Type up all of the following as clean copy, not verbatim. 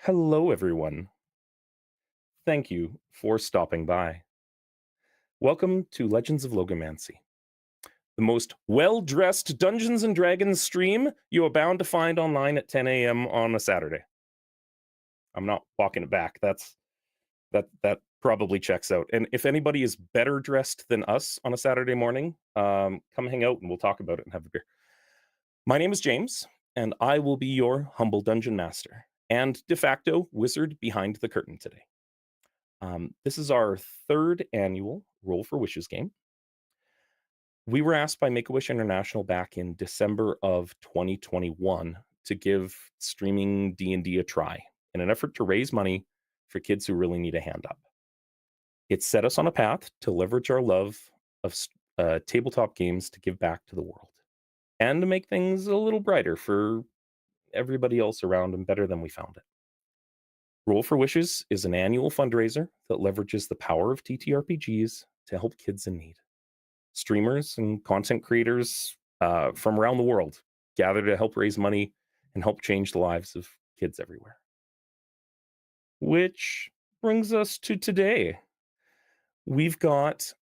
Hello, everyone. Thank you for stopping by. Welcome to Legends of Logomancy, the most well dressed Dungeons and Dragons stream you are bound to find online at 10 a.m. on a Saturday. I'm not walking it back. That probably checks out. And if anybody is better dressed than us on a Saturday morning, come hang out and we'll talk about it and have a beer. My name is James, and I will be your humble dungeon master and de facto wizard behind the curtain today. This is our third annual Roll for Wishes game. We were asked by Make a Wish International back in December of 2021 to give streaming D&D a try in an effort to raise money for kids who really need a hand up. It set us on a path to leverage our love of tabletop games to give back to the world and to make things a little brighter for everybody else around and better than we found it. Roll for Wishes is an annual fundraiser that leverages the power of TTRPGs to help kids in need. Streamers and content creators from around the world gather to help raise money and help change the lives of kids everywhere. Which brings us to today. We've got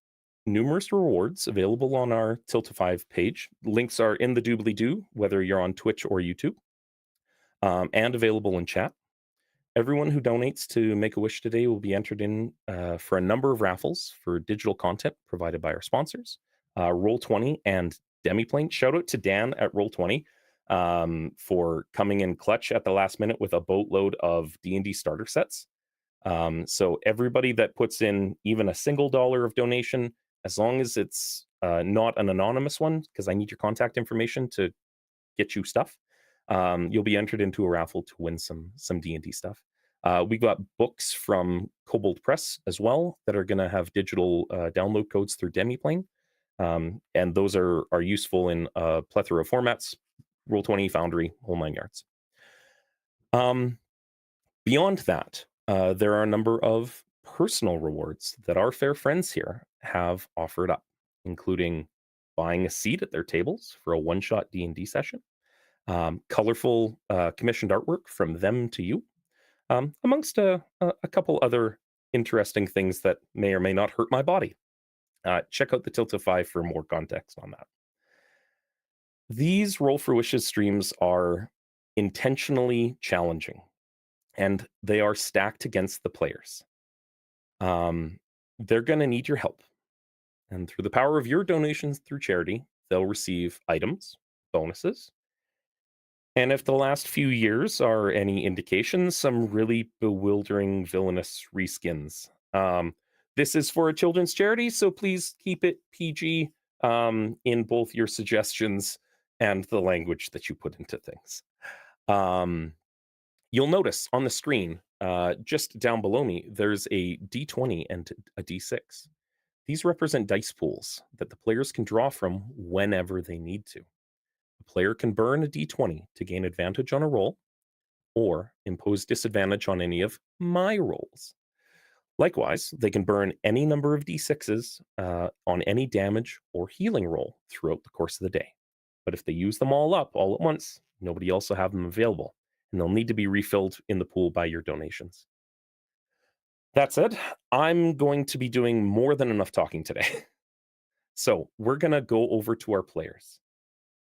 numerous rewards available on our Tiltify page. Links are in the doobly doo, whether you're on Twitch or YouTube, and available in chat. Everyone who donates to Make a Wish today will be entered in for a number of raffles for digital content provided by our sponsors, Roll20 and Demiplane. Shout out to Dan at Roll20 for coming in clutch at the last minute with a boatload of D&D starter sets. So everybody that puts in even a single dollar of donation, as long as it's not an anonymous one, because I need your contact information to get you stuff, you'll be entered into a raffle to win some D&D stuff. We got books from Kobold Press as well that are going to have digital download codes through Demiplane, and those are useful in a plethora of formats: Roll20, Foundry, whole nine yards. Beyond that, there are a number of personal rewards that our fair friends here have offered up, including buying a seat at their tables for a one-shot D&D session, colorful commissioned artwork from them to you, amongst a couple other interesting things that may or may not hurt my body. Check out the Tiltify for more context on that. These Roll for Wishes streams are intentionally challenging, and they are stacked against the players. They're going to need your help. And through the power of your donations through charity, they'll receive items, bonuses, and if the last few years are any indication, some really bewildering, villainous reskins. This is for a children's charity, so please keep it PG in both your suggestions and the language that you put into things. You'll notice on the screen, just down below me, there's a D20 and a D6. These represent dice pools that the players can draw from whenever they need to. The player can burn a d20 to gain advantage on a roll, or impose disadvantage on any of my rolls. Likewise, they can burn any number of d6s on any damage or healing roll throughout the course of the day. But if they use them all up all at once, nobody else will have them available, and they'll need to be refilled in the pool by your donations. That said, I'm going to be doing more than enough talking today. So we're going to go over to our players.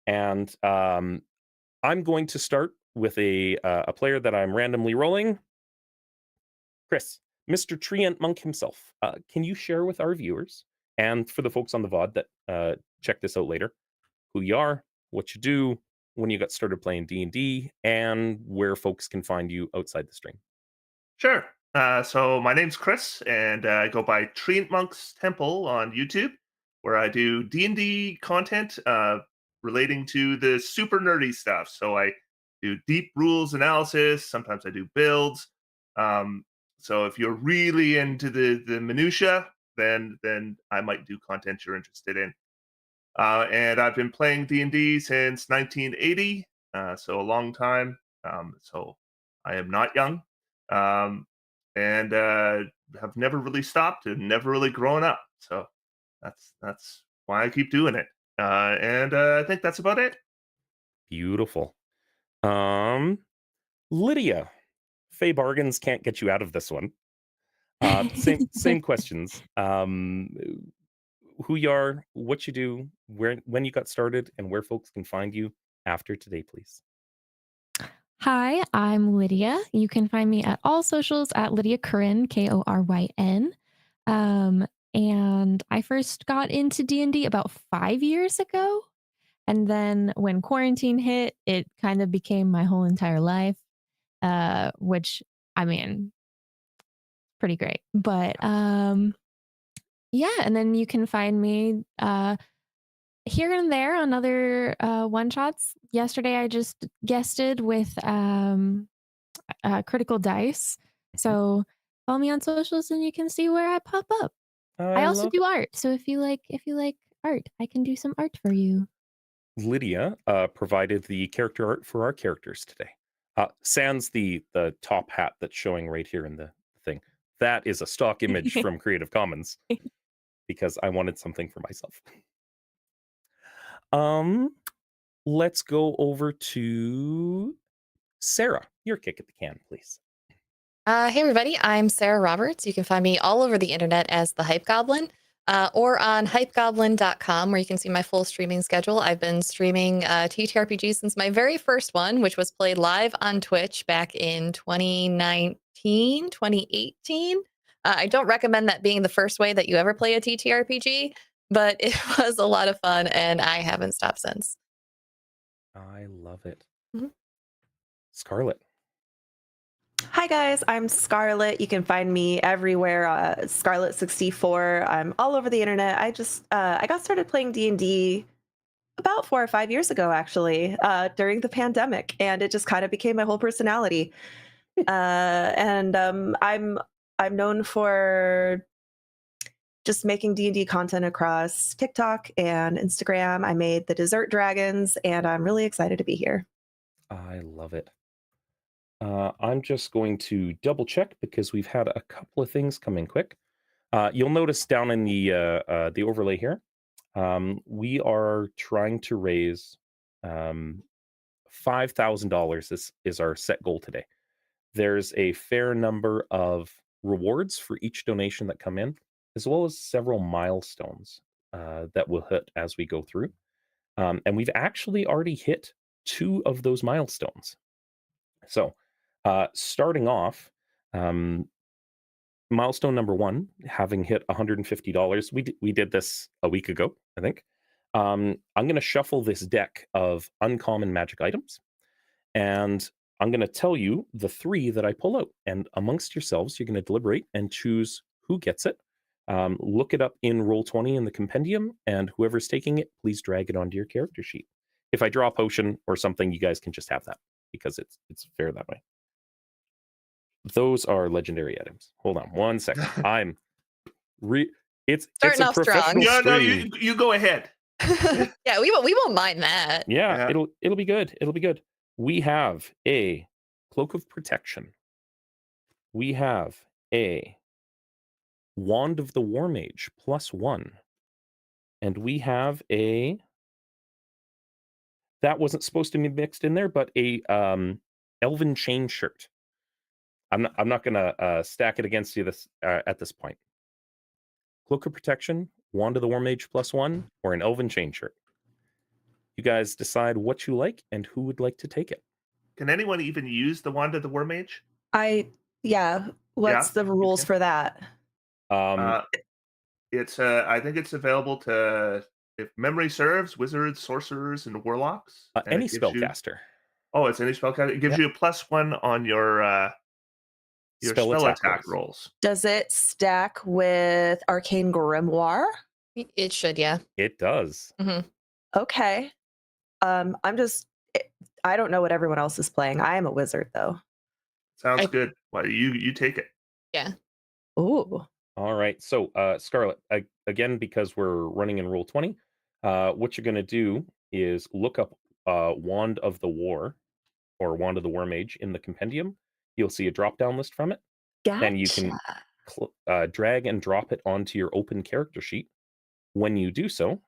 And I'm going to start with a player that I'm randomly rolling. Chris, Mr. Treant Monk himself. Can you share with our viewers, and for the folks on the VOD that check this out later, who you are, what you do, when you got started playing D&D, and where folks can find you outside the stream? Sure. So my name's Chris, and I go by Treant Monk's Temple on YouTube, where I do D&D content relating to the super nerdy stuff. So I do deep rules analysis. Sometimes I do builds. So if you're really into the minutia, then I might do content you're interested in. And I've been playing D&D since 1980, so a long time. So I am not young. Um, and have never really stopped and never really grown up. So that's why I keep doing it. And I think that's about it. Beautiful. Um, Lydia, Fey bargains can't get you out of this one. Same questions. Who you are, what you do, when you got started, and where folks can find you after today, please. Hi, I'm Lydia. You can find me at all socials at Lydia Coryn, Koryn. And I first got into D&D about 5 years ago. And then when quarantine hit, it kind of became my whole entire life, which, I mean, pretty great. But yeah, and then you can find me here and there on other one shots. Yesterday, I just guested with Critical Dice. So follow me on socials, and you can see where I pop up. I I also love do art, so if you like art, I can do some art for you. Lydia provided the character art for our characters today. Sans the top hat that's showing right here in the thing. That is a stock image from Creative Commons because I wanted something for myself. Let's go over to Sarah. Your kick at the can, please. Hey everybody, I'm Sarah Roberts. You can find me all over the internet as the Hype Goblin, or on hypegoblin.com, where you can see my full streaming schedule. I've been streaming TTRPG since my very first one, which was played live on Twitch back in 2019, 2018. I don't recommend that being the first way that you ever play a TTRPG, but it was a lot of fun, and I haven't stopped since. I love it. Mhm. Scarlett. Hi guys, I'm Scarlett. You can find me everywhere. Scarlett64. I'm all over the internet. I got started playing D&D about 4 or 5 years ago, actually, during the pandemic, and it just kind of became my whole personality. I'm known for just making D&D content across TikTok and Instagram. I made the Desert Dragons, and I'm really excited to be here. I love it. I'm just going to double check because we've had a couple of things come in quick. You'll notice down in the overlay here, we are trying to raise $5,000 is our set goal today. There's a fair number of rewards for each donation that come in, as well as several milestones that we'll hit as we go through. And we've actually already hit 2 of those milestones. So starting off, milestone number 1, having hit $150. We did this a week ago, I think. I'm going to shuffle this deck of uncommon magic items, and I'm going to tell you the 3 that I pull out. And amongst yourselves, you're going to deliberate and choose who gets it. Look it up in Roll20 in the compendium, and whoever's taking it, please drag it onto your character sheet. If I draw a potion or something, you guys can just have that because it's fair that way. Those are legendary items. Hold on one second. It's Starting a off strong. professional No, stream. you go ahead. Yeah, we won't mind that. Yeah, Yeah. it'll be good. It'll be good. We have a Cloak of Protection. We have a Wand of the War Mage +1. And we have a, that wasn't supposed to be mixed in there, but a Elven Chain Shirt. I'm not gonna stack it against you at this point. Cloak of Protection, Wand of the War Mage +1, or an Elven Chain Shirt. You guys decide what you like and who would like to take it. Can anyone even use the Wand of the War Mage? What's the rules can. for that? It's I think it's available to, if memory serves, wizards, sorcerers, and warlocks. And Any it gives you- spellcaster. Oh, it's any spellcaster. It gives you a +1 on your spell attack rolls. Does it stack with Arcane Grimoire? It should, yeah. It does. Okay. I don't know what everyone else is playing. I am a wizard, though. Sounds good. Well, you take it. Yeah. Ooh. All right. So, Scarlett, again, because we're running in Roll20, what you're going to do is look up Wand of the War or Wand of the War Mage in the compendium. You'll see a drop-down list from it. Gotcha. And you can drag and drop it onto your open character sheet. When you do so,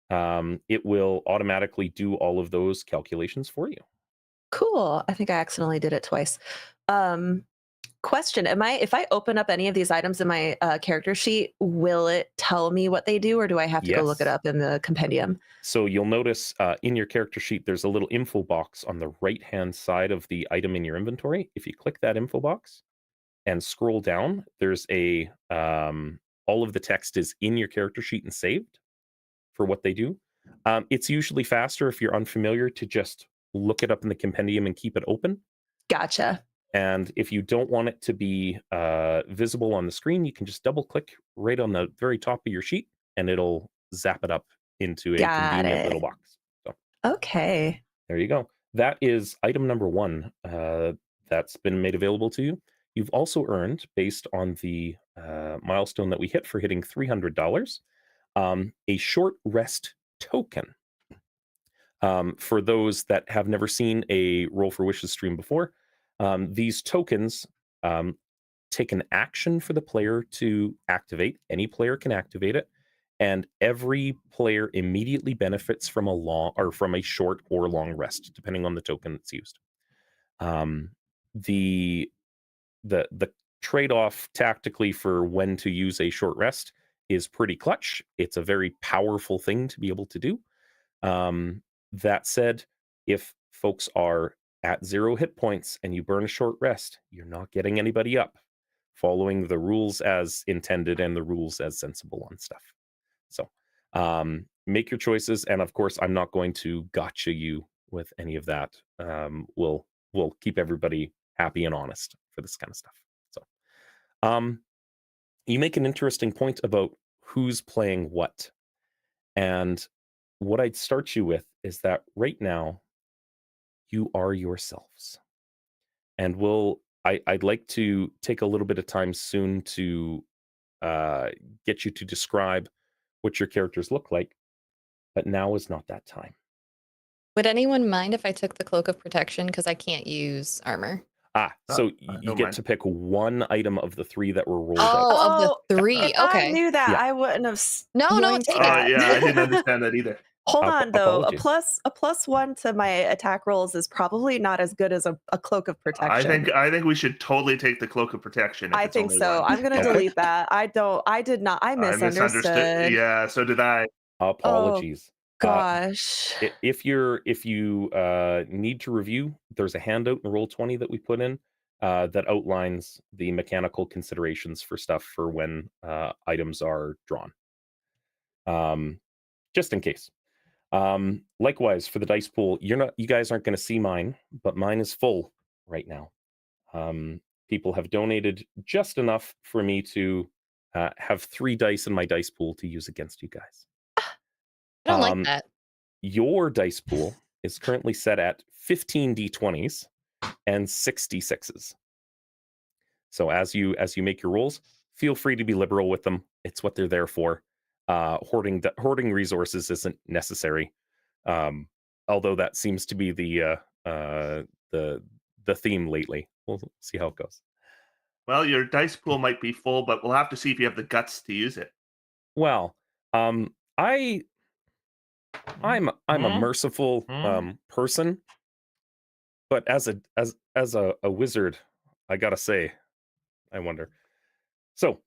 it will automatically do all of those calculations for you. Cool. I think I accidentally did it twice. Um, Question: if I open up any of these items in my character sheet, will it tell me what they do, or do I have to go look it Yes. up in the compendium? So you'll notice in your character sheet, there's a little info box on the right-hand side of the item in your inventory. If you click that info box and scroll down, there's all of the text is in your character sheet and saved for what they do. It's usually faster if you're unfamiliar to just look it up in the compendium and keep it open. Gotcha. And if you don't want it to be visible on the screen, you can just double click right on the very top of your sheet and it'll zap it up into a Got convenient it. little box. So Okay. there you go. That is item number 1 that's been made available to you. You've also earned, based on the milestone that we hit for hitting $300, a short rest token. For those that have never seen a Roll for Wishes stream before, these tokens take an action for the player to activate. Any player can activate it, and every player immediately benefits from a short or long rest, depending on the token that's used. The trade-off tactically for when to use a short rest is pretty clutch. It's a very powerful thing to be able to do. That said, if folks are at 0 hit points and you burn a short rest, you're not getting anybody up, following the rules as intended and the rules as sensible on stuff. So make your choices, and of course I'm not going to gotcha you with any of that. We'll keep everybody happy and honest for this kind of stuff. So you make an interesting point about who's playing what, and what I'd start you with is that right now you are yourselves, and I'd like to take a little bit of time soon to get you to describe what your characters look like, but now is not that time. Would anyone mind if I took the Cloak of Protection? Because I can't use armor. So I you don't get mind. to pick one item of the 3 that were rolled out. Oh, of the 3. If I Okay. knew that, Yeah. I wouldn't have. No, yoinked take Oh, that. yeah, I didn't understand that either. Hold on, though. A Apologies. +1 to my attack rolls is probably not as good as a cloak of protection. I think we should totally take the Cloak of Protection. If I it's think only so. one. I'm gonna Okay. delete that. I did not. I misunderstood. Yeah, so did I. Apologies. Gosh. If you need to review, there's a handout in Roll20 that we put in that outlines the mechanical considerations for stuff for when items are drawn. Just in case. Likewise, for the dice pool, you guys aren't going to see mine, but mine is full right now. People have donated just enough for me to have 3 dice in my dice pool to use against you guys. I don't like that. Your dice pool is currently set at 15 d20s and 66s. So as you make your rolls, feel free to be liberal with them. It's what they're there for. Hoarding resources isn't necessary, although that seems to be the theme lately. We'll see how it goes. Well, your dice pool might be full, but we'll have to see if you have the guts to use it. Well, I'm a merciful person, but as a wizard, I gotta say, I wonder. So,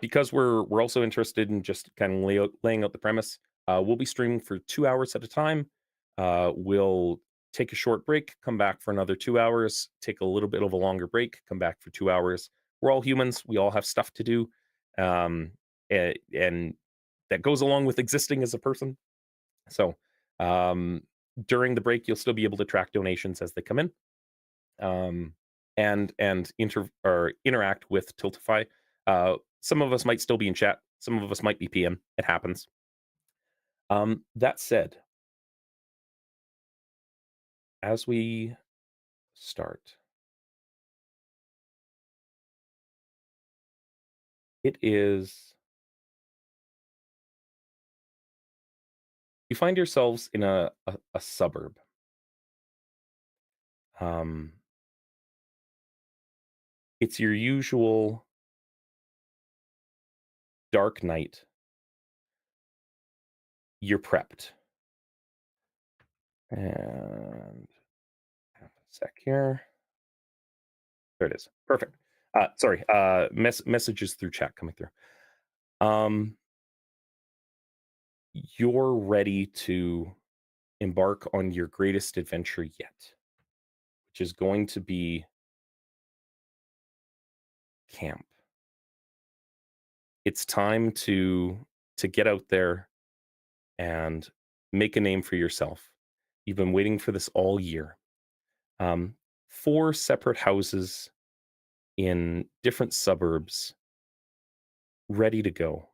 because we're also interested in just kind of laying out the premise, we'll be streaming for 2 hours at a time. We'll take a short break, come back for another 2 hours, take a little bit of a longer break, come back for 2 hours. We're all humans. We all have stuff to do. And that goes along with existing as a person. So during the break, you'll still be able to track donations as they come in, and interact with Tiltify. Some of us might still be in chat. Some of us might be PM. It happens. That said, as we start, it is... You find yourselves in a suburb. It's your usual dark night. You're prepped. And Sec here. There it is. Perfect. Sorry. Messages through chat coming through. You're ready to embark on your greatest adventure yet, which is going to be camp. It's time to get out there and make a name for yourself. You've been waiting for this all year. 4 separate houses in different suburbs ready to go.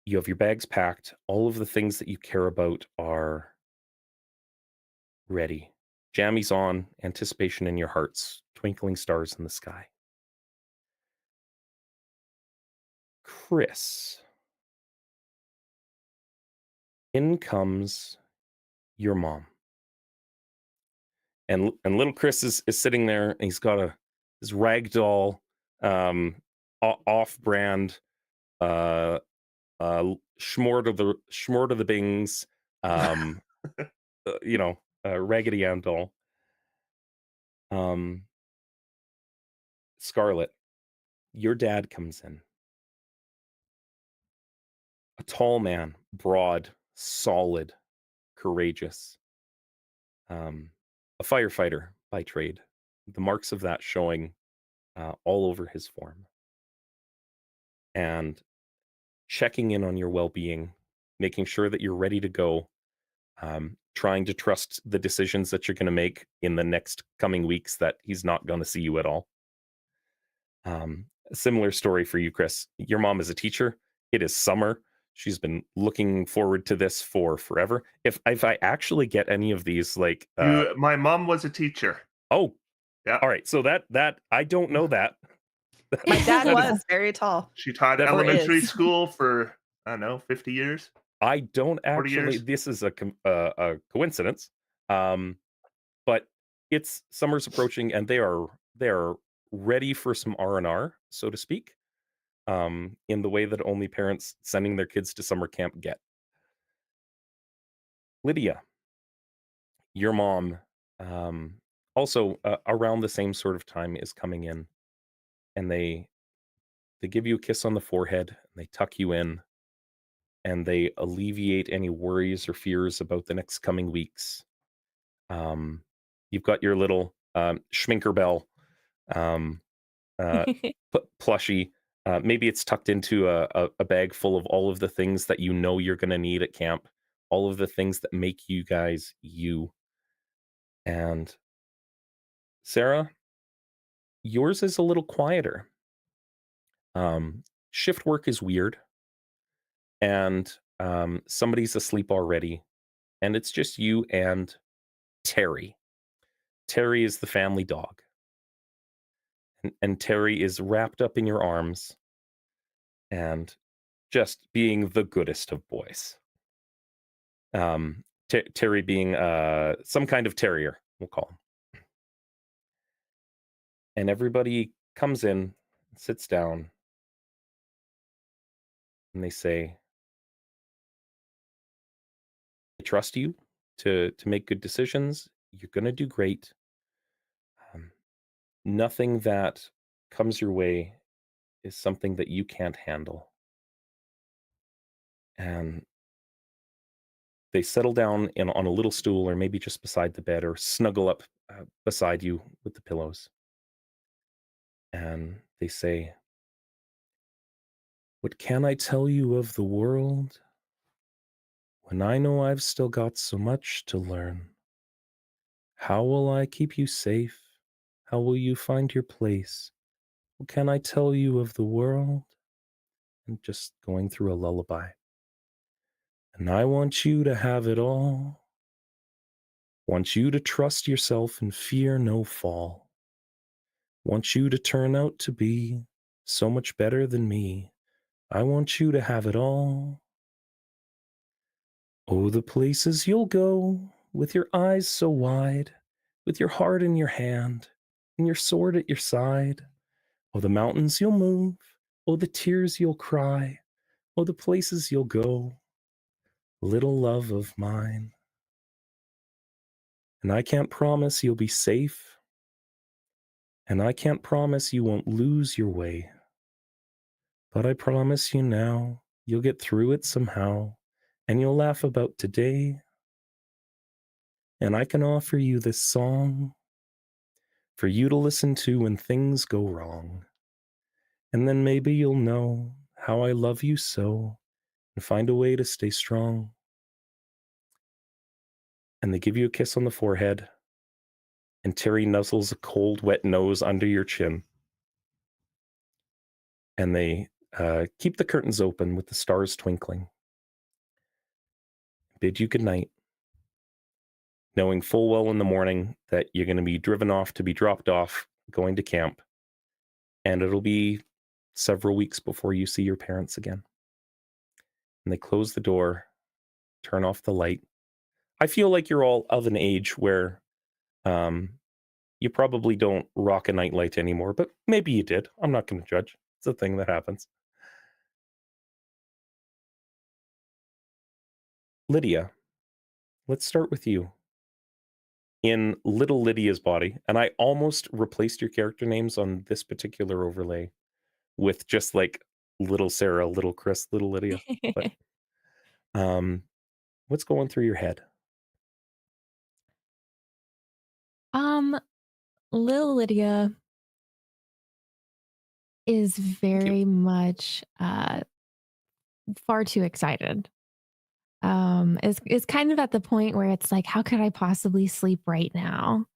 You have your bags packed. All of the things that you care about are ready. Jammies on, anticipation in your hearts, twinkling stars in the sky. Chris. In comes your mom. And little Chris is sitting there, and he's got his ragdoll off-brand Schmort of the Bings Raggedy Ann doll. Scarlet, your dad comes in. A tall man, broad, solid, courageous. A firefighter by trade. The marks of that showing all over his form. And checking in on your well-being, making sure that you're ready to go, trying to trust the decisions that you're going to make in the next coming weeks that he's not going to see you at all. A similar story for you, Chris. Your mom is a teacher. It is summer. She's been looking forward to this for forever. If I actually get any of these, like my mom was a teacher. Oh, yeah. All right. So that I don't know that. My dad was very tall. She taught elementary school for, I don't know, 50 years. I don't 40 actually. years. This is a coincidence, but it's summer's approaching, and they are ready for some R&R, so to speak, in the way that only parents sending their kids to summer camp get. Lydia, your mom, also around the same sort of time, is coming in, and they give you a kiss on the forehead, and they tuck you in, and they alleviate any worries or fears about the next coming weeks. You've got your little Schminkerbell plushie. Maybe it's tucked into a bag full of all of the things that you know you're going to need at camp, all of the things that make you guys you. And Sarah, yours is a little quieter. Shift work is weird, and somebody's asleep already, and it's just you and Terry. Terry is the family dog, and Terry is wrapped up in your arms and just being the goodest of boys. Terry being some kind of terrier, we'll call him. And everybody comes in, sits down, and they say, I trust you to make good decisions. You're going to do great. Nothing that comes your way is something that you can't handle. And they settle down on a little stool, or maybe just beside the bed, or snuggle up beside you with the pillows. And they say, what can I tell you of the world when I know I've still got so much to learn? How will I keep you safe? How will you find your place? What can I tell you of the world? And just going through a lullaby. And I want you to have it all. Want you to trust yourself and fear no fall. Want you to turn out to be so much better than me. I want you to have it all. Oh, the places you'll go with your eyes so wide, with your heart in your hand and your sword at your side. Oh, the mountains you'll move. Oh, the tears you'll cry. Oh, the places you'll go. Little love of mine. And I can't promise you'll be safe. And I can't promise you won't lose your way. But I promise you now, you'll get through it somehow, and you'll laugh about today. And I can offer you this song for you to listen to when things go wrong. And then maybe you'll know how I love you so and find a way to stay strong. And they give you a kiss on the forehead, and Terry nuzzles a cold, wet nose under your chin. And they keep the curtains open with the stars twinkling. Bid you good night, knowing full well in the morning that you're going to be driven off to be dropped off, going to camp. And it'll be several weeks before you see your parents again. And they close the door, turn off the light. I feel like you're all of an age where you probably don't rock a nightlight anymore, but maybe you did. I'm not going to judge. It's a thing that happens. Lydia, let's start with you. In little Lydia's body, and I almost replaced your character names on this particular overlay with just like little Sarah, little Chris, little Lydia. But what's going through your head? Little Lydia is very much far too excited. Is kind of at the point where it's like, how could I possibly sleep right now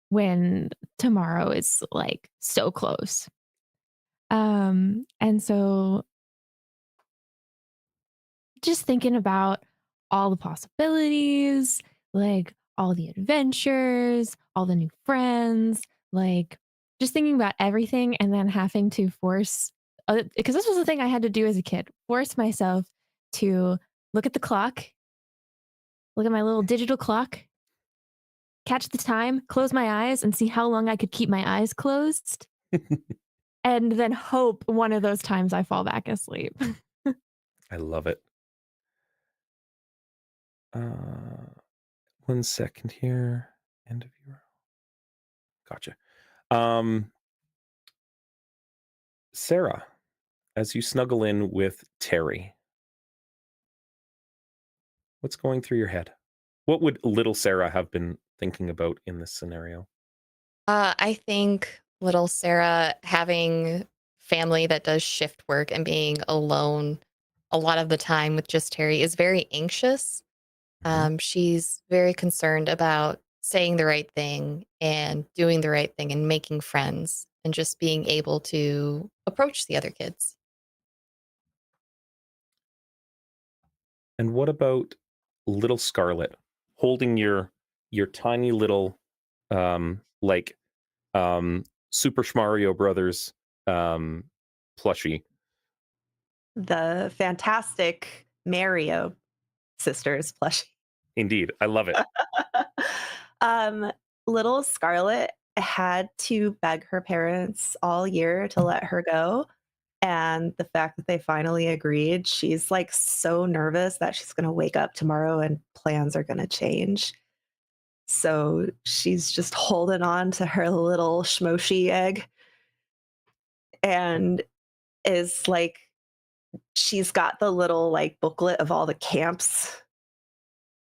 when tomorrow is like so close? And so just thinking about all the possibilities, like all the adventures, all the new friends, like just thinking about everything and then having to force, because this was the thing I had to do as a kid, force myself to look at the clock, look at my little digital clock, catch the time, close my eyes, and see how long I could keep my eyes closed, and then hope one of those times I fall back asleep. I love it. 1 second here. End of your. Gotcha. Sarah, as you snuggle in with Terry, what's going through your head? What would little Sarah have been thinking about in this scenario? I think little Sarah having family that does shift work and being alone a lot of the time with just Terry is very anxious. She's very concerned about saying the right thing and doing the right thing and making friends and just being able to approach the other kids. And what about little Scarlet holding your tiny little like Super Mario Brothers plushie? The fantastic Mario sisters plushie. Indeed, I love it. um, Little Scarlet had to beg her parents all year to let her go. And the fact that they finally agreed, she's like so nervous that she's going to wake up tomorrow and plans are going to change. So she's just holding on to her little schmoshi egg and is like, she's got the little like booklet of all the camps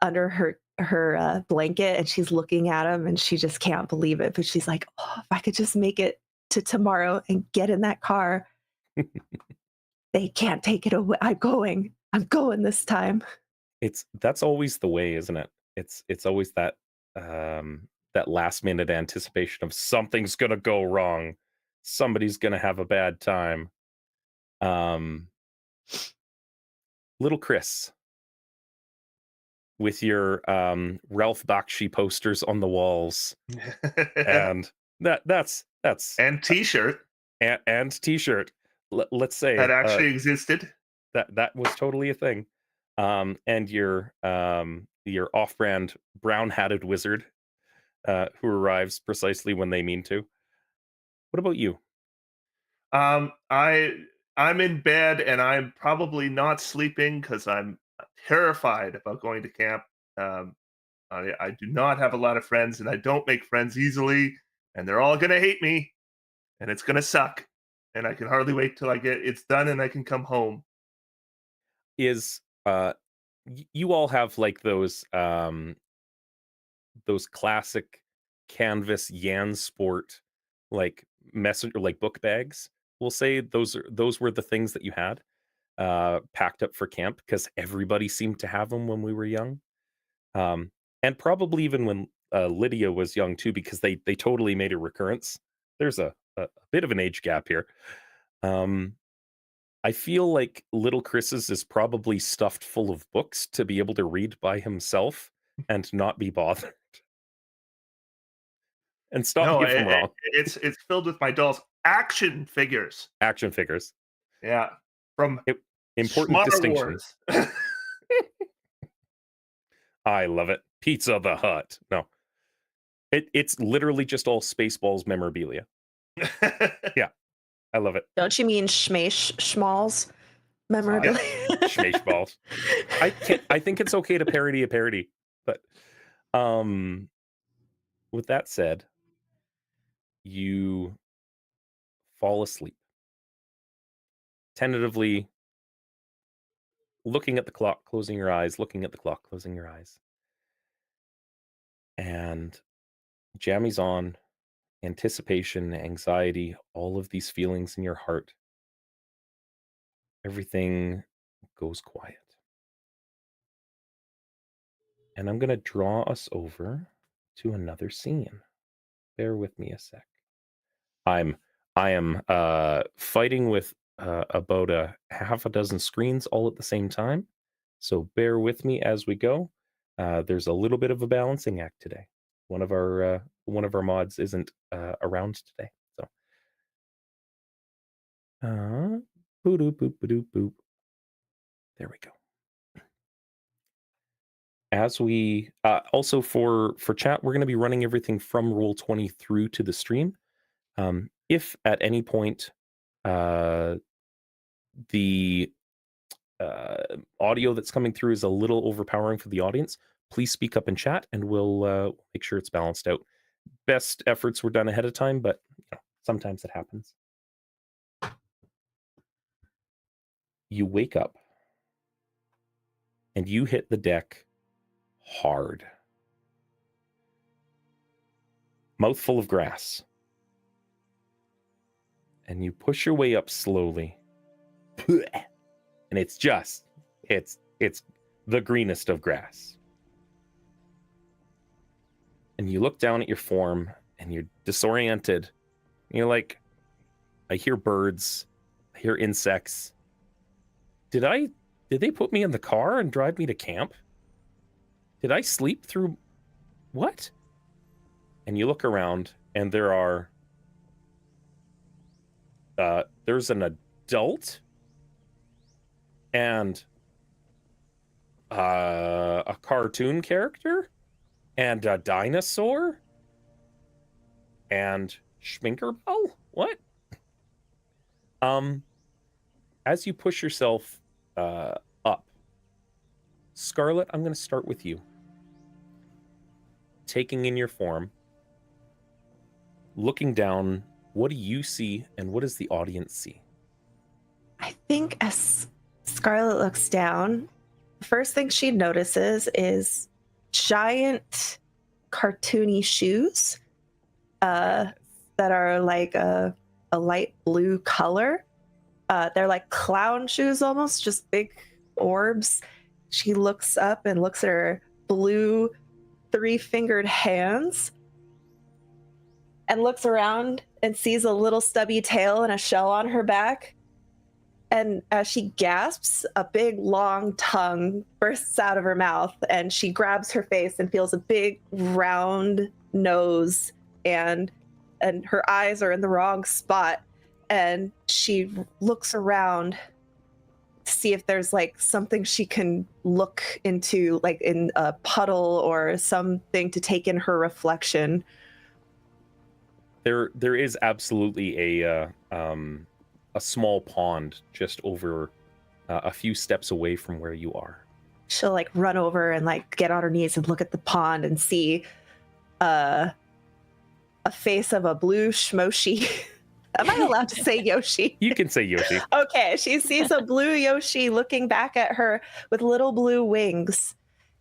under her blanket, and she's looking at them and she just can't believe it. But she's like, oh, if I could just make it to tomorrow and get in that car. They can't take it away. I'm going this time. That's always the way, isn't it? It's always that that last minute anticipation of something's gonna go wrong, somebody's gonna have a bad time. Little Chris, with your Ralph Bakshi posters on the walls, and that's and T-shirt and T-shirt. Let's say that actually existed. That was totally a thing. And your off-brand brown-hatted wizard who arrives precisely when they mean to. What about you? I'm in bed and I'm probably not sleeping because I'm terrified about going to camp. I do not have a lot of friends, and I don't make friends easily, and they're all gonna hate me, and it's gonna suck, and I can hardly wait till it's done and I can come home. Is you all have like those classic canvas Yan Sport like messenger like book bags. We'll say those were the things that you had packed up for camp because everybody seemed to have them when we were young, and probably even when Lydia was young too, because they totally made a recurrence. There's a bit of an age gap here. I feel like little Chris's is probably stuffed full of books to be able to read by himself and not be bothered. And stop No, me if I'm wrong. it's filled with my dolls' action figures. Action figures. Yeah, from Important Smarter distinctions. Wars. I love it. Pizza the Hut. No. It's literally just all Spaceballs memorabilia. Yeah. I love it. Don't you mean schmalls memorabilia? Schmaceballs. I think it's okay to parody a parody, but with that said, you fall asleep. Tentatively looking at the clock, closing your eyes, looking at the clock, closing your eyes. And jammies on, anticipation, anxiety, all of these feelings in your heart. Everything goes quiet. And I'm going to draw us over to another scene. Bear with me a sec. I am fighting with about a half a dozen screens all at the same time. So bear with me as we go. There's a little bit of a balancing act today. One of our mods isn't around today. So boop boop boop boop boop. There we go. As we also for chat, we're going to be running everything from Roll20 through to the stream. If at any point the audio that's coming through is a little overpowering for the audience, please speak up in chat and we'll make sure it's balanced out. Best efforts were done ahead of time, but sometimes it happens. You wake up and you hit the deck hard. Mouthful of grass. And you push your way up slowly. And it's the greenest of grass. And you look down at your form and you're disoriented. And you're like, I hear birds, I hear insects. Did they put me in the car and drive me to camp? Did I sleep through what? And you look around and there's an adult and a cartoon character and a dinosaur and Schminkerbell? What? As you push yourself up, Scarlet, I'm going to start with you. Taking in your form, looking down, what do you see and what does the audience see? I think as Scarlet looks down, the first thing she notices is giant cartoony shoes that are like a light blue color. They're like clown shoes almost, just big orbs. She looks up and looks at her blue 3-fingered hands and looks around and sees a little stubby tail and a shell on her back. And as she gasps, a big long tongue bursts out of her mouth and she grabs her face and feels a big round nose and her eyes are in the wrong spot. And she looks around to see if there's like something she can look into, like in a puddle or something to take in her reflection. There is absolutely a small pond just over a few steps away from where you are. she'll like run over and like get on her knees and look at the pond and see a face of a blue Shmoshi. Am I allowed to say Yoshi? You can say Yoshi. Okay, she sees a blue Yoshi looking back at her with little blue wings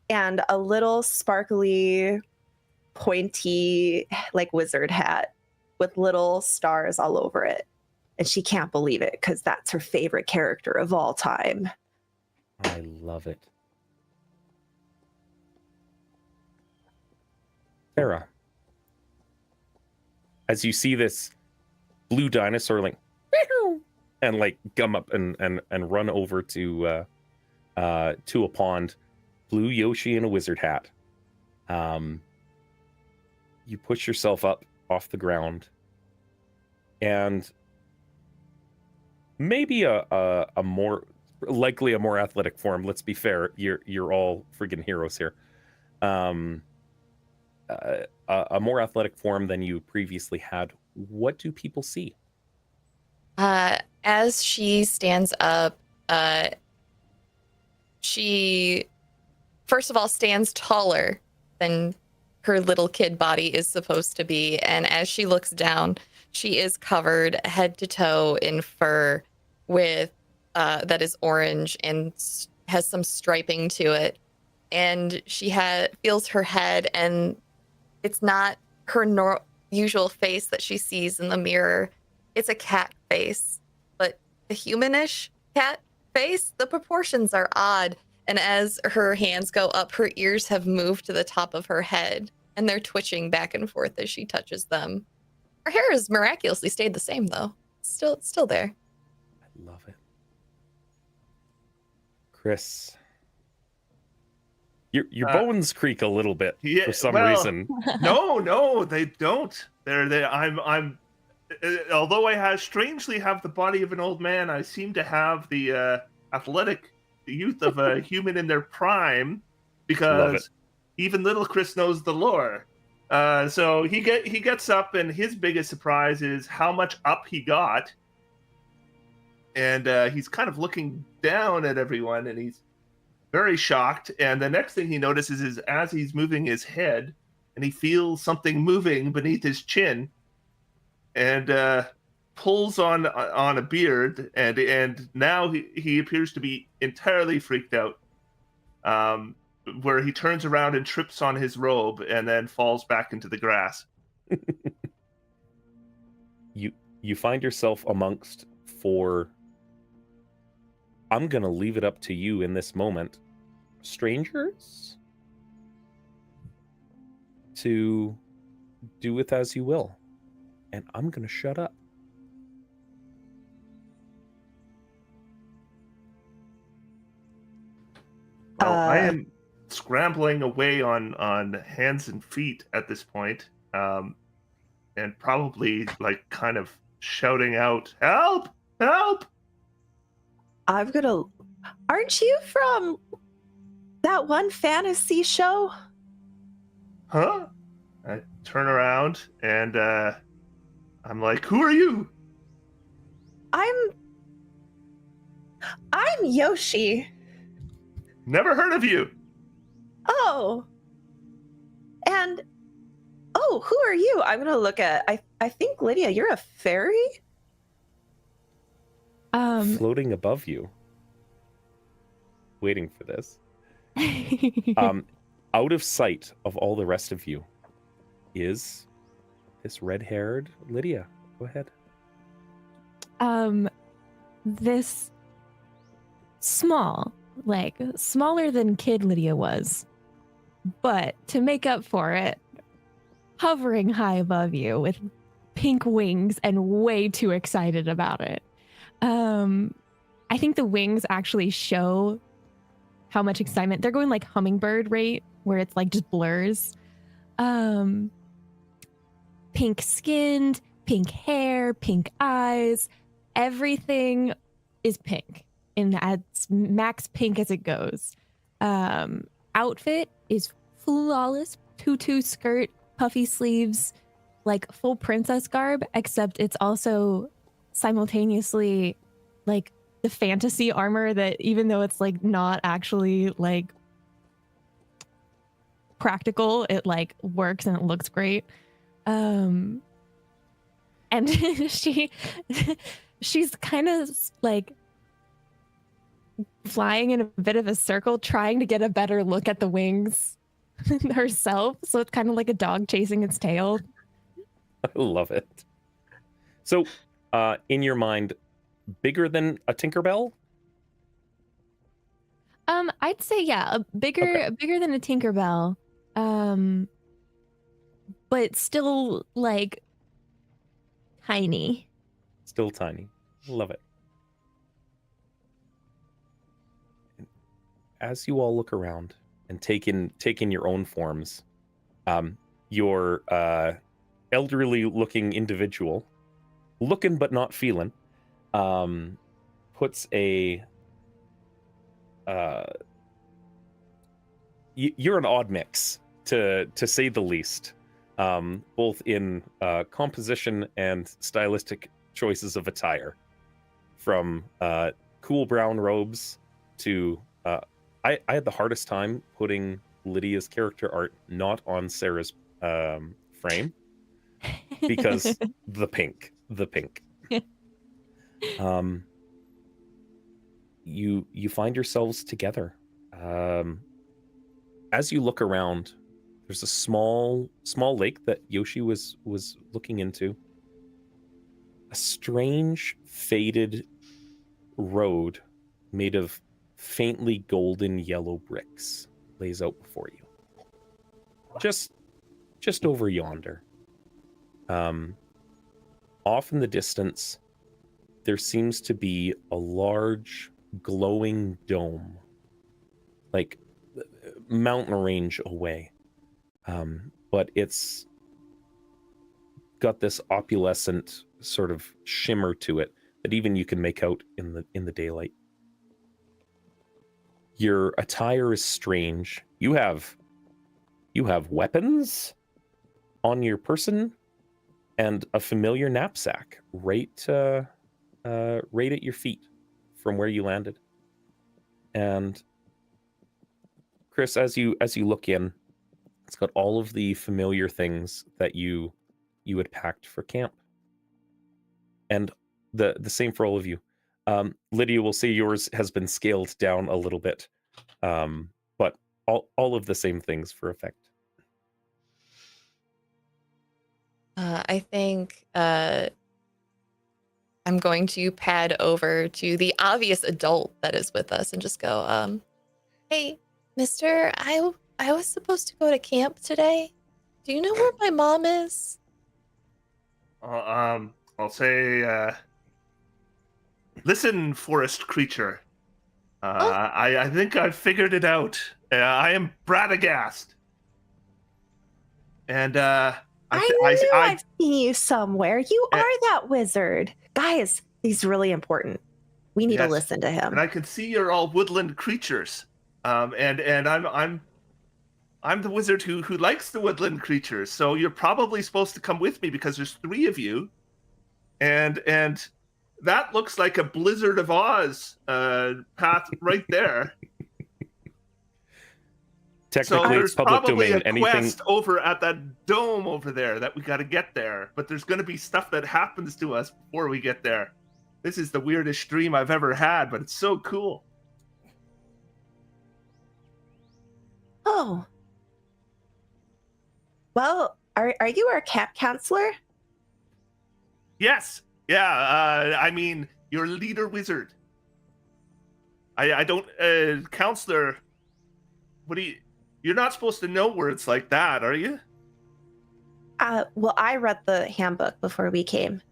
and a little sparkly, pointy, like wizard hat with little stars all over it. And she can't believe it because that's her favorite character of all time. I love it. Sarah, as you see this blue dinosaur like and like gum up and run over to a pond, blue Yoshi in a wizard hat. You push yourself up off the ground, and maybe a more likely a more athletic form. Let's be fair, you're all friggin' heroes here. A more athletic form than you previously had. What do people see? As she stands up, she first of all stands taller than her little kid body is supposed to be, and as she looks down, she is covered head to toe in fur with that is orange and has some striping to it, and she feels her head, and it's not her usual face that she sees in the mirror. It's a cat face, but a humanish cat face. The proportions are odd, and as her hands go up, her ears have moved to the top of her head, and they're twitching back and forth as she touches them. Her hair has miraculously stayed the same, though. It's still there. I love it. Chris, your bones creak a little bit for some reason. No, they don't. I'm although I strangely have the body of an old man, I seem to have the athletic youth of a human in their prime, because even little Chris knows the lore. So he gets up, and his biggest surprise is how much up he got, and he's kind of looking down at everyone, and he's very shocked. And the next thing he notices is as he's moving his head, and he feels something moving beneath his chin, and pulls on a beard, and now he appears to be entirely freaked out, where he turns around and trips on his robe and then falls back into the grass. You find yourself amongst four, I'm going to leave it up to you in this moment, strangers, to do with as you will. And I'm going to shut up. Well, I am scrambling away on hands and feet at this point, and probably like kind of shouting out, "Help! Help!" Aren't you from that one fantasy show? Huh? I turn around and I'm like, "Who are you?" I'm Yoshi. Never heard of you. Oh. And who are you? I'm gonna look at I think Lydia, you're a fairy? Floating above you. Waiting for this. Out of sight of all the rest of you is this red-haired Lydia. Go ahead. This small, like smaller than kid Lydia was, but to make up for it, hovering high above you with pink wings and way too excited about it. I think the wings actually show how much excitement. They're going like hummingbird rate, where it's like just blurs. Pink skinned, pink hair, pink eyes, everything is pink, and as max pink as it goes. Outfit is flawless, tutu skirt, puffy sleeves, like full princess garb, except it's also simultaneously like the fantasy armor that, even though it's like not actually like practical. It like works and it looks great. And she's kind of like flying in a bit of a circle, trying to get a better look at the wings herself. So it's kind of like a dog chasing its tail. I love it. So, in your mind, bigger than a Tinkerbell? I'd say yeah, bigger than a Tinkerbell. But still like tiny. Still tiny. Love it. As you all look around and take in your own forms, your elderly looking individual, looking but not feeling, puts a you're an odd mix, to say the least, both in composition and stylistic choices of attire, from cool brown robes to I had the hardest time putting Lydia's character art not on Sarah's frame because the pink. You find yourselves together. As you look around, there's a small lake that Yoshi was looking into. A strange faded road made of faintly golden yellow bricks lays out before you. Just over yonder. Off in the distance, there seems to be a large glowing dome, like mountain range away. But it's got this opalescent sort of shimmer to it that even you can make out in the daylight. Your attire is strange. You have weapons on your person and a familiar knapsack right at your feet from where you landed. And Chris, as you look in, it's got all of the familiar things that you had packed for camp. And the same for all of you. Lydia will say yours has been scaled down a little bit, but all of the same things for effect. I think I'm going to pad over to the obvious adult that is with us and just go, hey, mister, I was supposed to go to camp today. Do you know where my mom is? I'll say, listen, forest creature. I think I've figured it out. I am Bradagast. And I knew I've seen you somewhere. You are that wizard. Guys, he's really important. We need to listen to him. And I can see you're all woodland creatures. And I'm the wizard who likes the woodland creatures. So you're probably supposed to come with me because there's 3 of you. And that looks like a Blizzard of Oz path right there. Technically, so it's public domain. There's probably a quest over at that dome over there that we got to get there. But there's going to be stuff that happens to us before we get there. This is the weirdest dream I've ever had, but it's so cool. Oh. Well, are you our camp counselor? Yes. Yeah. I mean, your leader wizard. I don't, counselor. What do you? You're not supposed to know words like that, are you? Well, I read the handbook before we came.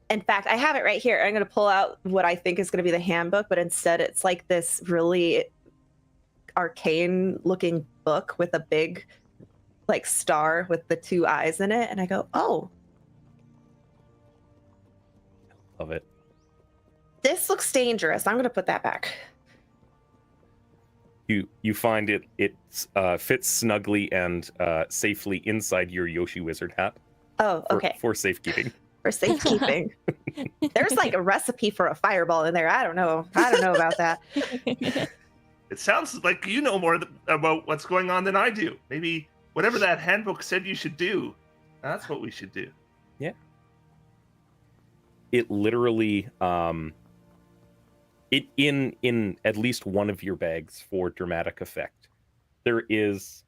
In fact, I have it right here. I'm going to pull out what I think is going to be the handbook, but instead it's like this really arcane looking book with a big like star with the 2 eyes in it. And I go, oh. Love it. This looks dangerous. I'm going to put that back. You find it fits snugly and safely inside your Yoshi wizard hat. Oh, okay. For safekeeping. For safekeeping. There's like a recipe for a fireball in there. I don't know about that. It sounds like you know more about what's going on than I do. Maybe whatever that handbook said you should do, that's what we should do. It literally, it in at least one of your bags for dramatic effect, there is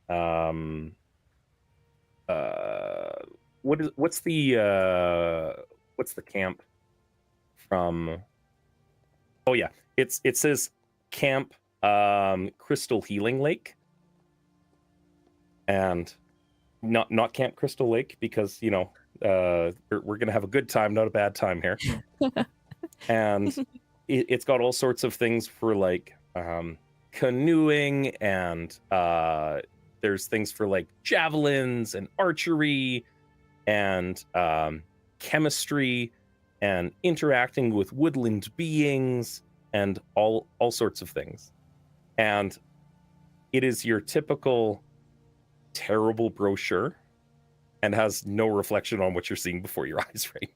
what's the camp from? Oh yeah, it says Camp Crystal Healing Lake, and not Camp Crystal Lake, because we're gonna have a good time, not a bad time here. And it's got all sorts of things for like canoeing, and there's things for like javelins and archery and chemistry and interacting with woodland beings and all sorts of things. And it is your typical terrible brochure and has no reflection on what you're seeing before your eyes right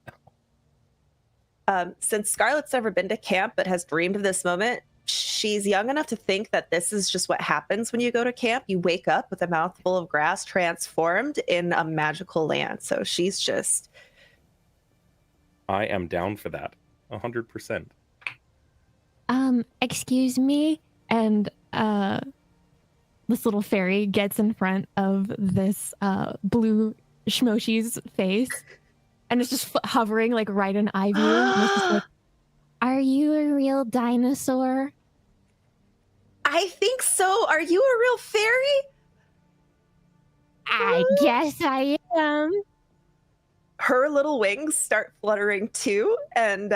now. Since Scarlett's never been to camp but has dreamed of this moment, she's young enough to think that this is just what happens when you go to camp. You wake up with a mouthful of grass transformed in a magical land. So she's just... I am down for that, 100%. Excuse me, and this little fairy gets in front of this blue Shmoshi's face, and it's just hovering like right in eye view. And it's just like, are you a real dinosaur? I think so. Are you a real fairy? I guess I am. Her little wings start fluttering too, and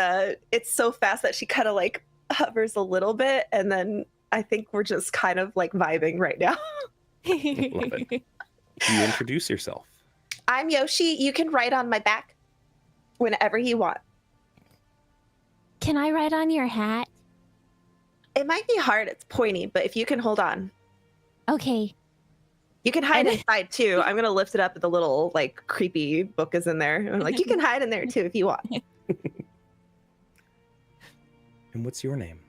it's so fast that she kind of like hovers a little bit, and then I think we're just kind of like vibing right now. Love it. You introduce yourself. I'm Yoshi. You can ride on my back whenever you want. Can I ride on your hat? It might be hard. It's pointy, but if you can hold on. Okay. You can hide And- inside too. I'm gonna lift it up. The little like creepy book is in there. I'm like, you can hide in there too if you want. And what's your name?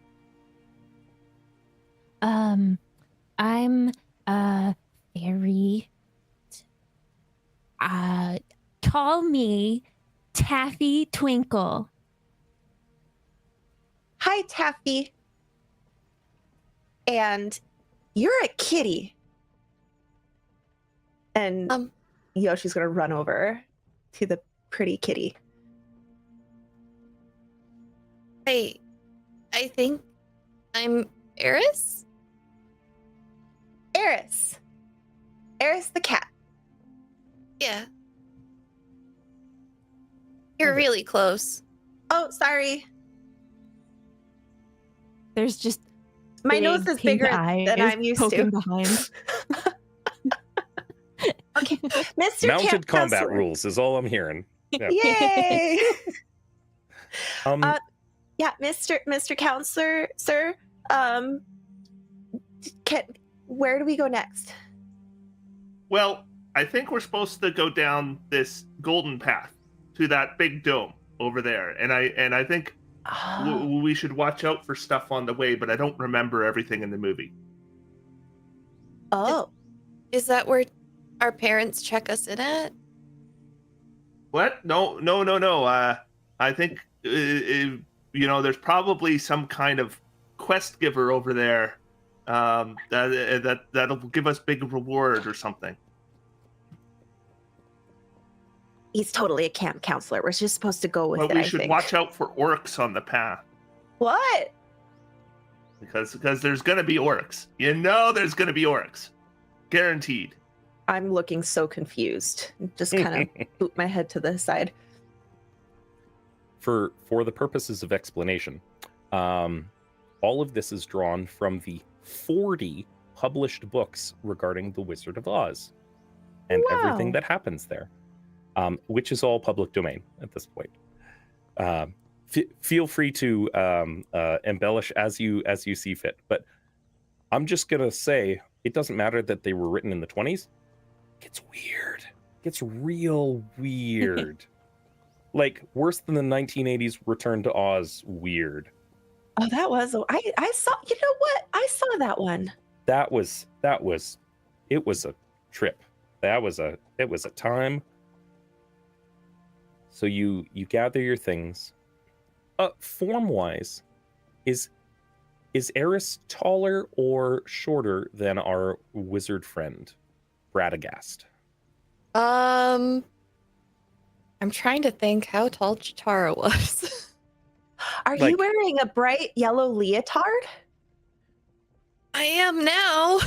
I'm fairy. Call me Taffy Twinkle. Hi, Taffy. And you're a kitty. And Yoshi's gonna run over to the pretty kitty. I think I'm Eris? Eris. Eris the cat. Yeah. You're really close. Oh, sorry. There's just My big nose is pink bigger eyes than I'm used poking to. behind. Okay, Mr. Mounted Camp combat Counselor. rules is all I'm hearing. Yeah. Yay! Um, Yeah, Mr. Counselor, sir. Where do we go next? Well, I think we're supposed to go down this golden path to that big dome over there, and I think we should watch out for stuff on the way, but I don't remember everything in the movie. Oh, Is that where our parents check us in at? What? No. I think there's probably some kind of quest giver over there that'll give us big reward or something. he's totally a camp counselor. We're just supposed to go with But it. we I should think. watch out for orcs on the path What? because there's gonna be orcs. There's gonna be orcs, guaranteed. I'm looking so confused. Just kind of boot my head to the side. for the purposes of explanation, all of this is drawn from the 40 published books regarding the Wizard of Oz and everything Wow. that happens there, which is all public domain at this point. Feel free to embellish as you see fit, but I'm just gonna say it doesn't matter that they were written in the 20s. It gets weird. It gets real weird. Like worse than the 1980s Return to Oz weird. Oh, that was I saw. You know what? I saw that one. It was a trip. It was a time. So you gather your things. Form wise, is Eris taller or shorter than our wizard friend, Radagast? I'm trying to think how tall Chitara was. Are you Like- wearing a bright yellow leotard? I am now.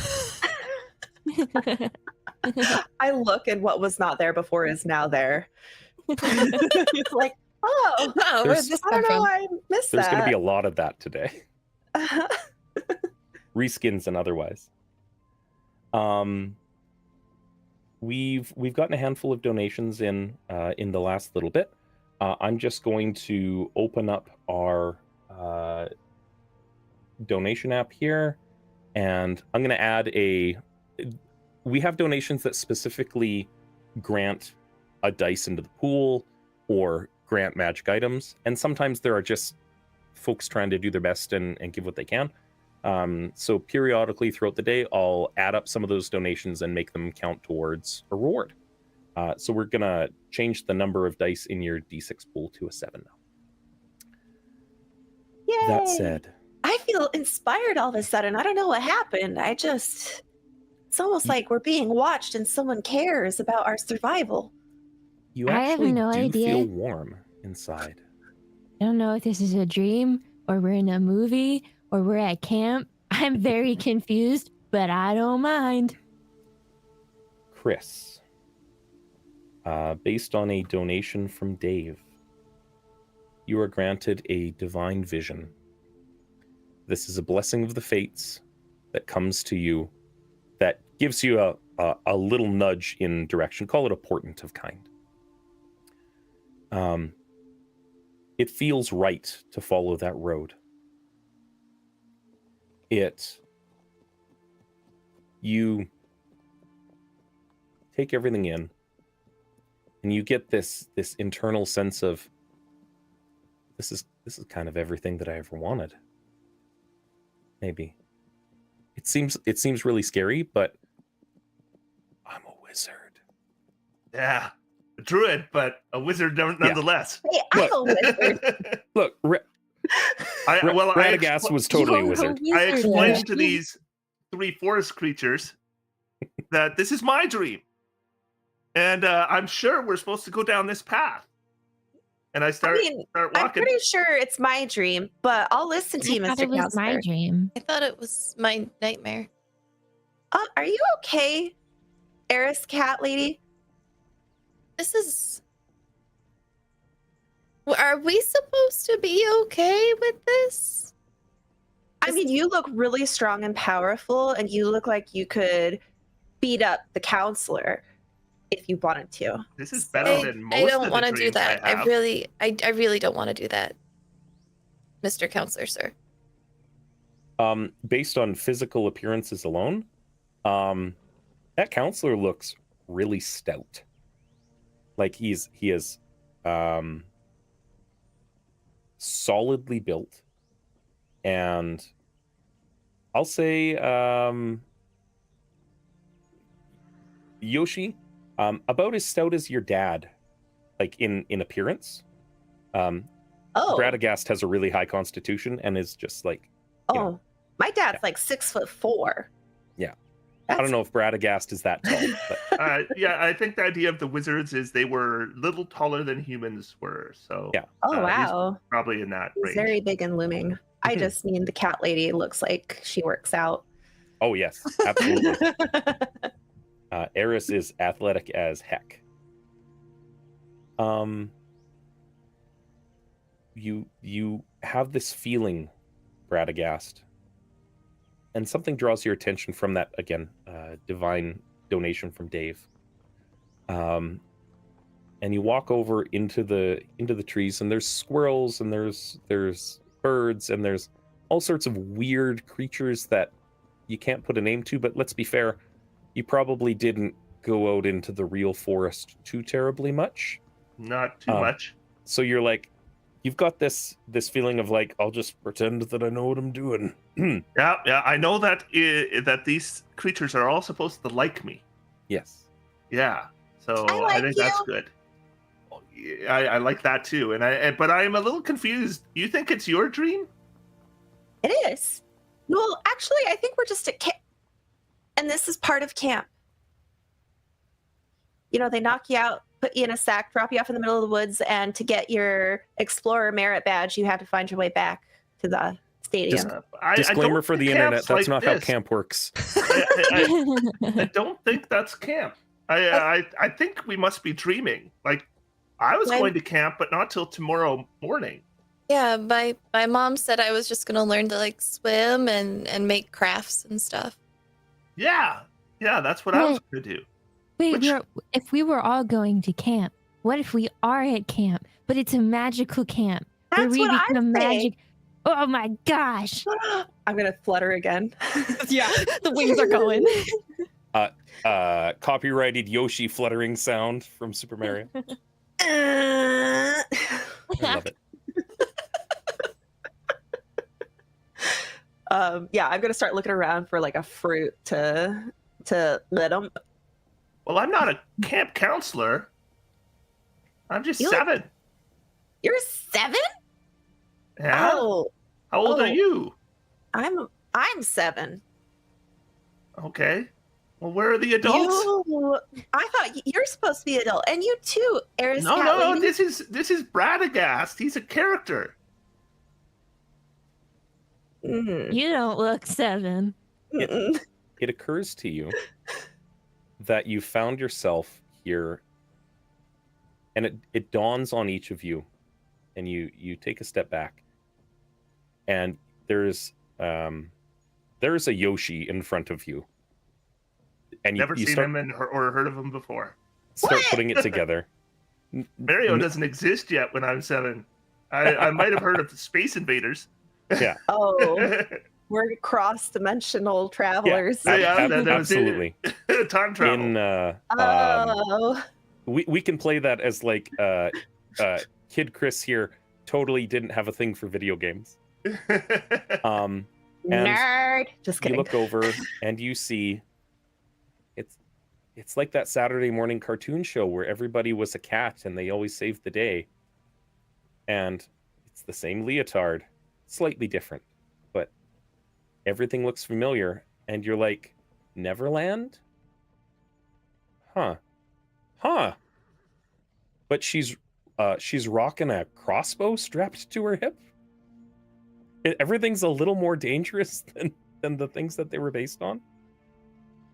I look, and what was not there before is now there. It's like, oh, Oh, where There's- did this I come don't know. from? I missed There's going to that. be a lot of that today, reskins and otherwise. We've gotten a handful of donations in the last little bit. I'm just going to open up our donation app here, and I'm going to add we have donations that specifically grant a dice into the pool or grant magic items, and sometimes there are just folks trying to do their best and give what they can. So periodically throughout the day, I'll add up some of those donations and make them count towards a reward. So we're gonna change the number of dice in your D6 pool to a 7 now. Yay! That said, I feel inspired all of a sudden. I don't know what happened. it's almost like we're being watched and someone cares about our survival. you I have actually no do idea. feel warm inside. I don't know if this is a dream or we're in a movie or we're at camp. I'm very confused, but I don't mind. Chris, based on a donation from Dave, you are granted a divine vision. This is a blessing of the fates that comes to you that gives you a little nudge in direction. Call it a portent of kind. It feels right to follow that road. You take everything in, and you get this internal sense of this is kind of everything that I ever wanted. Maybe it seems really scary, but I'm a wizard. Yeah, a druid, but a wizard nonetheless. Hey, I'm a wizard. Look, Radagast was totally a You're wizard. I explained to Reggie. these 3 forest creatures that this is my dream, and I'm sure we're supposed to go down this path. And I start I'm walking. pretty sure it's my dream, but I'll listen to you, I thought Mr. it was my Counselor. dream. I thought it was my nightmare. Are you okay, Eris Cat Lady? This is. Are we supposed to be okay with this? I mean, you look really strong and powerful, and you look like you could beat up the counselor if you wanted to. This is better I, than most I of don't the want to do dreams that. I I have. really don't want to do that, Mr. Counselor, sir. Based on physical appearances alone, that counselor looks really stout. Like he is solidly built, and I'll say Yoshi, about as stout as your dad, like in appearance. Oh, Radagast has a really high constitution and is just like, you know. My dad's like 6'4". Yeah. That's, I don't know if Radagast is that tall, but Yeah, I think the idea of the wizards is they were a little taller than humans were. So Yeah. Oh he's wow, probably in that he's range. very big and looming. I Mhm. just mean the cat lady looks like she works out. oh yes, absolutely. Eris is athletic as heck. You have this feeling, Radagast, and something draws your attention from that again, divine donation from Dave. And you walk over into the trees, and there's squirrels, and there's birds, and there's all sorts of weird creatures that you can't put a name to. But let's be fair, you probably didn't go out into the real forest too terribly much. Not too much. So you're like, you've got this feeling of like, I'll just pretend that I know what I'm doing. Yeah. I know that that these creatures are all supposed to like me. Yes. Yeah. So I like think that's you. good. I like that too, but I am a little confused. You think it's your dream? It is. Well, actually, I think we're just at camp, and this is part of camp. You know, they knock you out, put you in a sack, drop you off in the middle of the woods, and to get your Explorer Merit badge, you have to find your way back to the stadium. Disclaimer don't for the think internet: camp's that's like not how this. camp works. I don't think that's camp. I think we must be dreaming. Like, I was When- going to camp, but not till tomorrow morning. Yeah, my mom said I was just gonna learn to like swim and make crafts and stuff. Yeah, that's what I was going to do. Wait, Which- if we were all going to camp, what if we are at camp, but it's a magical camp where That's we what become I'm saying. magic? Oh my gosh! I'm gonna flutter again. Yeah, the wings are going. Copyrighted Yoshi fluttering sound from Super Mario. I love it. Yeah, I'm gonna start looking around for like a fruit to let them. Well, I'm not a camp counselor. I'm just You- 7. You're 7? Yeah. Oh, How old are oh. you? I'm 7. Okay. Well, where are the adults? I thought you're supposed to be adult, and you too, Eris. No. This is Bradagast. He's a character. You don't look 7. It occurs to you that you found yourself here, and it dawns on each of you, and you take a step back, and there's a Yoshi in front of you, and Never you seen start, him or heard of him before. start putting it together. Mario doesn't exist yet when I'm 7. I might have heard of the Space Invaders. Oh, we're cross-dimensional travelers. Yeah, that was it. Absolutely. Time travel. In Oh, we can play that as like Kid Chris here totally didn't have a thing for video games. And nerd. Just you kidding. look over and you see it's like that Saturday morning cartoon show where everybody was a cat and they always saved the day. And it's the same leotard, slightly different, but everything looks familiar. And you're like, Neverland? Huh. But she's rocking a crossbow strapped to her hip. Everything's a little more dangerous than the things that they were based on.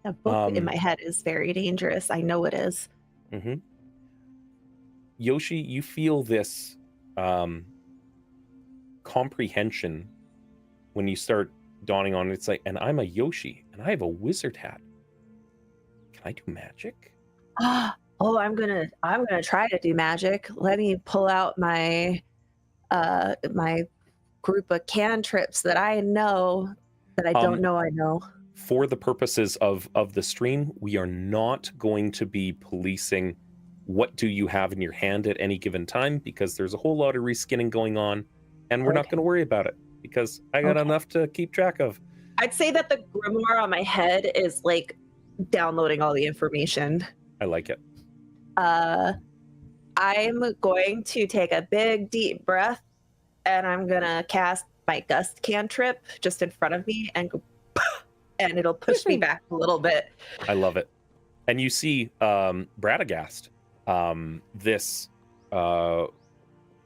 A book in my head is very dangerous. I know it is. Mm-hmm. Yoshi, you feel this comprehension when you start dawning on it. It's like, and I'm a Yoshi, and I have a wizard hat. Can I do magic? Oh, I'm gonna try to do magic. Let me pull out my my group of cantrips that I know that I don't know I know. For the purposes of the stream, we are not going to be policing what do you have in your hand at any given time, because there's a whole lot of reskinning going on, and we're not going to worry about it because I got enough to keep track of. I'd say that the grimoire on my head is like downloading all the information. I like it. I'm going to take a big deep breath, and I'm gonna cast my gust cantrip just in front of me and go, and it'll push me back a little bit. I love it. And you see Bradagast, this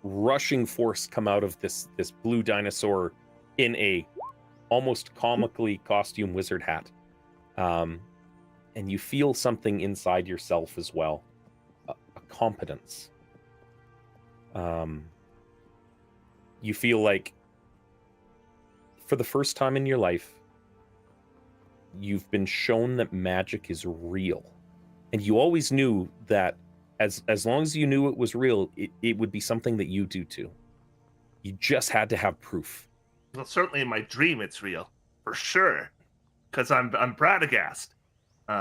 rushing force come out of this blue dinosaur in a almost comically costume wizard hat. And you feel something inside yourself as well, a competence. You feel like for the first time in your life, you've been shown that magic is real. And you always knew that as long as you knew it was real, it would be something that you do too. You just had to have proof. Well, certainly in my dream, it's real for sure, because I'm Bradagast.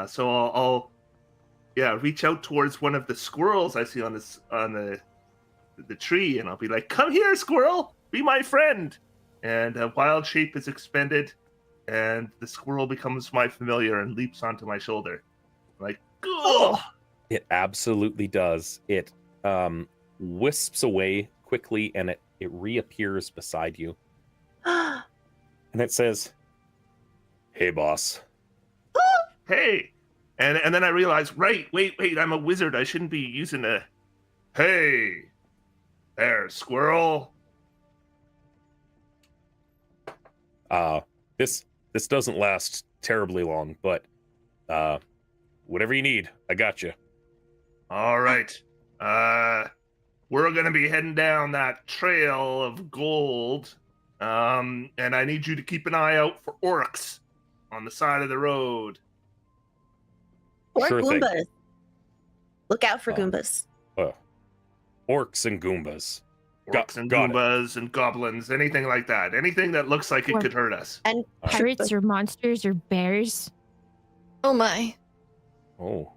So I'll reach out towards one of the squirrels I see on the the tree, and I'll be like, "Come here, squirrel, be my friend." And a wild shape is expended, and the squirrel becomes my familiar and leaps onto my shoulder. I'm like, "Cool." It absolutely does. It wisps away quickly, and it reappears beside you. And it says, "Hey, boss." Hey, and then I realize, wait, I'm a wizard. I shouldn't be using a. Hey, there, squirrel. This doesn't last terribly long, but whatever you need, I got you. All right. We're gonna be heading down that trail of gold. And I need you to keep an eye out for orcs on the side of the road. Or Sure thing. Goombas. Look out for Oh. Goombas. Orcs and Goombas. Orcs and got it. Goombas and goblins, anything like that. Anything that looks like it Or- could hurt us. And Pirates or monsters or bears. Oh my. Oh.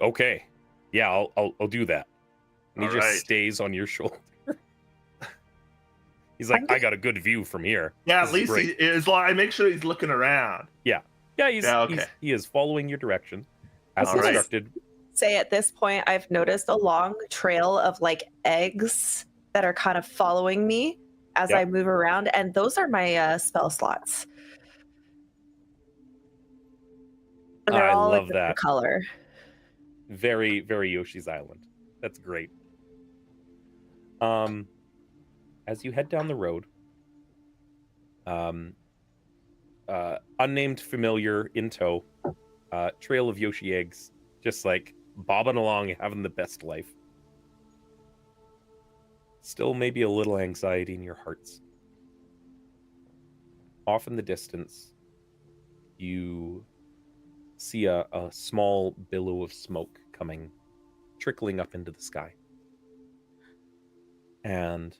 Okay. Yeah, I'll do that. And he All just right. stays on your shoulder. He's like, I got a good view from here. Yeah, This at is least great. he is. I make sure he's looking around. Yeah, okay. he is following your direction as All right. instructed. say at this point, I've noticed a long trail of like eggs that are kind of following me as Yep. I move around, and those are my spell slots. And they're I all love a different that. color. Very, very Yoshi's Island. That's great. As you head down the road, unnamed familiar in tow, trail of Yoshi eggs, just like bobbing along, having the best life. Still maybe a little anxiety in your hearts. Off in the distance, you see a small billow of smoke coming, trickling up into the sky. And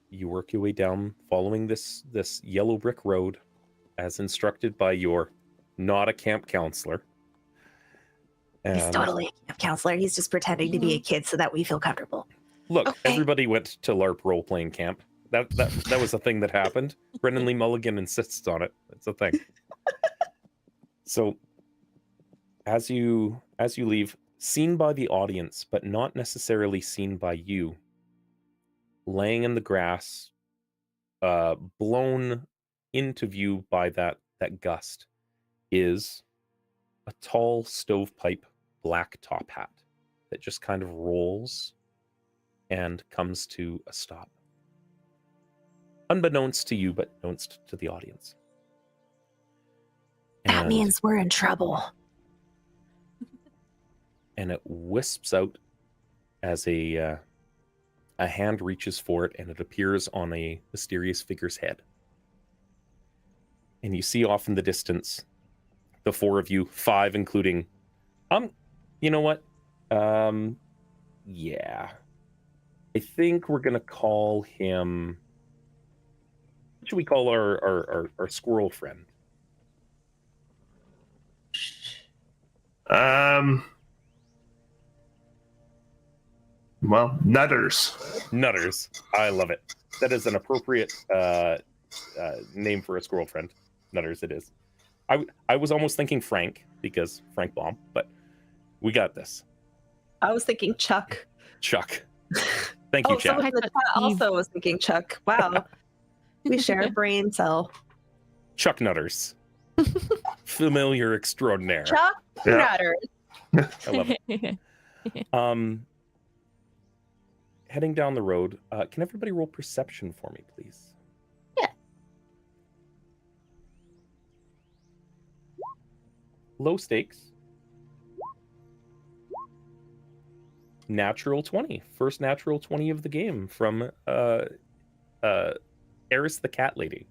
you work your way down, following this yellow brick road, as instructed by your not a camp counselor. He's And totally a camp counselor. He's just pretending to be a kid so that we feel comfortable. look, Okay. everybody went to LARP role-playing camp. That was a thing that happened. Brendan Lee Mulligan insists on it. It's a thing. So, as you leave, seen by the audience, but not necessarily seen by you, laying in the grass, blown into view by that gust, is a tall stovepipe black top hat that just kind of rolls and comes to a stop. Unbeknownst to you, but knownst to the audience. That And- means we're in trouble. and it wisps out as a hand reaches for it, and it appears on a mysterious figure's head. And you see off in the distance the four of you, five including, you know what? Yeah. I think we're gonna call him. What should we call our squirrel friend? Well, Nutters. Nutters. I love it. That is an appropriate name for a squirrel friend. Nutters it is. I was almost thinking Frank, because Frank Baum, but we got this. I was thinking Chuck. Chuck. Thank you, Oh, Chad. someone in the chat also was thinking Chuck. Wow. We share a brain cell. Chuck Nutters. Familiar extraordinaire. Chuck Yeah. Nutter. I love it. Heading down the road, can everybody roll perception for me, please? Yeah. Low stakes. Natural 20. First natural 20 of the game from Eris the cat lady.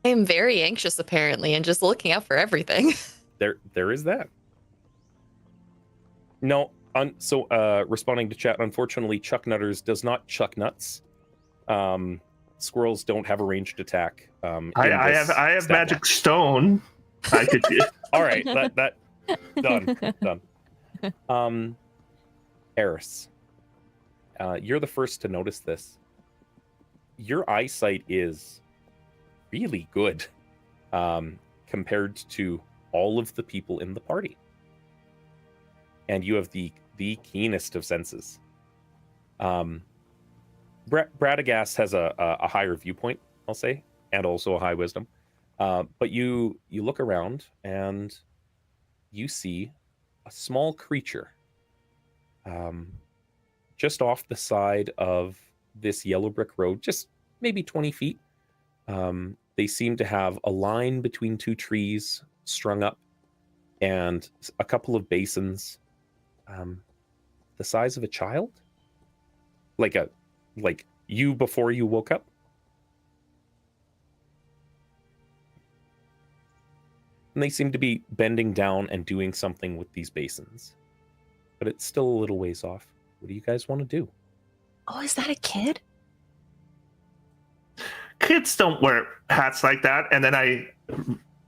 I am very anxious apparently and just looking out for everything. There is that. No, so responding to chat, unfortunately, Chuck Nutters does not chuck nuts. Squirrels don't have a ranged attack. I have stat magic block. stone. I could do. All right, that done. Harris, you're the first to notice this. Your eyesight is really good compared to all of the people in the party. And you have the keenest of senses. Bradagast has a higher viewpoint, I'll say, and also a high wisdom. But you look around and you see a small creature just off the side of this yellow brick road, just maybe 20 feet. They seem to have a line between two trees strung up and a couple of basins the size of a child, like you before you woke up. And they seem to be bending down and doing something with these basins, but it's still a little ways off. What do you guys want to do? Oh, is that a kid? Kids don't wear hats like that. And then I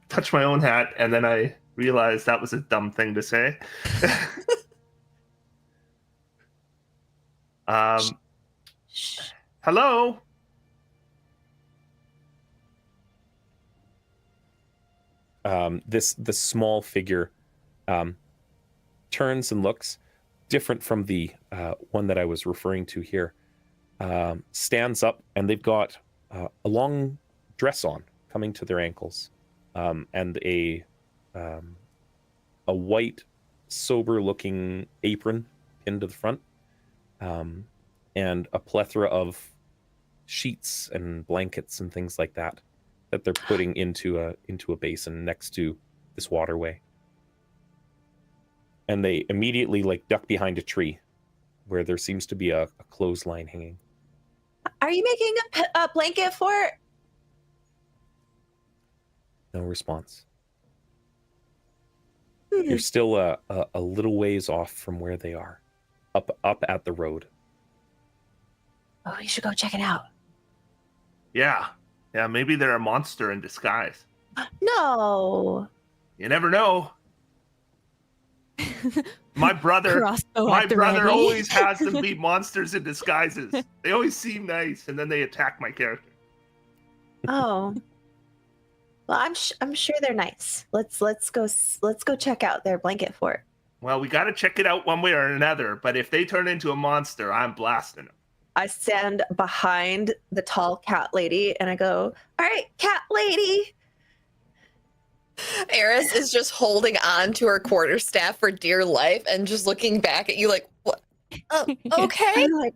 touch my own hat, and then I realized that was a dumb thing to say. Hello? This small figure turns and looks different from the one that I was referring to here. Stands up, and they've got a long dress on coming to their ankles, and a white, sober-looking apron pinned to the front, and a plethora of sheets and blankets and things like that they're putting into a basin next to this waterway. And they immediately duck behind a tree where there seems to be a clothesline hanging. Are you making a blanket fort? No response. You're still a little ways off from where they are, up at the road. Oh, you should go check it out. Yeah, maybe they're a monster in disguise. No. You never know. My brother Crossbow at the ready. always has them be monsters in disguises. They always seem nice, and then they attack my character. Oh. Well, I'm sure they're nice. Let's go check out their blanket fort. Well, we got to check it out one way or another, but if they turn into a monster, I'm blasting them. I stand behind the tall cat lady and I go, "All right, cat lady." Eris is just holding on to her quarterstaff for dear life and just looking back at you like, what? Okay. I'm like,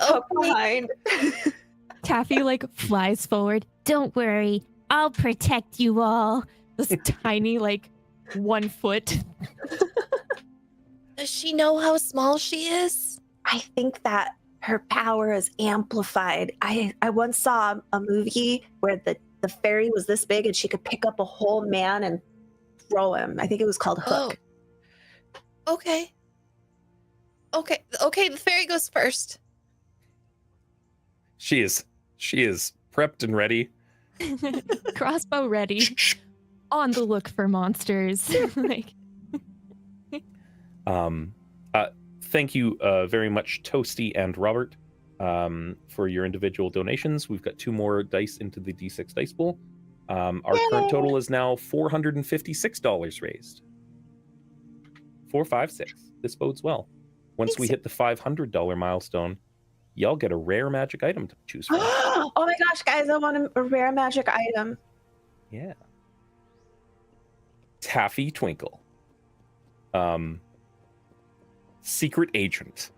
poke behind. Taffy flies forward. Don't worry, I'll protect you all. This tiny 1 foot. Does she know how small she is? I think that her power is amplified. I once saw a movie where the fairy was this big and she could pick up a whole man and throw him. I think it was called Hook. Oh. Okay. The fairy goes first. She is prepped and ready. Crossbow ready. On the look for monsters. Thank you very much, Toasty and Robert, for your individual donations. We've got 2 more dice into the D6 dice pool. Our current total is now $456 raised. 456. This bodes well. Once we hit the $500 milestone, y'all get a rare magic item to choose from. Oh my gosh, guys, I want a rare magic item. Yeah. Taffy Twinkle. Secret agent.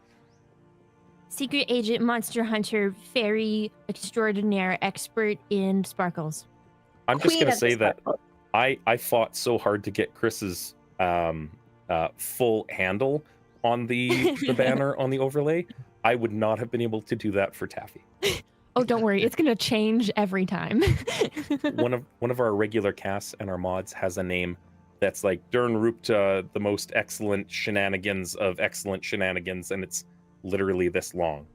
Secret agent, monster hunter, fairy extraordinaire, expert in sparkles. I'm just going to say that sparkles. I fought so hard to get Chris's full handle on the banner on the overlay. I would not have been able to do that for Taffy. Oh, don't worry. It's going to change every time. One of our regular casts and our mods has a name that's Dern Rupta, the most excellent shenanigans of excellent shenanigans, and it's literally this long.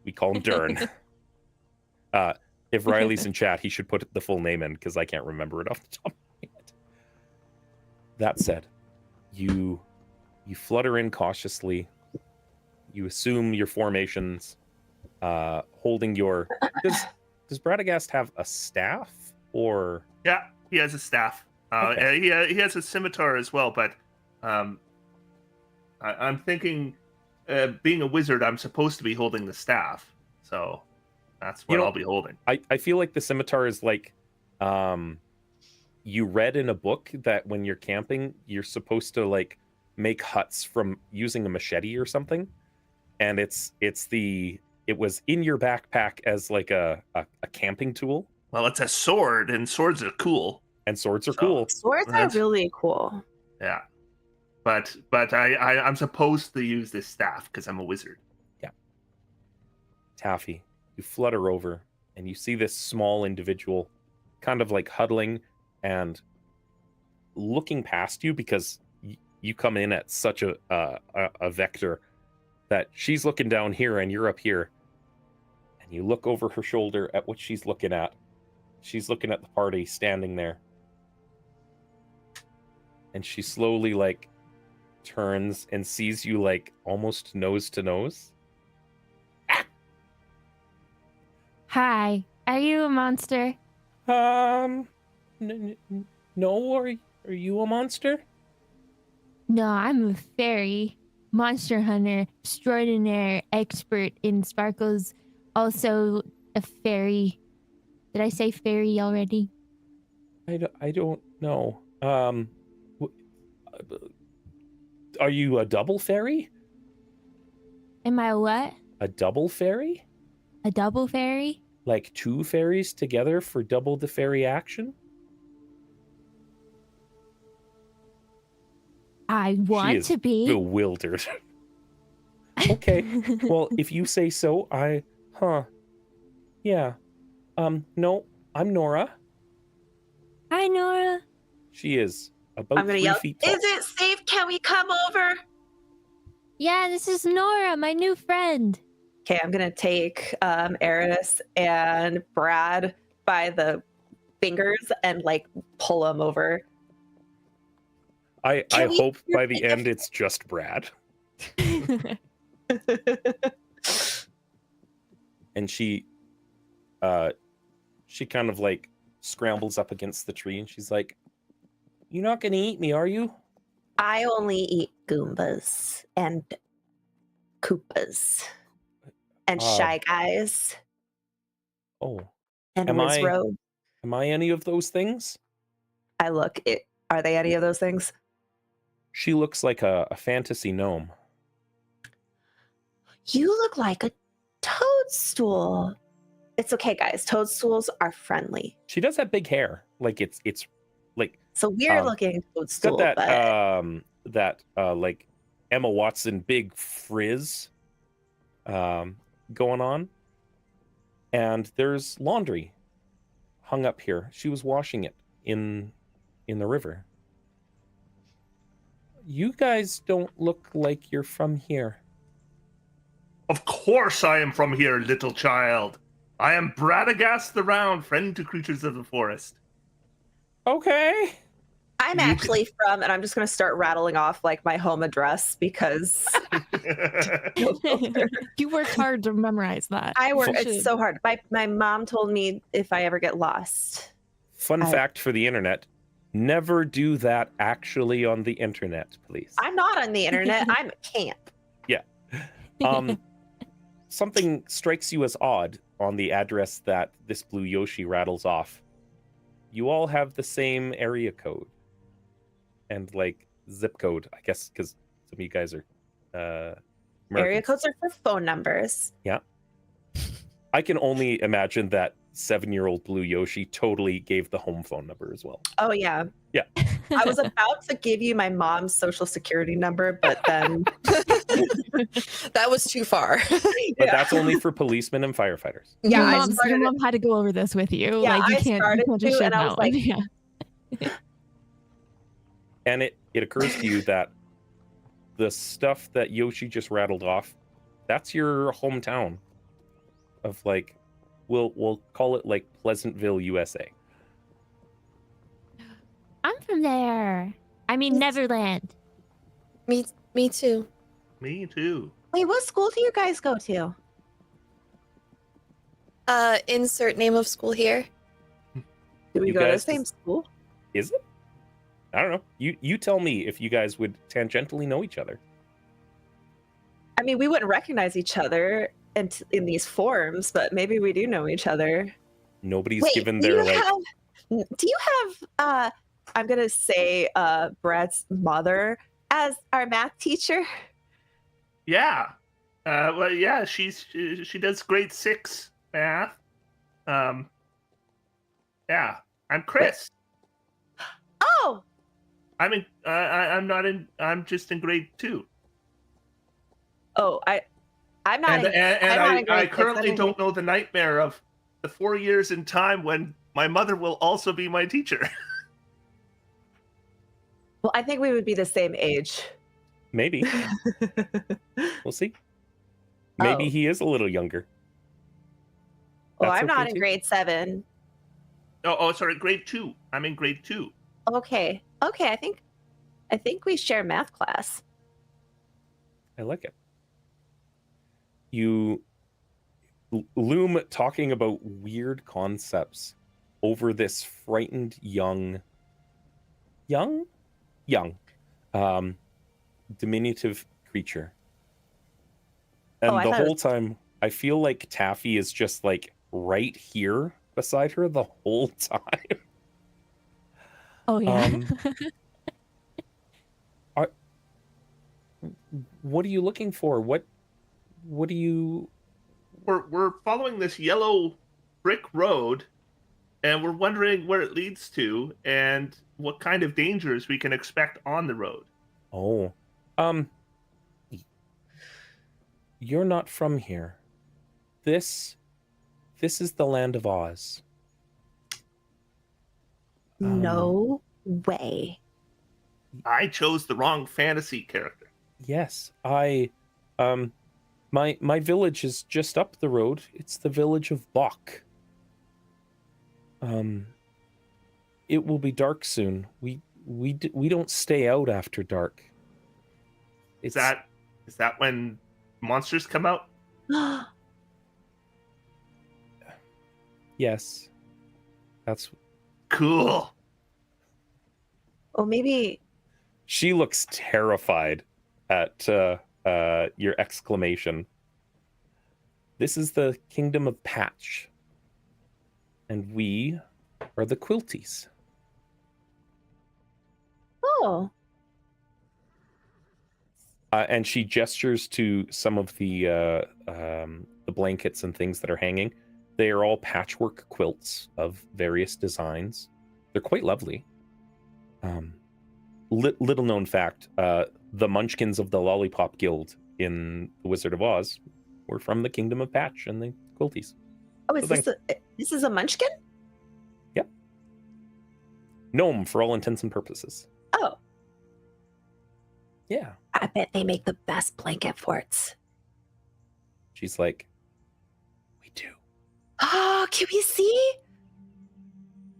We call him Dern. If Riley's in chat, he should put the full name in, because I can't remember it off the top of my head. That said, you You flutter in cautiously. You assume your formations, holding your. Does Bradagast have a staff or? Yeah, he has a staff. Okay. He has a scimitar as well, but I'm thinking, being a wizard, I'm supposed to be holding the staff, so that's what I'll be holding. I feel like the scimitar is like, you read in a book that when you're camping, you're supposed to like make huts from using a machete or something, and it was in your backpack as like a camping tool. Well, it's a sword, and swords are cool. And swords are cool. Swords are really cool. Yeah, but I'm supposed to use this staff because I'm a wizard. Yeah. Taffy, you flutter over and you see this small individual kind of like huddling and looking past you because you come in at such a vector that she's looking down here and you're up here. And you look over her shoulder at what she's looking at. She's looking at the party standing there. And she slowly like turns and sees you like almost nose to nose. Hi, are you a monster? No, are you a monster? No, I'm a fairy, monster hunter, extraordinaire, expert in sparkles, also a fairy. Did I say fairy already? I don't know. Are you a double fairy? Am I a what? A double fairy? A double fairy? Like two fairies together for double the fairy action? I want to be. Bewildered. Okay. Well, if you say so, yeah. No, I'm Nora. Hi, Nora. She is about I'm gonna 3 yell, feet tall. "Is it safe? Can we come over?" Yeah, this is Nora, my new friend. Okay, I'm gonna take Eris and Brad by the fingers and like pull them over. I Can we- hope by the end it's just Brad. And she kind of like scrambles up against the tree and she's like, "You're not gonna eat me, are you?" I only eat Goombas and Koopas and Shy Guys Oh, and am I- Wizrobe. am I any of those things? Are they any of those things? She looks like a fantasy gnome. You look like a toadstool. It's okay, guys. Toadstools are friendly. She does have big hair. Like it's like So weird looking it's toadstool, got but that like Emma Watson big frizz going on. And there's laundry hung up here. She was washing it in the river. You guys don't look like you're from here. Of course I am from here, little child. I am Bradagast the Round, friend to creatures of the forest. Okay. I'm You actually from, and I'm just going to start rattling off like my home address because You worked hard to memorize that. I work. You It's should. so hard. My mom told me if I ever get lost. Fun fact for the internet. Never do that actually on the internet, please. I'm not on the internet. I'm at camp. Something strikes you as odd on the address that this blue Yoshi rattles off. You all have the same area code and like zip code, I guess, because some of you guys are Area Americans. codes are for phone numbers. I can only imagine that 7-year-old blue Yoshi totally gave the home phone number as well. Oh yeah. Yeah. I was about to give you my mom's social security number, but then That was too far. But that's only for policemen and firefighters. Yeah, I your started mom had to go over this with you. Yeah, like you I can't, started you can't just to, shut and I was out. like- yeah. And it occurs to you that the stuff that Yoshi just rattled off, that's your hometown of like, we'll call it like Pleasantville, USA. I'm from there. I mean, Neverland. Me Me too. Me too. Wait, what school do you guys go to? Insert name of school here. Do we You go to the guys same just- school? Is it? I don't know. You tell me if you guys would tangentially know each other. I mean, we wouldn't recognize each other in these forms, but maybe we do know each other. Nobody's Wait, given do their you like. do you have I'm gonna say Brad's mother as our math teacher? Yeah. Well, yeah. She does grade 6 math. Yeah. I'm Chris. Oh, I'm in. I'm not in. I'm just in grade 2. oh, I'm not. And I'm not in I grade six, currently I'm in don't know the nightmare of the 4 years in time when my mother will also be my teacher. Well, I think we would be the same age. Maybe we'll see. Maybe Oh. he is a little younger. Well, That's I'm not okay in too. grade 7. Oh, sorry, grade 2. I'm in grade 2. Okay. I think we share math class. I like it. You loom talking about weird concepts over this frightened young diminutive creature. And Oh, I the thought it whole time I feel like Taffy is just like right here beside her the whole time. Oh yeah. What are you looking for? What do you We're following this yellow brick road, and we're wondering where it leads to and what kind of dangers we can expect on the road. Oh. You're not from here. This is the land of Oz. No way. I chose the wrong fantasy character. Yes, my village is just up the road. It's the village of Bok. It will be dark soon. We don't stay out after dark. Is that when monsters come out? Yes. That's Cool. Well, maybe. She looks terrified at your exclamation. This is the kingdom of Patch. And we are the Quilties. Oh. And she gestures to some of the blankets and things that are hanging. They are all patchwork quilts of various designs. They're quite lovely. Little known fact, the Munchkins of the Lollipop Guild in The Wizard of Oz were from the Kingdom of Patch and the Quilties. Oh, is So this is a munchkin? Gnome for all intents and purposes. Oh, Yeah. I bet they make the best blanket forts. She's like, we do. Oh, can we see?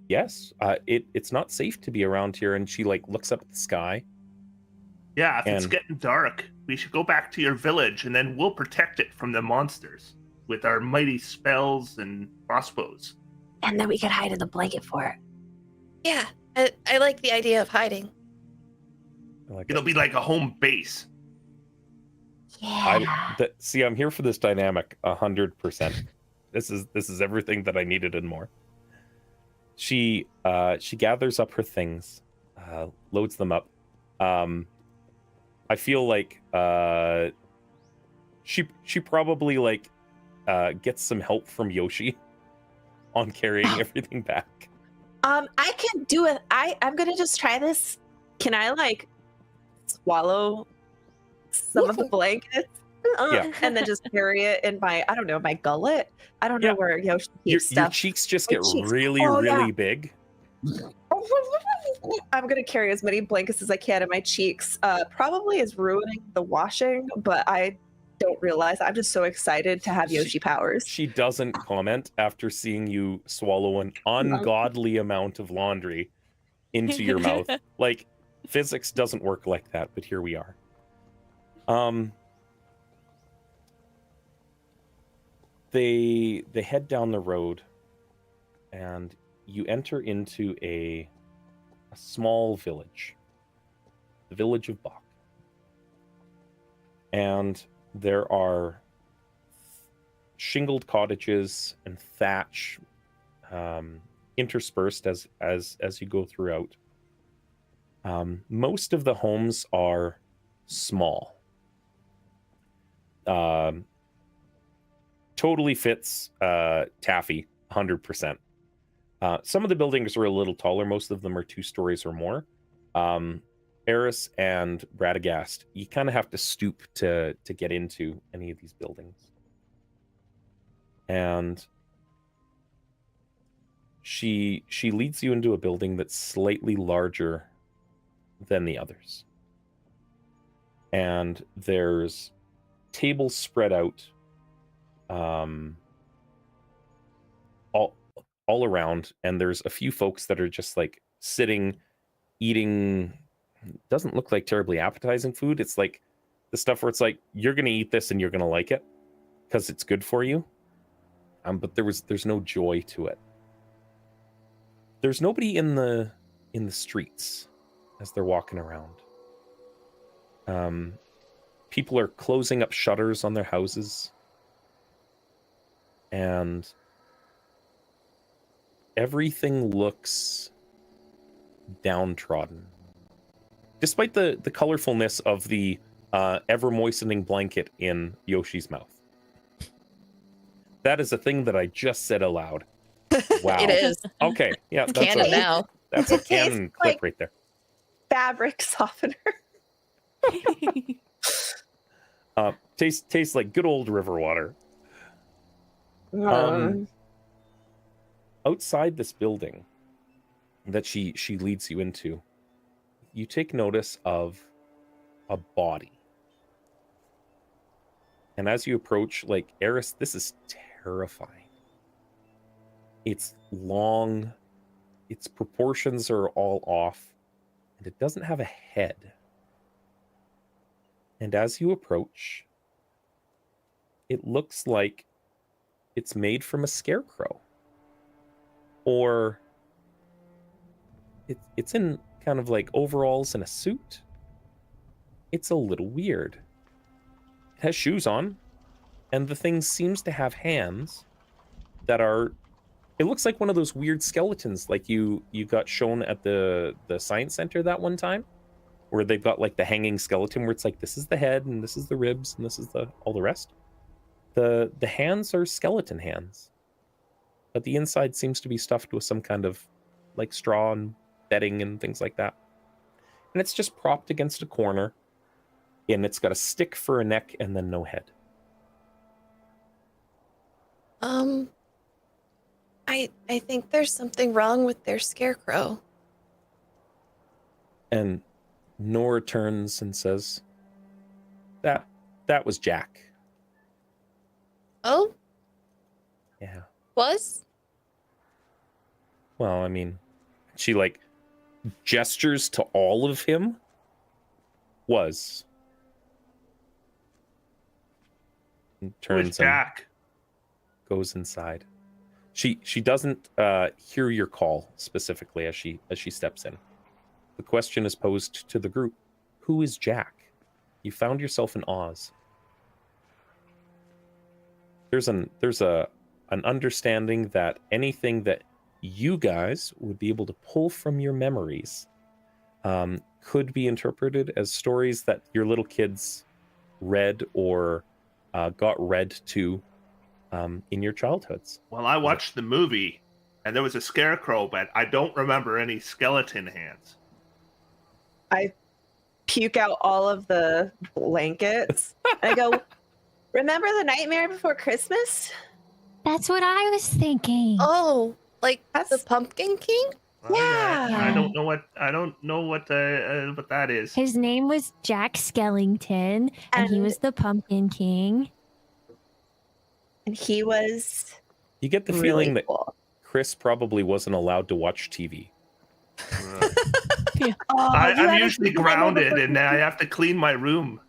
Yes. It's not safe to be around here. And she like looks up at the sky. Yeah, if it's And- getting dark, we should go back to your village and then we'll protect it from the monsters with our mighty spells and crossbows. And then we could hide in the blanket fort. Yeah, I like the idea of hiding. I like It'll it. be like a home base. Yeah. See, I'm here for this dynamic 100%. This is everything that I needed and more. She gathers up her things, loads them up. I feel like she probably like gets some help from Yoshi on carrying everything back. I can do it. I'm gonna just try this. Can I like swallow some of the blankets? Yeah. And then just carry it in my, I don't know, my gullet. I don't know Yeah. where Yoshi Your keeps stuff. cheeks just My get cheeks. really, Oh, yeah. really big. I'm gonna carry as many blankets as I can in my cheeks. Probably is ruining the washing, but I don't realize. I'm just so excited to have Yoshi powers. She doesn't comment after seeing you swallow an ungodly amount of laundry into your mouth. Like, physics doesn't work like that, but here we are. They head down the road, and you enter into a small village, the village of Bach. And there are shingled cottages and thatch interspersed as you go throughout. Most of the homes are small. Totally fits Taffy 100%. Some of the buildings are a little taller. Most of them are 2 stories or more. Eris and Radagast, you kind of have to stoop to get into any of these buildings. And she leads you into a building that's slightly larger than the others. And there's tables spread out all around, and there's a few folks that are just like sitting, eating. Doesn't look like terribly appetizing food. It's like the stuff where it's like, you're gonna eat this and you're gonna like it because it's good for you. But there's no joy to it. There's nobody in the streets as they're walking around. People are closing up shutters on their houses, and everything looks downtrodden. Despite the colorfulness of the ever-moistening blanket in Yoshi's mouth. That is a thing that I just said aloud. Wow. It is. Okay, yeah. It's canon now. That's a It tastes canon clip like- right there. Fabric softener. Tastes like good old river water. Outside this building that she leads you into, you take notice of a body. And as you approach, like, Eris, this is terrifying. It's long, its proportions are all off, and it doesn't have a head. And as you approach, it looks like it's made from a scarecrow. Or it's in kind of like overalls and a suit. It's a little weird. It has shoes on, and the thing seems to have hands that are... It looks like one of those weird skeletons like you got shown at the science center that one time, where they've got like the hanging skeleton where it's like, this is the head and this is the ribs and this is all the rest. The hands are skeleton hands, but the inside seems to be stuffed with some kind of like straw and bedding and things like that. And it's just propped against a corner, and it's got a stick for a neck and then no head. I think there's something wrong with their scarecrow. And Nora turns and says, that was Jack. Oh, Yeah. was? Well, I mean, she like gestures to all of him. Was. And Where's turns and Jack? goes inside. She doesn't hear your call specifically as she steps in. The question is posed to the group: who is Jack? You found yourself in Oz. There's an understanding that anything that you guys would be able to pull from your memories could be interpreted as stories that your little kids read or got read to in your childhoods. Well, I watched the movie, and there was a scarecrow, but I don't remember any skeleton hands. I puke out all of the blankets. I go, remember the Nightmare Before Christmas? That's what I was thinking. Oh, like the That's- Pumpkin King? Yeah. I don't know what that is. His name was Jack Skellington, and he And- was the Pumpkin King. And he was You get the really feeling that cool. Chris probably wasn't allowed to watch TV. Oh, I'm you haven't usually seen The Nightmare grounded, Before and I have to clean my room.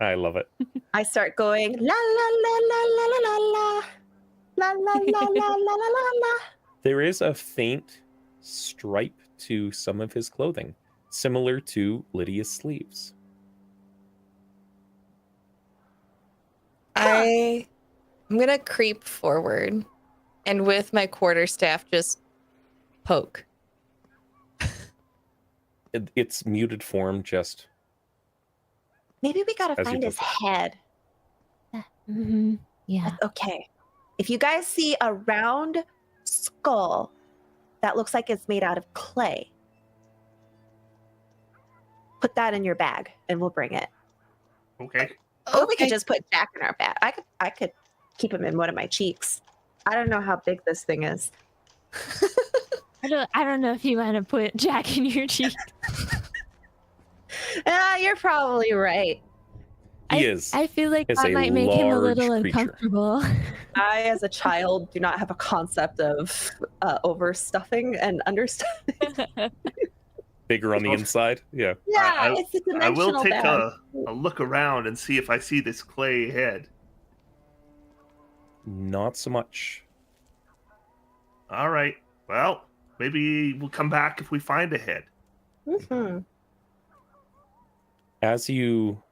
I love it. I start going la la la la la la la la la la la la la la la. There is a faint stripe to some of his clothing, similar to Lydia's sleeves. I'm gonna creep forward and with my quarterstaff just poke. Its muted form just Maybe we gotta As you find his poke head. Mm-hmm. Yeah. Okay. If you guys see a round skull that looks like it's made out of clay, put that in your bag and we'll bring it. Okay. Or we could just put Jack in our bag. I could keep him in one of my cheeks. I don't know how big this thing is. I don't know if you want to put Jack in your cheek. You're probably right. he is. I feel like Is that a might make him a large little creature. uncomfortable. I, as a child, do not have a concept of overstuffing and understuffing. Bigger on the inside. Yeah. Yeah, I- it's a I dimensional will take bag. a look around and see if I see this clay head. Not so much. All right. Well, maybe we'll come back if we find a head. Mhm. As you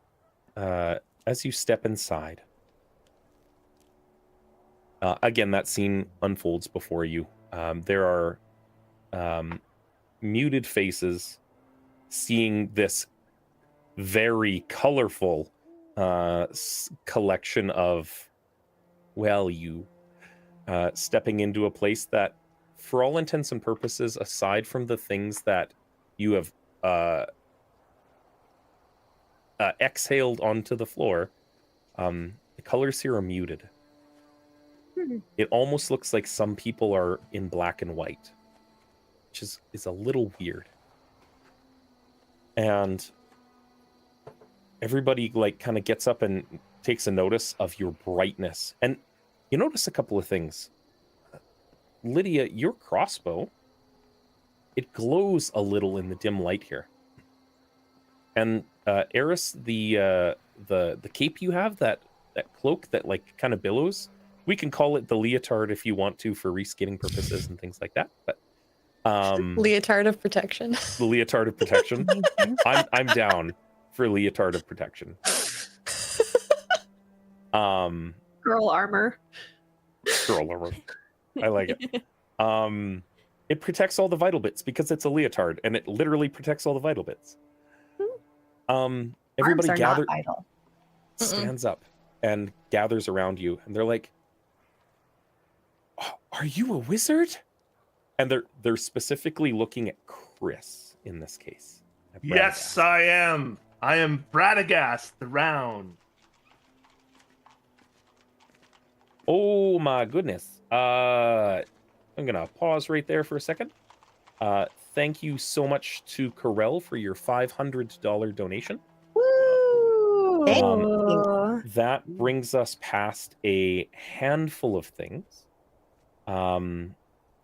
step inside, again, that scene unfolds before you. There are muted faces seeing this very colorful collection of, well, you stepping into a place that, for all intents and purposes, aside from the things that you have exhaled onto the floor, the colors here are muted. It almost looks like some people are in black and white, which is a little weird. And everybody like kind of gets up and takes a notice of your brightness. And you notice a couple of things. Lydia, your crossbow, it glows a little in the dim light here. And Eris, the cape you have, that cloak that like kind of billows, we can call it the leotard if you want to for reskinning purposes and things like that. But Leotard of protection. the leotard of protection, I'm down for leotard of protection. Girl armor. Girl armor. I like it. It protects all the vital bits because it's a leotard, and it literally protects all the vital bits. Everybody Arms are gather not vital. stands up and gathers around you, and they're like, "Oh, are you a wizard?" And they're specifically looking at Chris in this case. at Yes, Bradagast. I am. I am Bradagast the Round. Oh my goodness. I'm gonna pause right there for a second. Thank you so much to Corel for your $500 donation. Woo! That brings us past a handful of things. I'm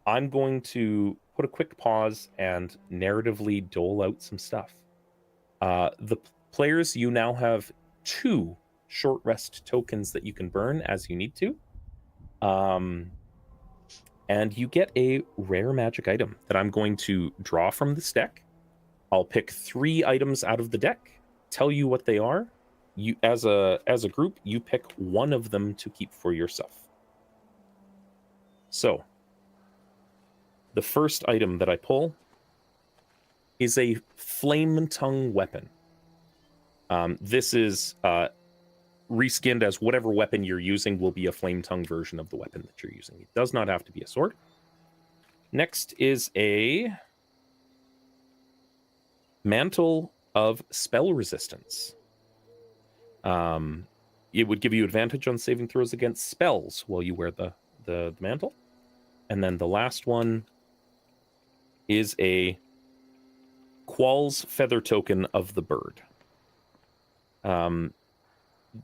going to put a quick pause and narratively dole out some stuff. The players, you now have 2 short rest tokens that you can burn as you need to. And you get a rare magic item that I'm going to draw from this deck. I'll pick 3 items out of the deck, tell you what they are. You, as a group, you pick one of them to keep for yourself. So, the first item that I pull is a flame tongue weapon. This is reskinned as whatever weapon you're using will be a flame tongue version of the weapon that you're using. It does not have to be a sword. Next is a mantle of spell resistance. It would give you advantage on saving throws against spells while you wear the mantle. And then the last one is a Qual's feather token of the bird.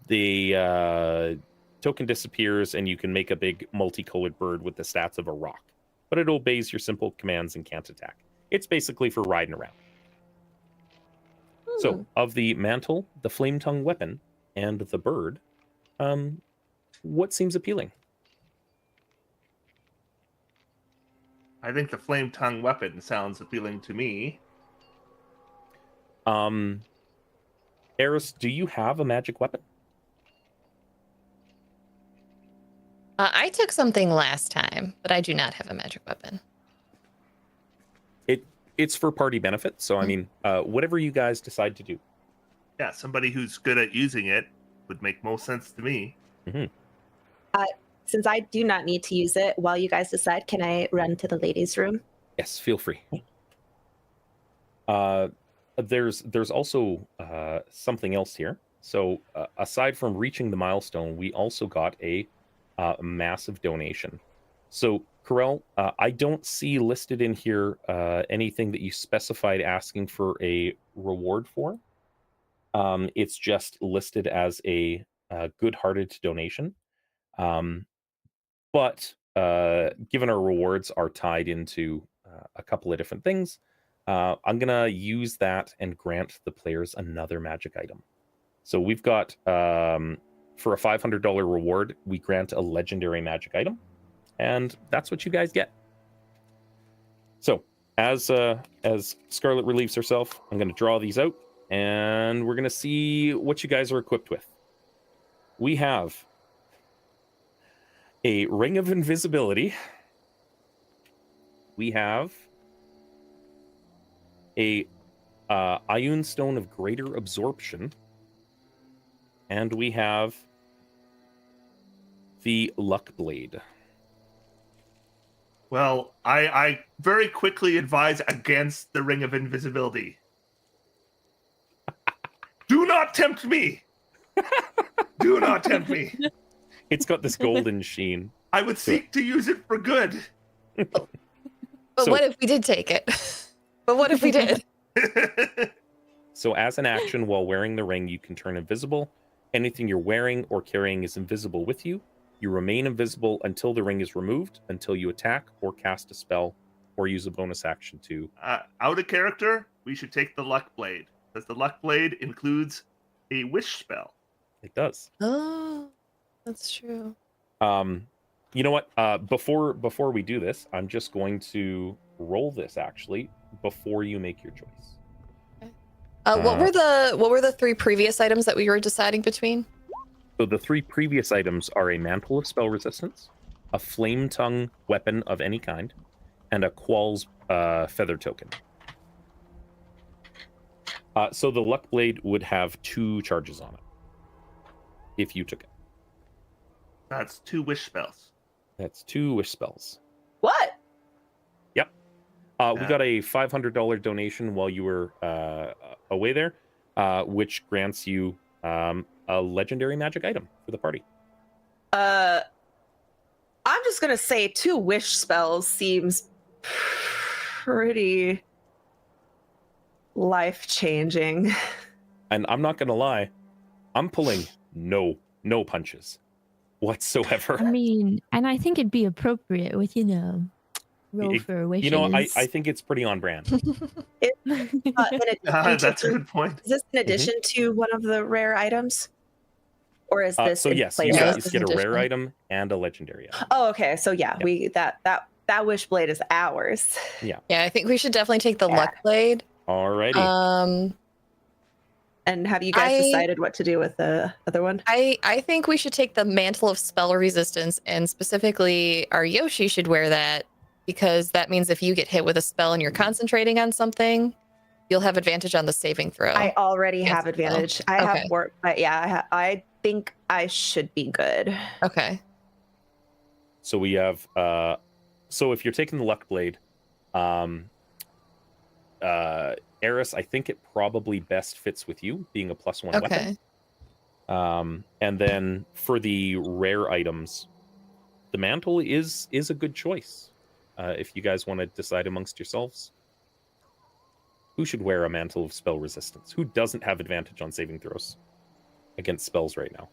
The token disappears and you can make a big multicolored bird with the stats of a rock, but it obeys your simple commands and can't attack. It's basically for riding around. So, of the mantle, the flame tongue weapon, and the bird, what seems appealing? I think the flame tongue weapon sounds appealing to me. Eris, do you have a magic weapon? I took something last time, but I do not have a magic weapon. It's for party benefit, so I mean, whatever you guys decide to do. Yeah, somebody who's good at using it would make most sense to me. Since I do not need to use it while you guys decide, can I run to the ladies' room? Yes, feel free. There's also something else here. So aside from reaching the milestone, we also got a massive donation. So Corel, I don't see listed in here anything that you specified asking for a reward for. It's just listed as a good-hearted donation. But given our rewards are tied into a couple of different things, I'm going to use that and grant the players another magic item. So we've got, for a $500 reward, we grant a legendary magic item. And that's what you guys get. So as Scarlet relieves herself, I'm going to draw these out. And we're going to see what you guys are equipped with. We have a Ring of Invisibility. We have a Ioun Stone of Greater Absorption. And we have the Luck Blade. Well, I very quickly advise against the Ring of Invisibility. Do not tempt me! Do not tempt me! It's got this golden sheen. I would seek to use it for good. But So- what if we did take it? But what if we did? So as an action while wearing the ring, you can turn invisible. Anything you're wearing or carrying is invisible with you. You remain invisible until the ring is removed, until you attack or cast a spell or use a bonus action to. Out of character, we should take the Luck Blade, because the Luck Blade includes a wish spell. It does. Oh, that's true. You know what? Before we do this, I'm just going to roll this actually before you make your choice. What were the three previous items that we were deciding between? So the three previous items are a Mantle of Spell Resistance, a Flame Tongue weapon of any kind, and a Qual's Feather Token. So the Luck Blade would have 2 charges on it if you took it. That's 2 wish spells. That's 2 wish spells. What? We got a $500 donation while you were away there, which grants you a legendary magic item for the party. I'm just gonna say 2 wish spells seems pretty life-changing. And I'm not gonna lie, I'm pulling no punches whatsoever. I mean, and I think it'd be appropriate with, roll for wishes. You know, I think it's pretty on brand. In addition That's a to, good point. is this in addition to one of the rare items? Or is this So in yes, place you Yeah, of- guys this get is a rare additional. item and a legendary item. Oh, okay. So yeah, Yeah. we that wish blade is ours. Yeah, I think we should definitely take the Yeah. Luck Blade. Alrighty. And have you guys decided what to do with the other one? I think we should take the Mantle of Spell Resistance, and specifically our Yoshi should wear that, because that means if you get hit with a spell and you're concentrating on something, you'll have advantage on the saving throw. I already Yes, have no. advantage. I Okay. have work, but yeah, I think I should be good. Okay. So we have so if you're taking the Luck Blade, Eris, I think it probably best fits with you, being a +1 Okay. weapon. And then for the rare items, the mantle is a good choice. If you guys want to decide amongst yourselves, who should wear a Mantle of Spell Resistance? Who doesn't have advantage on saving throws against spells right now?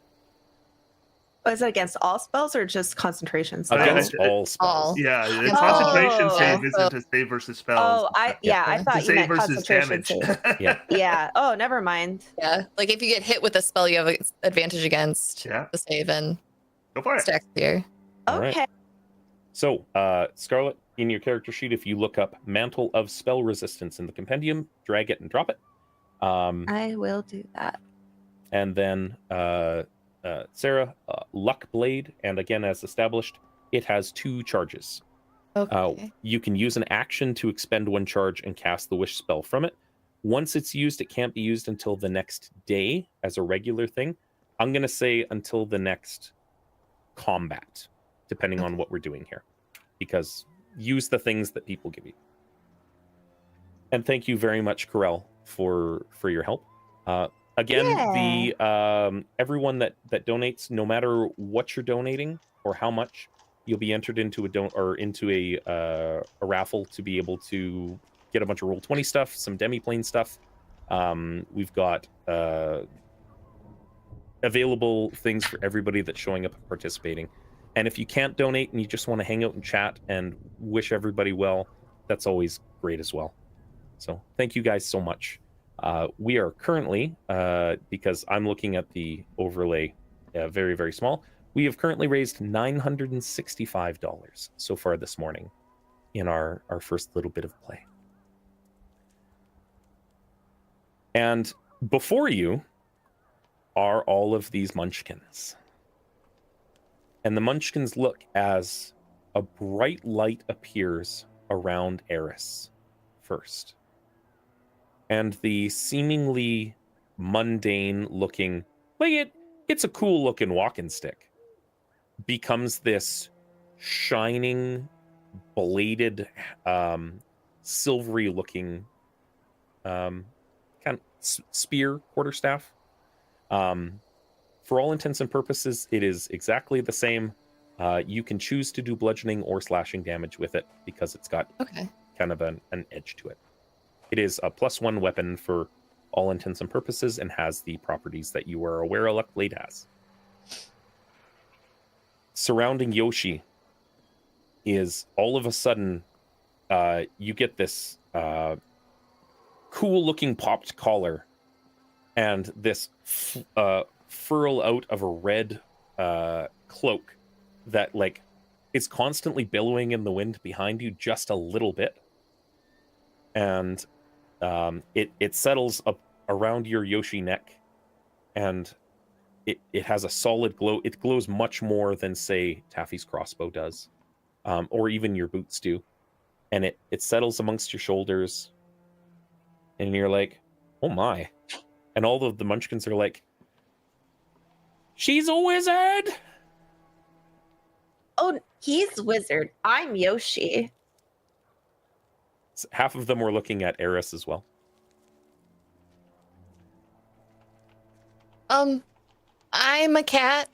is it against all spells or just concentration spells? Against I- all spells. all. Yeah, the Oh. concentration save Yeah. isn't a save versus spells. Oh, I Yeah. thought It's a you save meant versus concentration damage. save. Yeah. Yeah. Oh, never mind. Yeah, like if you get hit with a spell, you have an advantage against Yeah. the save and Go for it. stack here. All right. Okay. So, Scarlet, in your character sheet, if you look up Mantle of Spell Resistance in the compendium, drag it and drop it. I will do that. And then Sarah, Luck Blade, and again, as established, it has 2 charges. Okay. You can use an action to expend 1 charge and cast the Wish spell from it. Once it's used, it can't be used until the next day as a regular thing. I'm going to say until the next combat, depending on what we're doing here, because use the things that people give you. And thank you very much, Corel, for your help. Again, the everyone that donates, no matter what you're donating or how much, you'll be entered into a raffle to be able to get a bunch of Roll20 stuff, some Demiplane stuff. We've got available things for everybody that's showing up and participating. And if you can't donate and you just want to hang out and chat and wish everybody well, that's always great as well. So thank you guys so much. We are currently, because I'm looking at the overlay, very, very small, we have currently raised $965 so far this morning in our first little bit of play. And before you are all of these munchkins. And the munchkins look as a bright light appears around Eris first. And the seemingly mundane looking, like it's a cool looking walking stick, becomes this shining, bladed, silvery looking kind of spear, quarterstaff. For all intents and purposes, it is exactly the same. You can choose to do bludgeoning or slashing damage with it because it's got kind of an edge to it. It is a +1 weapon for all intents and purposes and has the properties that you are aware a Luck Blade has. Surrounding Yoshi is all of a sudden you get this cool looking popped collar and this furl out of a red cloak that like is constantly billowing in the wind behind you just a little bit. And it settles up around your Yoshi neck, and it has a solid glow. It glows much more than, say, Taffy's crossbow does, or even your boots do. And it settles amongst your shoulders, and you're like, oh my. And all of the munchkins are like, she's a wizard! Oh, he's wizard. I'm Yoshi. Half of them were looking at Eris as well. I'm a cat.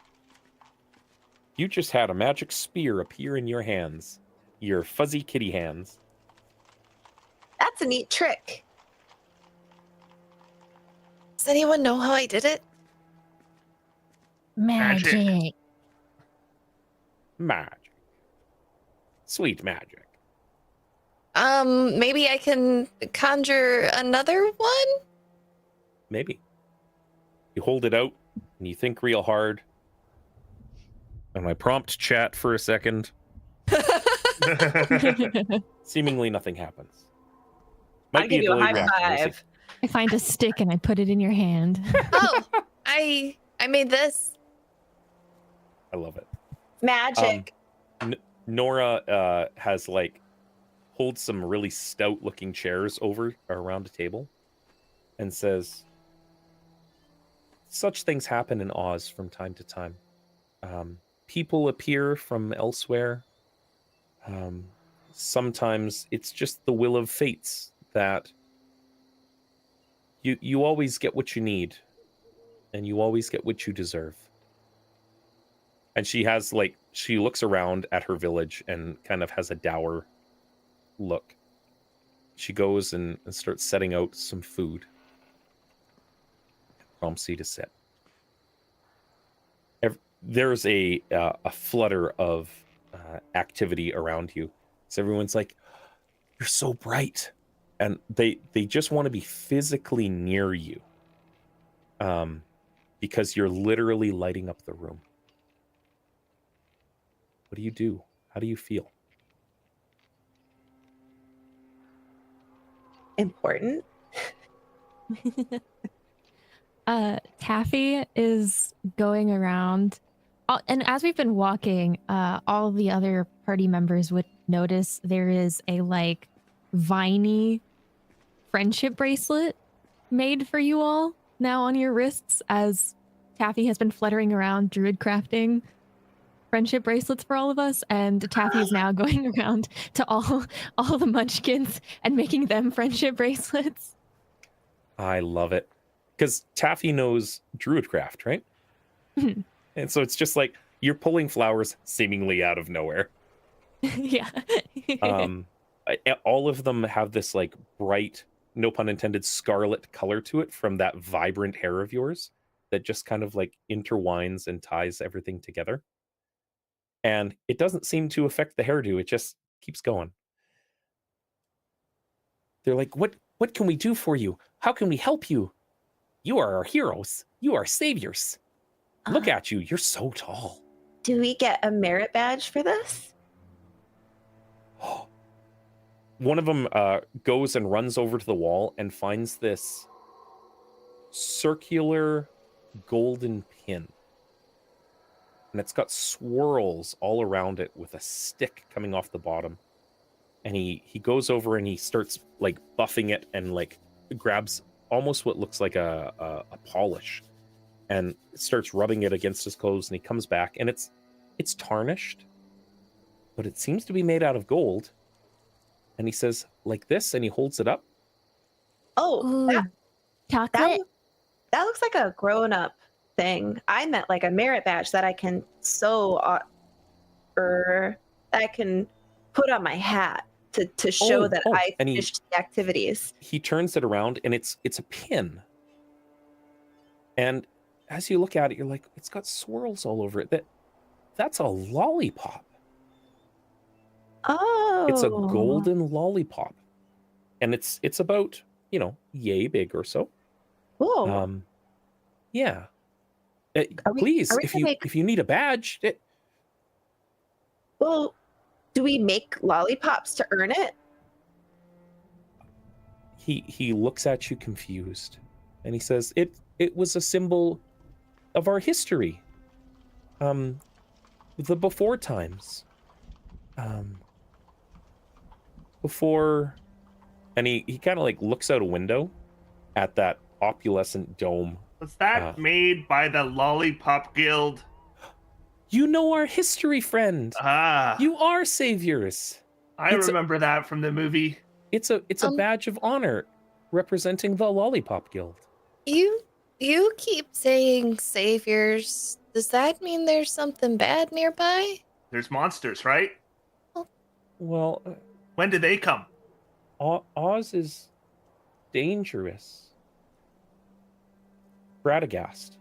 You just had a magic spear appear in your hands. Your fuzzy kitty hands. That's a neat trick. Does anyone know how I did it? Magic. Magic. Sweet magic. Maybe I can conjure another one? Maybe. You hold it out and you think real hard. And I prompt chat for a second. Seemingly nothing happens. I give you a high delayed reaction, five. I find a stick and I put it in your hand. Oh, I made this. I love it. Magic. Nora has like holds some really stout looking chairs over around a table and says, such things happen in Oz from time to time. People appear from elsewhere. Sometimes it's just the will of fates that you always get what you need and you always get what you deserve. And she has like, she looks around at her village and kind of has a dour look. She goes and starts setting out some food. Prompts you to sit. there's a flutter of activity around you. So everyone's like, "You're so bright," and they just want to be physically near you, because you're literally lighting up the room. What do you do? How do you feel? Important. Taffy is going around, and as we've been walking, all the other party members would notice there is a like viney friendship bracelet made for you all now on your wrists, as Taffy has been fluttering around druid crafting friendship bracelets for all of us, and Taffy is now going around to all the munchkins and making them friendship bracelets. I love it. Because Taffy knows Druidcraft, right? Mhm. And so it's just like you're pulling flowers seemingly out of nowhere. Yeah. All of them have this like bright, no pun intended, scarlet color to it from that vibrant hair of yours that just kind of like intertwines and ties everything together. And it doesn't seem to affect the hairdo. It just keeps going. They're like, what can we do for you? How can we help you? You are our heroes. You are saviors. Look at you. You're so tall. Do we get a merit badge for this? One of them goes and runs over to the wall and finds this circular golden pin. And it's got swirls all around it with a stick coming off the bottom. And he goes over and he starts like buffing it and like grabs almost what looks like a polish and starts rubbing it against his clothes. And he comes back and it's tarnished, but it seems to be made out of gold. And he says, like this, and he holds it up. Oh, Ooh, that chocolate. looks like a grown-up thing. I meant like a merit badge that I can sew or that I can put on my hat to show that I and finished the activities. He turns it around and it's a pin. And as you look at it, you're like, it's got swirls all over it. That's a lollipop. Oh, It's a golden lollipop. And it's about, yay big or so. Cool. Yeah. Are we Please, gonna if you need a badge, Well, do we make lollipops to earn it? he looks at you confused, and he says, "It was a symbol of our history, the before times, before," and he kind of like looks out a window at that opulescent dome. Was that made by the Lollipop Guild? You know our history, friend. Ah, You are saviors. I it's a- remember that from the movie. It's a badge of honor representing the Lollipop Guild. You keep saying saviors. Does that mean there's something bad nearby? There's monsters, right? Well, When did they come? Oz is dangerous. Radagast,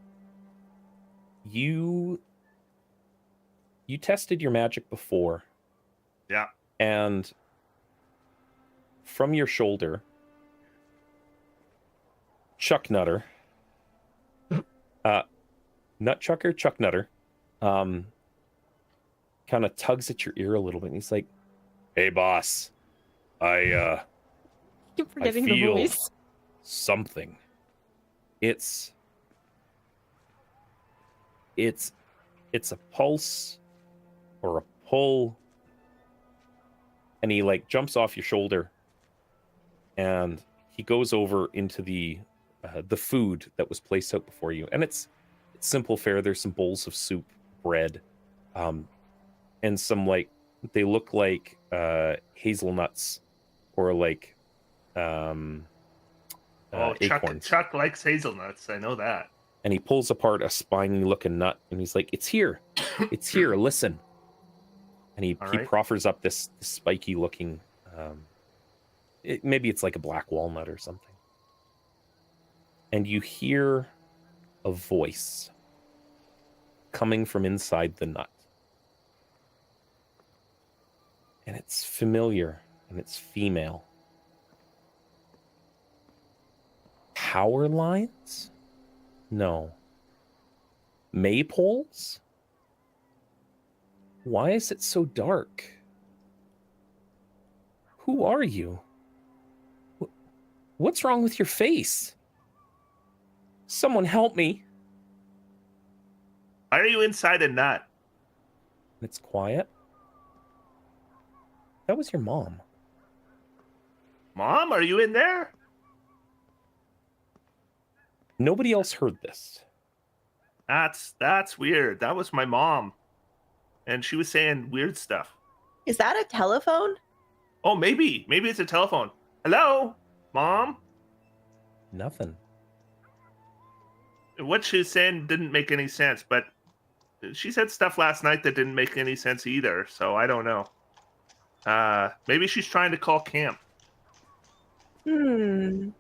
you tested your magic before. Yeah. And from your shoulder, Chuck Nutter, Nutchucker, Chuck Nutter, kind of tugs at your ear a little bit. And he's like, "Hey, boss, I Keep forgetting the feel voice. something. It's a pulse or a pull." And he like jumps off your shoulder and he goes over into the food that was placed out before you. And it's simple fare. There's some bowls of soup, bread, and some like, they look like hazelnuts or like acorns. Chuck likes hazelnuts. I know that. And he pulls apart a spiny looking nut and he's like, "It's here. It's here. Listen." And he All right. proffers up this spiky looking, maybe it's like a black walnut or something. And you hear a voice. coming from inside the nut. And it's familiar and it's female. Power lines? No. Maypoles? Why is it so dark? Who are you? What's wrong with your face? Someone help me. Why are you inside a nut? It's quiet. That was your mom. Mom, are you in there? Nobody else heard this. That's weird. That was my mom. And she was saying weird stuff. Is that a telephone? Oh, maybe it's a telephone. Hello, Mom? Nothing. What she's saying didn't make any sense, but she said stuff last night that didn't make any sense either, so I don't know. Maybe she's trying to call camp. You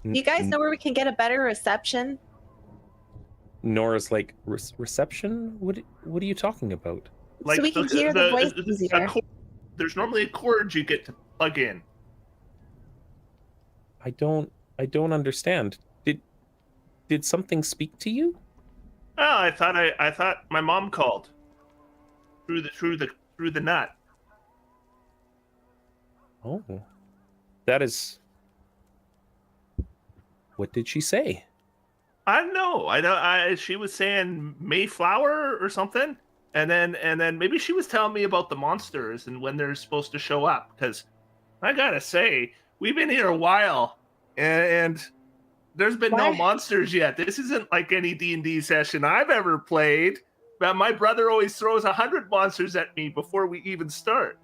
guys know where we can get a better reception? Nora's like, reception? What are you talking about? Like so we can hear the voice easier. There's normally a cord you get to plug in. I don't understand. Did something speak to you? Oh, I thought my mom called through the nut. Oh. That is... What did she say? I don't know. She was saying Mayflower or something, and then maybe she was telling me about the monsters and when they're supposed to show up. Because I gotta say, we've been here a while, and there's been no monsters yet. This isn't like any D&D session I've ever played. But my brother always throws 100 monsters at me before we even start.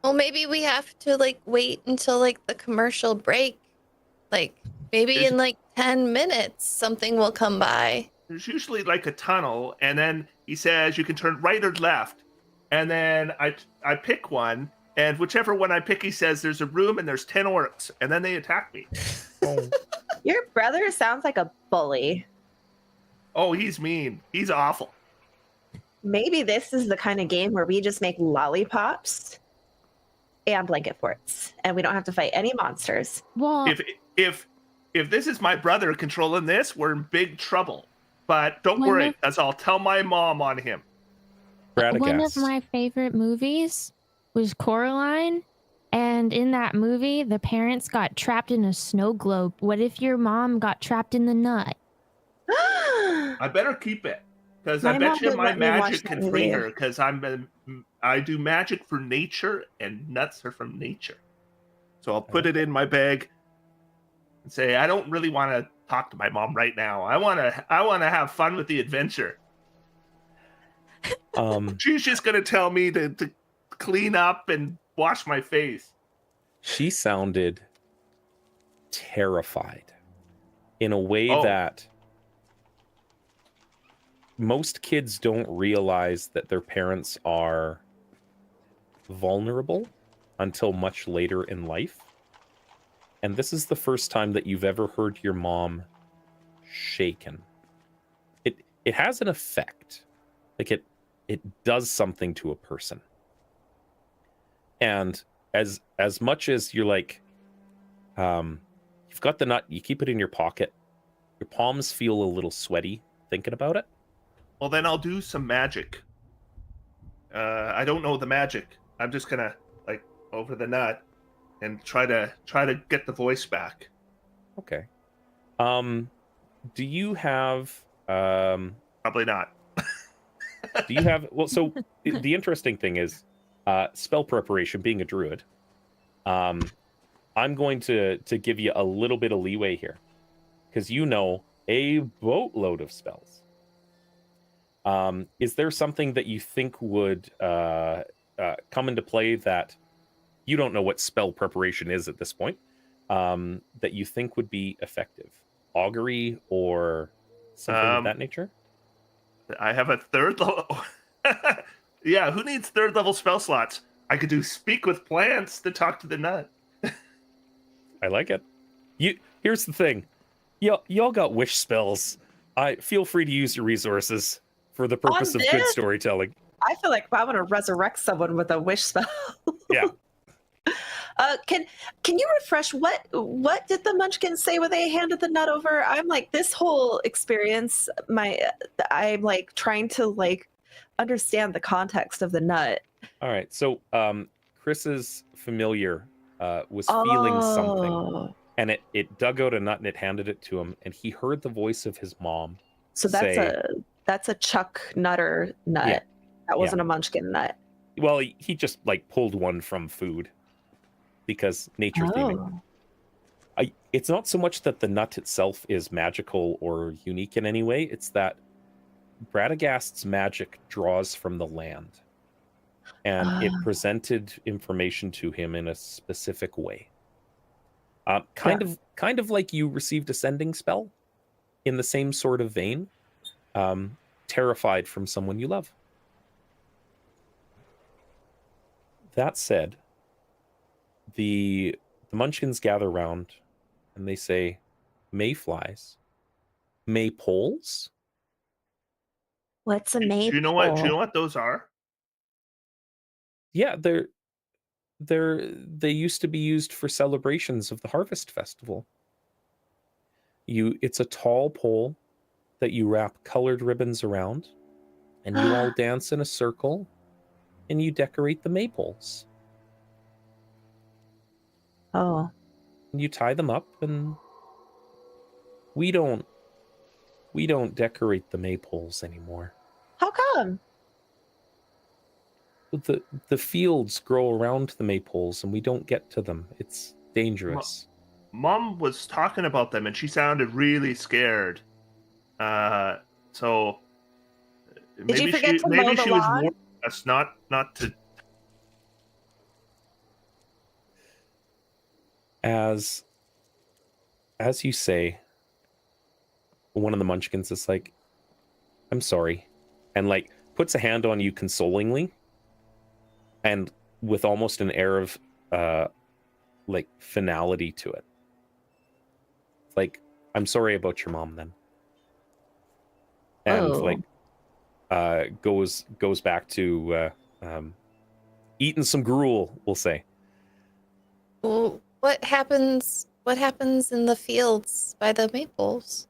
Well, maybe we have to like wait until like the commercial break. Like maybe in like 10 minutes something will come by. There's usually like a tunnel, and then he says you can turn right or left. And then I pick one, and whichever one I pick, he says there's a room and there's 10 orcs, and then they attack me. Oh. Your brother sounds like a bully. Oh, he's mean. He's awful. Maybe this is the kind of game where we just make lollipops and blanket forts, and we don't have to fight any monsters. Well, If this is my brother controlling this, we're in big trouble. But don't worry, as I'll tell my mom on him. one of my favorite movies was Coraline, and in that movie, the parents got trapped in a snow globe. What if your mom got trapped in the nut? I better keep it, because I bet you my magic can free her. Because I do magic for nature, and nuts are from nature. So I'll put it in my bag and say, I don't really want to talk to my mom right now. I want to have fun with the adventure. She's just gonna tell me to clean up and wash my face. She sounded terrified in a way that most kids don't realize that their parents are vulnerable until much later in life. And this is the first time that you've ever heard your mom shaken. It has an effect. Like it does something to a person. And as much as you're like, you've got the nut, you keep it in your pocket, your palms feel a little sweaty thinking about it. Well, then I'll do some magic. I don't know the magic. I'm just gonna like over the nut and try to get the voice back. Okay. Do you have Probably not. do you have so the interesting thing is spell preparation, being a druid. I'm going to give you a little bit of leeway here, because you know a boatload of spells. Is there something that you think would come into play that you don't know what spell preparation is at this point, that you think would be effective? Augury or something of that nature? I have a third level. Yeah, who needs third level spell slots? I could do speak with plants to talk to the nut. I like it. Here's the thing. Y'all got wish spells. I feel free to use your resources for the purpose of good this? storytelling. I feel like I want to resurrect someone with a wish spell. Yeah. Can you refresh what did the Munchkins say when they handed the nut over? I'm like, this whole experience, I'm like trying to like understand the context of the nut. All right. So Chris's familiar was feeling something, Oh, and it dug out a nut and it handed it to him, and he heard the voice of his mom. so that's a Chuck Nutter nut. Yeah. That wasn't a Munchkin nut. Well, he just like pulled one from food because nature theming. Oh. It's not so much that the nut itself is magical or unique in any way. It's that Bradagast's magic draws from the land, and it Ah. presented information to him in a specific way. Kind of like you received a sending spell, in the same sort of vein. Terrified from someone you love. That said, the Munchkins gather round and they say, "Mayflies, maypoles." What's a Do maypole? you know what? Do you know what those are? Yeah, they used to be used for celebrations of the Harvest Festival. It's a tall pole that you wrap colored ribbons around, and you all dance in a circle, and you decorate the maypoles. Oh, And you tie them up, and we don't decorate the maypoles anymore. how come? The fields grow around the maypoles, and we don't get to them. It's dangerous. Mom was talking about them, and she sounded really scared. So Did you forget to mow maybe the she was lawn? warning us not to. As you say, one of the Munchkins is like, "I'm sorry," and like puts a hand on you consolingly, and with almost an air of like finality to it. Like, "I'm sorry about your mom then." And Oh. like goes back to eating some gruel, we'll say. Well, what happens in the fields by the maples?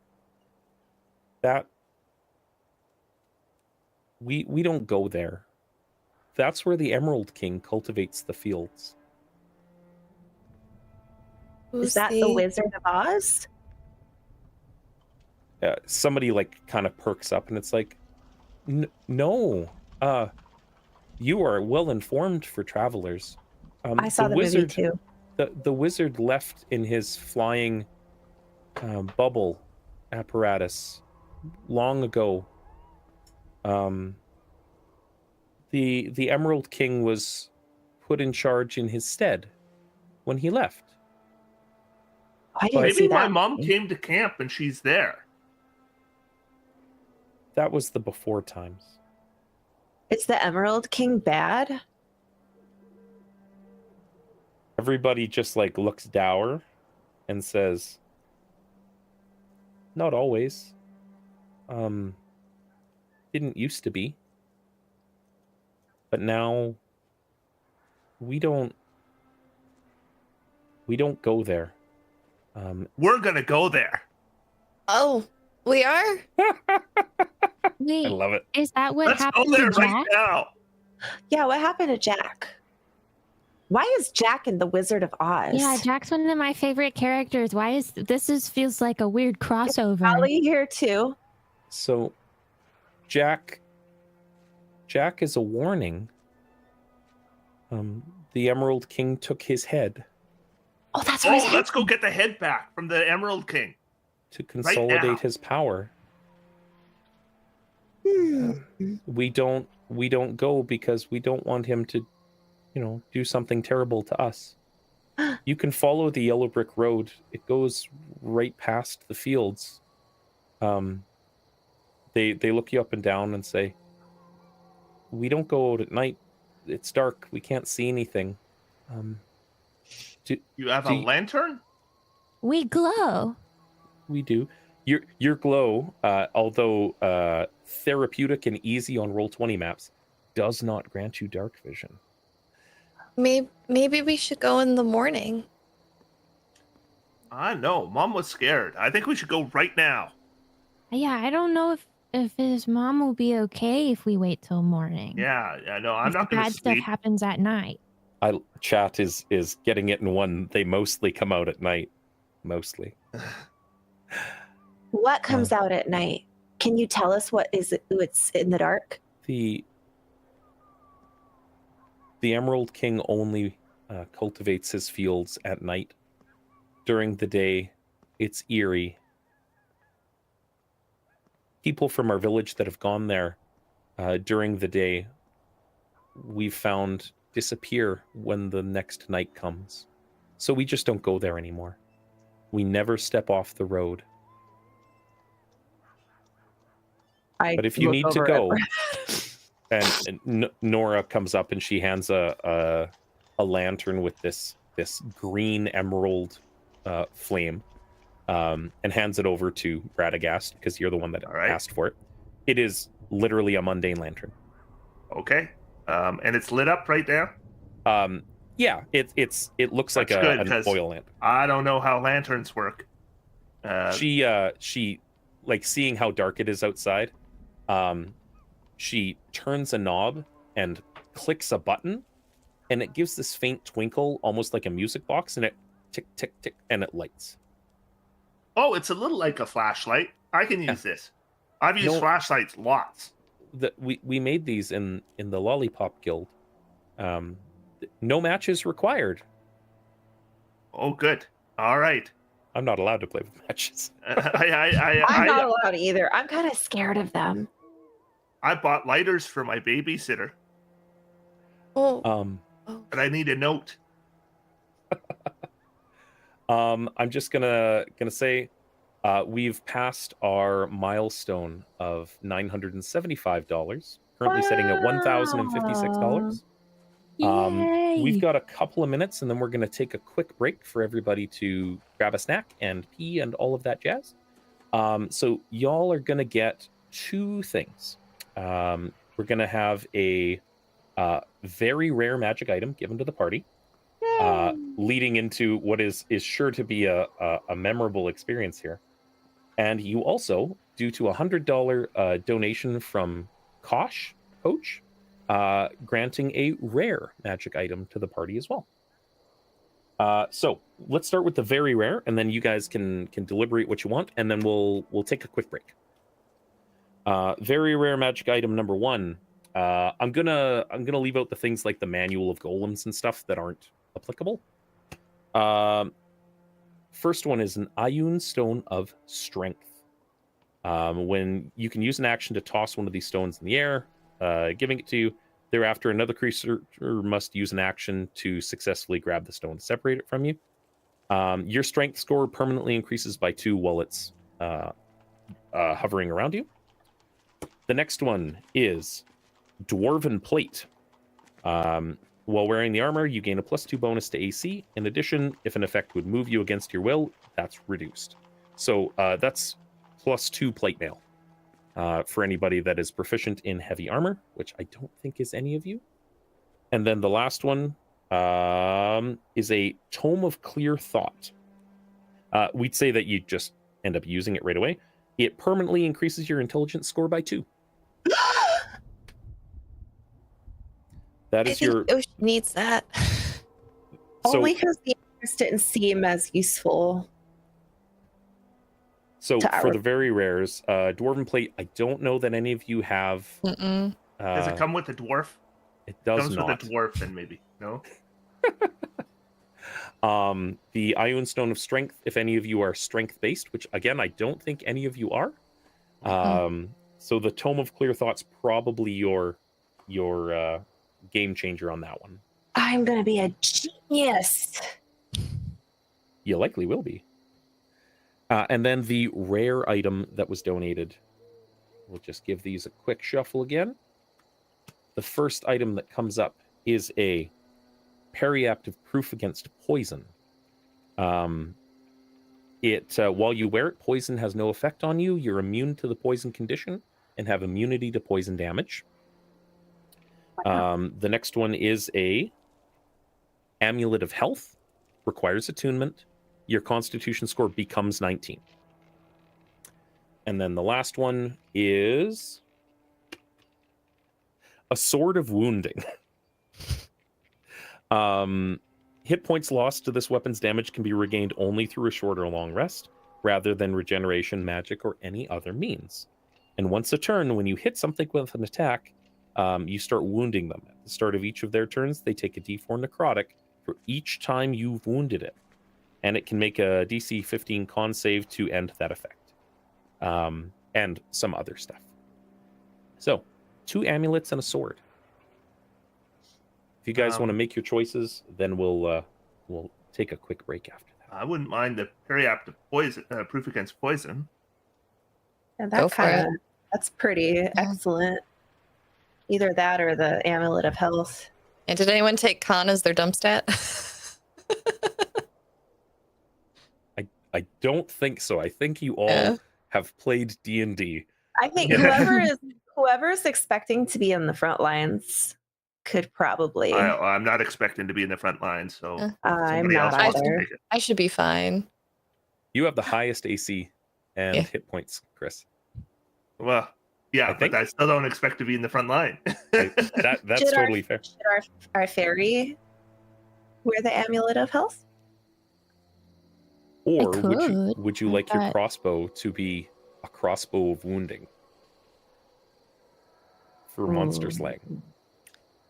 That we don't go there. That's where the Emerald King cultivates the fields. Is that the Wizard of Oz? Somebody like kind of perks up, and it's like, no, you are well informed for travelers. I saw the movie too. The wizard left in his flying bubble apparatus long ago. The Emerald King was put in charge in his stead when he left. I didn't Maybe see my that. mom came to camp and she's there. That was the before times. Is the Emerald King bad? Everybody just like looks dour and says, "Not always. Didn't used to be. But now we don't go there." We're gonna go there. Oh, we are? I Wait, love it. is that what Let's go happened there to right Jack? now. Yeah, what happened to Jack? Why is Jack in the Wizard of Oz? Yeah, Jack's one of my favorite characters. Why is feels like a weird crossover? Holly here too. So Jack is a warning. The Emerald King took his head Oh, that's Oh, where his let's go get the head back from the Emerald King. to now. consolidate his power. We don't go because we don't want him to, do something terrible to us. You can follow the yellow brick road. It goes right past the fields. They look you up and down and say, "We don't go out at night. It's dark. We can't see anything." You have a lantern? We glow. We do. Your glow, although therapeutic and easy on Roll20 maps, does not grant you dark vision. Maybe we should go in the morning. I know. Mom was scared. I think we should go right now. Yeah, I don't know if his mom will be okay if we wait till morning. Yeah, no, I'm If not the going to bad stuff sleep. happens at night. Chat is getting it in one. They mostly come out at night. Mostly. What comes out at night? Can you tell us what's in the dark? The Emerald King only cultivates his fields at night. During the day, it's eerie. People from our village that have gone there during the day, we've found disappear when the next night comes. So we just don't go there anymore. We never step off the road. But if you need to go, and Nora comes up and she hands a lantern with this green emerald flame, and hands it over to Radagast because you're the one that asked for it. It is literally a mundane lantern. Okay. And it's lit up right now? Yeah, it looks like an oil lamp. I don't know how lanterns work. She like seeing how dark it is outside. She turns a knob and clicks a button, and it gives this faint twinkle, almost like a music box, and it tick tick tick, and it lights. Oh, it's a little like a flashlight. I can use this. I've used flashlights lots. We made these in the Lollipop Guild. No matches required. Oh, good. All right. I'm not allowed to play with matches. I'm not allowed either. I'm kind of scared of them. I bought lighters for my babysitter. Oh. But I need a note. I'm just gonna say we've passed our milestone of $975, currently sitting at $1,056. We've got a couple of minutes, and then we're going to take a quick break for everybody to grab a snack and pee and all of that jazz. So y'all are going to get two things. We're going to have a very rare magic item given to the party, leading into what is sure to be a memorable experience here. And you also, due to a $100 donation from Coach, granting a rare magic item to the party as well. So let's start with the very rare, and then you guys can deliberate what you want, and then we'll take a quick break. Very rare magic item number one. I'm gonna leave out the things like the manual of golems and stuff that aren't applicable. First one is an Ioun Stone of Strength. When you can use an action to toss one of these stones in the air, giving it to you. Thereafter, another creature must use an action to successfully grab the stone to separate it from you. Your strength score permanently increases by 2 while it's hovering around you. The next one is Dwarven Plate. While wearing the armor, you gain a +2 bonus to AC. In addition, if an effect would move you against your will, that's reduced. So that's +2 plate mail. For anybody that is proficient in heavy armor, which I don't think is any of you. And then the last one is a Tome of Clear Thought. We'd say that you just end up using it right away. It permanently increases your intelligence score by 2. That is your... Ocean needs that. Only because the others didn't seem as useful. So for the very rares, Dwarven Plate, I don't know that any of you have. Does it come with a dwarf? It does comes not. With a dwarf, then maybe no. The Ioun Stone of Strength. If any of you are strength based, which again I don't think any of you are. So the Tome of Clear Thought's probably your game changer on that one. I'm gonna be a genius. You likely will be. And then the rare item that was donated. We'll just give these a quick shuffle again. The first item that comes up is a periactive proof against poison. It while you wear it, poison has no effect on you. You're immune to the poison condition and have immunity to poison damage. The next one is a Amulet of Health. Requires attunement. Your Constitution score becomes 19. And then the last one is a Sword of Wounding. Hit points lost to this weapon's damage can be regained only through a short or long rest, rather than regeneration, magic, or any other means. And once a turn, when you hit something with an attack, you start wounding them. At the start of each of their turns, they take a d4 necrotic for each time you've wounded it. And it can make a DC 15 con save to end that effect. And some other stuff. So, 2 amulets and a sword. If you guys want to make your choices, then we'll take a quick break after that. I wouldn't mind the periaptive poison, proof against poison. And Go that for kind of it. that's pretty excellent. Either that or the Amulet of Health. And did anyone take con as their dump stat? I don't think so. I think you all have played D&D. I think Yeah. whoever's expecting to be in the front lines could probably. I'm not expecting to be in the front line, so I'm somebody not else wants to either. take it. I should be fine. You have the highest AC and Yeah. hit points, Chris. Well, yeah, I think- but I still don't expect to be in the front line. That's Should totally fair. Should our fairy wear the Amulet of Health? Or could, would you like your but- crossbow to be a crossbow of wounding for monster slaying?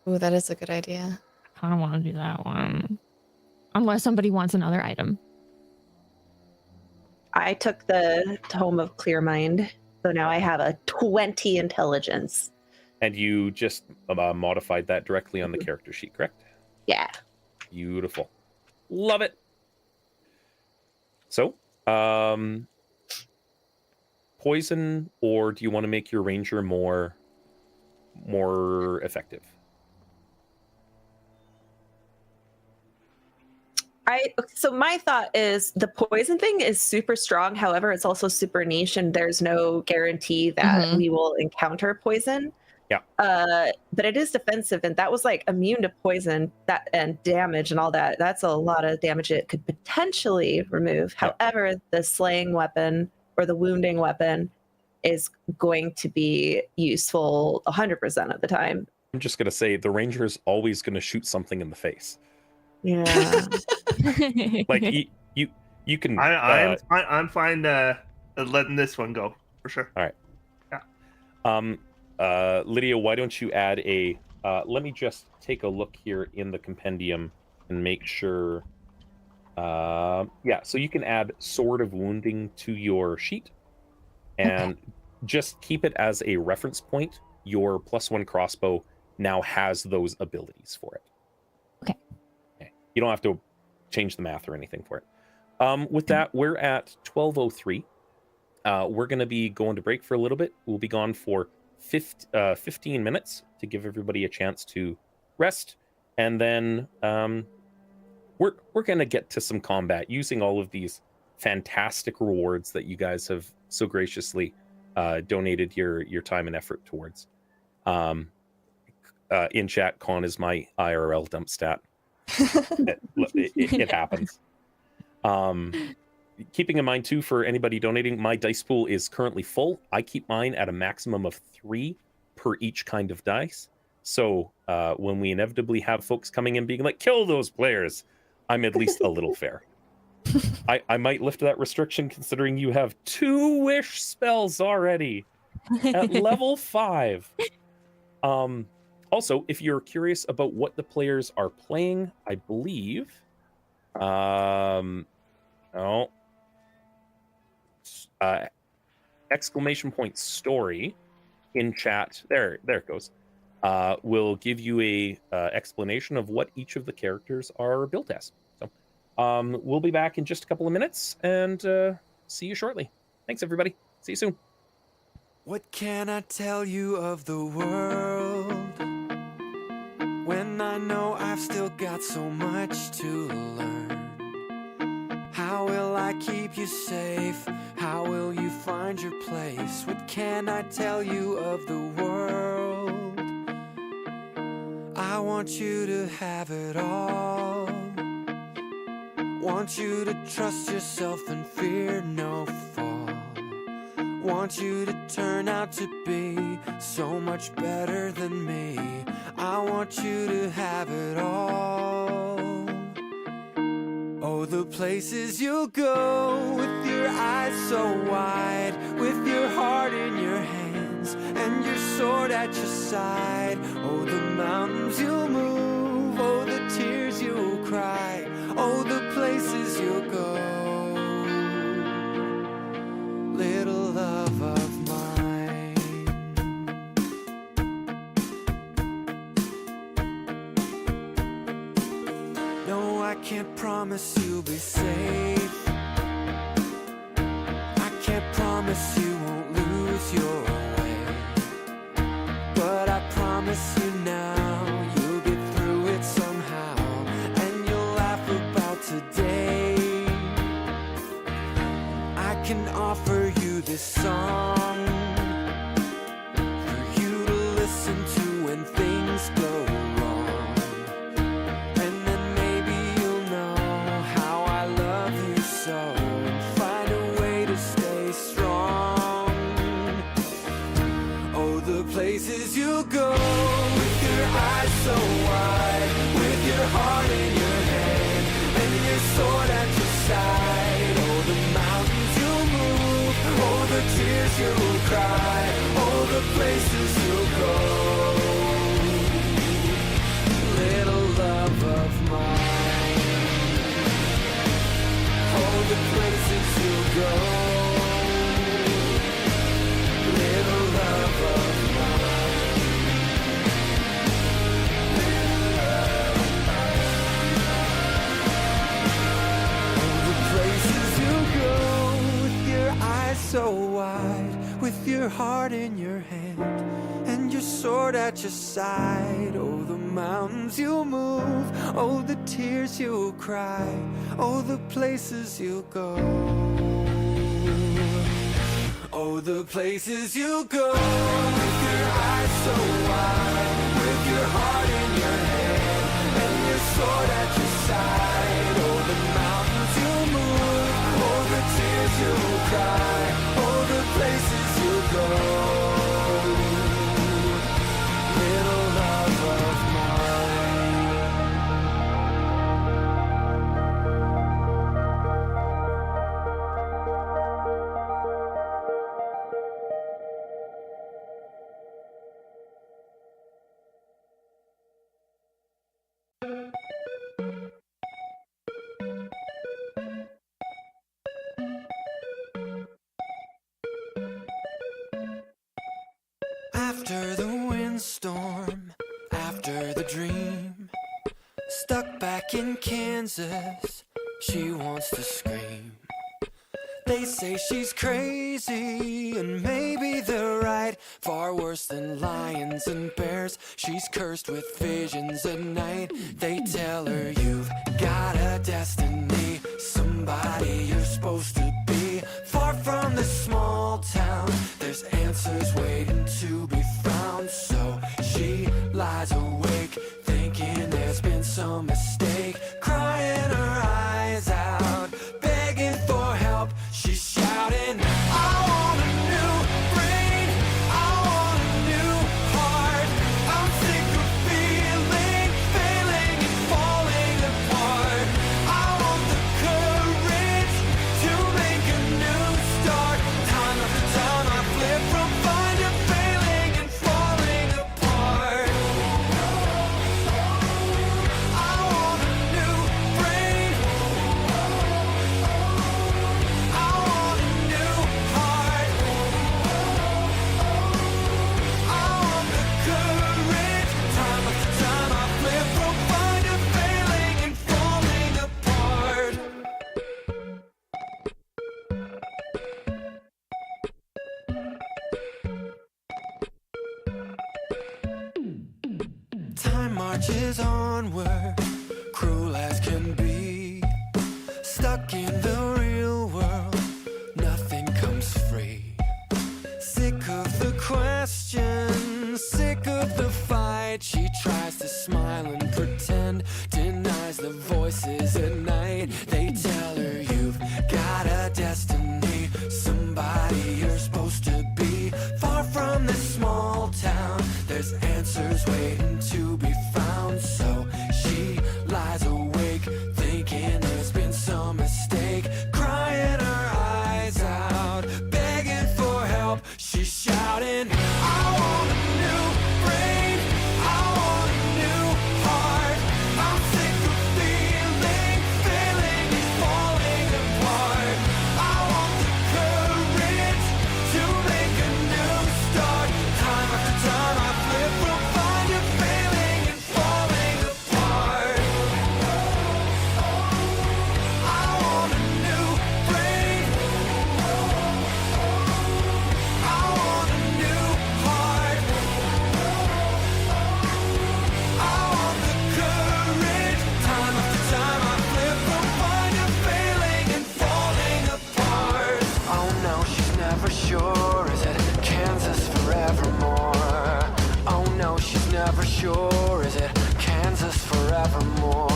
Ooh, that is a good idea. I don't want to do that one. Unless somebody wants another item. I took the Tome of Clear Mind, so now I have a 20 intelligence. And you just modified that directly on the character sheet, correct? Yeah. Beautiful. Love it. So, poison, or do you want to make your ranger more effective? So my thought is the poison thing is super strong. However, it's also super niche, and there's no guarantee that Mhm. we will encounter poison. Yeah. But it is defensive, and that was like immune to poison and damage and all that. That's a lot of damage it could potentially remove. Yeah. However, the slaying weapon or the wounding weapon is going to be useful 100% of the time. I'm just gonna say the ranger's always gonna shoot something in the face. Yeah. Like you can. I'm fine letting this one go for sure. Lydia, why don't you add a? Let me just take a look here in the compendium and make sure. Yeah, so you can add Sword of Wounding to your sheet, and just keep it as a reference point. Your +1 crossbow now has those abilities for it. Okay. You don't have to change the math or anything for it. With that, we're at 12:03. We're going to be going to break for a little bit. We'll be gone for 15 minutes to give everybody a chance to rest, and then we're going to get to some combat using all of these fantastic rewards that you guys have so graciously donated your time and effort towards. In chat, Con is my IRL dump stat. It happens. Keeping in mind too, for anybody donating, my dice pool is currently full. I keep mine at a maximum of 3 per each kind of dice. So when we inevitably have folks coming in being like, kill those players, I'm at least a little fair. I might lift that restriction considering you have 2 wish spells already at level 5. Also, if you're curious about what the players are playing, I believe exclamation point story in chat, there it goes, will give you a explanation of what each of the characters are built as. So we'll be back in just a couple of minutes, and see you shortly. Thanks, everybody. See you soon. What can I tell you of the world when I know I've still got so much to learn? How How will I keep you safe? How will you find your place? What can I tell you of the world? I want you to have it all. Want you to trust yourself and fear no fall. Want you to turn out to be so much better than me. I want you to have it all. Oh, the places you'll go with your eyes so wide, with your heart in your hands and your sword at your side. Oh, the mountains you'll move, oh, the tears you'll cry, oh, the places you'll go. Little love of mine. No, I can't promise you'll be safe. I can't promise you won't lose your way. But I promise you now, you'll get through it somehow. And you'll laugh about today. I can offer you this song for you to listen to when things go wrong. And then maybe you'll know how I love you so, and find a way to stay strong. Oh, the places you go with your eyes so wide, with your heart in your hand and your sword at your side. Oh, the mountains you'll move, oh, the tears you'll cry, oh, the places you'll go. Little love of mine. Oh, the places you'll go. Little love of mine. Oh, the places you'll go with your eyes so wide, with your heart in your hand and your sword at your side. Oh, the mountains you'll move, oh, the tears you'll cry, oh, the places you'll go. Oh, the places you'll go with your eyes so wide, with your heart in your hand and your sword at your side. Oh, the mountains you'll move, oh, the tears you'll cry, oh, the places you'll go. Little love of mine. After the windstorm, after the dream, stuck back in Kansas, she wants to scream. They say she's crazy, and maybe they're right. Far worse than lions and bears, she's cursed with visions at night. They tell her you've got a destiny, somebody you're supposed to be. Far from this small town, there's answers waiting to be found. So she lies awake, thinking there's been some mistake, crying her eyes out, begging for help. She's shouting, I want a new brain, I want a new heart. I'm sick of feeling, failing and falling apart. I want the courage to make a new start. Time after time I flip from fine to failing and falling apart. I want a new brain, I want a new heart. I want the courage. Time after time I flip from fine to failing and falling apart. Time marches onward, cruel as can be, stuck in the sure. Is it Kansas forevermore? Oh no, she's never sure. Is it Kansas forevermore?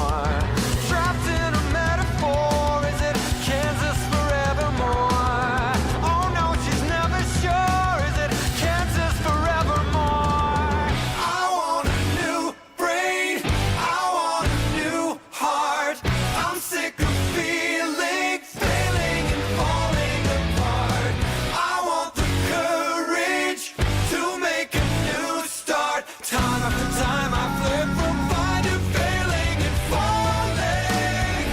Trapped in a metaphor. Is it Kansas forevermore? Oh no, she's never sure. Is it Kansas forevermore? I want a new brain. I want a new heart. I'm sick of feeling, failing and falling apart. I want the courage to make a new start. Time after time I flip from fine to failing and falling.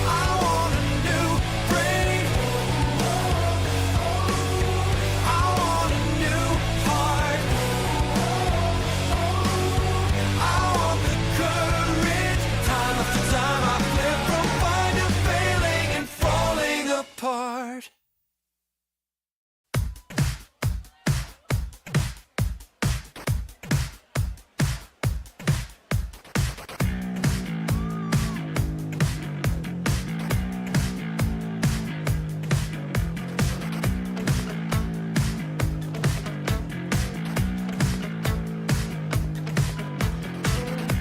I want a new brain. I want a new heart. I want the courage. Time after time I flip from fine to failing and falling apart.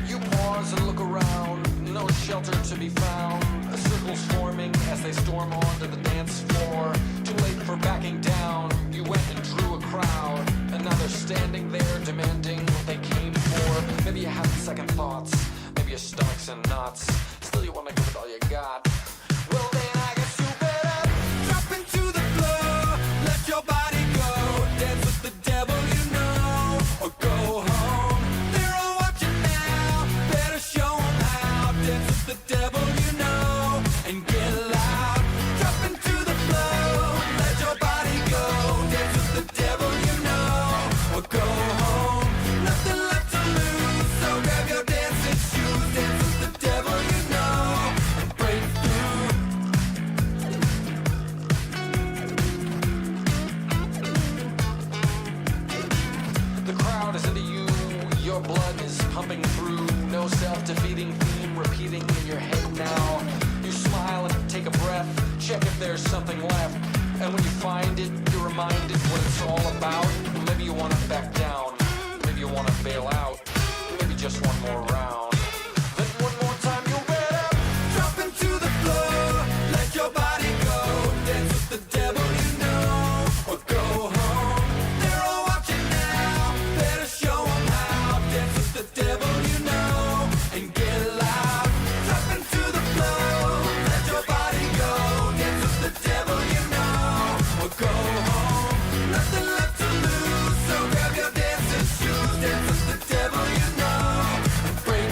You pause and look around, no shelter to be found. Circles forming as they storm onto the dance floor. Too late for backing down, you went and drew a crowd. And now they're standing there demanding what they came for. Maybe you have second thoughts, maybe your stomach's in knots. Still you wanna give it all you got. Well then I guess you better drop into the floor. Let your body go, dance with the devil you know. Or go home, they're all watching now. Better show 'em how, dance with the devil you know. And get loud, drop into the flow. Let your body go, dance with the devil you know. Or go home, nothing left to lose. So grab your dancing shoes, dance with the devil you know. And break through. The crowd is into you, your blood is pumping through. No self-defeating theme repeating in your head now. You smile and take a breath, check if there's something left. And when you find it, you're reminded what it's all about. Maybe you want to back down, maybe you want to bail out, maybe just one more round. Then one more time you better drop into the floor. Let your body go, dance with the devil you know. Or go home, they're all watching now. Better show 'em how, dance with the devil you know. And get loud, drop into the flow. Let your body go, dance with the devil you know. Or go home, nothing left to lose. So grab your dancing shoes, dance with the devil you know. And break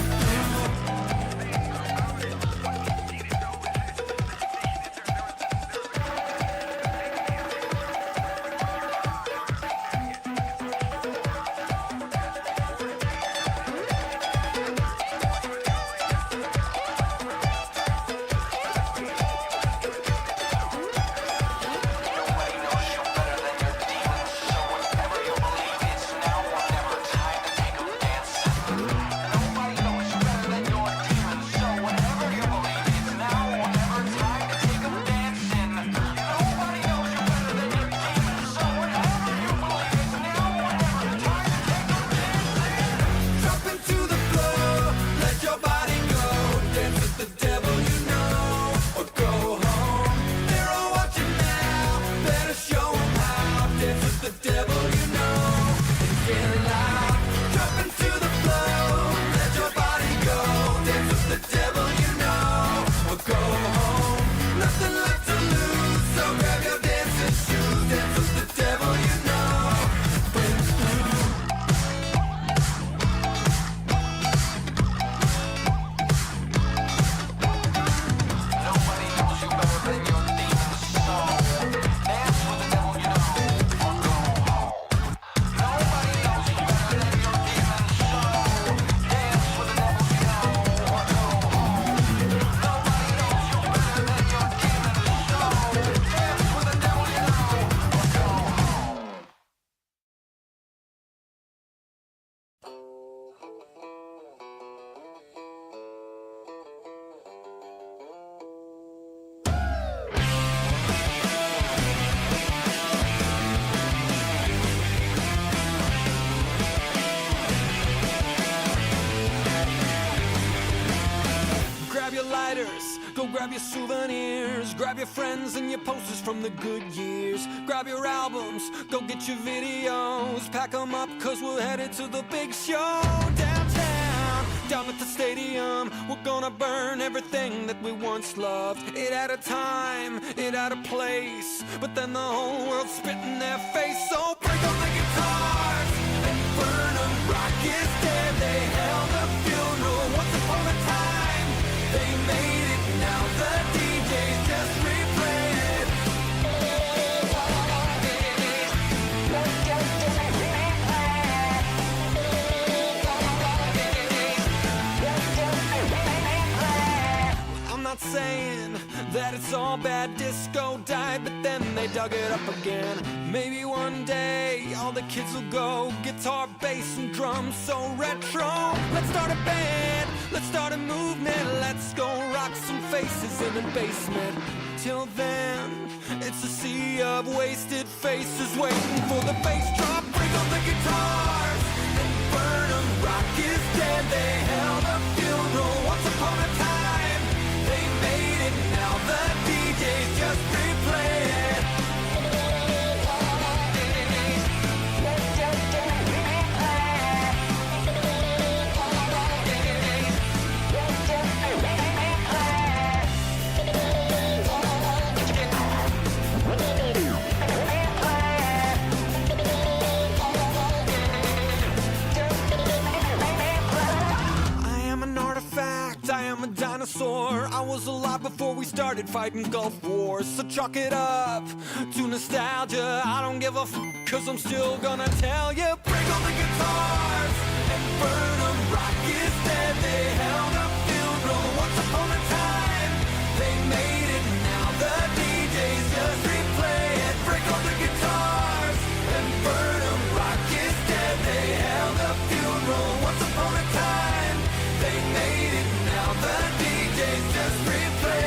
Go grab your souvenirs, grab your friends and your posters from the good years. Grab your albums, go get your videos. Pack them up, cause we're headed to the big show. Downtown, down at the stadium. We're gonna burn everything that we once loved. It had a time, it had a place, but then the whole world's spit in their face. So break up the guitars and burn them. Rock is dead, they held a funeral once upon a time. They made it, now the DJs just replay it. I'm not saying that it's all bad, disco died, but then they dug it up again. Maybe one day all the kids will go guitar, bass, and drums so retro. Let's start a band, let's start a movement. Let's go rock some faces in the basement. Till then, it's a sea of wasted faces waiting for the bass drop. Bring on the guitars and burn 'em. Rock is dead, they held a funeral once upon a time. They made it, now the DJs just replay it. I am an artifact, I am a dinosaur. I was alive before we started fighting Gulf Wars. So chalk it up to nostalgia. I don't give a cause I'm still gonna tell you. Break all the guitars and burn 'em. Rock is dead, they held a funeral once upon a time. They made it, now the DJs just replay it. Break all the guitars and burn 'em. Rock is dead, they held a funeral once upon a time. They made it, now the DJs just replay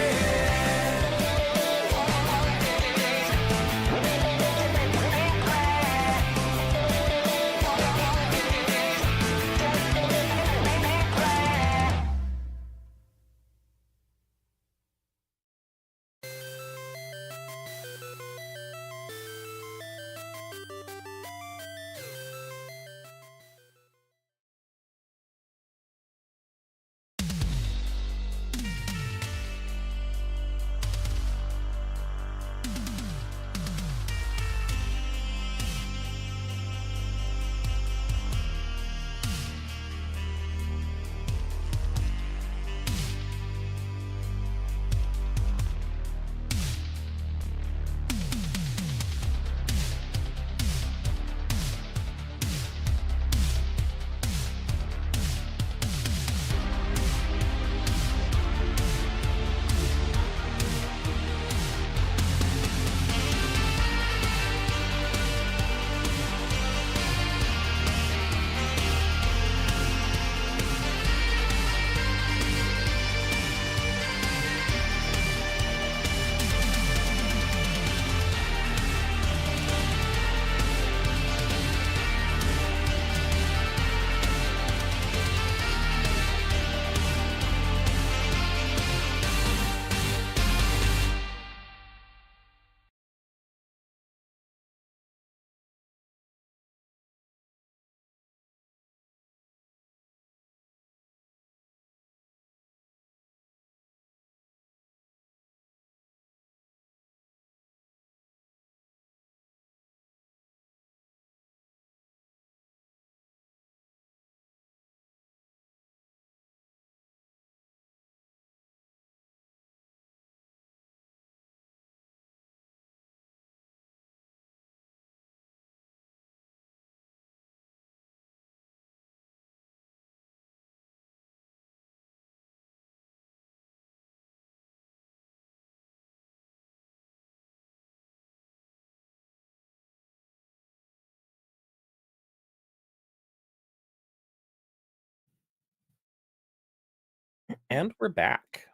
And we're back.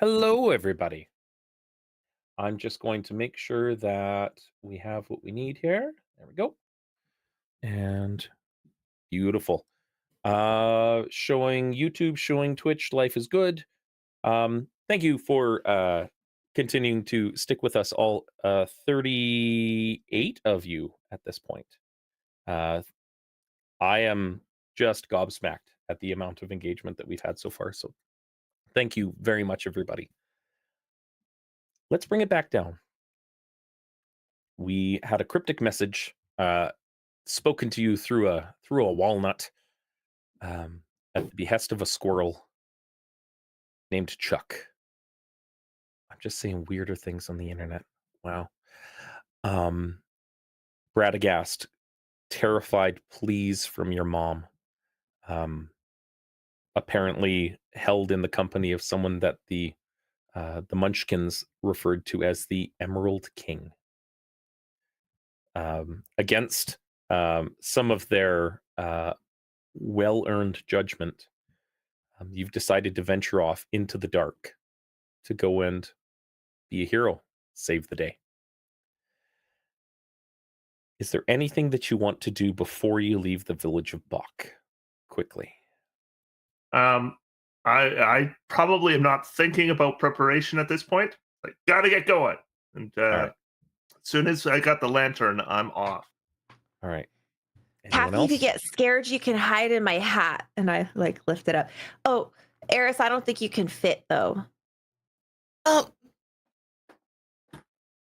Hello, everybody. I'm just going to make sure that we have what we need here. There we go. And beautiful. Showing YouTube, showing Twitch, life is good. thank you for continuing to stick with us, all 38 of you at this point. I am just gobsmacked at the amount of engagement that we've had so far. So thank you very much, everybody. Let's bring it back down. We had a cryptic message spoken to you through a walnut at the behest of a squirrel named Chuck. I'm just saying weirder things on the internet. Wow. Bradagast, terrified pleas from your mom. Apparently held in the company of someone that the Munchkins referred to as the Emerald King. Against some of their well-earned judgment, you've decided to venture off into the dark to go and be a hero, save the day. Is there anything that you want to do before you leave the village of Bach? Quickly. I probably am not thinking about preparation at this point. Like, gotta get going. And right. As soon as I got the lantern, I'm off. All right. Anyone Kathy, if you get scared, you can hide in my hat. And I like lift it up. Oh, Eris, I don't think you can fit though. Oh,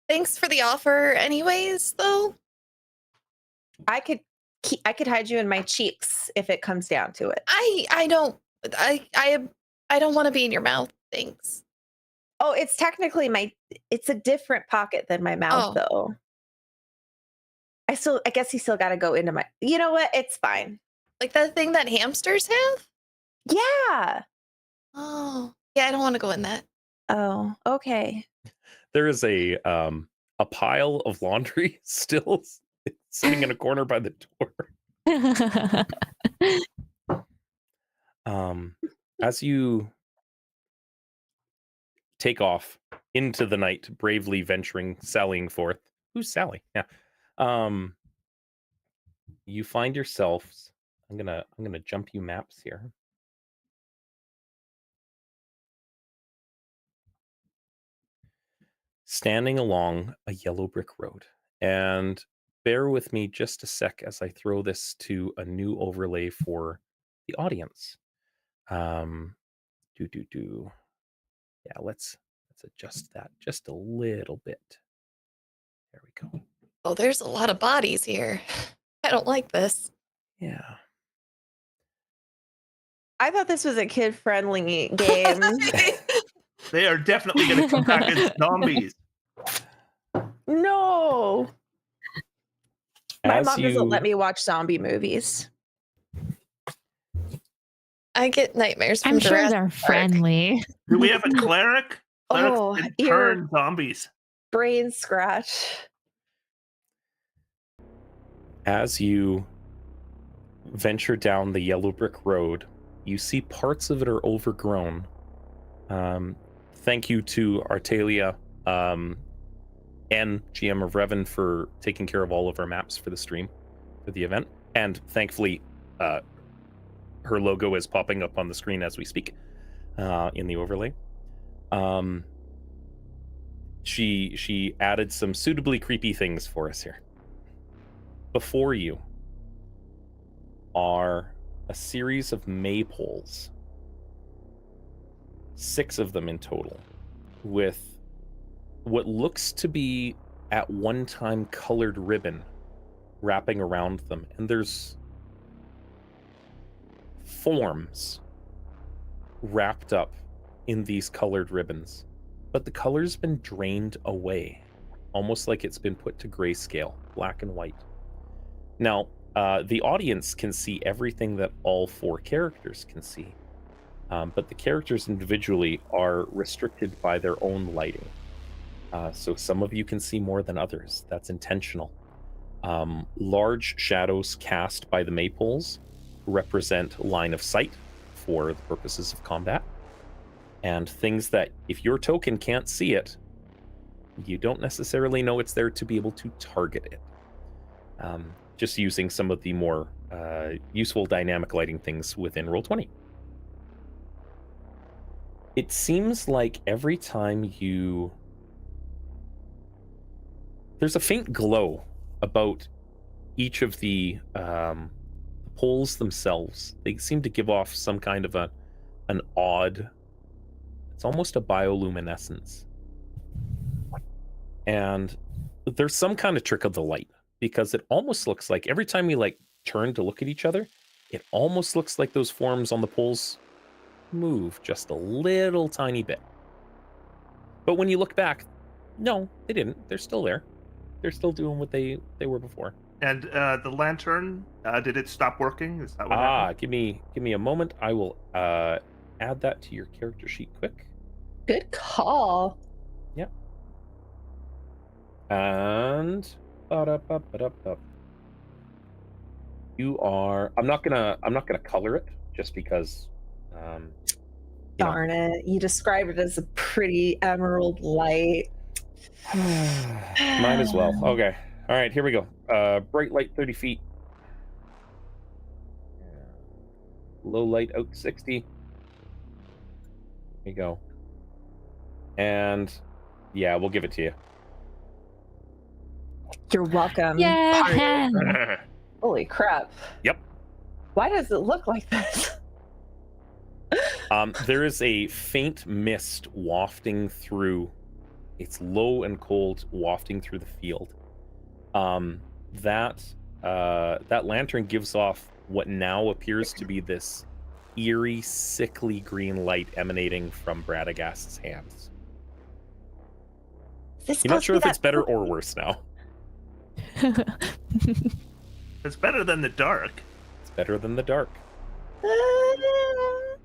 thanks for the offer anyways, though. I could hide you in my cheeks if it comes down to it. I don't want to be in your mouth. Thanks. Oh, it's technically it's a different pocket than my mouth though. I guess you still got to go into my, you know what? It's fine. Like that thing that hamsters have? Yeah. Oh, yeah, I don't want to go in that. Oh, okay. There is a pile of laundry still sitting in a corner by the door. As you take off into the night, bravely sallying forth. Who's Sally? Yeah. You find yourselves. I'm gonna jump you maps here. Standing along a yellow brick road, and bear with me just a sec as I throw this to a new overlay for the audience. Yeah, let's adjust that just a little bit. There we go. Oh, there's a lot of bodies here. I don't like this. Yeah. I thought this was a kid-friendly game. They are definitely going to come back as zombies. No. My mom doesn't let me watch zombie movies. I get nightmares from I'm sure Jurassic they're Park. friendly. Do we have a cleric? Oh, Clerics can turn zombies. Brain scratch. As you venture down the yellow brick road, you see parts of it are overgrown. Thank you to Artalia, and GM of Revan, for taking care of all of our maps for the stream, for the event. And thankfully, her logo is popping up on the screen as we speak, in the overlay. She added some suitably creepy things for us here. Before you are a series of maypoles, 6 of them in total, with what looks to be at one time colored ribbon wrapping around them, and there's forms wrapped up in these colored ribbons, but the color's been drained away, almost like it's been put to grayscale, black and white. Now, the audience can see everything that all 4 characters can see, but the characters individually are restricted by their own lighting. So some of you can see more than others. That's intentional. Large shadows cast by the maypoles represent line of sight for the purposes of combat. And things that, if your token can't see it, you don't necessarily know it's there to be able to target it. Just using some of the more useful dynamic lighting things within Roll20. It seems like every time you... There's a faint glow about each of the poles themselves. They seem to give off some kind of an odd... It's almost a bioluminescence. And there's some kind of trick of the light, because it almost looks like every time we like turn to look at each other, it almost looks like those forms on the poles move just a little tiny bit. But when you look back, no, they didn't. They're still there. They're still doing what they were before. And the lantern, did it stop working? Is that what happened? Give me a moment. I will add that to your character sheet quick. Good call. Yep. And you are... I'm not gonna color it just because Darn it. You described it as a pretty emerald light. might as well. Okay. All right, here we go. Bright light 30 feet. Low light out 60. There you go. And yeah, we'll give it to you. You're welcome. Yeah. Holy crap. Yep. Why does it look like this? There is a faint mist wafting through. It's low and cold, wafting through the field. That lantern gives off what now appears to be this eerie, sickly green light emanating from Bradagast's hands. You're not sure if it's better or worse now. It's better than the dark. It's better than the dark.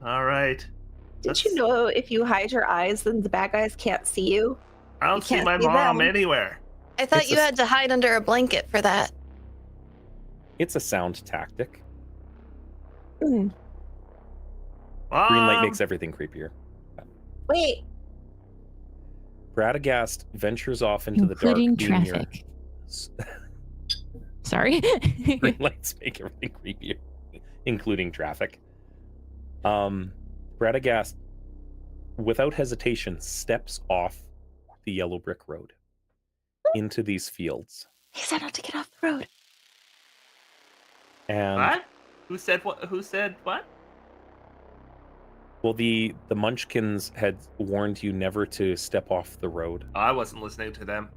All right. Did you know if you hide your eyes, then the bad guys can't see you? I don't You see can't my see mom them. anywhere. I thought It's you a- had to hide under a blanket for that. It's a sound tactic. Hmm. Green light makes everything creepier. Wait. Bradagast ventures off into the dark. Including being your- traffic. Sorry. Green lights make everything creepier, including traffic. Bradagast, without hesitation, steps off the yellow brick road into these fields. He said not to get off the road. And What? Who said what? Who said what? well, the Munchkins had warned you never to step off the road. I wasn't listening to them.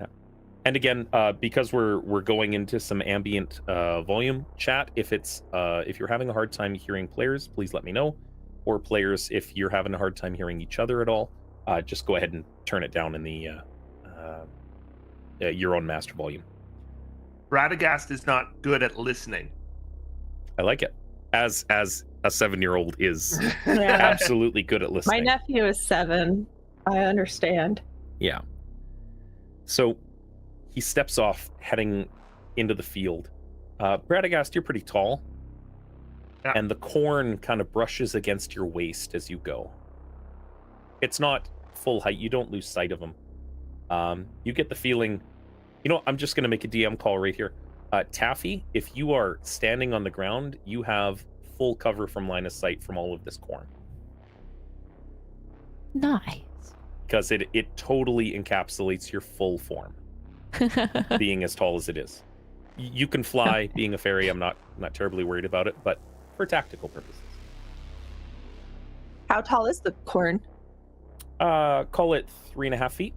And again, because we're going into some ambient volume chat, if you're having a hard time hearing players, please let me know. Or players, if you're having a hard time hearing each other at all, just go ahead and turn it down in the your own master volume. Radagast is not good at listening. I like it. As a 7-year-old is Yeah. absolutely good at My listening. nephew is 7. I understand. Yeah. So he steps off, heading into the field. Bradagast, you're pretty tall. Yeah. And the corn kind of brushes against your waist as you go. It's not full height. You don't lose sight of him. You get the feeling... You know, I'm just going to make a DM call right here. Taffy, if you are standing on the ground, you have full cover from line of sight from all of this corn. Nice. Because it totally encapsulates your full form, being as tall as it is. You can fly, being a fairy. I'm not terribly worried about it, but for tactical purposes. How tall is the corn? Call it 3.5 feet.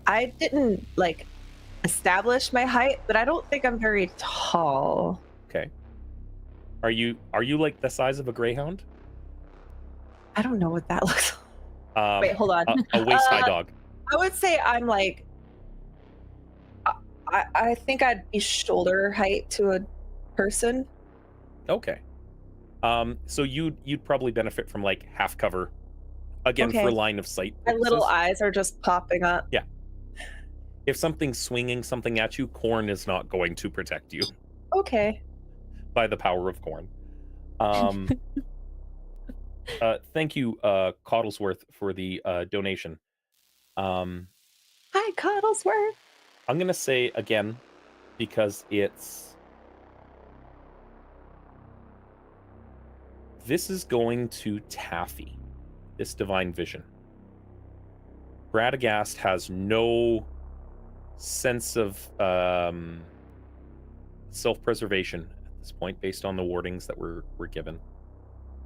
I didn't establish my height, but I don't think I'm very tall. Okay. Are you like the size of a greyhound? I don't know what that looks like. Wait, hold on. A waist-high dog. I would say I'm like, I think I'd be shoulder height to a person. Okay. So you'd probably benefit from like half cover, again Okay. for line of sight My little purposes. eyes are just popping up. If something's swinging something at you, corn is not going to protect you Okay. by the power of corn. Thank you, Coddlesworth, for the donation. Hi, Coddlesworth. I'm going to say again, because it's this is going to Taffy, this divine vision. Radagast has no sense of self-preservation at this point based on the wardings that were given.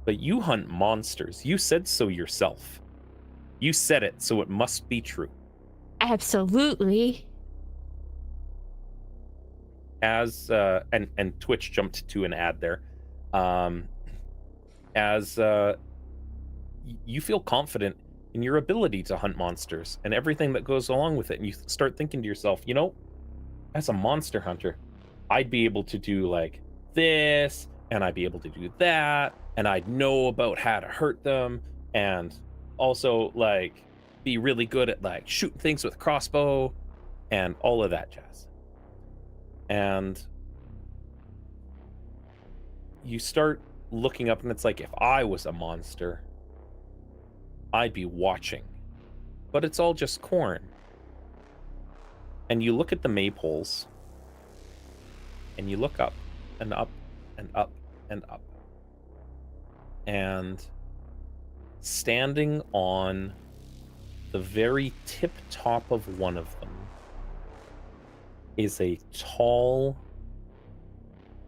But you hunt monsters. You said so yourself. You said it, so it must be true. Absolutely. As and Twitch jumped to an ad there. As you feel confident in your ability to hunt monsters and everything that goes along with it, and you start thinking to yourself, you know, as a monster hunter, I'd be able to do like this, and I'd be able to do that, and I'd know about how to hurt them, and also like be really good at like shooting things with a crossbow and all of that jazz. And you start looking up, and it's like, if I was a monster, I'd be watching. But it's all just corn. And you look at the maypoles, and you look up and up and up and up. And standing on the very tip top of one of them is a tall,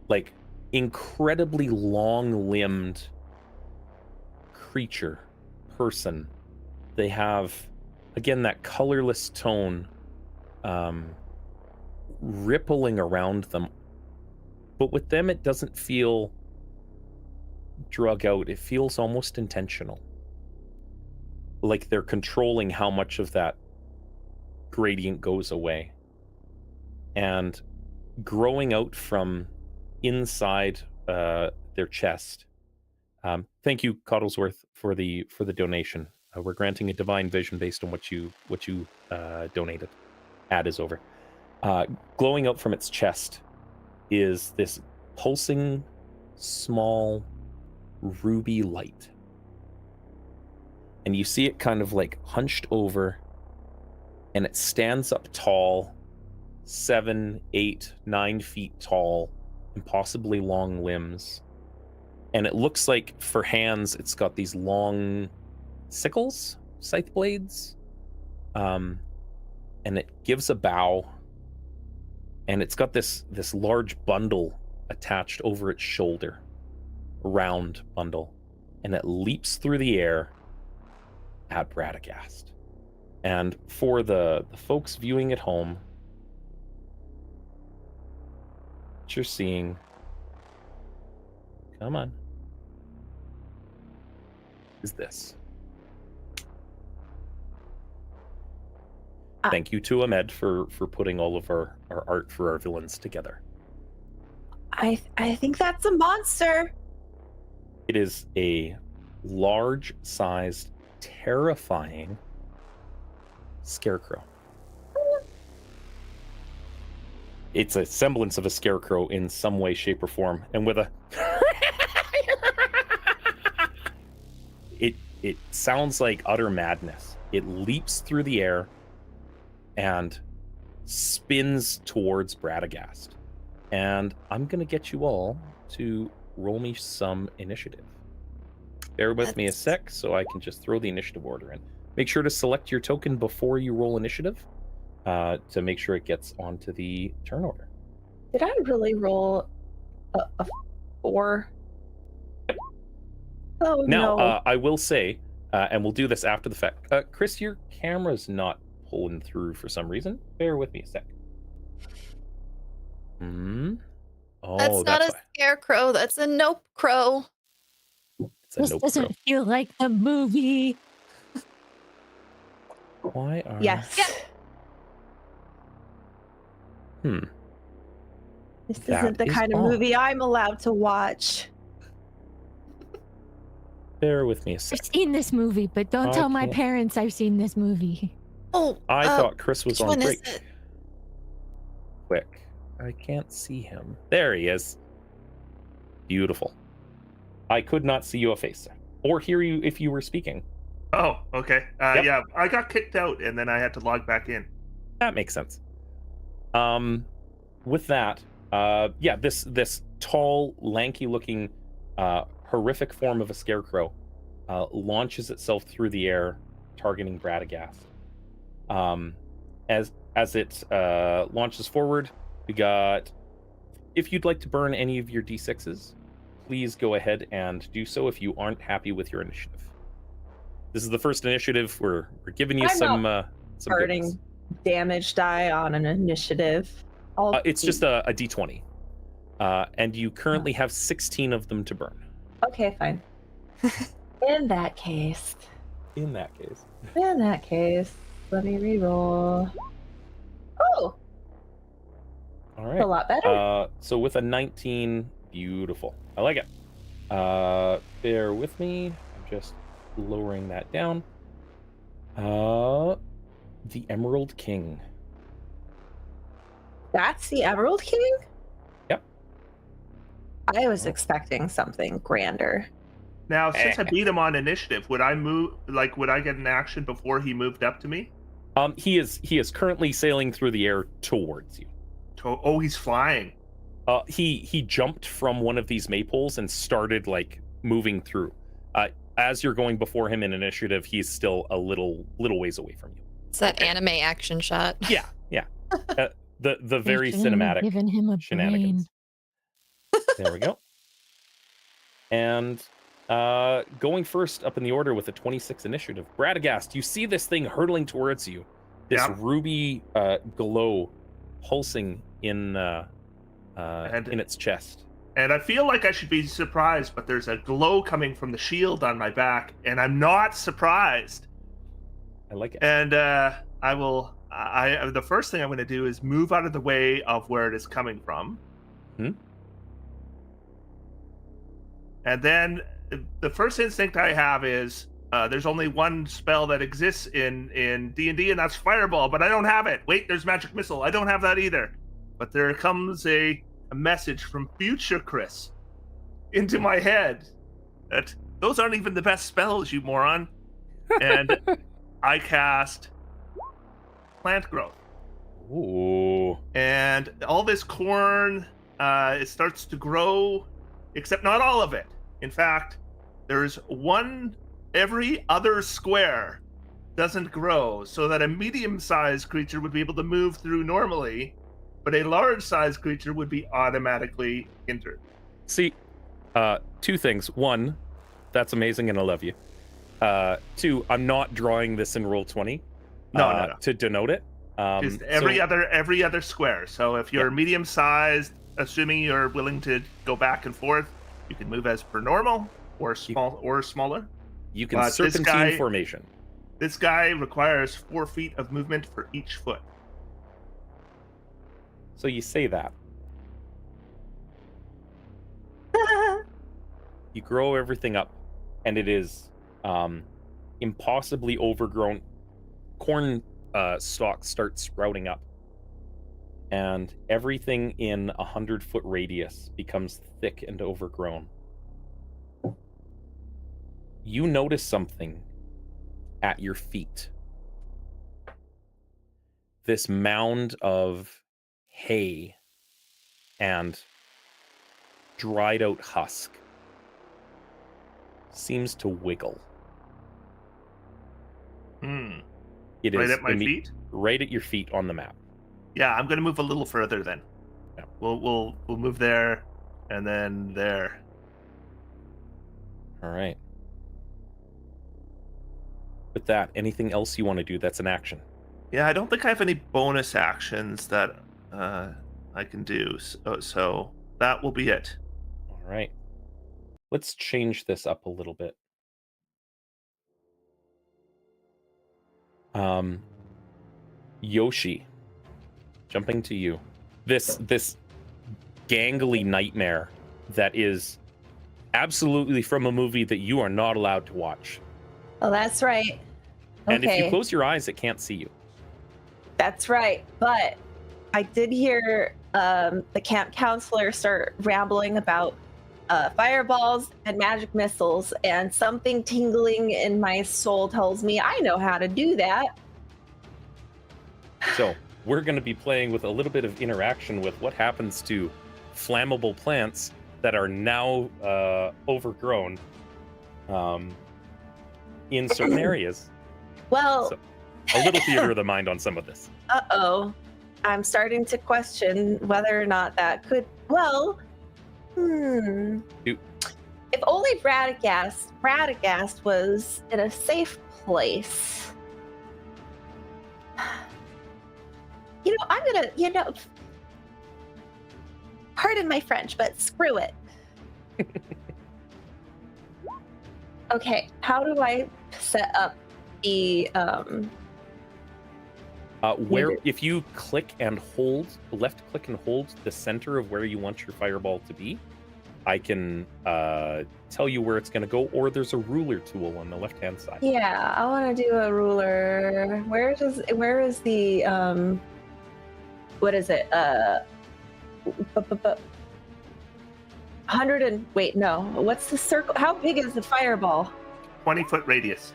like incredibly long-limbed creature, person. They have, again, that colorless tone rippling around them. But with them, it doesn't feel drug out. It feels almost intentional. Like they're controlling how much of that gradient goes away. And growing out from inside their chest. Thank you, Cottlesworth, for the donation. We're granting a divine vision based on what you donated. Ad is over. Glowing out from its chest is this pulsing, small, ruby light. And you see it kind of like hunched over, and it stands up tall, 7, 8, 9 feet tall, and possibly long limbs. And it looks like for hands, it's got these long sickles, scythe blades. And it gives a bow. And it's got this large bundle attached over its shoulder. A round bundle. And it leaps through the air at Radagast. And for the folks viewing at home, what you're seeing, come on, is this. Thank you to Ahmed for putting all of our art for our villains together. I think that's a monster. It is a large-sized, terrifying scarecrow. It's a semblance of a scarecrow in some way, shape, or form, and with a it sounds like utter madness. It leaps through the air and spins towards Radagast. And I'm gonna get you all to roll me some initiative. Bear with me a sec so I can just throw the initiative order in. Make sure to select your token before you roll initiative to make sure it gets onto the turn order. Did I really roll a 4? Oh, Now, no. I will say, and we'll do this after the fact, Chris, your camera's not pulling through for some reason. Bear with me a sec. Oh, That's not a why. scarecrow. That's a nope crow. It's a This nope doesn't crow. feel like the movie. Why are... Yes. Hmm. This That isn't the is kind of odd. movie I'm allowed to watch. Bear with me a sec. I've seen this movie, but don't I tell my can't- parents I've seen this movie. Oh, I thought Chris was which on one break. is it? Quick. I can't see him. There he is. Beautiful. I could not see your face, or hear you if you were speaking. Oh, okay. Yep. Yeah, I got kicked out and then I had to log back in. That makes sense. With that, yeah, this tall, lanky-looking horrific form of a scarecrow launches itself through the air, targeting Bradagast. As it launches forward, we got, if you'd like to burn any of your d6s, please go ahead and do so if you aren't happy with your initiative. This is the first initiative. We're giving you I'm some Burning goodness. damage die on an initiative. It's just a d20. And you currently have 16 of them to burn. Okay, fine. In that case, In that case. let me reroll. Oh, All a right. lot better. So with a 19, beautiful. I like it. Bear with me. I'm just lowering that down. The Emerald King. That's the Emerald King? Yep. I was expecting something grander. Now, since I beat him on initiative, would I move? Like, would I get an action before he moved up to me? He is currently sailing through the air towards you. Oh, he's flying. He jumped from one of these maypoles and started like moving through. As you're going before him in initiative, he's still a little ways away from you. It's that anime action shot. Yeah. The very They shouldn't have cinematic given him a shenanigans. brain. There we go. And going first up in the order with a 26 initiative, Bradagast, you see this thing hurtling towards you. This Yeah. ruby glow pulsing in its chest. And I feel like I should be surprised, but there's a glow coming from the shield on my back, and I'm not surprised. I like it. And the first thing I'm going to do is move out of the way of where it is coming from. And then the first instinct I have is there's only one spell that exists in D&D, and that's Fireball, but I don't have it. Wait, there's Magic Missile. I don't have that either. But there comes a message from future Chris into my head that those aren't even the best spells, you moron. And I cast Plant Growth. Ooh. And all this corn, it starts to grow, except not all of it. In fact, there's every other square doesn't grow, so that a medium-sized creature would be able to move through normally, but a large-sized creature would be automatically hindered. See, two things. One, that's amazing and I love you. Two, I'm not drawing this in Roll20 No. to denote it. Just every other square. So if you're medium-sized, assuming you're willing to go back and forth, you can move as per normal or smaller. You can But this serpentine guy- formation. This guy requires 4 feet of movement for each foot. So you say that. You grow everything up, and it is impossibly overgrown. Corn stalks start sprouting up, and everything in 100-foot radius becomes thick and overgrown. You notice something at your feet. This mound of hay and dried out husk seems to wiggle. It Right is at my feet? right at your feet on the map. Yeah, I'm gonna move a little further then. Yeah. We'll move there, and then there. All right. With that, anything else you want to do that's an action? Yeah, I don't think I have any bonus actions that I can do, so that will be it. All right. Let's change this up a little bit. Yoshi, jumping to you. This gangly nightmare that is absolutely from a movie that you are not allowed to watch. Oh, that's right. And if you Okay. close your eyes, it can't see you. That's right. But I did hear the camp counselor start rambling about fireballs and magic missiles, and something tingling in my soul tells me I know how to do that. So we're going to be playing with a little bit of interaction with what happens to flammable plants that are now overgrown in certain areas. Well, So, a little theater of the mind on some of this. uh-oh. I'm starting to question whether or not that could. Well, Do- if only Radagast was in a safe place. I'm gonna, pardon my French, but screw it. Okay, how do I set up the Where Maybe. if you click and hold, left click and hold the center of where you want your fireball to be, I can tell you where it's going to go, or there's a ruler tool on the left hand side. Yeah, I want to do a ruler. Where is the what is it? 100 and wait, no. What's the circle? How big is the fireball? 20-foot radius.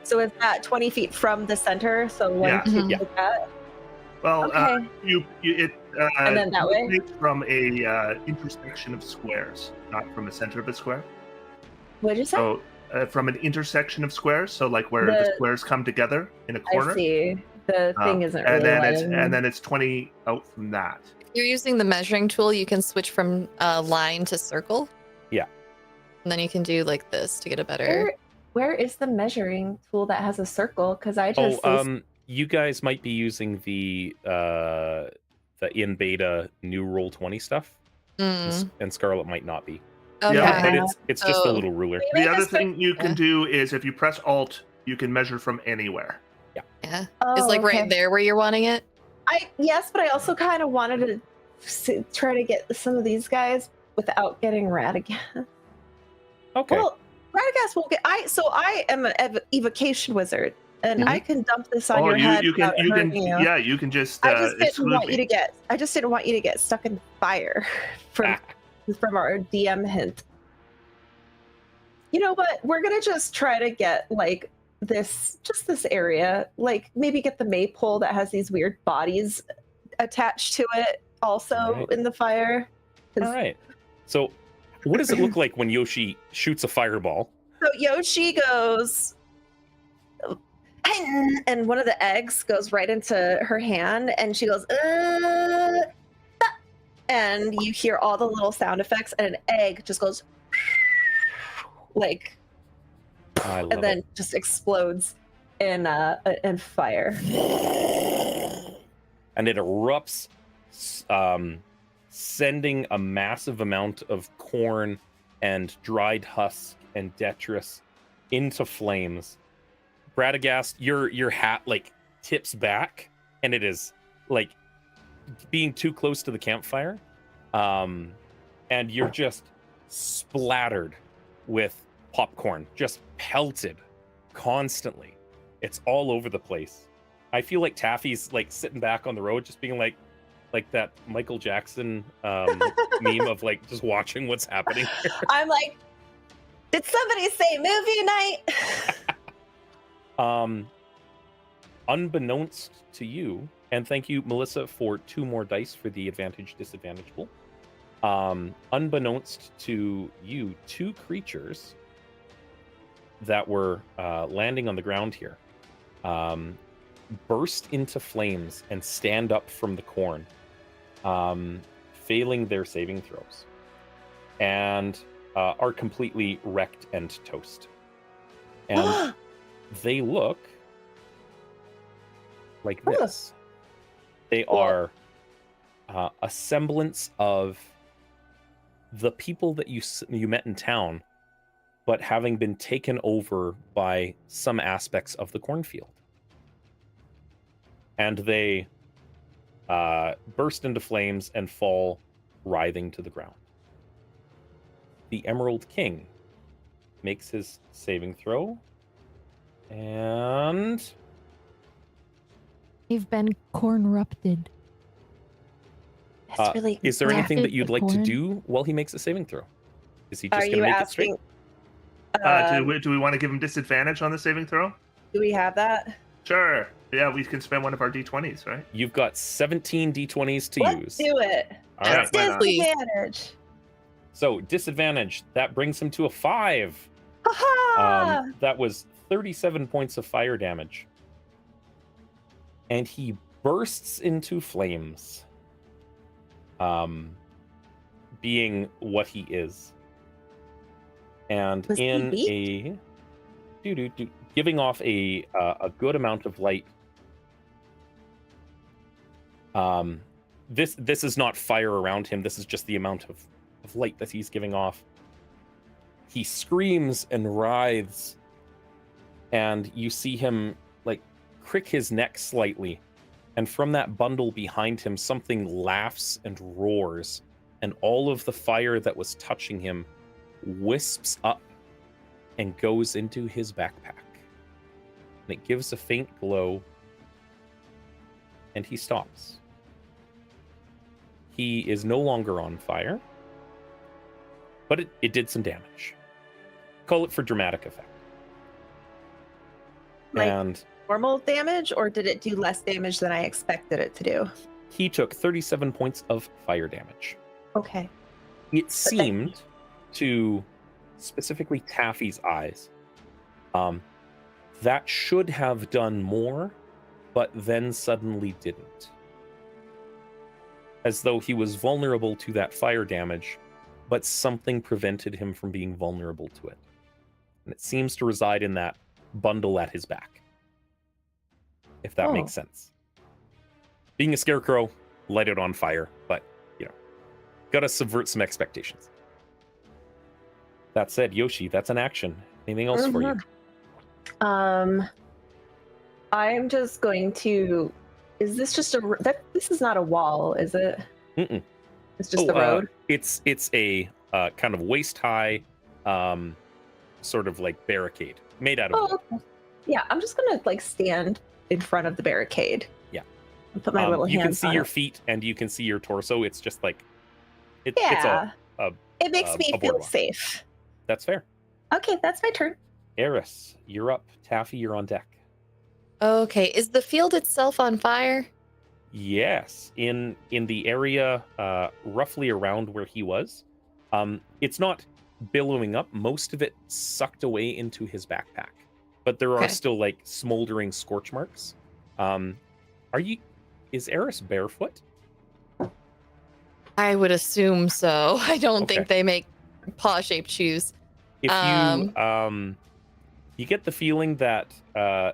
So is that 20 feet from the center? So one, Yeah. two, Yeah. like that. Well, Okay. it And then that way? originates from a intersection of squares, not from the center of a square. What'd you say? So from an intersection of squares, so like where the The- squares come together in a I corner. see. The thing isn't really and then letting me. and then it's 20 out from that. If you're using the measuring tool, you can switch from line to circle. Yeah. And then you can do like this to get a better. Where is the measuring tool that has a circle? Because I just You guys might be using the in beta new Roll20 stuff, Mm, and Scarlet might not be. okay. Yeah, But it's just a Oh. little ruler. Maybe The I other just thing you can Yeah. do is if you press Alt, you can measure from anywhere. Yeah. Oh, It's like okay. right there where you're wanting it. Yes, but I also kind of wanted to try to get some of these guys without getting Radagast. Okay. Well, Radagast won't get. I am an evocation wizard, and Mhm. I can dump this on Oh, your head. you can without hurting you. yeah, you can just I just didn't exclude want me. you to get. I just didn't want you to get stuck in fire from our DM hint. You know what? We're gonna just try to get like this area, like maybe get the maypole that has these weird bodies attached to it, also Alright. in the fire. 'Cause- All right. So, what does it look like when Yoshi shoots a fireball? So Yoshi goes, and one of the eggs goes right into her hand, and she goes, and you hear all the little sound effects, and an egg just goes, like, I love and then just explodes in fire. And it erupts, sending a massive amount of corn and dried husk and detritus into flames. Radagast, your hat like tips back, and it is like being too close to the campfire, and you're just splattered with popcorn, just pelted constantly. It's all over the place. I feel like Taffy's like sitting back on the road, just being like that Michael Jackson meme of like just watching what's happening. I'm like, did somebody say movie night? Unbeknownst to you, and thank you, Melissa, for 2 more dice for the advantage disadvantage pool. Unbeknownst to you, 2 creatures that were landing on the ground here burst into flames and stand up from the corn, failing their saving throws, and are completely wrecked and toast. And they look like this. They are a semblance of the people that you met in town, but having been taken over by some aspects of the cornfield. And they burst into flames and fall writhing to the ground. The Emerald King makes his saving throw, and They've been corn-rupted. That's really. is there anything that Rapid you'd like to corn. do while he makes a saving throw? Is he Are just going you to make it straight? asking? Do we want to give him disadvantage on the saving throw? Do we have that? Sure. Yeah, we can spend one of our d20s, right? You've got 17 d20s to Let's use. do it. All right. Why not? Disadvantage. So disadvantage, that brings him to a 5. Ha-ha! That was 37 points of fire damage. And he bursts into flames. Being what he is. And Was he in weak? giving off a good amount of light. This is not fire around him. This is just the amount of light that he's giving off. He screams and writhes, and you see him like crick his neck slightly, and from that bundle behind him, something laughs and roars, and all of the fire that was touching him wisps up and goes into his backpack. And it gives a faint glow, and he stops. He is no longer on fire, but it did some damage. Call it for dramatic effect. Like And normal damage, or did it do less damage than I expected it to do? he took 37 points of fire damage. Okay. It seemed to, specifically Taffy's eyes, that should have done more, but then suddenly didn't. As though he was vulnerable to that fire damage, but something prevented him from being vulnerable to it. And it seems to reside in that bundle at his back. If that makes sense. Being a scarecrow, light it on fire, but, gotta subvert some expectations. That said, Yoshi, that's an action. Anything else for you? I'm just going to. Is this just this is not a wall, is it? Mm-mm. It's just the road. It's a kind of waist high, sort of like barricade made out of wood. Okay. Yeah, I'm just gonna like stand in front of the barricade. Yeah. And put my little You hands can see on your it. feet and you can see your torso. It's just like it's Yeah. It makes a me feel boardwalk. safe. That's fair. Okay, that's my turn. Eris, you're up. Taffy, you're on deck. Okay, is the field itself on fire? Yes, in the area roughly around where he was. It's not billowing up. Most of it sucked away into his backpack, but there are Okay. still like smoldering scorch marks. Is Eris barefoot? I would assume so. I don't Okay. think they make paw-shaped shoes. If you get the feeling that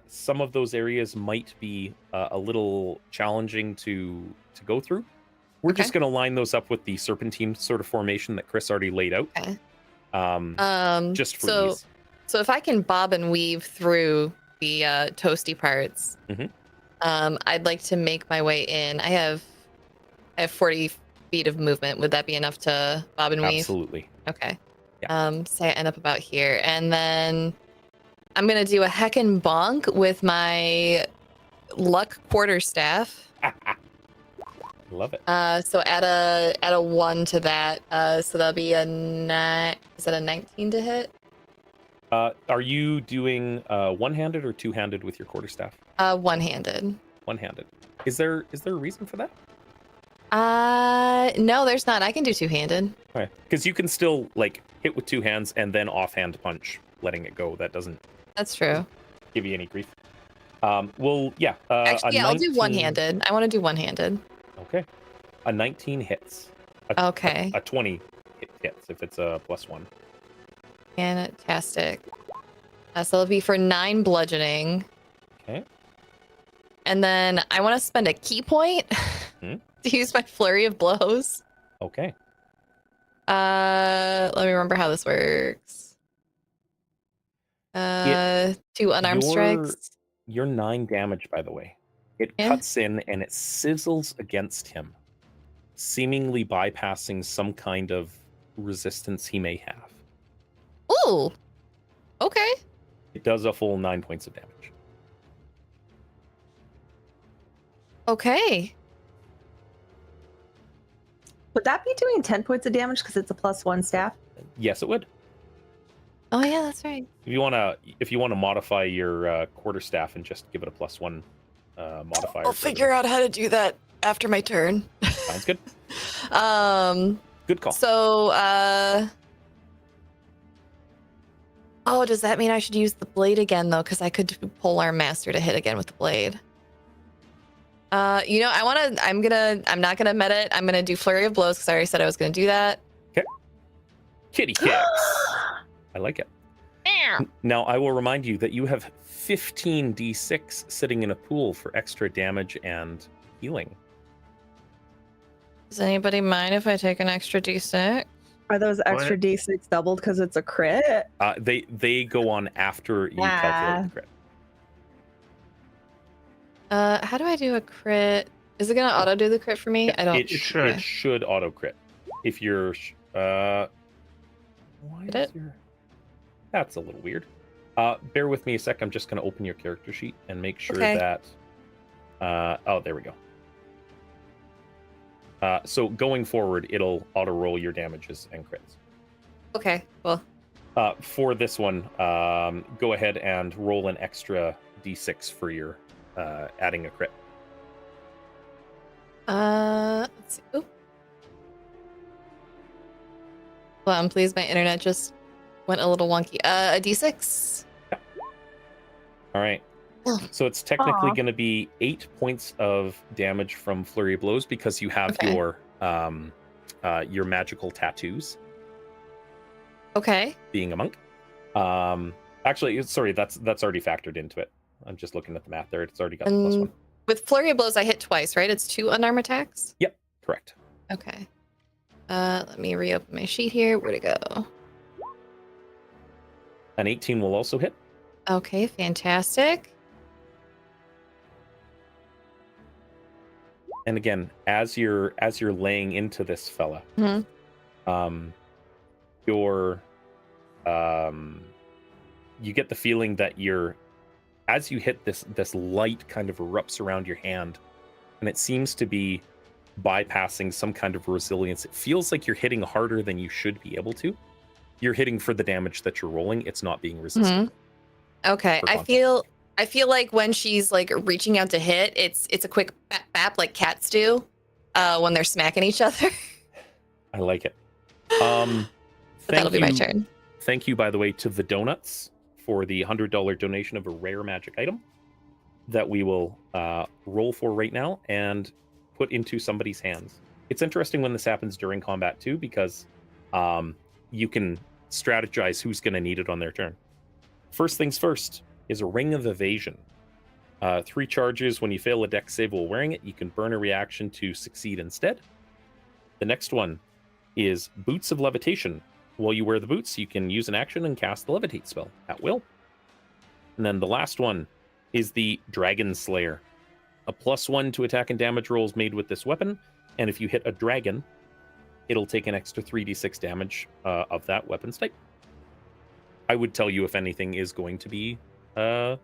some of those areas might be a little challenging to go through, we're just Okay. going to line those up with the serpentine sort of formation that Chris already laid out. Okay. Just for so ease. so if I can bob and weave through the toasty parts, Mhm. I'd like to make my way in. I have 40 feet of movement. Would that be enough to bob and weave? Absolutely. Okay. Yeah. Say I end up about here, and then I'm gonna do a heckin' bonk with my luck quarterstaff. Love it. So add a 1 to that. So that'll be a 9. Is that a 19 to hit? Are you doing one-handed or two-handed with your quarterstaff? One-handed. One-handed. Is there a reason for that? No, there's not. I can do two-handed. Okay. Because you can still like hit with two hands and then offhand punch, letting it go. That doesn't That's true. give you any grief. Well, yeah. Actually, a yeah, I'll do 19 one-handed. I want to do one-handed. Okay. A 19 hits. Okay. A 20 hits if it's a +1. Fantastic. So it'll be for 9 bludgeoning. Okay. And then I want to spend a key point Hmm? to use my flurry of blows. Okay. Let me remember how this works. 2 unarmed strikes. You're 9 damage, by the way. It Yeah. cuts in and it sizzles against him, seemingly bypassing some kind of resistance he may have. Ooh. Okay. It does a full 9 points of damage. Okay. Would that be doing 10 points of damage because it's a +1 staff? Yes, it would. Oh yeah, that's right. If you wanna modify your quarterstaff and just give it a +1 modifier. I'll figure out how to do that after my turn. Sounds good. Um. Good call. So, oh, does that mean I should use the blade again though? Because I could do Polearm Master to hit again with the blade. I'm not gonna meta it. I'm gonna do Flurry of Blows because I already said I was gonna do that. Kitty kicks. I like it. Now, I will remind you that you have 15 d6 sitting in a pool for extra damage and healing. Does anybody mind if I take an extra d6? Are those extra D6 doubled because it's a crit? They go on after you calculate the crit. How do I do a crit? Is it gonna auto do the crit for me? I don't. It should auto crit. If you're why Did is it? your... That's a little weird. Bear with me a sec. I'm just going to open your character sheet and make sure that... oh, there we go. So going forward, it'll auto-roll your damages and crits. Okay, cool. For this one, go ahead and roll an extra d6 for your adding a crit. Let's see. Oop. Well, I'm pleased my internet just went a little wonky. A d6. All right. So it's technically going to be 8 points of damage from Flurry of Blows because you have your magical tattoos. Okay. Being a monk. Actually, sorry, that's already factored into it. I'm just looking at the math there. It's already got the +1. With Flurry of Blows, I hit twice, right? It's 2 unarmed attacks? Yep, correct. Okay. Let me reopen my sheet here. Where'd it go? An 18 will also hit. Okay, fantastic. And again, as you're laying into this fella, you get the feeling that as you hit this light kind of erupts around your hand, and it seems to be bypassing some kind of resilience. It feels like you're hitting harder than you should be able to. You're hitting for the damage that you're rolling. It's not being resisted. Okay, I feel like when she's like reaching out to hit, it's a quick bap bap like cats do when they're smacking each other. I like it. That'll be my turn. Thank you, by the way, to the Donuts for the $100 donation of a rare magic item that we will roll for right now and put into somebody's hands. It's interesting when this happens during combat too, because you can strategize who's going to need it on their turn. First things first is a Ring of Evasion. 3 charges. When you fail a dex save while wearing it, you can burn a reaction to succeed instead. The next one is Boots of Levitation. While you wear the boots, you can use an action and cast the Levitate spell at will. And then the last one is the Dragon Slayer. A +1 to attack and damage rolls made with this weapon, and if you hit a dragon, it'll take an extra 3d6 damage of that weapon's type. I would tell you if anything is going to be, or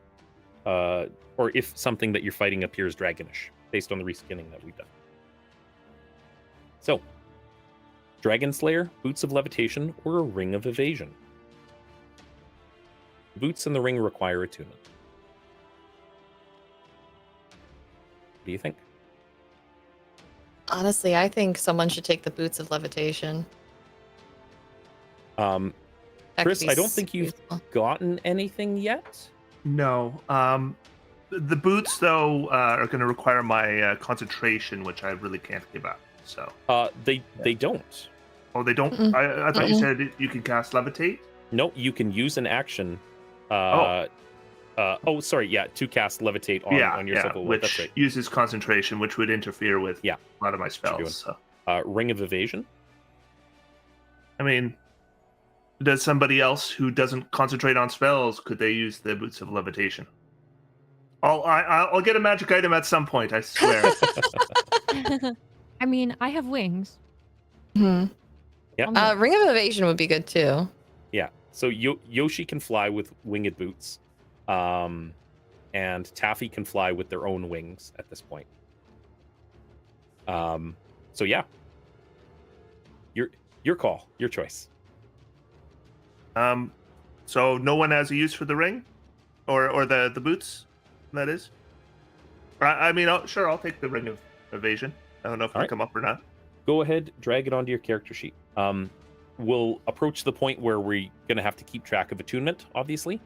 if something that you're fighting appears dragonish, based on the reskinning that we've done. So, Dragon Slayer, Boots of Levitation, or a Ring of Evasion. The boots and the ring require attunement. What do you think? Honestly, I think someone should take the Boots of Levitation. That Chris, could be I don't think you've useful. gotten anything yet. No. The boots, though, are going to require my concentration, which I really can't give up. So. They don't. Oh, they don't? Mm-mm. I thought you said you could cast Levitate? No, you can use an action. To cast Levitate on yourself. Which That's right. uses concentration, which would interfere with a lot of my you're doing. spells. So. Ring of Evasion. I mean, does somebody else who doesn't concentrate on spells, could they use the Boots of Levitation? I'll get a magic item at some point, I swear. I mean, I have wings. Mhm. Yeah. Ring of Evasion would be good too. Yeah. So Yoshi can fly with winged boots, and Taffy can fly with their own wings at this point. So yeah, your call, your choice. So no one has a use for the ring, or the boots. That is. I mean, I'll take the Ring of Evasion. I don't know if it'll come up or not. go ahead, drag it onto your character sheet. We'll approach the point where we're going to have to keep track of attunement, obviously.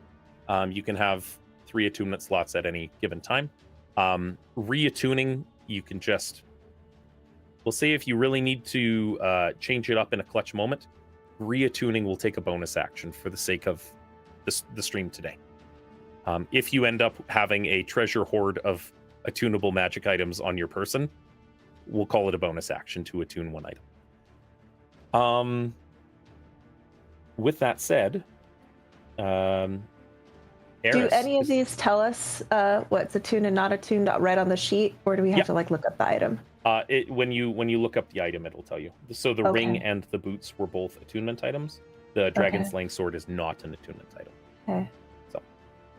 You can have 3 attunement slots at any given time. Reattuning, you can just... We'll say if you really need to change it up in a clutch moment, reattuning will take a bonus action for the sake of the stream today. If you end up having a treasure hoard of attunable magic items on your person, we'll call it a bonus action to attune one item. With that said, Do Eris, any of these tell us what's attuned and not attuned right on the sheet, or do we have Yeah. to like look up the item? when you look up the item, it'll tell you. So the ring and the boots were both attunement items. The dragon slaying sword is not an attunement item. Okay. So,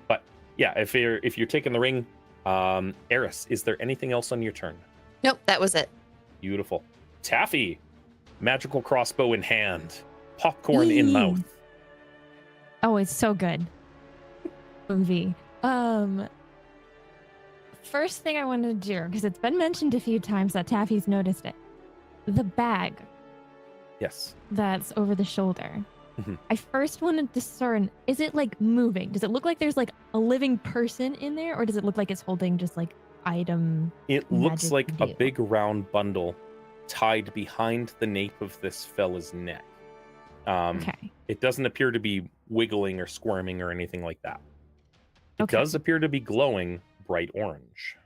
but yeah, if you're taking the ring, Eris, is there anything else on your turn? Nope, that was it. Beautiful. Taffy, magical crossbow in hand, popcorn in Yee. mouth. Oh, it's so good. Movie. First thing I want to do, because it's been mentioned a few times that Taffy's noticed it. The bag Yes. that's over the shoulder. Mhm. I first want to discern, is it like moving? Does it look like there's like a living person in there, or does it look like it's holding just like item? It looks Magic like a deal. big round bundle tied behind the nape of this fella's neck. Okay. It doesn't appear to be wiggling or squirming or anything like that. It Okay. does appear to be glowing bright orange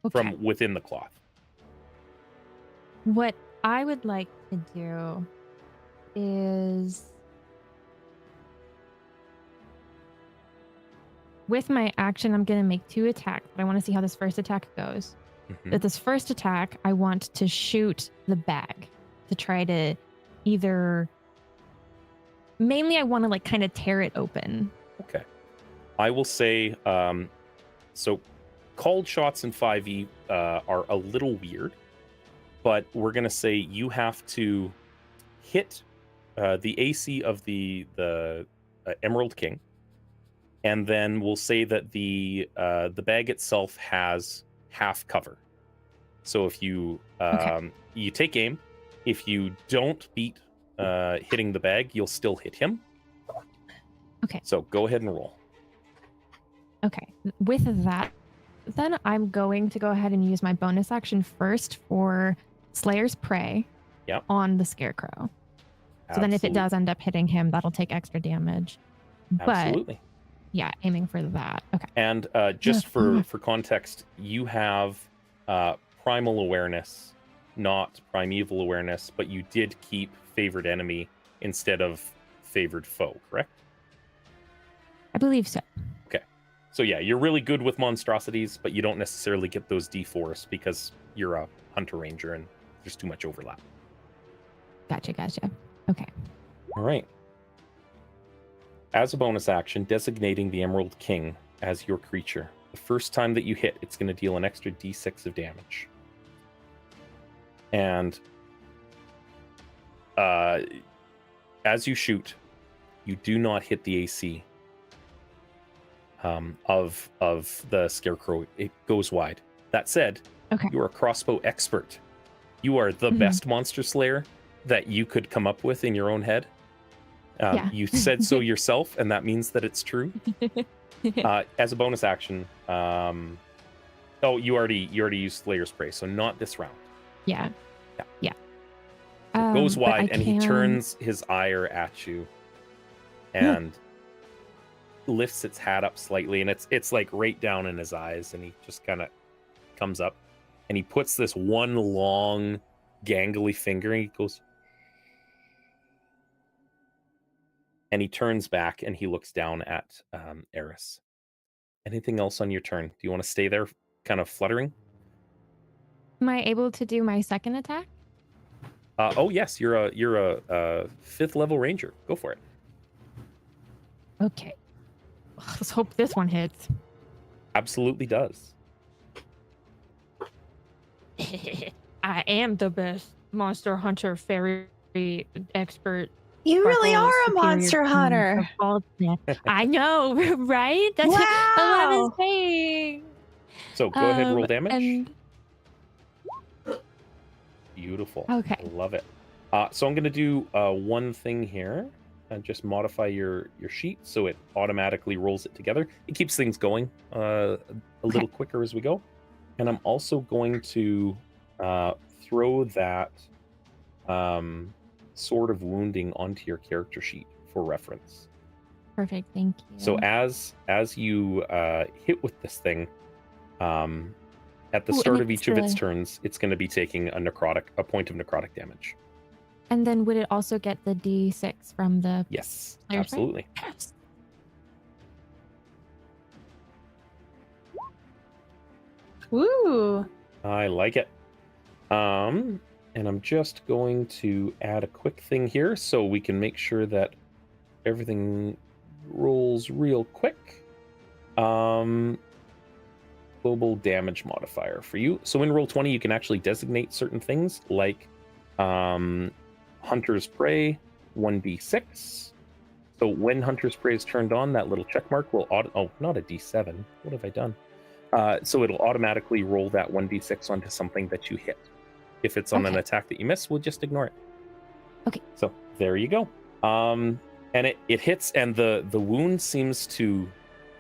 Okay. from within the cloth. What I would like to do is, with my action, I'm going to make 2 attacks, but I want to see how this first attack goes. Mhm. With this first attack, I want to shoot the bag to try to either... Mainly, I want to like kind of tear it open. Okay. I will say, so called shots in 5e are a little weird, but we're going to say you have to hit the AC of the Emerald King, and then we'll say that the bag itself has half cover. So if you you take aim, if you don't beat hitting the bag, you'll still hit him. Okay. So go ahead and roll. Okay. With that, then I'm going to go ahead and use my bonus action first for Slayer's Prey Yep. on the Scarecrow. So then if it does end up hitting him, that'll take extra damage. But Absolutely. yeah, aiming for that. Okay. And just for context, you have primal awareness, not primeval awareness, but you did keep favored enemy instead of favored foe, correct? I believe so. So yeah, you're really good with monstrosities, but you don't necessarily get those D4s because you're a hunter ranger and there's too much overlap. Gotcha. Okay. All right. As a bonus action, designating the Emerald King as your creature. The first time that you hit, it's going to deal an extra D6 of damage. And as you shoot, you do not hit the AC of the Scarecrow. It goes wide. That said, Okay. you are a crossbow expert. You are the Mhm. best monster slayer that you could come up with in your own head. Yeah. You said so yourself, and that means that it's true. As a bonus action, you already used Slayer's Prey, so not this round. Yeah. Goes But I wide, and he can- turns his ire at you, and lifts its hat up slightly, and it's like right down in his eyes, and he just kind of comes up, and he puts this one long, gangly finger, and he goes, and he turns back, and he looks down at Eris. Anything else on your turn? Do you want to stay there, kind of fluttering? Am I able to do my second attack? Oh yes, you're a 5th level ranger. Go for it. Okay. Let's hope this one hits. Absolutely does. I am the best monster hunter fairy expert. You really Sparkle are a superior monster queen hunter. of Baldness. I know, right? That's what I was Wow. saying. So go ahead, roll damage. And Beautiful. Okay. I love it. So I'm going to do one thing here and just modify your sheet so it automatically rolls it together. It keeps things going a little quicker as we go. And I'm also going to throw that Sword of Wounding onto your character sheet for reference. Perfect. Thank you. So as you hit with this thing, at the Ooh, start and of each of its it's, turns, it's going to be taking a point of necrotic damage. And then would it also get the D6 from the Yes, player's absolutely. Yes. Woo! I like it. And I'm just going to add a quick thing here so we can make sure that everything rolls real quick. Global damage modifier for you. So in Roll20, you can actually designate certain things like Hunter's Prey, 1d6. So when Hunter's Prey is turned on, that little check mark will not a d7. What have I done? So it'll automatically roll that 1d6 onto something that you hit. If it's on an Okay. attack that you miss, we'll just ignore it. Okay. So there you go. And it hits, and the wound seems to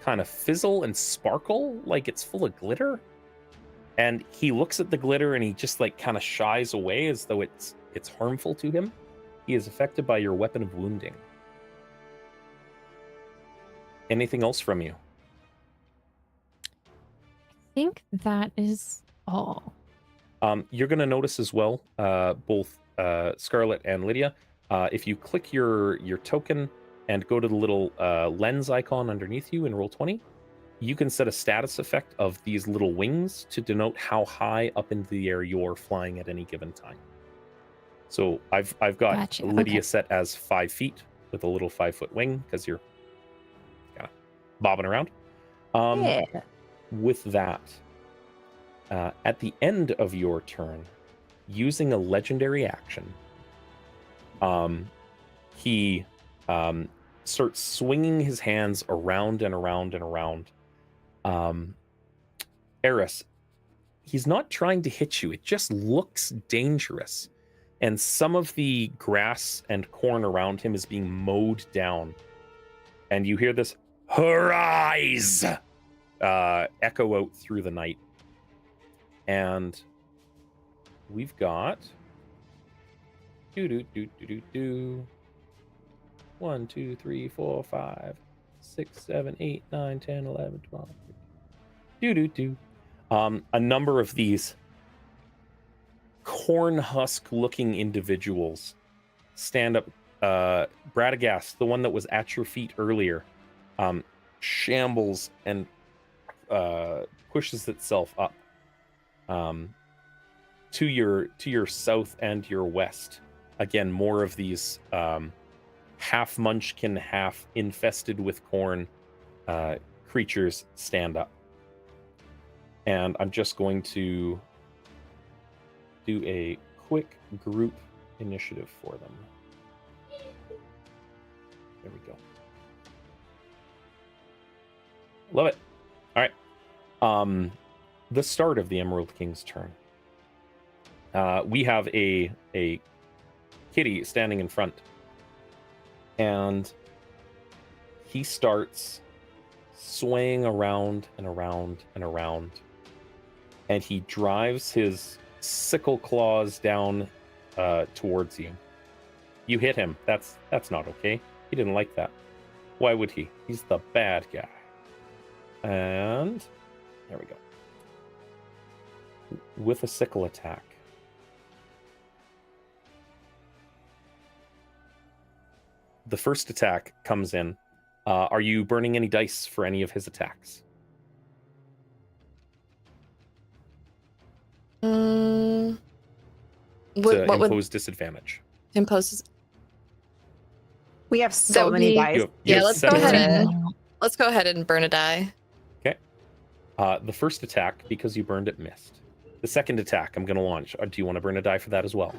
kind of fizzle and sparkle like it's full of glitter. And he looks at the glitter and he just like kind of shies away as though it's harmful to him. He is affected by your weapon of wounding. Anything else from you? I think that is all. You're going to notice as well, both Scarlet and Lydia, if you click your token and go to the little lens icon underneath you in Roll20, you can set a status effect of these little wings to denote how high up into the air you're flying at any given time. So I've got Gotcha, Lydia okay. set as 5 feet with a little 5-foot wing because you're kind of bobbing around. Yeah. With that, at the end of your turn, using a legendary action, he starts swinging his hands around and around and around. Eris, he's not trying to hit you. It just looks dangerous. And some of the grass and corn around him is being mowed down. And you hear this, "Arise!" echo out through the night. And we've got 1, 2, 3, 4, 5, 6, 7, 8, 9, 10, 11, 12. A number of these corn husk looking individuals stand up. Bradagast, the one that was at your feet earlier, shambles and pushes itself up to your south and your west. Again, more of these half munchkin, half infested with corn creatures stand up. And I'm just going to do a quick group initiative for them. There we go. Love it. All right. The start of the Emerald King's turn. We have a kitty standing in front, and he starts swaying around and around and around, and he drives his sickle claws down towards you. You hit him. That's not okay. He didn't like that. Why would he? He's the bad guy. And there we go. With a sickle attack. The first attack comes in. Are you burning any dice for any of his attacks? What To would impose disadvantage. impose? We have That so would many be- dice. You Yeah, have let's go 17. ahead and let's go ahead and burn a die. The first attack, because you burned it, missed. The second attack, I'm going to launch. Do you want to burn a die for that as well?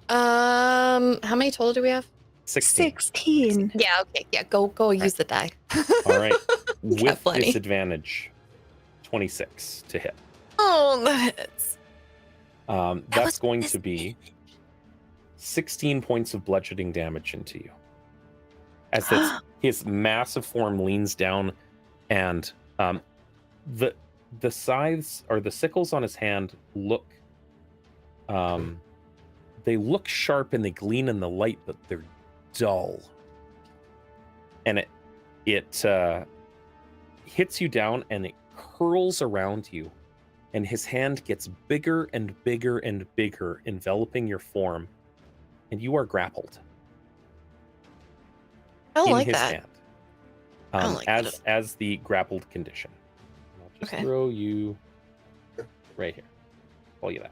How many total do we have? 16. 16. Yeah, okay. Yeah, go use the die. All right. Got With plenty. disadvantage, 26 to hit. Oh, that hits. That's going to be 16 points of bludgeoning damage into you. As his massive form leans down, and the scythes or the sickles on his hand look they look sharp and they gleam in the light, but they're dull. And it hits you down and it curls around you, and his hand gets bigger and bigger and bigger, enveloping your form, and you are grappled. I don't in like his that. hand. I don't like that. As the grappled condition. I'll just Okay. throw you right here. Call you that.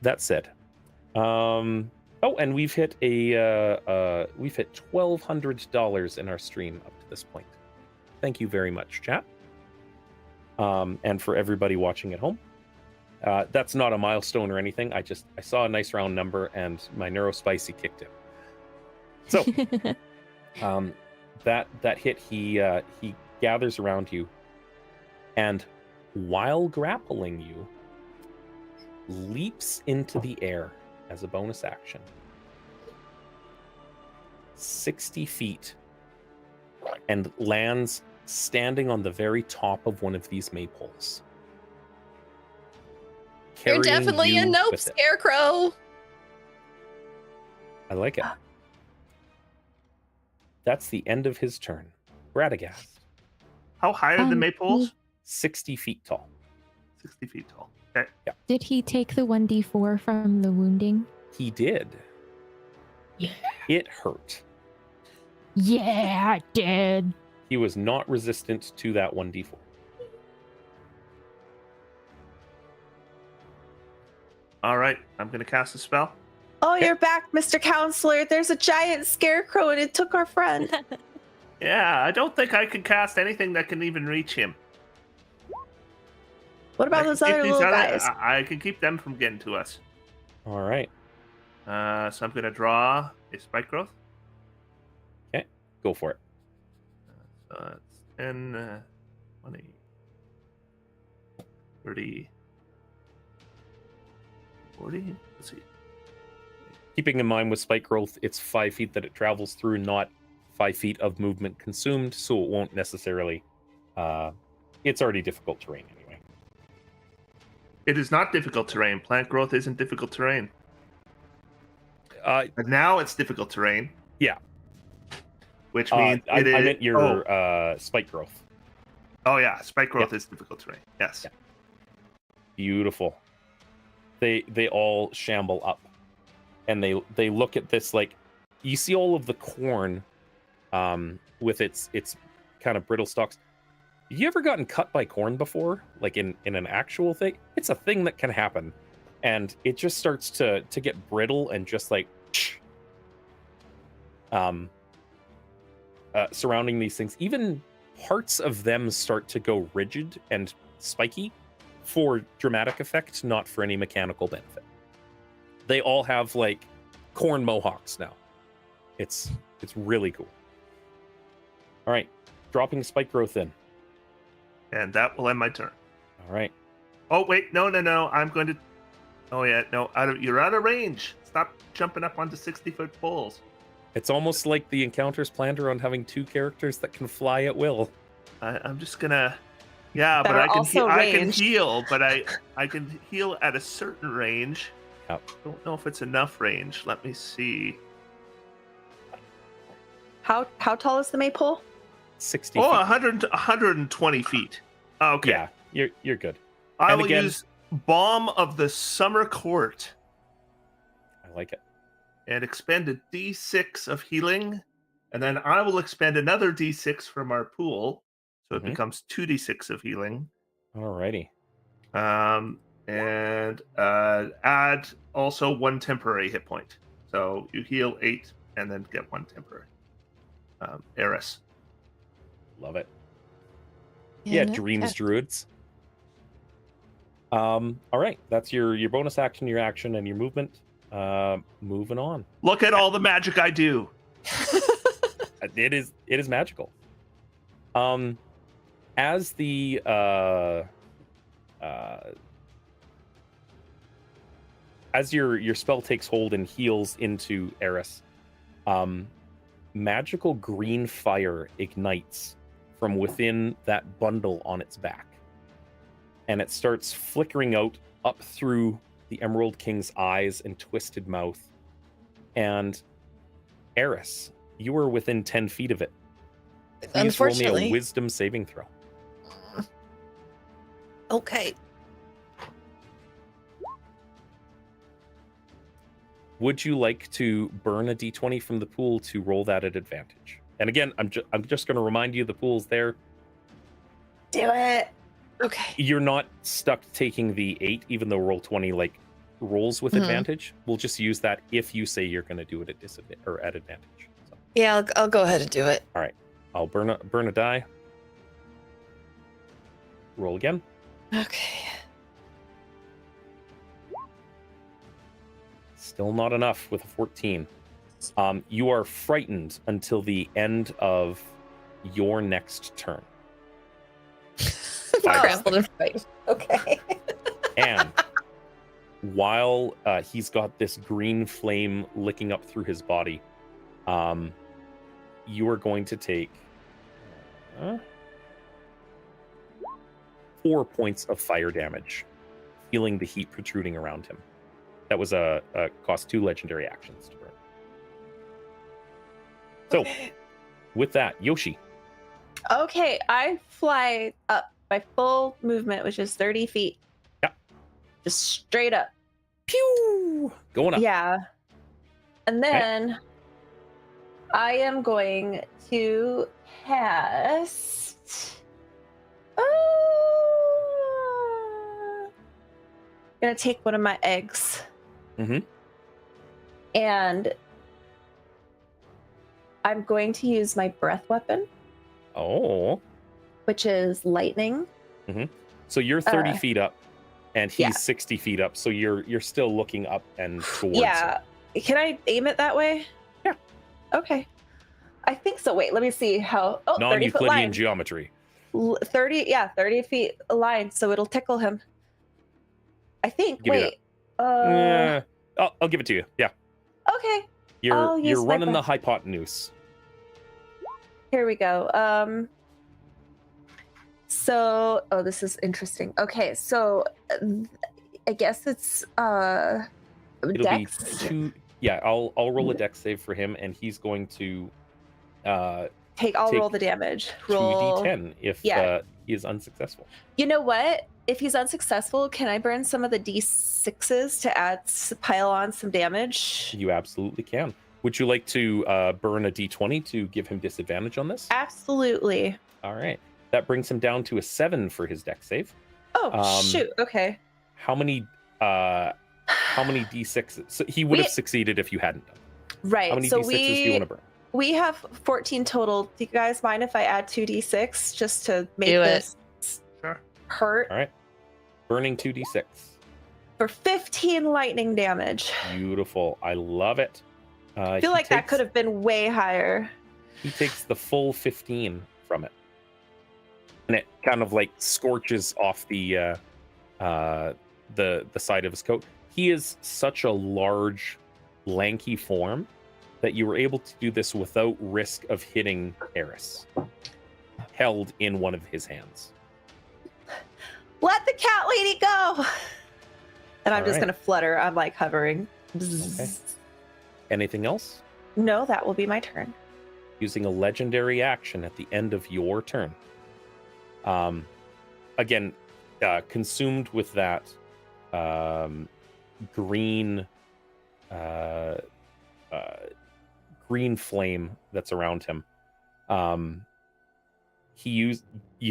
That said, oh, and we've hit $1,200 in our stream up to this point. Thank you very much, chat. And for everybody watching at home, that's not a milestone or anything. I saw a nice round number and my neurospicy kicked in. So that hit, he gathers around you, and while grappling you, leaps into the air as a bonus action. 60 feet, and lands standing on the very top of one of these maypoles. You're carrying definitely you a nope, with it. Scarecrow. I like it. That's the end of his turn. Radagast, How high are the Um, maypoles? 60 feet tall. 60 feet tall. Okay. Did he take the 1d4 from the wounding? He did. Yeah. It hurt. Yeah, it did. He was not resistant to that 1d4. All right. I'm going to cast a spell. Oh, you're back, Mr. Counselor. There's a giant scarecrow and it took our friend. Yeah, I don't think I can cast anything that can even reach him. What I about can those keep other these little other- guys? I can keep them from getting to us. All right. So I'm going to draw a spike growth. Go for it. So that's 10, 20, 30, 40. Let's see. Keeping in mind with spike growth, it's 5 feet that it travels through, not 5 feet of movement consumed, so it won't necessarily... it's already difficult terrain anyway. It is not difficult terrain. Plant growth isn't difficult terrain. Uh, But now it's difficult terrain. Yeah. Which I means it is. meant your spike growth. Oh yeah, spike growth is difficult terrain. Yes. Yeah. Beautiful. They all shamble up, and they look at this like, you see all of the corn, with its kind of brittle stalks. You ever gotten cut by corn before, like in an actual thing? It's a thing that can happen, and it just starts to get brittle and just like, surrounding these things. Even parts of them start to go rigid and spiky for dramatic effect, not for any mechanical benefit. They all have like corn mohawks now. It's really cool. All right, dropping spike growth in. And that will end my turn. All right. Oh wait, no. I'm going to. Oh yeah, no. You're out of range. Stop jumping up onto 60-foot poles. It's almost like the encounter's planned around having 2 characters that can fly at will. I'm just gonna. Yeah, That but are I can also I can ranged. heal, but I can heal at a certain range. Yep. Don't know if it's enough range. Let me see. How tall is the maypole? 60 Oh, feet. 120 feet. Okay. Yeah, you're good. I And will again- use Balm of the Summer Court I like it. and expend a D6 of healing, and then I will expend another D6 from our pool, so it Mhm. becomes 2D6 of healing. All righty. And add also 1 temporary hit point. So you heal 8 and then get 1 temporary. Eris. Love it. Yeah, dreams druids. All right, that's your bonus action, your action, and your movement. Moving on. Look at all the magic I do. It is magical. As the as your spell takes hold and heals into Eris, magical green fire ignites from within that bundle on its back. And it starts flickering out up through the Emerald King's eyes and twisted mouth. And Eris, you are within 10 feet of it. Please roll me Unfortunately. a wisdom saving throw. Okay. Would you like to burn a d20 from the pool to roll that at advantage? And again, I'm just going to remind you the pool's there. Do it. Okay. You're not stuck taking the 8, even though roll 20 like rolls with Mhm. advantage. We'll just use that if you say you're going to do it at disadvantage or at advantage. So, Yeah, I'll go ahead and do it. I'll burn a die. Roll again. Okay. Still not enough with a 14. You are frightened until the end of your next turn. Trampled and frightened. Okay. And while he's got this green flame licking up through his body, you are going to take 4 points of fire damage, feeling the heat protruding around him. That was a cost 2 legendary actions to burn. So, with that, Yoshi. Okay, I fly up by full movement, which is 30 feet. Yeah. Just straight up. Pew! Going up. Yeah. And then I am going to cast. Gonna take one of my eggs. Mhm. And I'm going to use my breath weapon, Oh. which is lightning. So you're 30 Uh, feet up, and he's yeah. 60 feet up. So you're still looking up and towards Yeah. him. Can I aim it that way? Yeah. Okay. I think so. Wait, let me see how. Oh, 30 foot Non-Euclidean line. geometry. 30 feet line, so it'll tickle him. I think. Give me Wait. Yeah. I'll give it to you. Yeah. Okay. You're I'll use my running the breath. hypotenuse. Here we go. So, oh, this is interesting. Okay, so I guess it's It'll Dex. be 2. Yeah, I'll roll a dex save for him, and he's going to I'll take roll the damage. Roll. 2d10 if Yeah. he is unsuccessful. You know what? If he's unsuccessful, can I burn some of the d6s to pile on some damage? You absolutely can. Would you like to burn a d20 to give him disadvantage on this? Absolutely. All right. That brings him down to a 7 for his dex save. Oh shoot. Okay. How many d6s? So he would have succeeded if you hadn't done. Right. How many so d6s do you want to burn? we have 14 total. Do you guys mind if I add 2d6 just to make Do it. this Sure. hurt? All right. Burning 2d6. For 15 lightning damage. Beautiful. I love it. I feel like that could have been way higher. He takes the full 15 from it. And it kind of like scorches off the side of his coat. He is such a large, lanky form that you were able to do this without risk of hitting Eris, held in one of his hands. Let the cat lady go. And I'm All just right. gonna flutter. I'm like hovering. Okay. Anything else? No, that will be my turn. Using a legendary action at the end of your turn. Again, consumed with that green green flame that's around him. You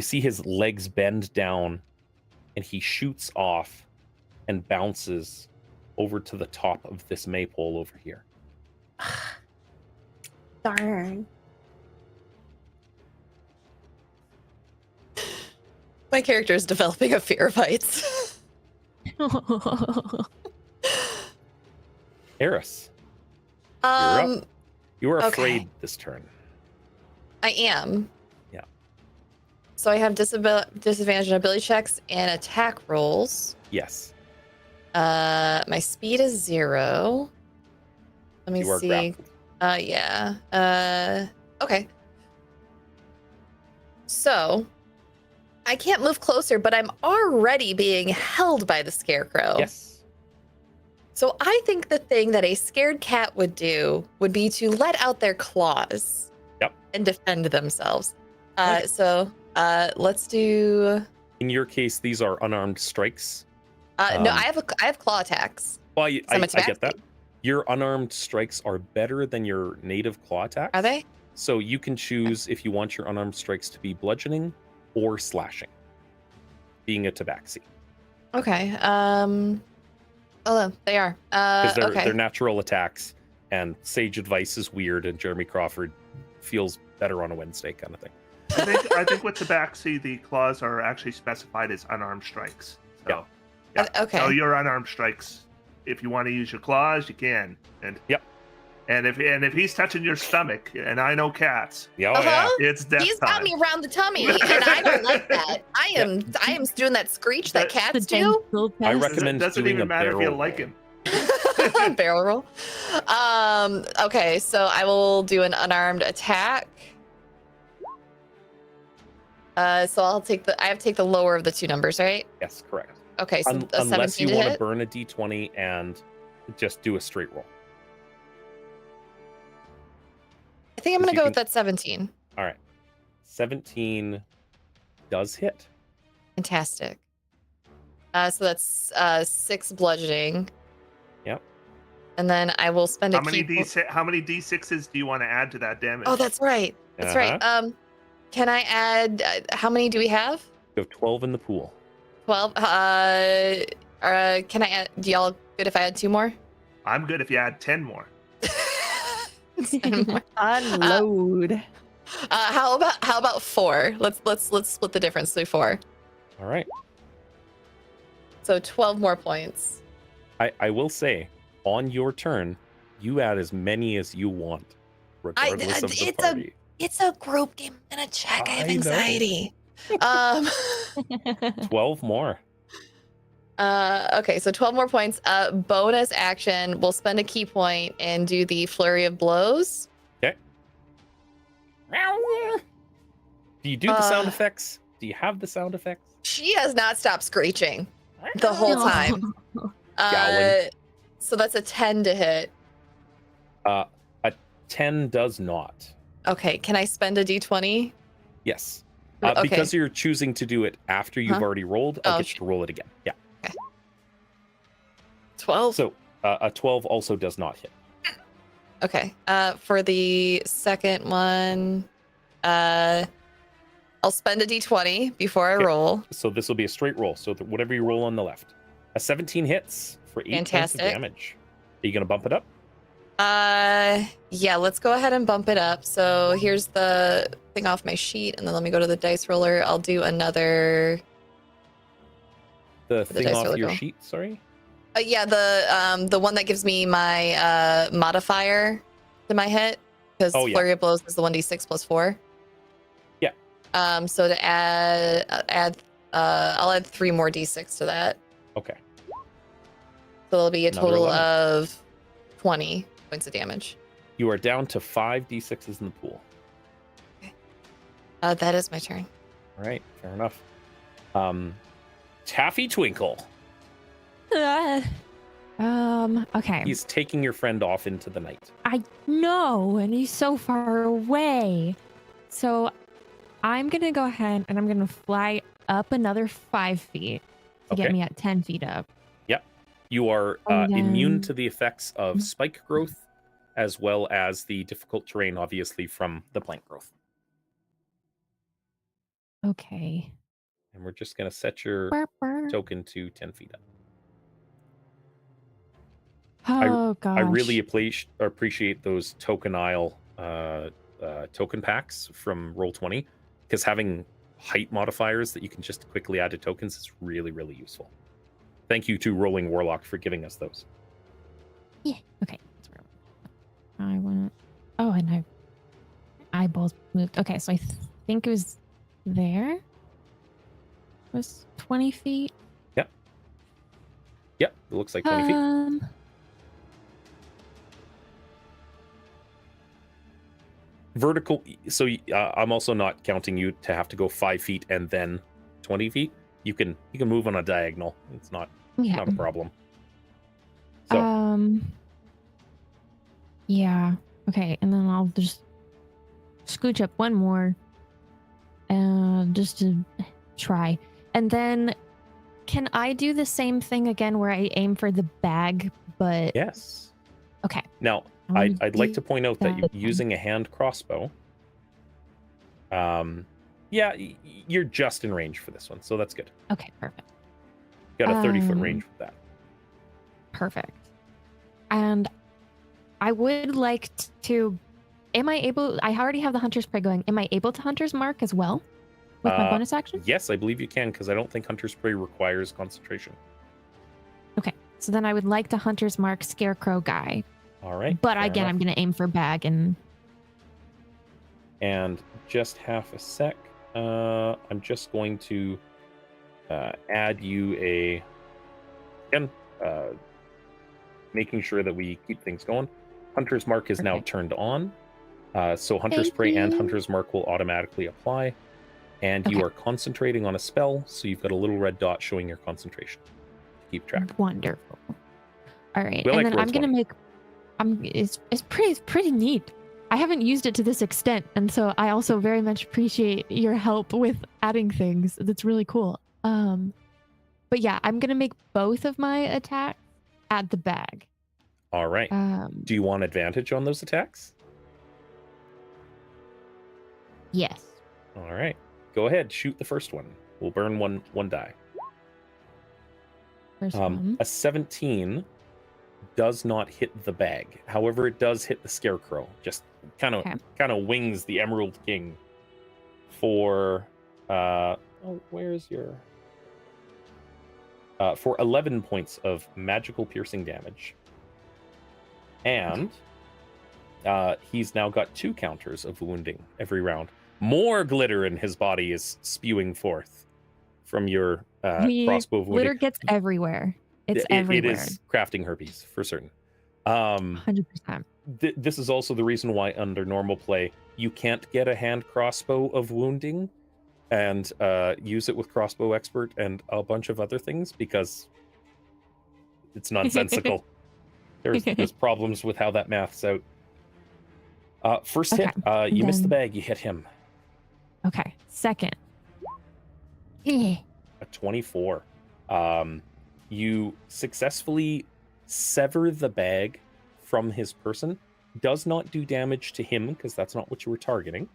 see his legs bend down, and he shoots off and bounces over to the top of this maypole over here. Darn. My character is developing a fear of heights. Eris, up. Um, you are Okay. afraid this turn. I am. Yeah. So I have disadvantage on ability checks and attack rolls. Yes. My speed is 0. Let me You are see. grappled. Yeah. Okay. So I can't move closer, but I'm already being held by the scarecrow. Yes. So I think the thing that a scared cat would do would be to let out their claws. Yep. And defend themselves. Okay. So let's do. In your case, these are unarmed strikes. No, I have claw attacks. Well, So I'm I get that. attacking. Your unarmed strikes are better than your native claw attacks. Are they? So you can choose if you want your unarmed strikes to be bludgeoning or slashing, being a tabaxi. Okay. Oh, no, they are. Because Okay. they're natural attacks, and Sage Advice is weird, and Jeremy Crawford feels better on a Wednesday kind of thing. I think with Tabaxi, the claws are actually specified as unarmed strikes. So, Okay. So your unarmed strikes, if you want to use your claws, you can. And Yep. And if he's touching your stomach, and I know cats, Yeah, Uh-huh. it's death He's time. got me around the tummy, and I don't like that. I am doing that screech that That- cats do. I recommend Doesn't doing even a matter if you barrel like roll. him. Barrel roll. Okay, so I will do an unarmed attack. So I have to take the lower of the two numbers, right? Yes, correct. Okay, so a Unless 17 you to want to hit. burn a d20 and just do a straight roll. I think I'm if gonna you go can- with that 17. All right. 17 does hit. Fantastic. So that's 6 bludgeoning. Yep. And then I will spend How a many key. how many d6s do you want to add to that damage? Oh, that's right. That's right. Can I add? How many do we have? You have 12 in the pool. 12. Can I add? Do y'all good if I add 2 more? I'm good if you add 10 more. 10 more. Unload. How about 4? Let's split the difference to 4. All right. So 12 more points. I will say, on your turn, you add as many as you want, regardless of the it's party. It's a group game and a check. I have I know. anxiety. 12 more. Okay, so 12 more points. Bonus action. We'll spend a key point and do the flurry of blows. Okay. Do you do the sound Uh, effects? Do you have the sound effects? She has not stopped screeching the whole time. Growling. So that's a 10 to hit. A 10 does not. Okay, can I spend a d20? Yes. Okay. Because you're choosing to do it after you've Huh? already rolled, I'll Oh, get you to roll it again. Yeah. 12. So a 12 also does not hit. Okay. For the second one, I'll spend a d20 before I Okay. roll. So this will be a straight roll. So whatever you roll on the left. A 17 hits for 8 points of Fantastic. damage. Are you going to bump it up? Yeah, let's go ahead and bump it up. So here's the thing off my sheet, and then let me go to the dice roller. I'll do another. The the thing dice off roller your go? sheet, sorry? Yeah, the one that gives me my modifier to my hit, because Oh, yeah. flurry of blows is the 1d6 plus 4. Yeah. So to I'll add 3 more d6 to that, Okay. so it'll be a Another total 11. of 20 points of damage. You are down to 5 d6s in the pool. That is my turn. All right, fair enough. Taffy Twinkle. Okay. He's taking your friend off into the night. I know, and he's so far away. So I'm gonna go ahead and I'm gonna fly up another 5 feet to Okay. get me at 10 feet up. You are And immune then- to the effects of spike growth, as well as the difficult terrain, obviously, from the plant growth. Okay. And we're just going to set your Burr, burr. token to 10 feet up. Oh gosh. I really appreciate those token isle token packs from Roll20, because having height modifiers that you can just quickly add to tokens is really, really useful. Thank you to Rolling Warlock for giving us those. Yeah. Okay. That's where I went. Oh, and I both moved. Okay, so I think it was there. It was 20 feet. Yep. It looks like 20 feet. Vertical. So I'm also not counting you to have to go 5 feet and then 20 feet. You can move on a diagonal. It's not a problem. So yeah. Okay, and then I'll just scooch up one more, just to try. And then, can I do the same thing again where I aim for the bag, but yes. Okay. Now, I'd like to point out that you're using a hand crossbow. Yeah, you're just in range for this one, so that's good. Okay, perfect. Got a 30-foot range with that. Perfect. And I would like to. Am I able? I already have the Hunter's Prey going. Am I able to Hunter's Mark as well with my bonus action? Yes, I believe you can, because I don't think Hunter's Prey requires concentration. Okay, so then I would like to Hunter's Mark Scarecrow guy. All right. But again, I'm going to aim for bag and just half a sec. I'm just going to add you making sure that we keep things going. Hunter's Mark is now turned on. So Hunter's Prey and Hunter's Mark will automatically apply. And you are concentrating on a spell, so you've got a little red dot showing your concentration. Keep track. Wonderful. All right. We'll and then I'm going to make it's pretty neat. I haven't used it to this extent, and so I also very much appreciate your help with adding things. That's really cool. But yeah, I'm going to make both of my attacks at the bag. All right. Do you want advantage on those attacks? Yes. All right. Go ahead. Shoot the first one. We'll burn one die. First one. A 17 does not hit the bag. However, it does hit the Scarecrow. Just kind of wings the Emerald King for where's your for 11 points of magical piercing damage. And he's now got 2 counters of wounding every round. More glitter in his body is spewing forth from your crossbow of wounding. Glitter gets everywhere. It's everywhere. It is crafting herpes, for certain. 100%. This is also the reason why under normal play, you can't get a hand crossbow of wounding and use it with Crossbow Expert and a bunch of other things, because it's nonsensical. There's problems with how that maths out. First hit, you miss the bag, you hit him. Okay, second. A 24. You successfully sever the bag from his person. Does not do damage to him, because that's not what you were targeting.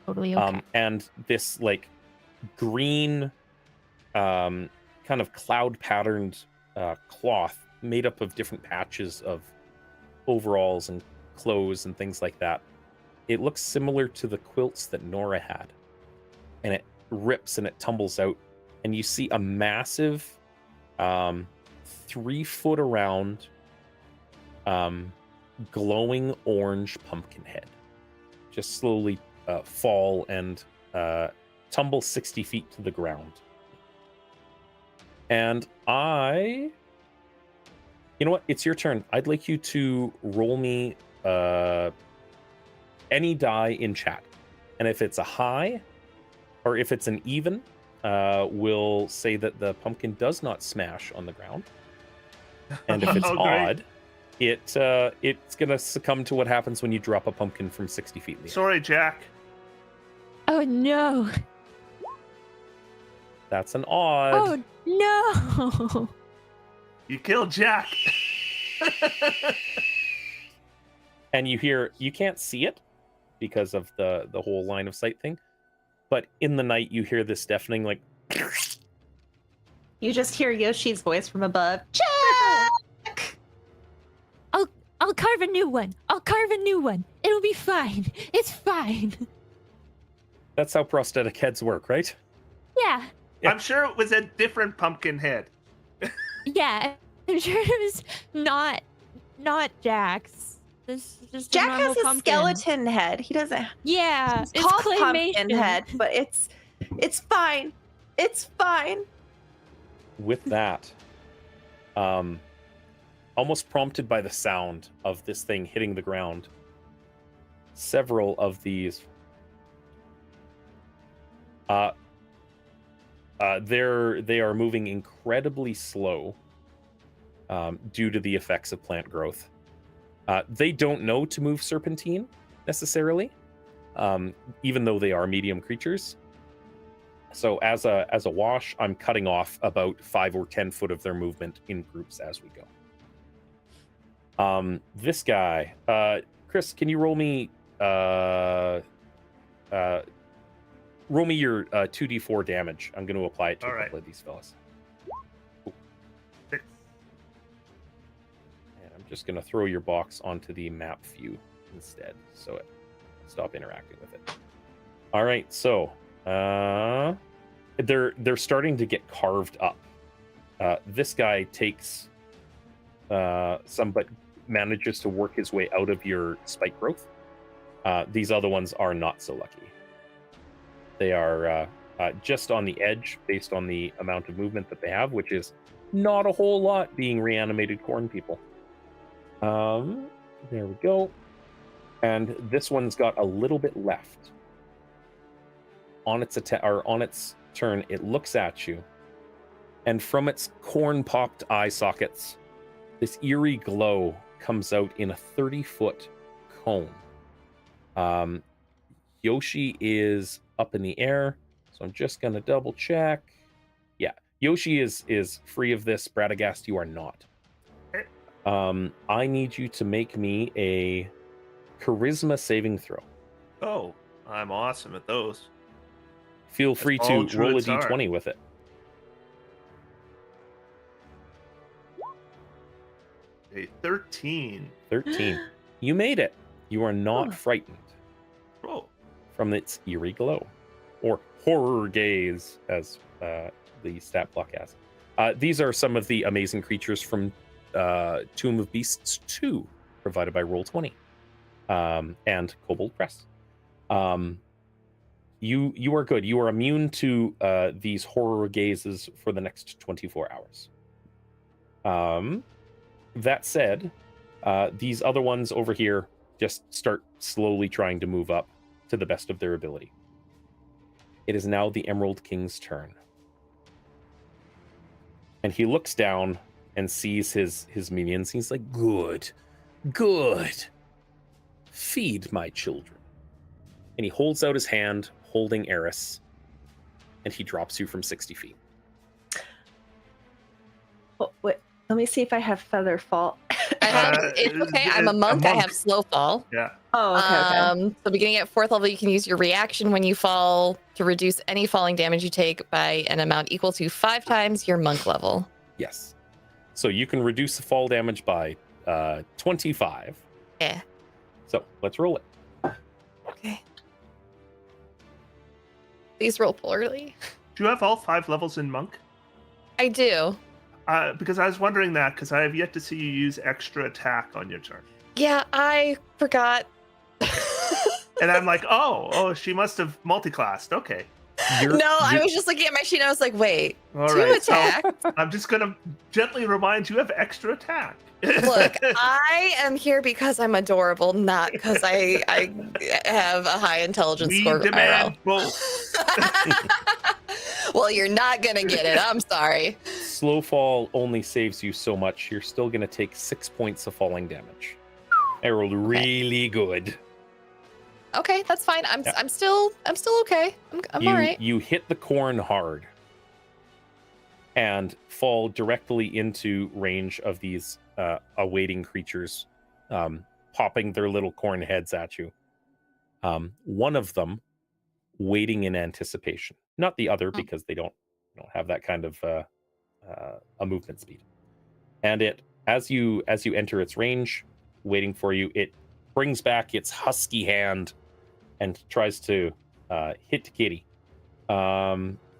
Totally okay. And this like green kind of cloud patterned cloth made up of different patches of overalls and clothes and things like that. It looks similar to the quilts that Nora had. And it rips and it tumbles out. And you see a massive 3 foot around glowing orange pumpkin head just slowly fall and tumble 60 feet to the ground. And you know what? It's your turn. I'd like you to roll me any die in chat. And if it's a high or if it's an even, we'll say that the pumpkin does not smash on the ground. And if it's odd, it's going to succumb to what happens when you drop a pumpkin from 60 feet in the air. Sorry, Jack. Oh no. That's an odd. Oh no. You killed Jack. And you can't see it because of the whole line of sight thing. But in the night, you hear this deafening, like... You just hear Yoshi's voice from above. Jack! I'll carve a new one. It'll be fine. It's fine. That's how prosthetic heads work, right? Yeah. I'm sure it was a different pumpkin head. Yeah. I'm sure it was not Jack's. This is just Jack a normal has a pumpkin. skeleton head. He doesn't. Yeah, It's it's called claymation. pumpkin head, but it's fine. It's fine. With that, almost prompted by the sound of this thing hitting the ground, several of these they are moving incredibly slow due to the effects of plant growth. They don't know to move serpentine necessarily, even though they are medium creatures. So as a wash, I'm cutting off about 5 or 10 foot of their movement in groups as we go. This guy, Chris, can you roll me your 2d4 damage? I'm going to apply it to All a right. couple of these fellas. Ooh. 6. And I'm just going to throw your box onto the map view instead, so it stop interacting with it. All right, so they're starting to get carved up. This guy takes some, but manages to work his way out of your spike growth. These other ones are not so lucky. They are just on the edge based on the amount of movement that they have, which is not a whole lot being reanimated corn people. There we go. And this one's got a little bit left. On its on its turn, it looks at you, and from its corn-popped eye sockets, this eerie glow comes out in a 30-foot cone. Yoshi is up in the air, so I'm just gonna double check. Yeah, Yoshi is free of this. Bradagast, you are not. I need you to make me a charisma saving throw. Oh, I'm awesome at those. Feel free all to roll a druids are. d20 with it. A 13. 13. You made it. You are not Oh. frightened Oh, from its eerie glow, or horror gaze, as the stat block has. These are some of the amazing creatures from Tomb of Beasts 2, provided by Roll20 and Kobold Press. You are good. You are immune to these horror gazes for the next 24 hours. That said, these other ones over here just start slowly trying to move up to the best of their ability. It is now the Emerald King's turn. And he looks down and sees his minions. He's like, good. Feed my children. And he holds out his hand, holding Eris, and he drops you from 60 feet. Oh, wait, let me see if I have feather fall. It's okay. I'm a monk. I have slow fall. yeah. Oh, okay. So beginning at 4th level, you can use your reaction when you fall to reduce any falling damage you take by an amount equal to 5 times your monk level. Yes. So you can reduce the fall damage by 25. Yeah. So let's roll it. Okay. These roll poorly. Do you have all 5 levels in Monk? I do. Because I was wondering that, because I have yet to see you use extra attack on your turn. Yeah, I forgot. And I'm like, oh, she must have multiclassed. Okay. No, I was just looking at my sheet and I was like, wait, All 2 right. So attack? I'm just going to gently remind you have extra attack. Look, I am here because I'm adorable, not because I have a high intelligence we score. demand IRL. both. Well, you're not going to get it. I'm sorry. Slow fall only saves you so much. You're still going to take 6 points of falling damage. I rolled really good. Okay, that's fine. I'm Yeah. I'm still okay. I'm you, all right. You hit the corn hard and fall directly into range of these awaiting creatures, popping their little corn heads at you. One of them waiting in anticipation, not the other, because they don't have that kind of a movement speed. And it, as you enter its range, waiting for you, it brings back its husky hand and tries to hit Kitty. Are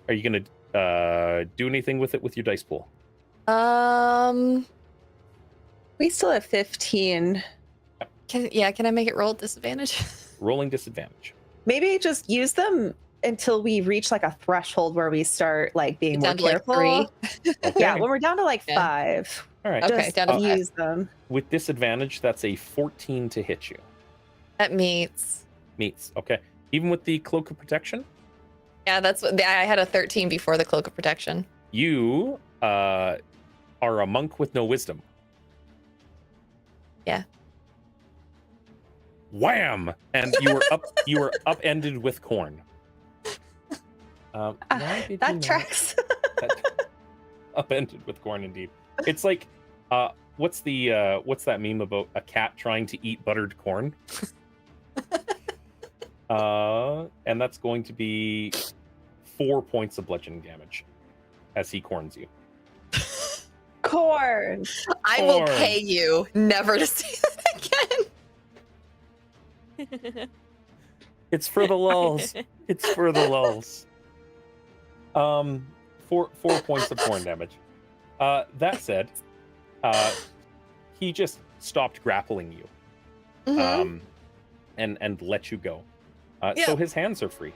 you gonna do anything with it with your dice pool? We still have 15. Can I make it roll at disadvantage? Rolling disadvantage. Maybe just use them until we reach like a threshold where we start like being Get more down to, like, careful. 3. Okay. Yeah, when we're down to like Yeah. 5, All right. Okay, just down to 5. use them. With disadvantage, that's a 14 to hit you. That meets. Meets. Okay. Even with the cloak of protection, Yeah, that's what I had a 13 before the cloak of protection. you are a monk with no wisdom. Yeah. Wham! And you were up. You were upended with corn. Why did you That not- tracks. that- upended with corn, indeed. It's like, what's that meme about a cat trying to eat buttered corn? And that's going to be 4 points of bludgeoning damage as he corns you. Corn. I will Corn. pay you never to see that again. It's for the lulz. It's for the lulz. 4 points of corn damage. That said, he just stopped grappling you, Mhm. and let you go. So Yeah. his hands are free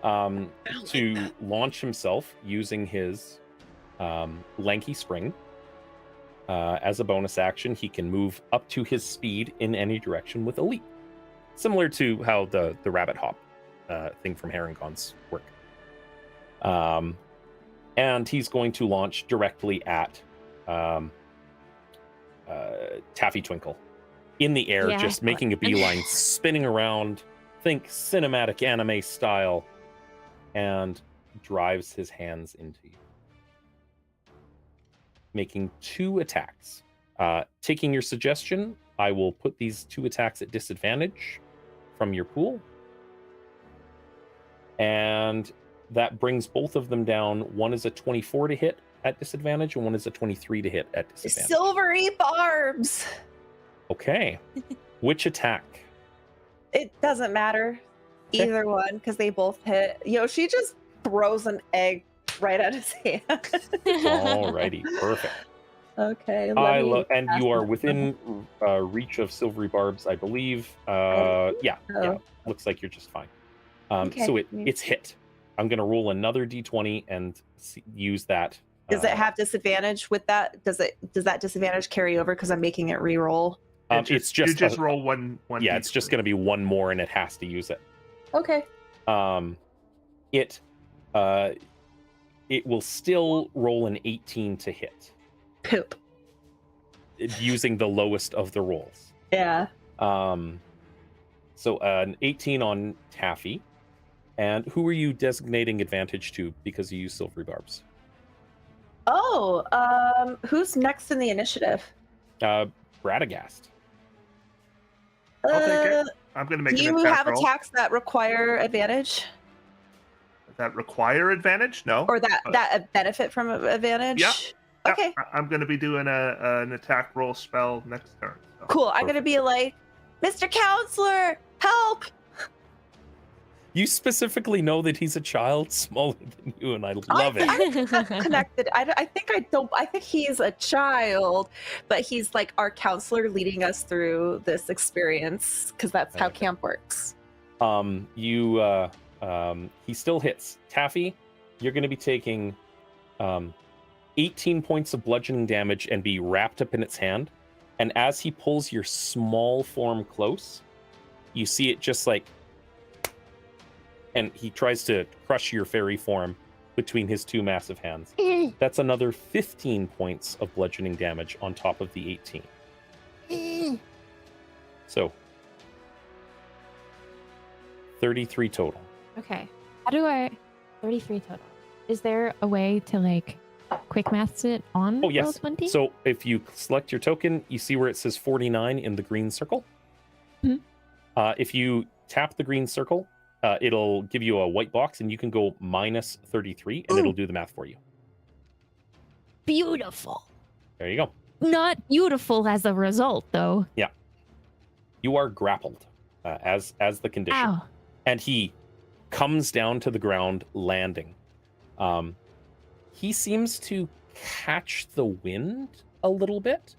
to launch himself using his lanky spring. As a bonus action, he can move up to his speed in any direction with a leap, similar to how the rabbit hop thing from Herringcons work. And he's going to launch directly at Taffy Twinkle in the air, Yeah, just making a beeline, spinning around. Think cinematic anime style, and drives his hands into you, making 2 attacks. Taking your suggestion, I will put these 2 attacks at disadvantage from your pool, and that brings both of them down. One is a 24 to hit at disadvantage, and one is a 23 to hit at disadvantage. Silvery barbs. Okay. Which attack? It doesn't matter. Okay. Either one, because they both hit. Yoshi just throws an egg right at his hand. Alrighty, perfect. Okay. And you are within reach of silvery barbs, I believe. Yeah, looks like you're just fine. Okay. So it's hit. I'm gonna roll another d20 and use that. Does it have disadvantage with that? Does that disadvantage carry over because I'm making it re-roll? It's just you just roll one. Yeah, it's just gonna be one more, and it has to use it. Okay. It will still roll an 18 to hit, Poop. using the lowest of the rolls. Yeah. So an 18 on Taffy. And who are you designating advantage to because you use silvery barbs? Oh, who's next in the initiative? Radagast. I'll take it. I'm going to make Do an you attack have roll. attacks that require advantage, That require advantage? No. or that benefit from advantage? Yeah. Yeah, Okay. I'm going to be doing an attack roll spell next turn. So. Cool. I'm gonna be like, Mr. Counselor, help! You specifically know that he's a child smaller than you, and I love it. I'm connected. I think he's a child, but he's like our counselor leading us through this experience because that's how Okay. camp works. He still hits. Taffy, you're going to be taking 18 points of bludgeoning damage and be wrapped up in its hand. And as he pulls your small form close, you see it just like, and he tries to crush your fairy form between his 2 massive hands. That's another 15 points of bludgeoning damage on top of the 18. So 33 total. Okay. How do I 33 total? Is there a way to like quick maths it on Oh, yes. Roll20? So if you select your token, you see where it says 49 in the green circle. Mhm. If you tap the green circle, it'll give you a white box, and you can go minus 33, and it'll do the math for you. Beautiful. There you go. Not beautiful as a result, though. You are grappled as the condition, Ow. and he comes down to the ground, landing. He seems to catch the wind a little bit.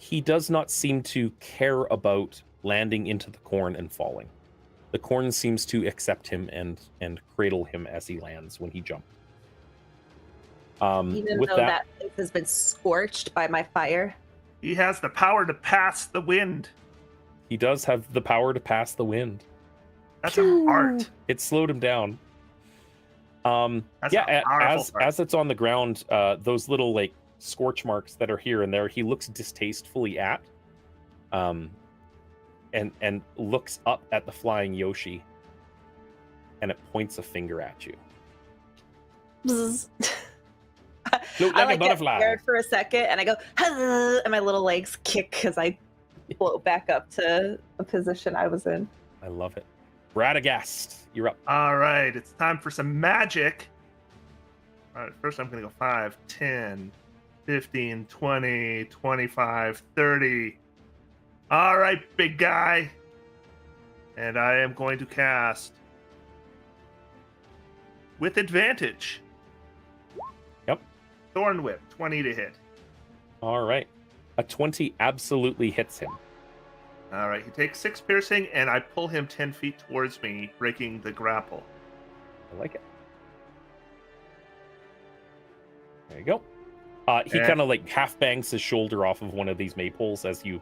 He does not seem to care about landing into the corn and falling. The corn seems to accept him and cradle him as he lands when he jumped. Even With though that, that place has been scorched by my fire. He has the power to pass the wind. he does have the power to pass the wind. That's a art. It slowed him down. That's Yeah, a powerful fart. as it's on the ground, those little like scorch marks that are here and there, he looks distastefully at, and looks up at the flying Yoshi, and it points a finger at you. Bzz. Look I like a like get butterfly. scared for a second, and I go, "Huh," and my little legs kick as I float back up to the position I was in. I love it. Radagast, you're up. All right, it's time for some magic. All right, first I'm going to go 5, 10, 15, 20, 25, 30. All right, big guy. And I am going to cast with advantage. Yep. Thorn Whip, 20 to hit. All right. A 20 absolutely hits him. All right, he takes 6 piercing, and I pull him 10 feet towards me, breaking the grapple. I like it. There you go. He And- kind of like half bangs his shoulder off of one of these maypoles as you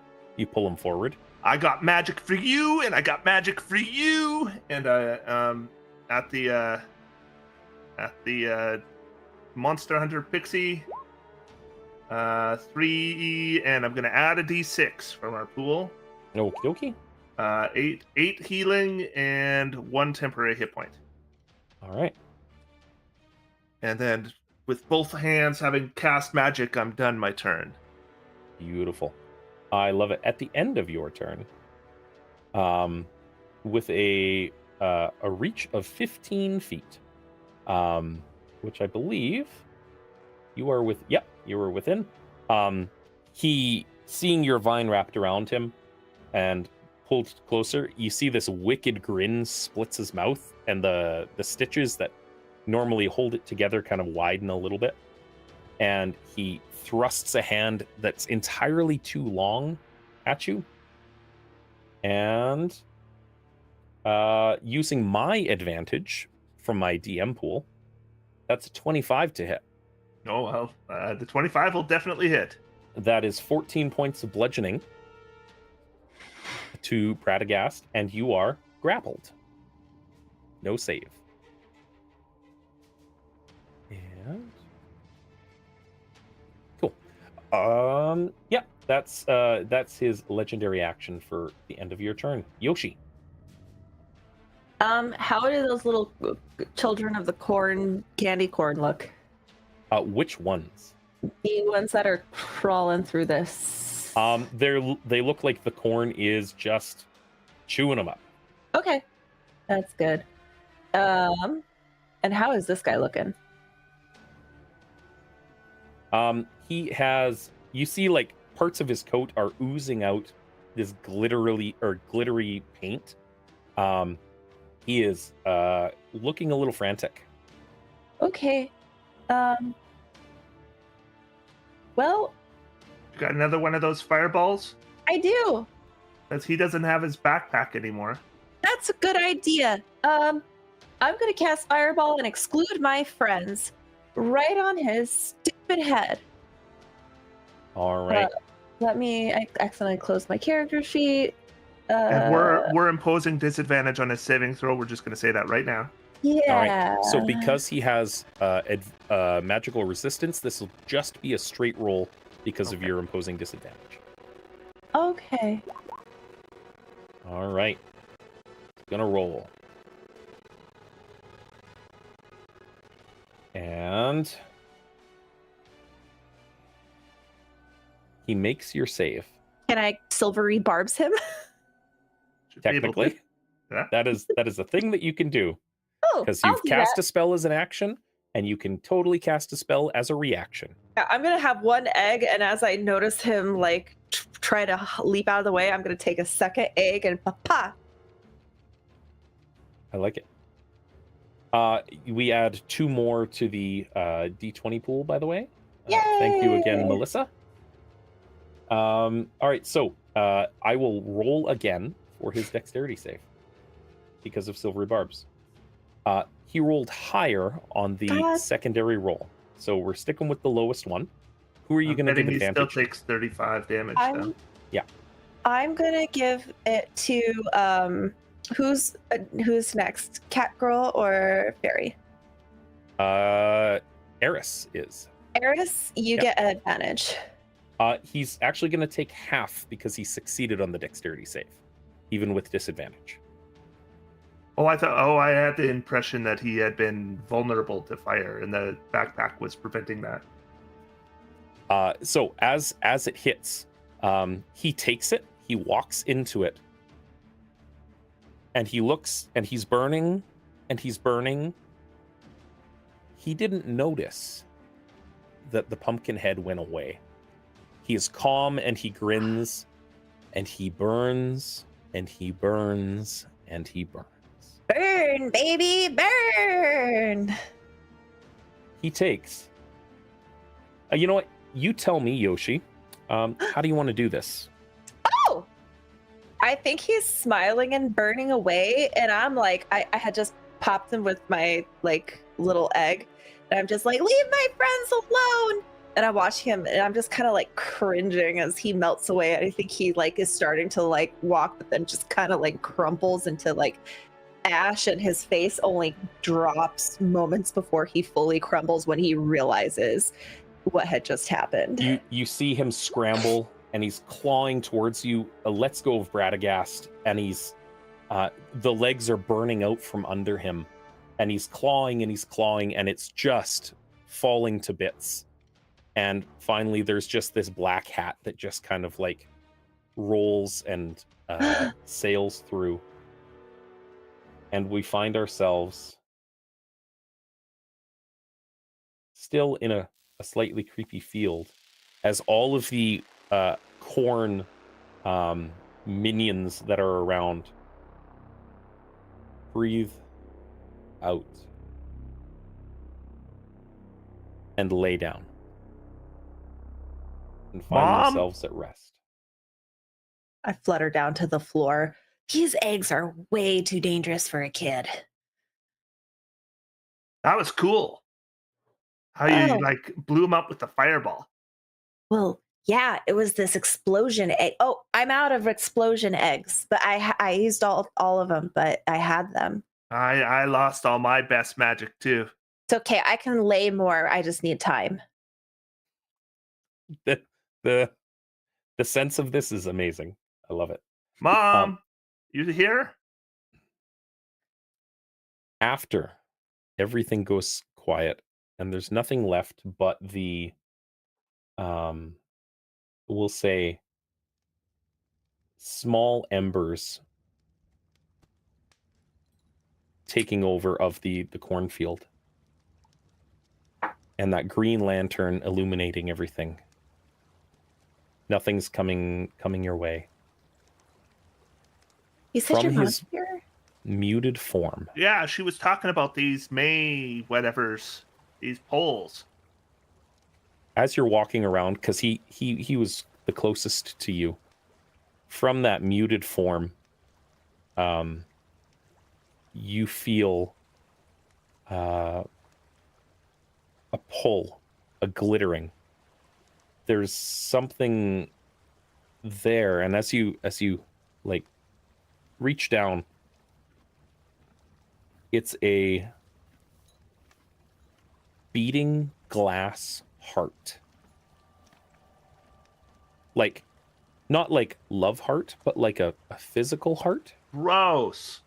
pull him forward. I got magic for you, and I got magic for you, and at the Monster Hunter Pixie, 3, and I'm gonna add a D6 from our pool. Okie dokie. 8 healing and 1 temporary hit point, All right. and then with both hands having cast magic, I'm done my turn. Beautiful. I love it. At the end of your turn, with a reach of 15 feet, which I believe you are with. Yep, you were within. He, seeing your vine wrapped around him and pulled closer, you see this wicked grin splits his mouth, and the stitches that normally hold it together kind of widen a little bit. And he thrusts a hand that's entirely too long at you. And using my advantage from my DM pool, that's a 25 to hit. Oh well, the 25 will definitely hit. That is 14 points of bludgeoning to Pradagast, and you are grappled. No save. And cool. Yeah, that's his legendary action for the end of your turn. Yoshi. How do those little children of the corn, candy corn look? Which ones? The ones that are crawling through this. They look like the corn is just chewing them up. Okay, that's good. And how is this guy looking? He has, you see, like parts of his coat are oozing out this glittery paint. He is looking a little frantic. Okay. Well, You got another one of those fireballs? I do. Because he doesn't have his backpack anymore. That's a good idea. I'm gonna cast Fireball and exclude my friends right on his stupid head. All right. I accidentally closed my character sheet. And we're imposing disadvantage on his saving throw. We're just going to say that right now. Yeah. All right. So because he has magical resistance, this will just be a straight roll because of Okay. your imposing disadvantage. Okay. All right. Gonna roll. And he makes your save. Can I silvery barbs him? Should be able to. Technically, Yeah. that is a thing that you can do Oh, because I'll you've do cast that. a spell as an action, and you can totally cast a spell as a reaction. Yeah, I'm gonna have one egg, and as I notice him like try to leap out of the way, I'm gonna take a second egg and pa. I like it. We add 2 more to the D20 pool, by the way. Thank you again, Yay! Melissa. All right, so I will roll again for his dexterity save. because of silvery barbs. He rolled higher on the God. secondary roll. So we're sticking with the lowest one. Who are you going to give He still advantage? takes 35 damage. I'm, Yeah. I'm gonna give it to who's next? Cat girl or fairy? Eris is. Eris, you Yep. get an advantage. He's actually going to take half because he succeeded on the dexterity save, even with disadvantage. I had the impression that he had been vulnerable to fire, and the backpack was preventing that. So as it hits, he takes it, he walks into it, and he looks, and he's burning, and he's burning. He didn't notice that the pumpkin head went away. He is calm, and he grins, and he burns, and he burns, and he burns. Burn, baby, burn. He takes. You know what? You tell me, Yoshi. How do you want to do this? Oh, I think he's smiling and burning away, and I'm like, I had just popped him with my like little egg, and I'm just like, leave my friends alone. And I watch him, and I'm just kind of like cringing as he melts away. And I think he like is starting to like walk, but then just kind of like crumples into like ash, and his face only drops moments before he fully crumbles when he realizes what had just happened. You see him scramble, and he's clawing towards you. Lets go of Bradagast, and he's the legs are burning out from under him, and he's clawing, and it's just falling to bits. And finally, there's just this black hat that just kind of like rolls and sails through. And we find ourselves still in a slightly creepy field as all of the corn minions that are around breathe out and lay down and find Mom? themselves at rest. I flutter down to the floor. These eggs are way too dangerous for a kid. That was cool. How you Oh. like blew him up with the fireball. Well, yeah, it was this explosion egg. Oh, I'm out of explosion eggs, but I used all of them, but I had them. I lost all my best magic too. It's okay. I can lay more. I just need time. The sense of this is amazing. I love it. Mom, you here? After everything goes quiet and there's nothing left but the we'll say small embers taking over of the cornfield, and that green lantern illuminating everything. Nothing's coming your way. You said From your mom's his- here? Muted form. Yeah, she was talking about these May whatevers, these poles. As you're walking around, because he was the closest to you, from that muted form, you feel a pull, a glittering. There's something there, and as you like reach down, it's a beating glass heart. Like, not like love heart, but like a physical heart. Gross.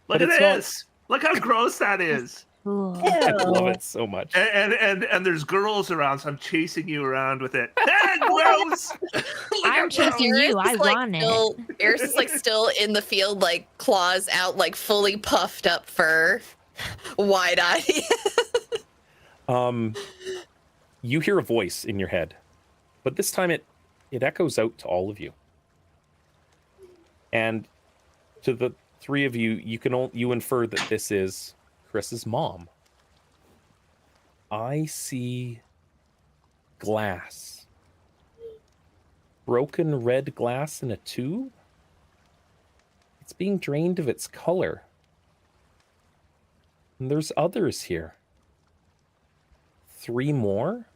Look But at it's not- this. Look how gross that is. Cool. I love Ew. it so much. And there's girls around, so I'm chasing you around with it. Ah, gross. Look how I'm chasing gross. you. I is, like, want it. still, Eris is like still in the field, like claws out, like fully puffed up fur, wide eyed. You hear a voice in your head, but this time it echoes out to all of you. And to the three of you, you infer that this is Chris's mom. I see glass. Broken red glass in a tube? It's being drained of its color. And there's others here. 3 more?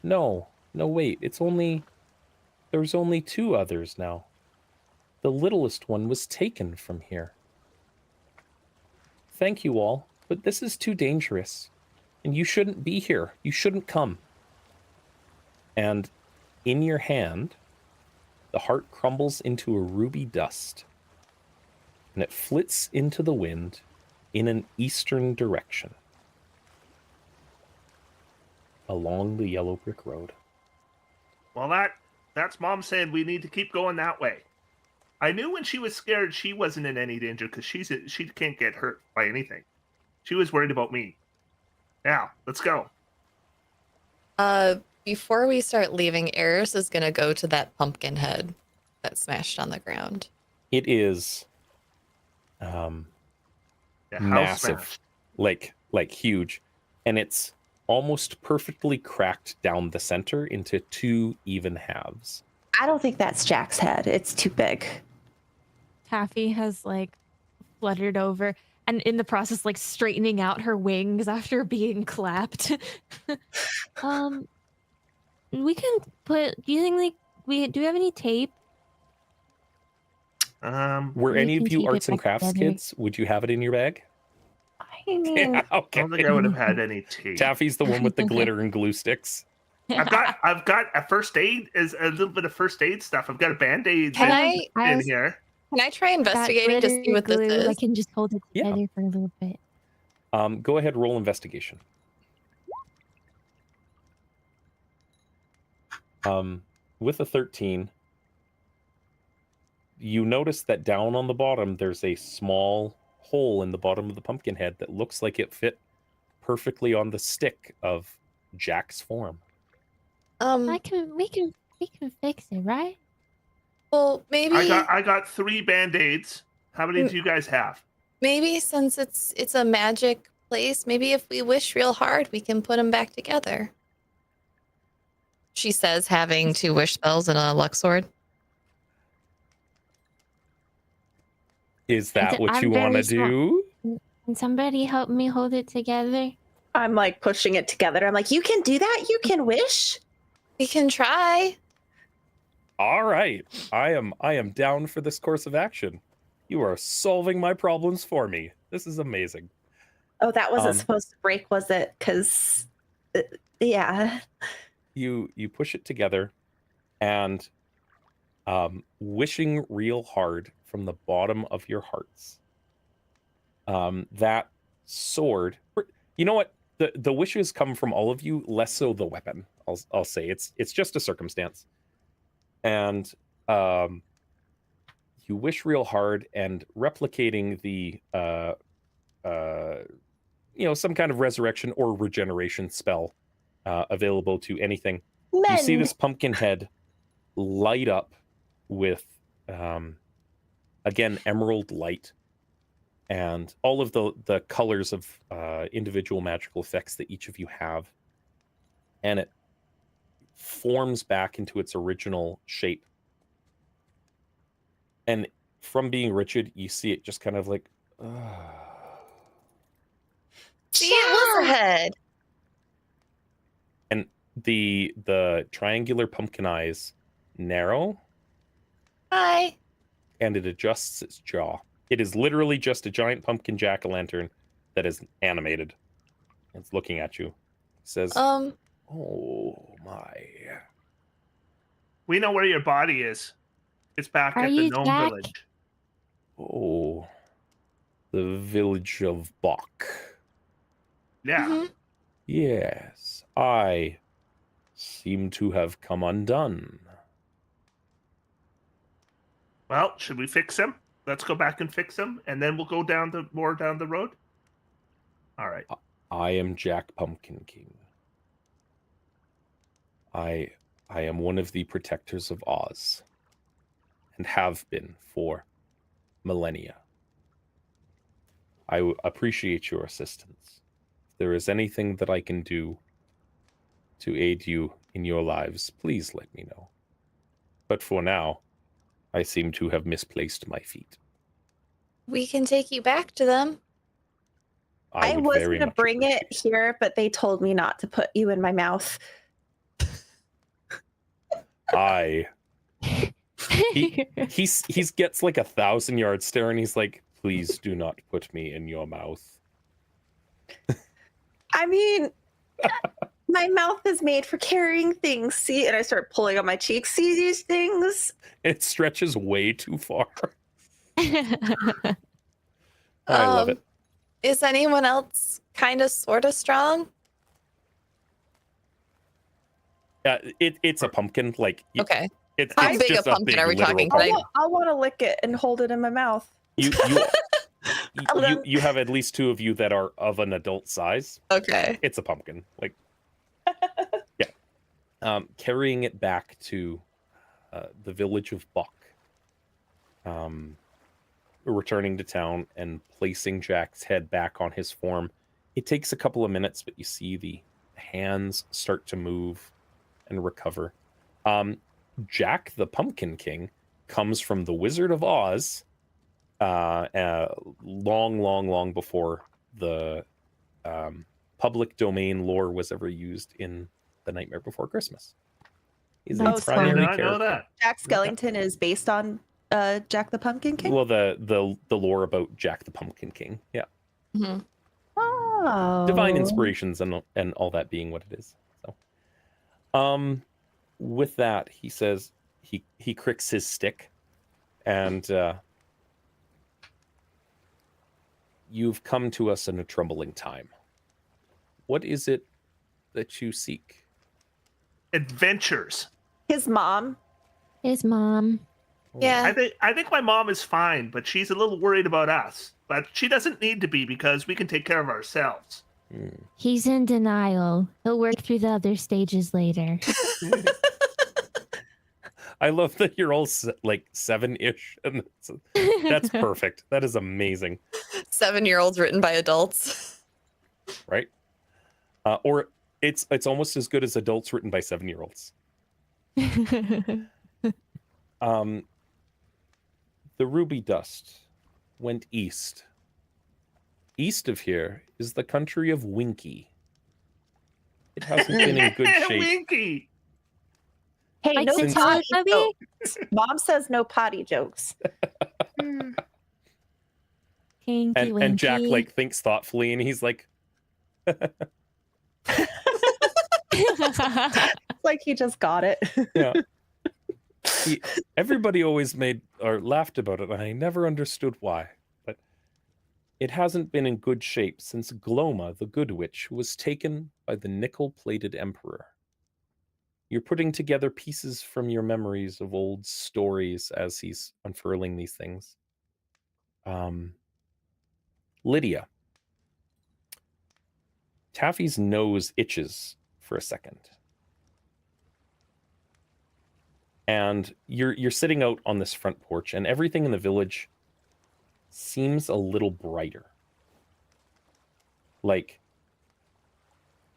No, wait, there's only 2 others now. The littlest one was taken from here. Thank you all, but this is too dangerous. And you shouldn't be here. You shouldn't come. And in your hand, the heart crumbles into a ruby dust. And it flits into the wind in an eastern direction. Along the yellow brick road. Well, that's Mom saying we need to keep going that way. I knew when she was scared she wasn't in any danger because she can't get hurt by anything. She was worried about me. Now, let's go. Before we start leaving, Eris is gonna go to that pumpkin head that smashed on the ground. It is Yeah, house massive, smash. like huge, and it's almost perfectly cracked down the center into 2 even halves. I don't think that's Jack's head. It's too big. Taffy has like fluttered over and in the process like straightening out her wings after being clapped. We can put, do you think like do we have any tape? Were We any can of you keep it arts and back crafts together. kids? Would you have it in your bag? I mean, Yeah, I okay. don't think I would have had any tape. Taffy's the one with the glitter and glue sticks. I've got a first aid, is a little bit of first aid stuff. I've got a band-aid Can in here. Can I try investigating to see what this I is? can just hold it Yeah. together for a little bit. Go ahead, roll investigation. With a 13, you notice that down on the bottom, there's a small hole in the bottom of the pumpkin head that looks like it fit perfectly on the stick of Jack's form. We can fix it, right? Well, maybe I got 3 band-aids. How many do you guys have? maybe since it's a magic place, maybe if we wish real hard, we can put them back together. She says, having 2 wish spells and a luck sword. Is that what I'm you want to very small. do? Can somebody help me hold it together? I'm like pushing it together. I'm like, you can do that? You can wish? We can try. All right. I am down for this course of action. You are solving my problems for me. This is amazing. Oh, that wasn't Um, supposed to break, was it? Because, yeah. You push it together, and wishing real hard from the bottom of your hearts. That sword. You know what? The wishes come from all of you, less so the weapon. I'll say it's just a circumstance. And you wish real hard, and replicating the some kind of resurrection or regeneration spell available to anything. You see this pumpkin head light up with again emerald light and all of the colors of individual magical effects that each of you have, and it forms back into its original shape. And from being rigid, you see it just kind of like See, it was a head. and the triangular pumpkin eyes narrow, Hi. and it adjusts its jaw. It is literally just a giant pumpkin jack-o'-lantern that is animated. It's looking at you. It says, "Oh my." We know where your body is. It's back Are at the you gnome Jack? village. Oh, the village of Bach. Yeah. Mhm. Yes, I seem to have come undone. Well, should we fix him? Let's go back and fix him, and then we'll go more down the road. All right. I am Jack Pumpkin King. I am one of the protectors of Oz, and have been for millennia. I appreciate your assistance. If there is anything that I can do to aid you in your lives, please let me know. But for now, I seem to have misplaced my feet. We can take you back to them. I would was very going to much bring it appreciate here, but they told me not to put you in my mouth. I he's gets like 1,000-yard stare, and he's like, "Please do not put me in your mouth." I mean, my mouth is made for carrying things. See, and I start pulling on my cheeks. See these things? It stretches way too far. I love it. Is anyone else kind of sort of strong? It's a pumpkin. Like Okay. it's How it's big a just pumpkin are we literal talking? pumpkin. I want to lick it and hold it in my mouth. You have at least 2 of you that are of an adult size. Okay. It's a pumpkin. Like, yeah. Carrying it back to the village of Buck. Returning to town and placing Jack's head back on his form. It takes a couple of minutes, but you see the hands start to move and recover. Jack the Pumpkin King comes from the Wizard of Oz long before the public domain lore was ever used in The Nightmare Before Christmas. He's a That's primary I did not character. know that. Jack Skellington is based on Jack the Pumpkin King. Well, the lore about Jack the Pumpkin King, yeah, Hmm. Oh, divine inspirations and all that being what it is. So, with that, he says he cricks his stick, and you've come to us in a troubling time. What is it that you seek? Adventures. His mom. His mom. Yeah. I think my mom is fine, but she's a little worried about us. But she doesn't need to be because we can take care of ourselves. Hmm. He's in denial. He'll work through the other stages later. I love that you're all like 7-ish, and that's perfect. That is amazing, 7-year-olds written by adults. right? Or it's almost as good as adults written by 7-year-olds. The ruby dust went east. East of here is the country of Winky. It hasn't been in good shape. Winky. Hey, Like no the potty Teletubby? jokes. Mom says no potty jokes. Kinky And Jack winky. like thinks thoughtfully, and he's like, It's like he just got it. yeah. Everybody always made or laughed about it, and I never understood why. But it hasn't been in good shape since Gloma, the Good Witch, was taken by the nickel-plated Emperor. You're putting together pieces from your memories of old stories as he's unfurling these things. Lydia. Taffy's nose itches for a second. And you're sitting out on this front porch, and everything in the village seems a little brighter. Like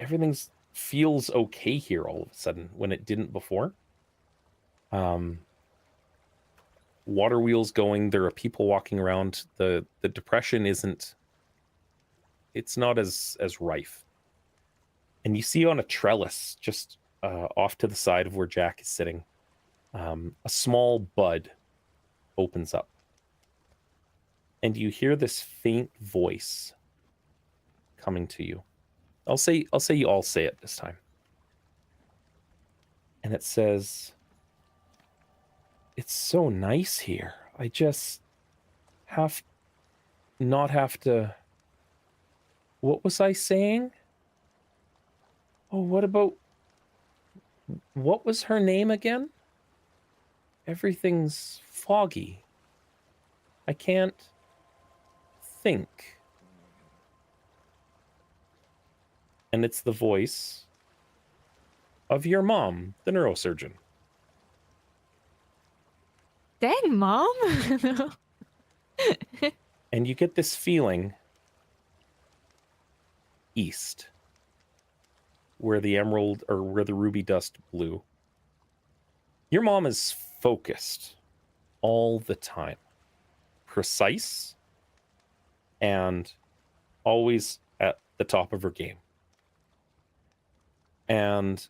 everything's feels okay here all of a sudden when it didn't before. Water wheels going, there are people walking around. The depression it's not as rife. And you see on a trellis just off to the side of where Jack is sitting, a small bud opens up. And you hear this faint voice coming to you. I'll say you all say it this time. And it says, "It's so nice here. I just not have to." What was I saying? Oh, what was her name again? Everything's foggy. I can't think. And it's the voice of your mom, the neurosurgeon. Dang, Mom. And you get this feeling east, where the emerald or where the ruby dust blew. Your mom is focused all the time, precise, and always the top of her game. And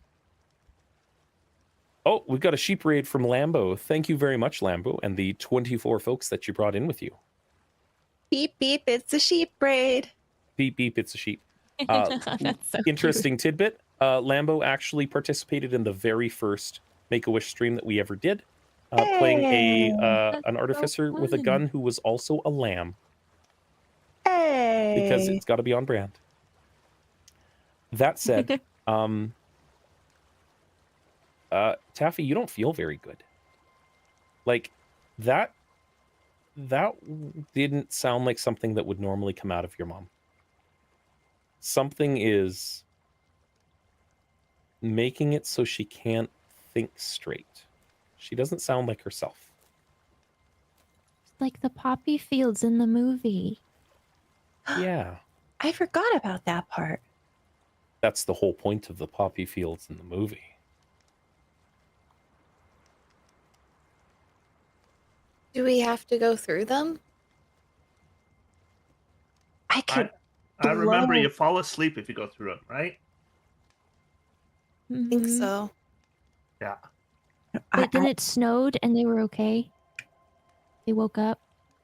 oh, we've got a sheep raid from Lambo. Thank you very much, Lambo, and the 24 folks that you brought in with you. Beep beep, it's a sheep braid. Beep beep, it's a sheep. That's so Interesting tidbit. Lambo actually participated in the very first Make-A-Wish stream that we ever did, playing That's an so artificer with a fun. gun who was also a lamb, Hey. because it's got to be on brand. That said, Taffy, you don't feel very good. Like that didn't sound like something that would normally come out of your mom. Something is making it so she can't think straight. She doesn't sound like herself. Like the poppy fields in the movie. Yeah. I forgot about that part. That's the whole point of the poppy fields in the movie. Do we have to go through them? I could. I remember blow. you fall asleep if you go through them, right? I think Mhm. so. Yeah. Wait, then it snowed and they were okay? They woke up?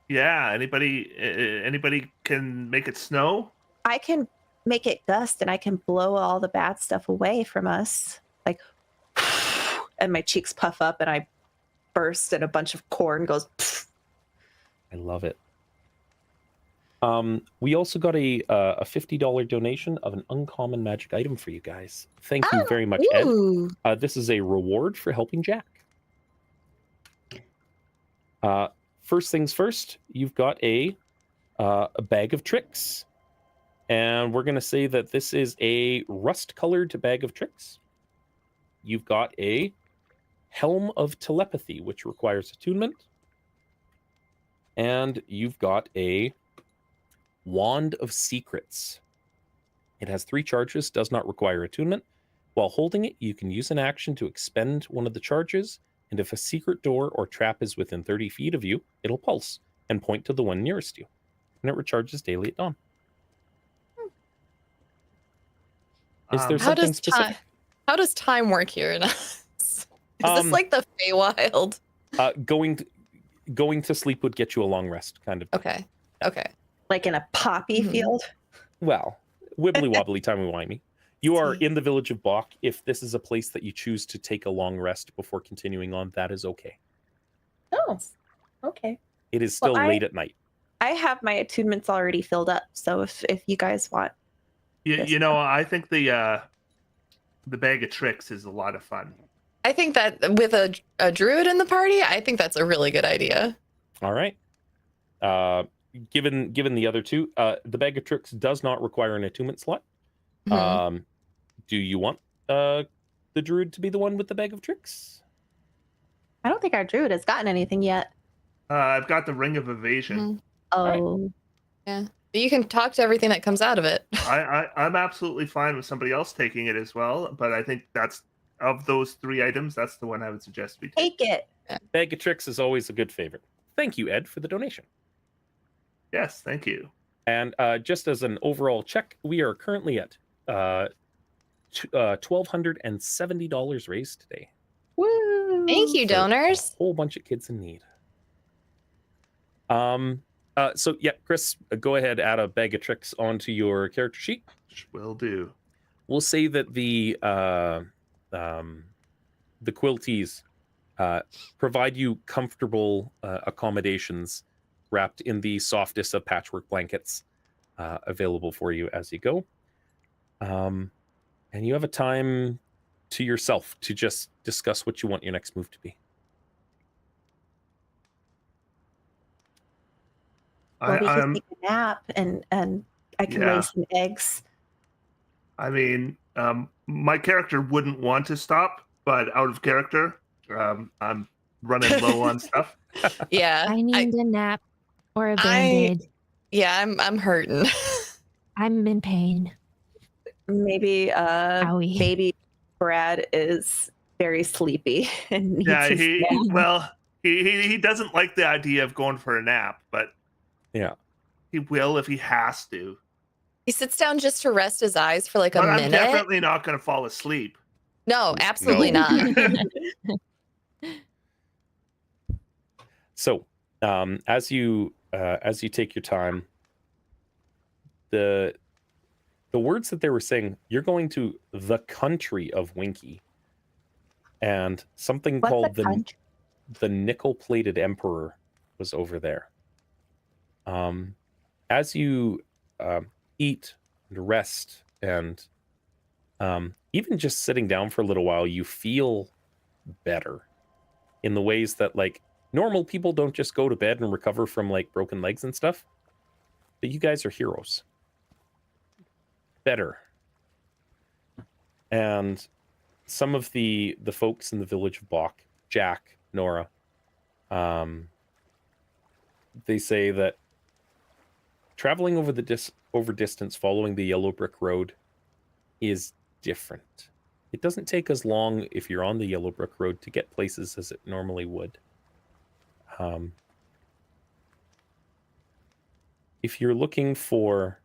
Yeah. Anybody can make it snow? I can make it gust and I can blow all the bad stuff away from us. Like, and my cheeks puff up and I burst and a bunch of corn goes. I love it. We also got a $50 donation of an uncommon magic item for you guys. Thank you very much, Ed. Ooh. This is a reward for helping Jack. First things first, you've got a bag of tricks. And we're going to say that this is a rust-colored bag of tricks. You've got a Helm of Telepathy, which requires attunement. And you've got a Wand of Secrets. It has 3 charges, does not require attunement. While holding it, you can use an action to expend one of the charges, and if a secret door or trap is within 30 feet of you, it'll pulse and point to the one nearest you. And it recharges daily at dawn. Is there How something does specific? time? How does time work here? Is Um, this like the Feywild? Going to sleep would get you a long rest, kind of. Okay. Okay. Like in a poppy Mhm. field. Well, wibbly wobbly, timey wimey. You are See. in the village of Bach. If this is a place that you choose to take a long rest before continuing on, that is okay. Oh, okay. It is Well, still late at night. I have my attunements already filled up. So if you guys want, Yes. You know, I think the bag of tricks is a lot of fun. I think that with a druid in the party, I think that's a really good idea. All right. Given the other two, the bag of tricks does not require an attunement slot. Mhm. Do you want the druid to be the one with the bag of tricks? I don't think our druid has gotten anything yet. I've got the Ring of Evasion. Mhm. Oh, Yeah. But you can talk to everything that comes out of it. I'm absolutely fine with somebody else taking it as well, but I think that's of those 3 items, that's the one I would suggest we take. take it. Bag of tricks is always a good favorite. Thank you, Ed, for the donation. Yes, thank you. And just as an overall check, we are currently at $1,270 raised today. Woo! Thank you, For donors. A whole bunch of kids in need. So yeah, Chris, go ahead, add a bag of tricks onto your character sheet. Will do. We'll say that the quilties provide you comfortable accommodations wrapped in the softest of patchwork blankets available for you as you go. And you have a time to yourself to just discuss what you want your next move to be. Well, we I'm can take a nap and I can Yeah. lay some eggs. I mean, my character wouldn't want to stop, but out of character, I'm running low on stuff. Yeah. I need a nap or a I- band-aid. Yeah, I'm hurting. I'm in pain. Maybe Owie. baby Brad is very sleepy and needs Yeah, his nap. he doesn't like the idea of going for a nap, but Yeah. he will if he has to. He sits down just to rest his eyes for like a But I'm minute. definitely not going to fall asleep. No, absolutely No. not. So, as you take your time, the words that they were saying, you're going to the country of Winky, and something What's called the country? the nickel-plated emperor was over there. As you eat and rest, and even just sitting down for a little while, you feel better in the ways that like normal people don't just go to bed and recover from like broken legs and stuff. But you guys are heroes. Better. And some of the folks in the village of Bach, Jack, Nora, they say that traveling over over distance following the yellow brick road is different. It doesn't take as long if you're on the yellow brick road to get places as it normally would. If you're looking for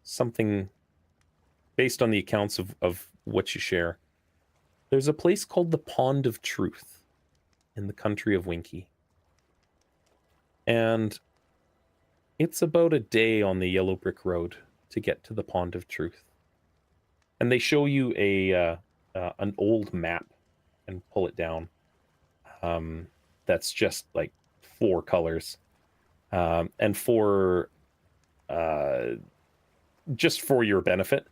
something based on the accounts of what you share, there's a place called the Pond of Truth in the country of Winky. And it's about a day on the yellow brick road to get to the Pond of Truth. And they show you an old map and pull it down. That's just like 4 colors. And for just for your benefit,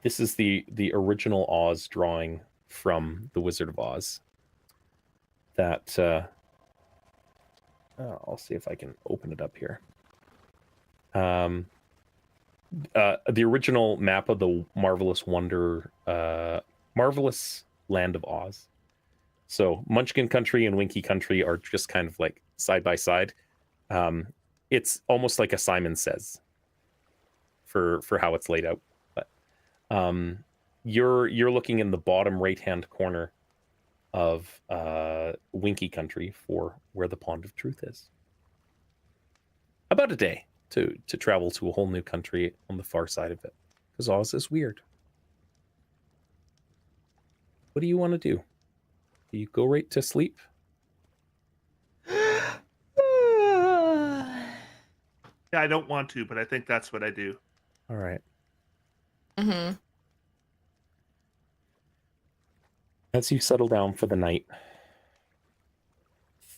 this is the original Oz drawing from the Wizard of Oz. That I'll see if I can open it up here. The original map of the marvelous land of Oz. So Munchkin Country and Winky Country are just kind of like side by side. It's almost like a Simon Says for how it's laid out. But you're looking in the bottom right hand corner of Winky Country for where the Pond of Truth is. About a day to travel to a whole new country on the far side of it, because Oz is weird. What do you want to do? Do you go right to sleep? Yeah, I don't want to, but I think that's what I do. All right. Mm-hmm. As you settle down for the night,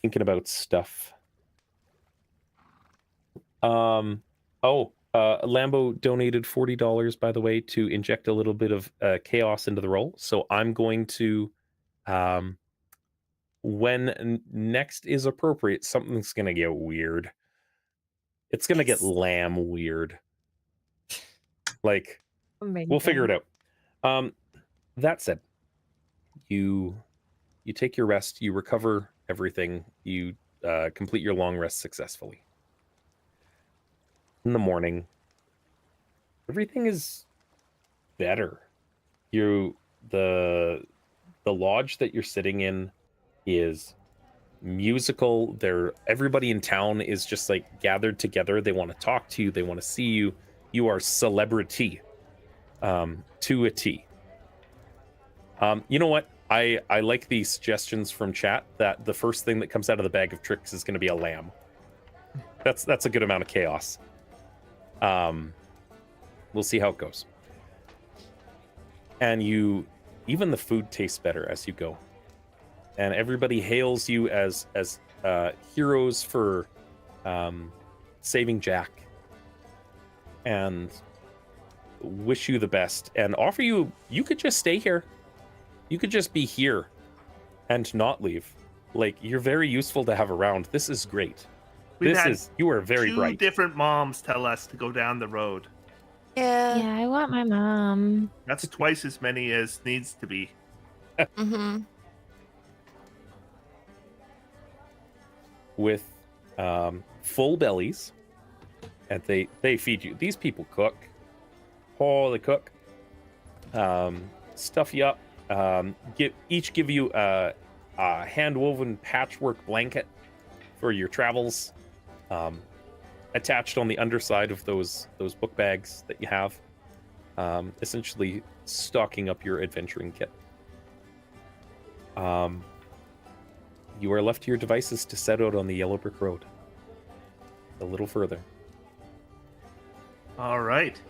thinking about stuff. Lambo donated $40, by the way, to inject a little bit of chaos into the roll. So I'm going to, when next is appropriate, something's going to get weird. It's going to get lamb weird. Like, we'll figure it out. That said, you take your rest, you recover everything, you complete your long rest successfully. In the morning, everything is better. The lodge that you're sitting in is musical. Everybody in town is just like gathered together. They want to talk to you. They want to see you. You are celebrity, to a T. You know what? I like these suggestions from chat that the first thing that comes out of the bag of tricks is going to be a lamb. That's a good amount of chaos. We'll see how it goes. And even the food tastes better as you go. And everybody hails you as heroes for saving Jack, and wish you the best, and offer you could just stay here. You could just be here and not leave. Like, you're very useful to have around. This is great. You are very bright. 2 different moms tell us to go down the road. Yeah, I want my mom. That's twice as many as needs to be. Mm-hmm. With full bellies, and they feed you. These people cook. Oh, they cook. Stuff you up. Give you a hand-woven patchwork blanket for your travels. attached on the underside of those book bags that you have, essentially stocking up your adventuring kit. You are left to your devices to set out on the Yellow Brick Road. A little further. All right.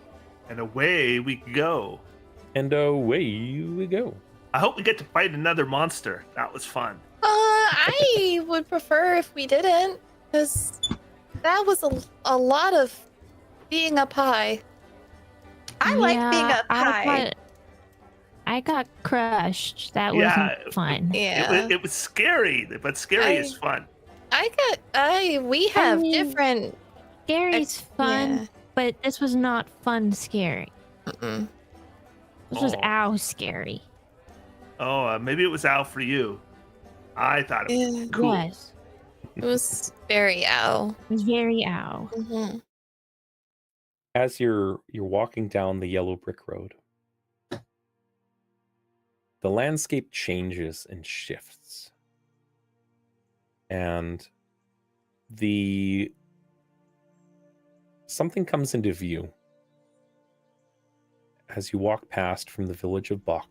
And away we go. And away we go. I hope we get to fight another monster. That was fun. I would prefer if we didn't, because that was a lot of being up high. I like being Yeah, up high. I got crushed. That Yeah, wasn't fun. Yeah. It was scary, but scary is fun. We have mean, different. Scary's fun, but this was not fun scary. Yeah. Mm-mm. This was Oh. ow scary. Oh, maybe it was Al for you. I thought it was Yeah, cool. Yes. it was very ow. It was very ow. Mm-hmm. As you're walking down the Yellow Brick Road, the landscape changes and shifts. And something comes into view as you walk past from the village of Bach.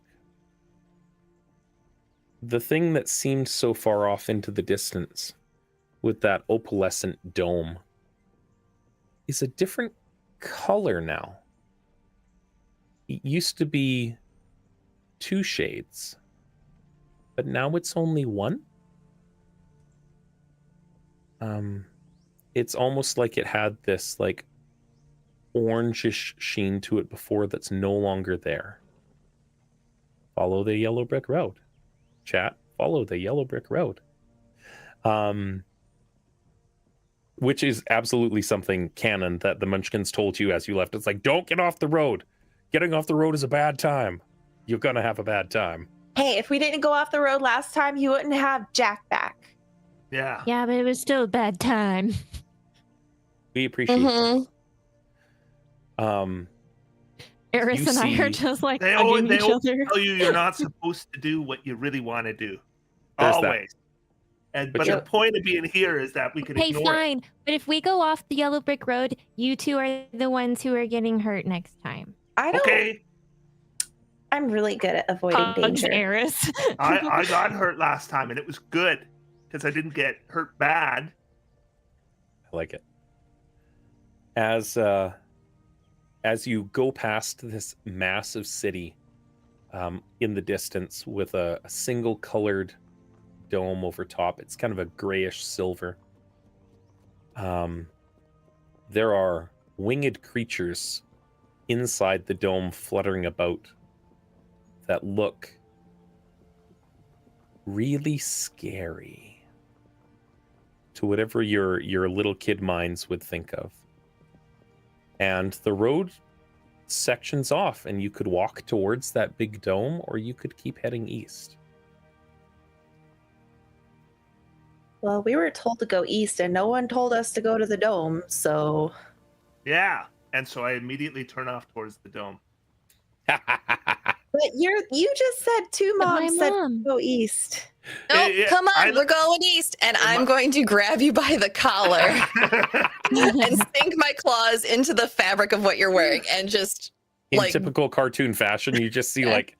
The thing that seemed so far off into the distance with that opalescent dome is a different color now. It used to be 2 shades, but now it's only 1. It's almost like it had this like orangish sheen to it before that's no longer there. Follow the Yellow Brick Road. Chat, follow the Yellow Brick Road. Which is absolutely something canon that the Munchkins told you as you left. It's like, don't get off the road. Getting off the road is a bad time. You're gonna have a bad time. Hey, if we didn't go off the road last time, you wouldn't have Jack back. Yeah. Yeah, but it was still a bad time. We appreciate Mm-hmm. that. Eris and I are see- just like They hugging always each other. tell you you're not supposed to do what you really want to do. There's that. Always. But But the you're- point of being here is that we can Hey, ignore it. fine. But if we go off the Yellow Brick Road, you two are the ones who are getting hurt next time. I don't. Okay. I'm really good at avoiding Hugs danger. Eris. I got hurt last time and it was good because I didn't get hurt bad. I like it. As you go past this massive city in the distance with a single colored dome over top, it's kind of a grayish silver. There are winged creatures inside the dome fluttering about that look really scary to whatever your little kid minds would think of. And the road sections off, and you could walk towards that big dome, or you could keep heading east. Well, we were told to go east, and no one told us to go to the dome. So Yeah. And so I immediately turn off towards the dome. but you just said two My moms said mom. go east. Nope, yeah, come on, I- we're going east, and Am I'm I- going to grab you by the collar and sink my claws into the fabric of what you're wearing, and just In like typical cartoon fashion, you just see like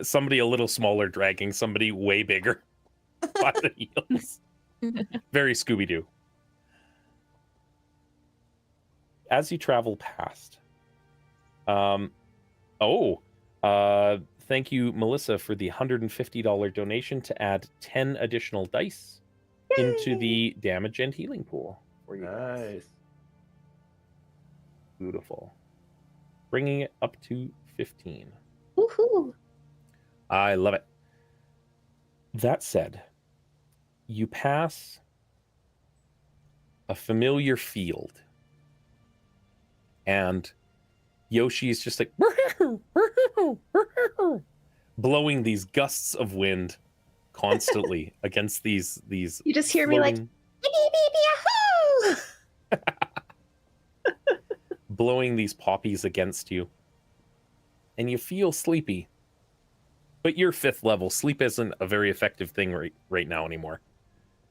somebody a little smaller dragging somebody way bigger by the heels. Very Scooby-Doo. As you travel past, thank you, Melissa, for the $150 donation to add 10 additional dice into the damage and healing pool for you guys. Nice. Beautiful. Bringing it up to 15. Woohoo! I love it. That said, you pass a familiar field, and Yoshi is just like blowing these gusts of wind constantly against these You just hear me like floating- beep, beep, beep, yahoo! blowing these poppies against you, and you feel sleepy. But you're 5th level. Sleep isn't a very effective thing right now anymore.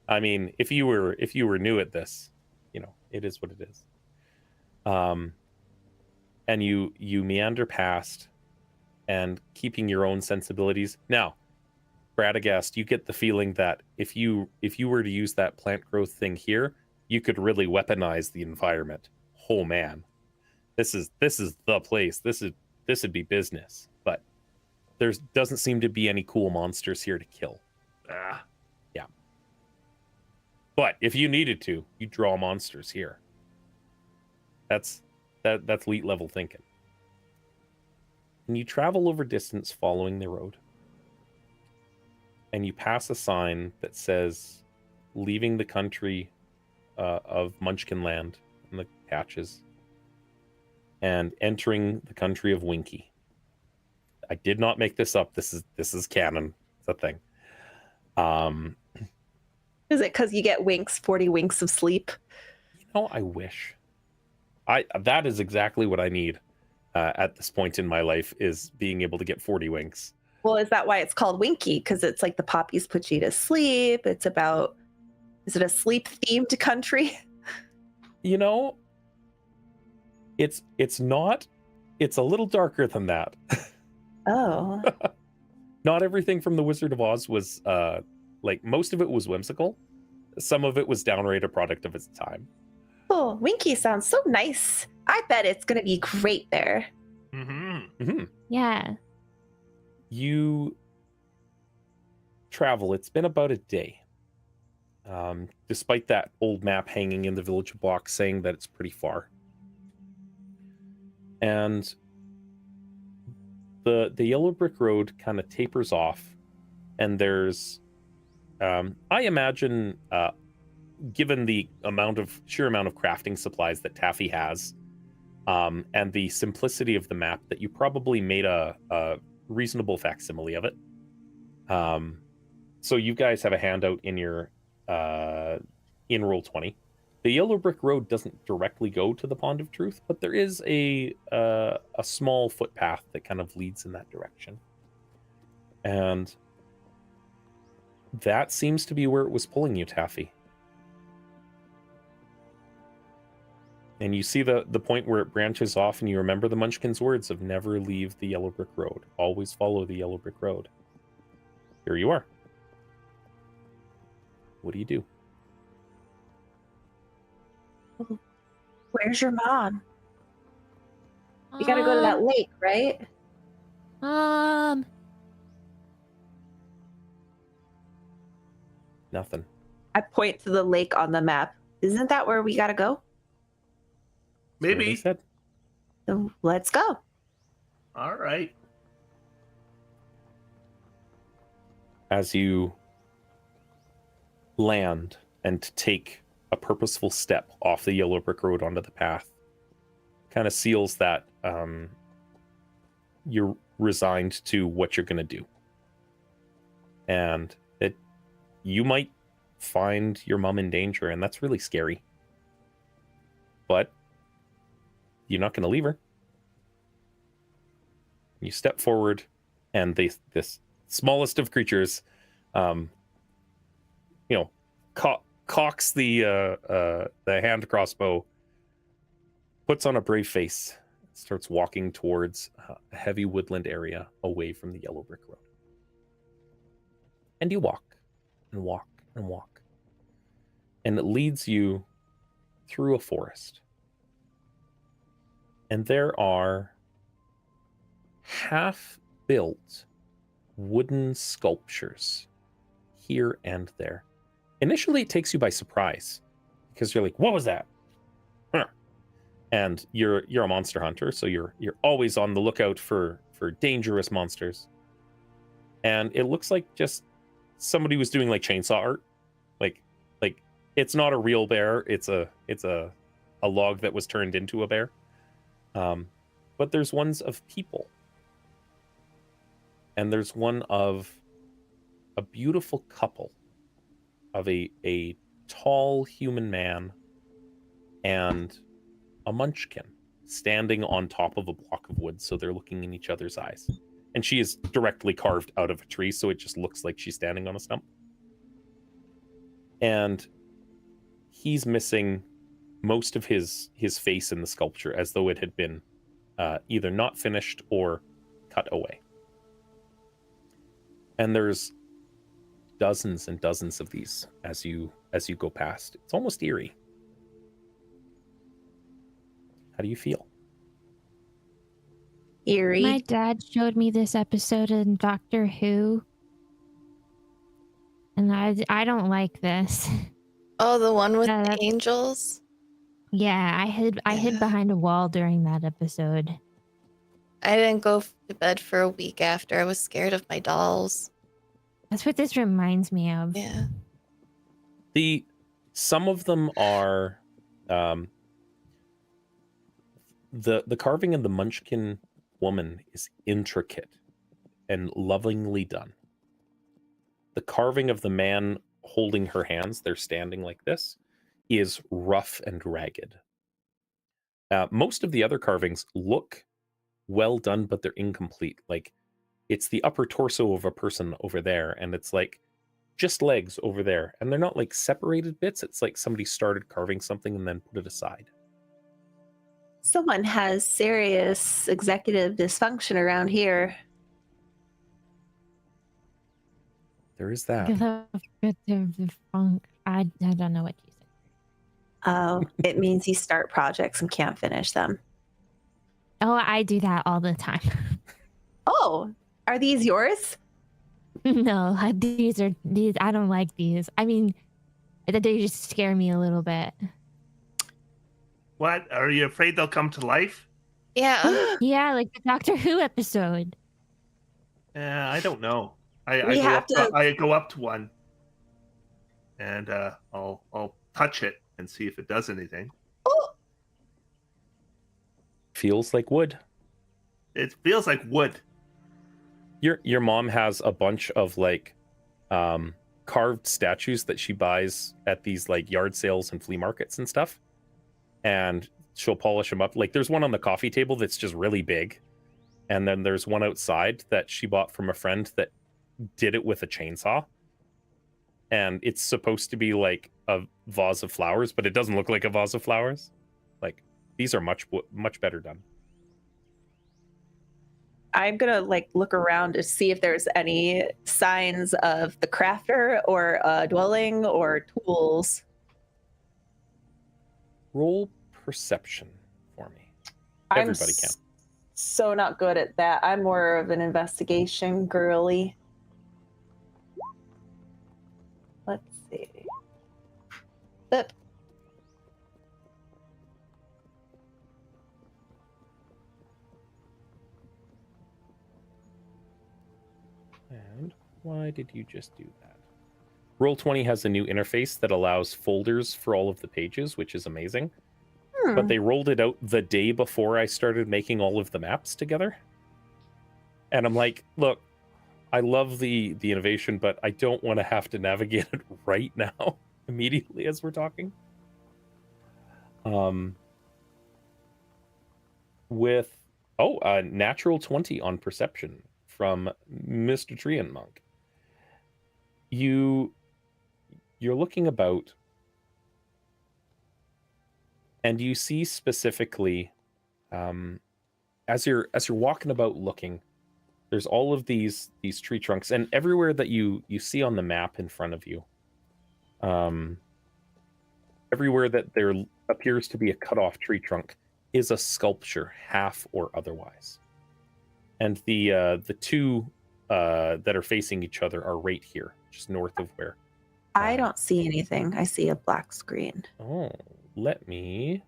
I mean, if you were new at this, it is what it is. And you meander past and keeping your own sensibilities. Now, Bradagast, you get the feeling that if you were to use that plant growth thing here, you could really weaponize the environment. Oh man, this is the place. This would be business. But there doesn't seem to be any cool monsters here to kill. Ah, Yeah. But if you needed to, you draw monsters here. That's elite level thinking. And you travel over distance following the road. And you pass a sign that says, leaving the country of Munchkin Land in the patches and entering the country of Winky. I did not make this up. This is canon. It's a thing. Is it because you get winks, 40 winks of sleep? I wish. That is exactly what I need at this point in my life, is being able to get 40 winks. Well, is that why it's called Winky? Because it's like the poppies put you to sleep. Is it a sleep themed country? It's not. It's a little darker than that. Oh. Not everything from the Wizard of Oz was most of it was whimsical. Some of it was downright a product of its time. Oh, Winky sounds so nice. I bet it's going to be great there. mm-hmm. Yeah. You travel. It's been about a day. Despite that old map hanging in the village block saying that it's pretty far. And the yellow brick road kind of tapers off, and there's I imagine given the sheer amount of crafting supplies that Taffy has, and the simplicity of the map, that you probably made a reasonable facsimile of it. So you guys have a handout in your in Roll20. The yellow brick road doesn't directly go to the Pond of Truth, but there is a small footpath that kind of leads in that direction. And that seems to be where it was pulling you, Taffy. And you see the point where it branches off, and you remember the Munchkin's words of never leave the yellow brick road. Always follow the yellow brick road. Here you are. What do you do? Where's your mom? You got to go to that lake, right? Nothing. I point to the lake on the map. Isn't that where we got to go? That's what they Maybe. said. So let's go. All right. As you land and take a purposeful step off the yellow brick road onto the path, kind of seals that you're resigned to what you're going to do. And that you might find your mom in danger, and that's really scary. But you're not going to leave her. You step forward, and this smallest of creatures, cocks the hand crossbow, puts on a brave face, starts walking towards a heavy woodland area away from the yellow brick road. And you walk and walk and walk. And it leads you through a forest. And there are half-built wooden sculptures here and there. Initially, it takes you by surprise because you're like, "What was that?" Huh. And you're a monster hunter, so you're always on the lookout for dangerous monsters. And it looks like just somebody was doing like chainsaw art, like it's not a real bear. It's a log that was turned into a bear. But there's ones of people, and there's one of a beautiful couple of a tall human man and a munchkin standing on top of a block of wood, so they're looking in each other's eyes. And she is directly carved out of a tree, so it just looks like she's standing on a stump. And he's missing most of his face in the sculpture as though it had been either not finished or cut away. And there's dozens and dozens of these as you go past. It's almost eerie. How do you feel? Eerie. My dad showed me this episode in Doctor Who, and I don't like this. Oh, the one with Yeah, the that's- angels? Yeah, I hid Yeah. behind a wall during that episode. I didn't go to bed for a week after. I was scared of my dolls. That's what this reminds me of. Yeah. Some of them are the carving of the Munchkin woman is intricate and lovingly done. The carving of the man holding her hands, they're standing like this, is rough and ragged. Most of the other carvings look well done, but they're incomplete. Like, it's the upper torso of a person over there, and it's like just legs over there, and they're not like separated bits. It's like somebody started carving something and then put it aside. Someone has serious executive dysfunction around here. There is that. I don't know what you said. Oh, it means you start projects and can't finish them. Oh, I do that all the time. Oh, are these yours? No, these. I don't like these. I mean, they just scare me a little bit. What? Are you afraid they'll come to life? Yeah. Yeah, like the Doctor Who episode. I don't know. I We go have up to- I go up to one, and I'll touch it and see if it does anything. Oh, Feels like wood. It feels like wood. Your mom has a bunch of like carved statues that she buys at these like yard sales and flea markets and stuff, and she'll polish them up. Like, there's one on the coffee table that's just really big, and then there's one outside that she bought from a friend that did it with a chainsaw, and it's supposed to be like a vase of flowers, but it doesn't look like a vase of flowers. Like, these are much better done. I'm gonna like look around to see if there's any signs of the crafter or a dwelling or tools. Roll perception for me. I'm Everybody can. so not good at that. I'm more of an investigation girly. Let's see. Flip. And why did you just do that? Roll20 has a new interface that allows folders for all of the pages, which is amazing. But they rolled it out the day before I started making all of the maps together. And I'm like, look, I love the innovation, but I don't want to have to navigate it right now, immediately as we're talking. With a natural 20 on perception from Mr. Treant Monk. You're looking about, and you see specifically, as you're walking about looking, there's all of these tree trunks, and everywhere that you see on the map in front of you, everywhere that there appears to be a cut off tree trunk is a sculpture, half or otherwise. And the two that are facing each other are right here, just north of where. I don't see anything. I see a black screen. Oh, let me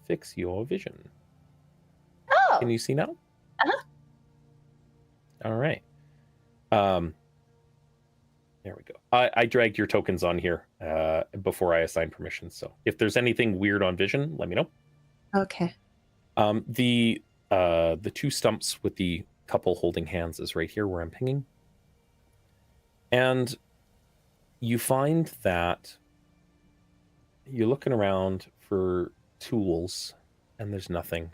fix your vision. Oh, Can you see now? Uh-huh. All right. There we go. I dragged your tokens on here before I assigned permissions. So if there's anything weird on vision, let me know. okay. The two stumps with the couple holding hands is right here where I'm pinging. And you find that you're looking around for tools and there's nothing.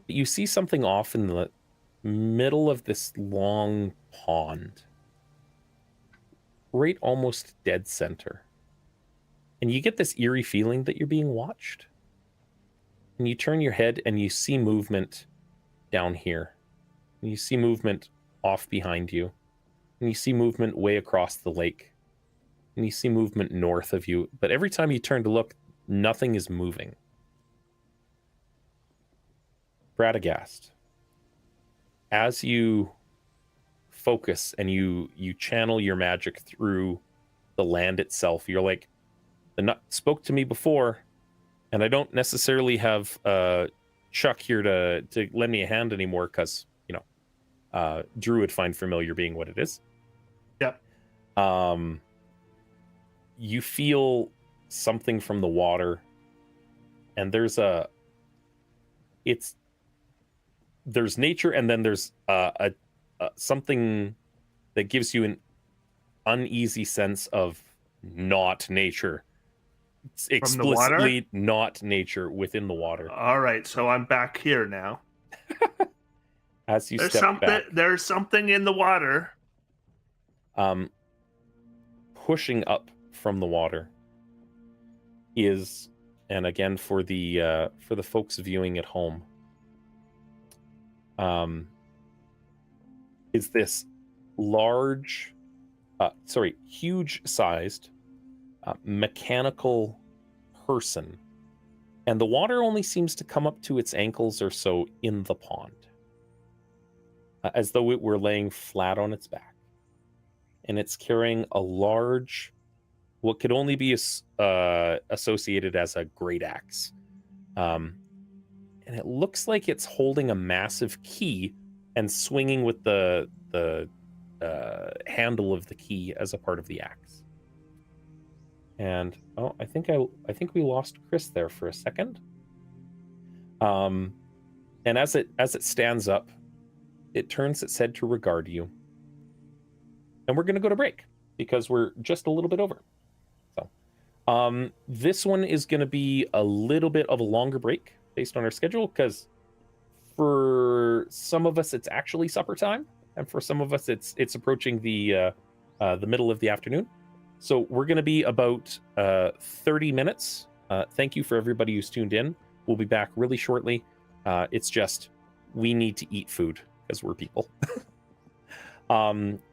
But you see something off in the middle of this long pond, right almost dead center. And you get this eerie feeling that you're being watched. And you turn your head and you see movement down here. And you see movement off behind you. And you see movement way across the lake. And you see movement north of you. But every time you turn to look, nothing is moving. Radagast, as you focus and you channel your magic through the land itself, you're like, the nut spoke to me before, and I don't necessarily have Chuck here to lend me a hand anymore because, Druid find familiar being what it is. Yep. You feel something from the water, and there's nature, and then there's something that gives you an uneasy sense of not nature. It's explicitly not nature within the water. All right, so I'm back here now. As you step back, there's something in the water. Pushing up from the water is, and again for the folks viewing at home, is this huge-sized mechanical person, and the water only seems to come up to its ankles or so in the pond, as though it were laying flat on its back, and it's carrying a large, what could only be associated as a great axe, and it looks like it's holding a massive key and swinging with the handle of the key as a part of the axe. And I think we lost Chris there for a second. And as it stands up, it turns its head to regard you. And we're going to go to break because we're just a little bit over. So, this one is going to be a little bit of a longer break based on our schedule, because for some of us it's actually supper time, and for some of us it's approaching the middle of the afternoon. So we're going to be about 30 minutes. Thank you for everybody who's tuned in. We'll be back really shortly. It's just we need to eat food because we're people.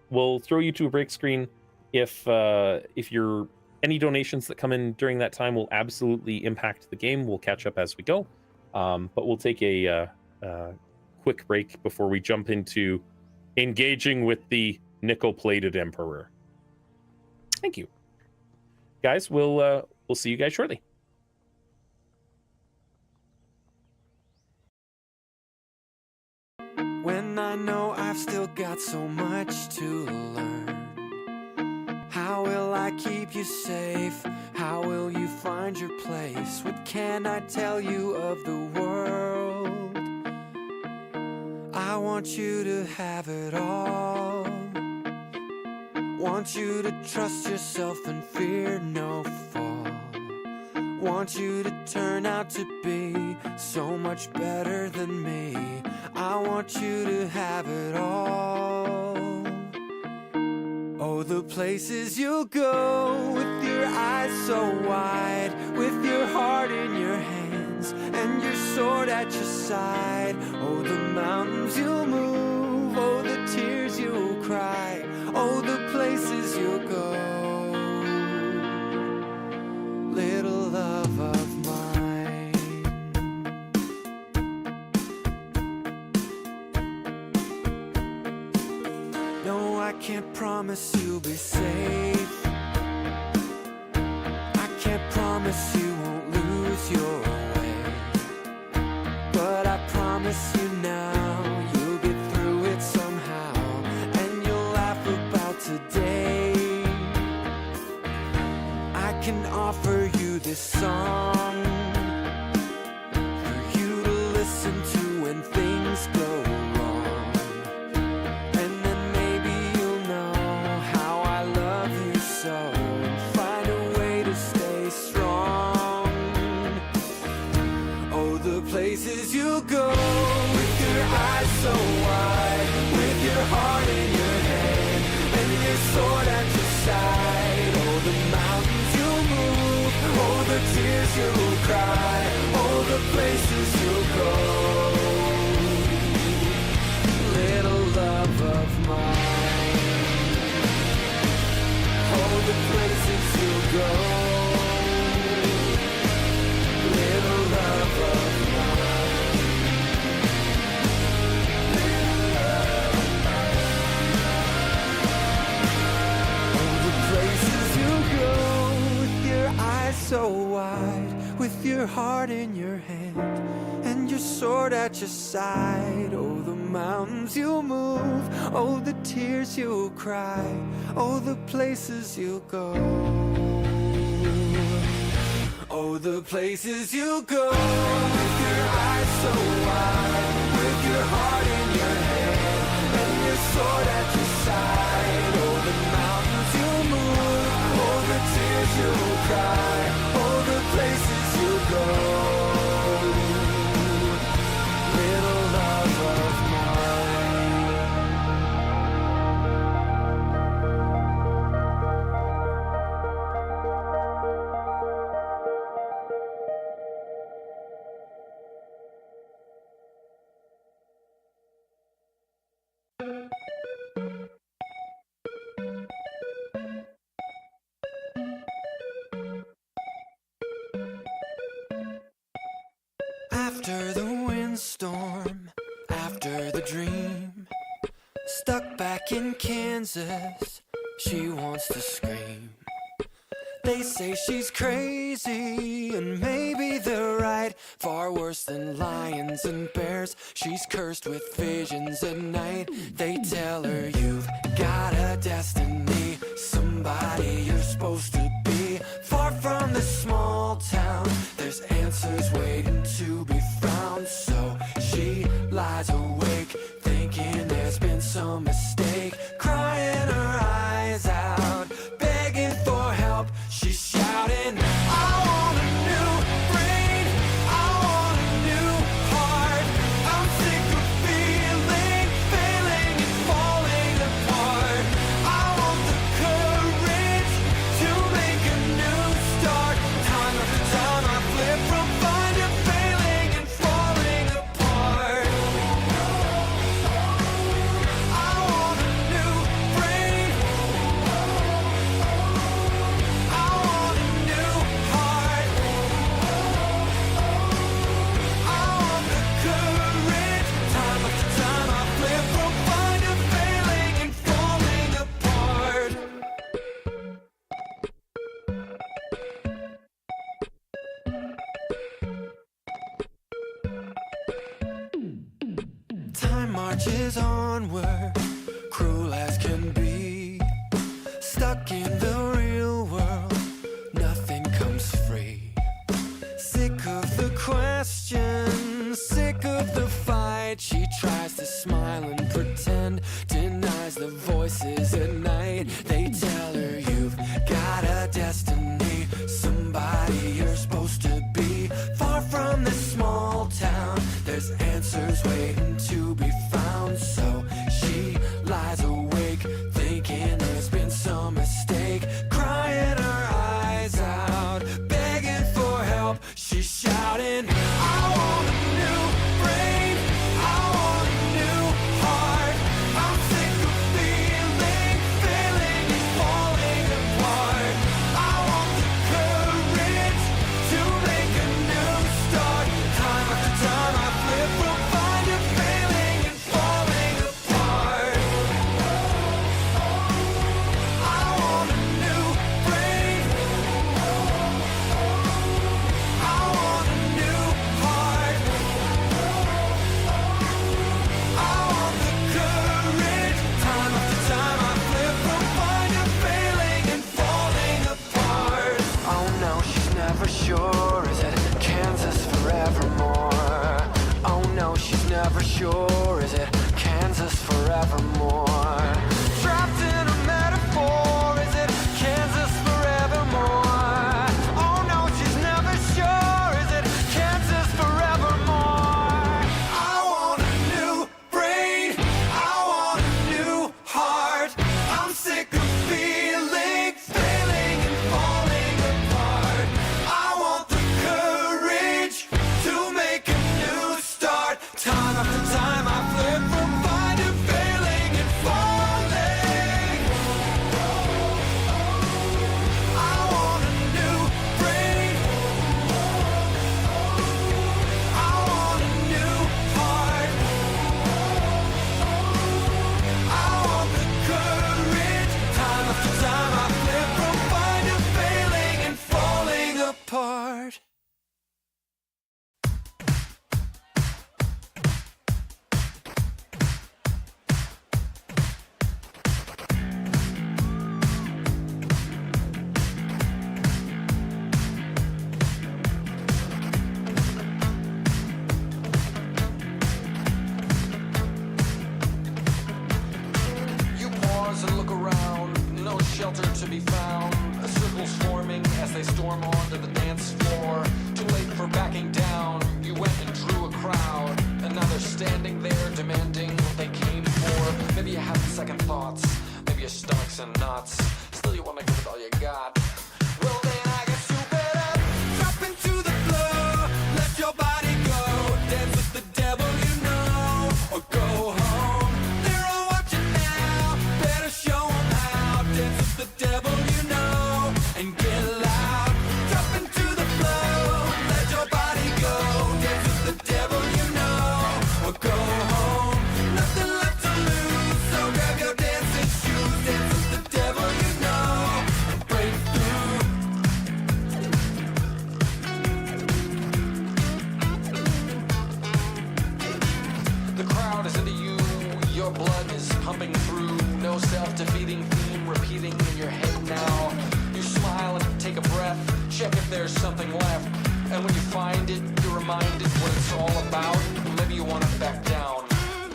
We'll throw you to a break screen. If you're any donations that come in during that time will absolutely impact the game. We'll catch up as we go. But we'll take a quick break before we jump into engaging with the nickel-plated Emperor. Thank you, guys. We'll see you guys shortly. When I know I've still got so much to learn, how will I keep you safe? How will you find your place? What can I tell you of the world? I want you to have it all. Want you to trust yourself and fear no fall. Want you to turn out to be so much better than me. I want you to have it all. Oh, the places you'll go with your eyes so wide, with your heart in your hands and your sword at your side. Oh, the mountains you'll move, oh, the tears you'll cry, oh, the places you'll go. Little love of mine. No, I can't promise you'll be safe. I can't promise you won't lose your way. But I promise you now, you'll get through it somehow, and you'll laugh about today. I can offer you this song for you to listen to when things go wrong. And then maybe you'll know how I love you so, and find a way to stay strong. the tears you'll cry, oh, the places you'll go. Little love of mine, oh, the places you'll go. Little love of mine, little love of mine. Oh, the places you'll go, with your eyes so wide, with your heart in your hand, and your sword at your side. Oh, the mountains you'll move, oh, the tears you'll cry, oh, the places you'll go. Oh, the places you'll go, with your eyes so wide, with your heart in your hand, and your sword at your side. Oh, the mountains you'll move, oh, the tears you'll cry, oh, the places you'll go. Little love of mine. After the windstorm, after the dream, stuck back in Kansas, she wants to scream. They say she's crazy, and maybe they're right. Far worse than lions and bears, she's cursed with visions at night. They tell her you've got a destiny, somebody you're supposed to be. Far from the small town, there's answers waiting to be found. So she lies awake, thinking there's been some mistake, crying her eyes out, begging for help. She's shouting, I want a new brain, I want a new heart. I'm sick of feeling, failing and falling apart. I want the courage to make a new start. Time after time I flip from fine to failing and falling apart. I want a new brain, I want a new heart. I want the courage. Time after time I flip from fine to failing and falling apart. Time marches onward, cruel as can be. Stuck in the real world, nothing comes free. Sick of the questions, sick of the fight. She tries to smile and pretend, denies the voices at night. They tell her you've got a destiny, somebody you're supposed to be. Far from this small town, there's answers waiting to be found. So she lies awake, thinking there's been some mistake, crying her eyes out, begging for help. She's shouting, I want a new brain, I want a new heart. I'm sick of feeling, failing and falling apart. I want the courage to make a new start. Time after time I flip from fine to failing and falling apart. I want a new brain, I want a new heart. I want the courage. Time after time I flip from fine to failing and falling apart. Oh no, she's never sure. Is it Kansas forevermore? Oh no, she's never sure. Is it Kansas forevermore? Trapped in a metaphor. Is it Kansas forevermore? Oh no, she's never sure. Is it Kansas forevermore? I want a new brain, I want a new heart. I'm sick of feeling, failing and falling apart. I want shelter to be found. Circles forming as they storm onto the dance floor. Too late for backing down. You went and drew a crowd, and now they're standing there demanding what they came for. Maybe you have second thoughts. Maybe your stomach's in knots. Still, you want to give it all you got. Well, then I guess you better drop into the floor. Let your body go. Dance with the devil, you know, or go home. They're all watching now. Better show 'em how. Dance with the devil, you know, and get loud. Drop into the floor. Let your body go. Dance with the devil, you know, or go home. Nothing left to lose, so grab your dancing shoes. Dance with the devil, you know, and break through. The crowd is into you, your blood is pumping through. No self-defeating theme repeating in your head now. You smile and take a breath, check if there's something left. And when you find it, you're reminded what it's all about. Maybe you want to back down,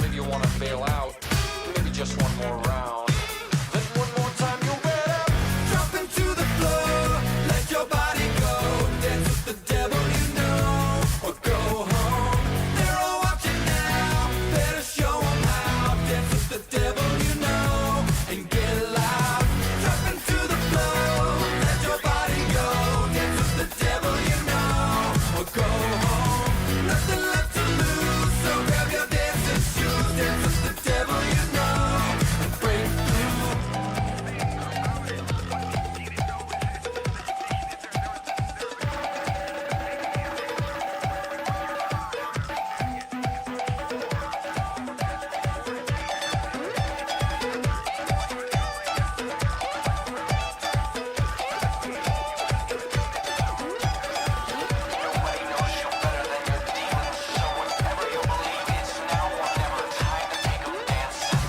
maybe you want to bail out, maybe just one more round. Then one more time, you better drop into the floor. Let your body go. Dance with the devil, you know, or go home. They're all watching now. Better show 'em how. Dance with the devil, you know, and get loud. Drop into the floor. Let your body go. Dance with the devil, you know, or go home. Nothing left to lose, so grab your dancing shoes. Dance with the devil, you know, and break through. Nobody knows you better than your demons, so whatever you believe is now or never. Time to take 'em dancing.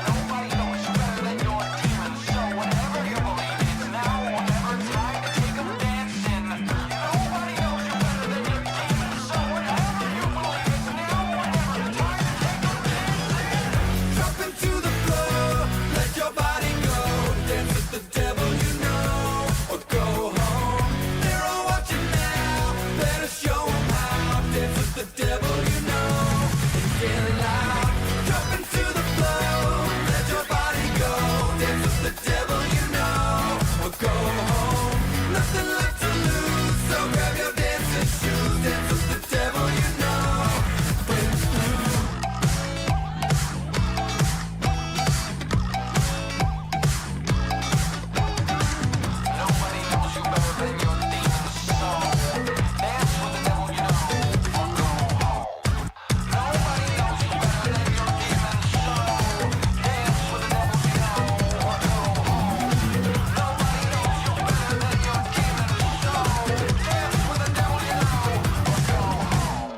Nobody knows you better than your demons, so whatever you believe is now or never. Time to take 'em dancing. Nobody knows you better than your demons, so whatever you believe is now or never. Time to take 'em dancing. Drop into the floor. Let your body go. Dance with the devil, you know, or go home. They're all watching now. Better show 'em how. Dance with the devil, you know, and get loud. Drop into the floor. Let your body go. Dance with the devil, you know, or go home. Nothing left to lose, so grab your dancing shoes. Dance with the devil, you know, break through. Nobody knows you better than your demons, so dance with the devil, you know, or go home. Nobody knows you better than your demons, so dance with the devil, you know, or go home. Nobody knows you better than your demons, so dance with the devil, you know, or go home.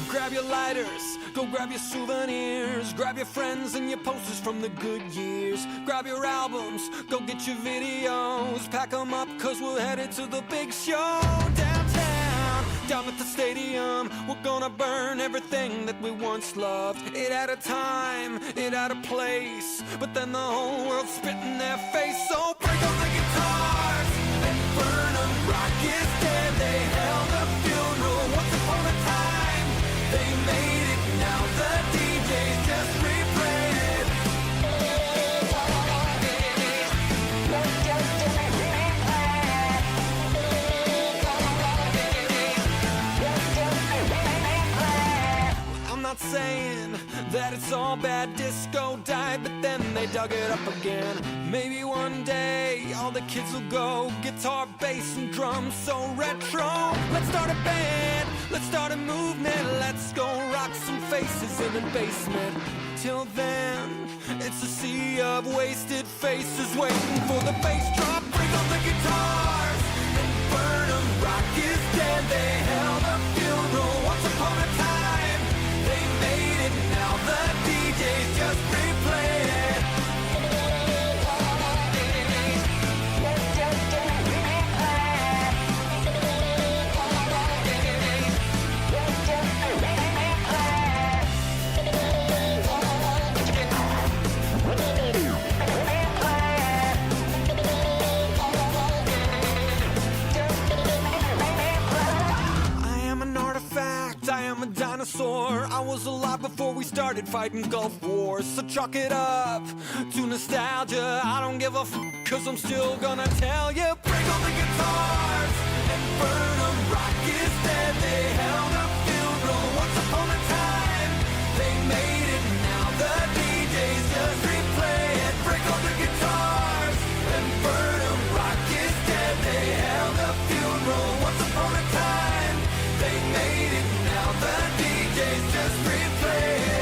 Grab your lighters, go grab your souvenirs. Grab your friends and your posters from the good years. Grab your albums, go get your videos. Pack 'em up, cause we're headed to the big show downtown. Down at the stadium, we're gonna burn everything that we once loved. It had a time, it had a place, but then the whole world's spit in their face. So break up the guitars and burn 'em. Rock is dead, they held a funeral once upon a time. They made it, now the DJs just replay it. I'm not saying that it's all bad, disco died, but then they dug it up again. Maybe one day all the kids will go guitar, bass, and drums so retro. Let's start a band, let's start a movement. Let's go rock some faces in the basement. Till then, it's a sea of wasted faces waiting for the bass drop. Bring on the guitars and burn 'em. Rock is dead, they held a funeral once upon a time. dinosaur. I was alive before we started fighting Gulf Wars. So chalk it up to nostalgia. I don't give a cause I'm still gonna tell you. Break all the guitars and burn them. Rock is dead, they held a funeral. Once upon a time, they made it. Now the DJs just replay it. Break all the guitars and burn them. Rock is dead, they held a funeral. Once upon a time, they made it. Now the DJs just replay it.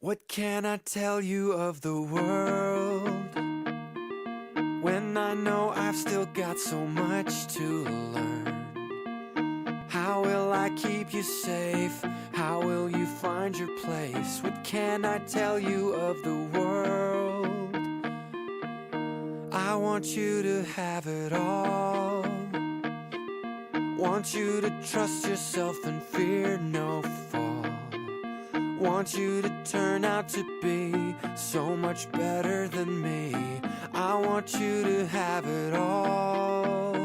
What can I tell you of the world when I know I've still got so much to learn? How will I keep you safe? How will you find your place? What can I tell you of the world? I want you to have it all. Want you to trust yourself and fear no fall. Want you to turn out to be so much better than me. I want you to have it all.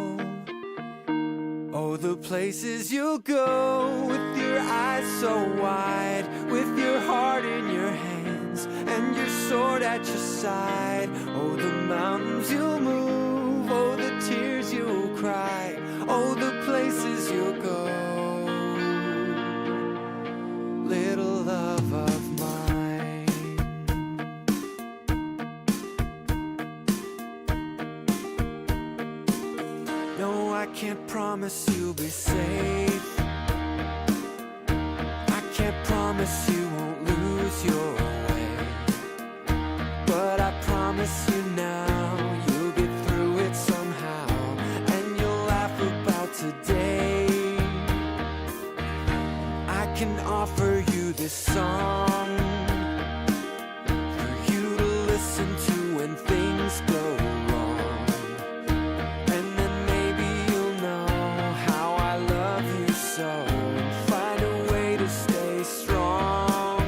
Oh, the places you'll go with your eyes so wide, with your heart in your hands and your sword at your side. Oh, the mountains you'll move, oh, the tears you'll cry, oh, the places you'll go. Little love of mine. No, I can't promise you'll be safe. I can't promise you won't lose your way. But I promise you now, you'll get through it somehow. And you'll laugh about today. I can offer you this song for you to listen to when things go wrong. And then maybe you'll know how I love you so, and find a way to stay strong.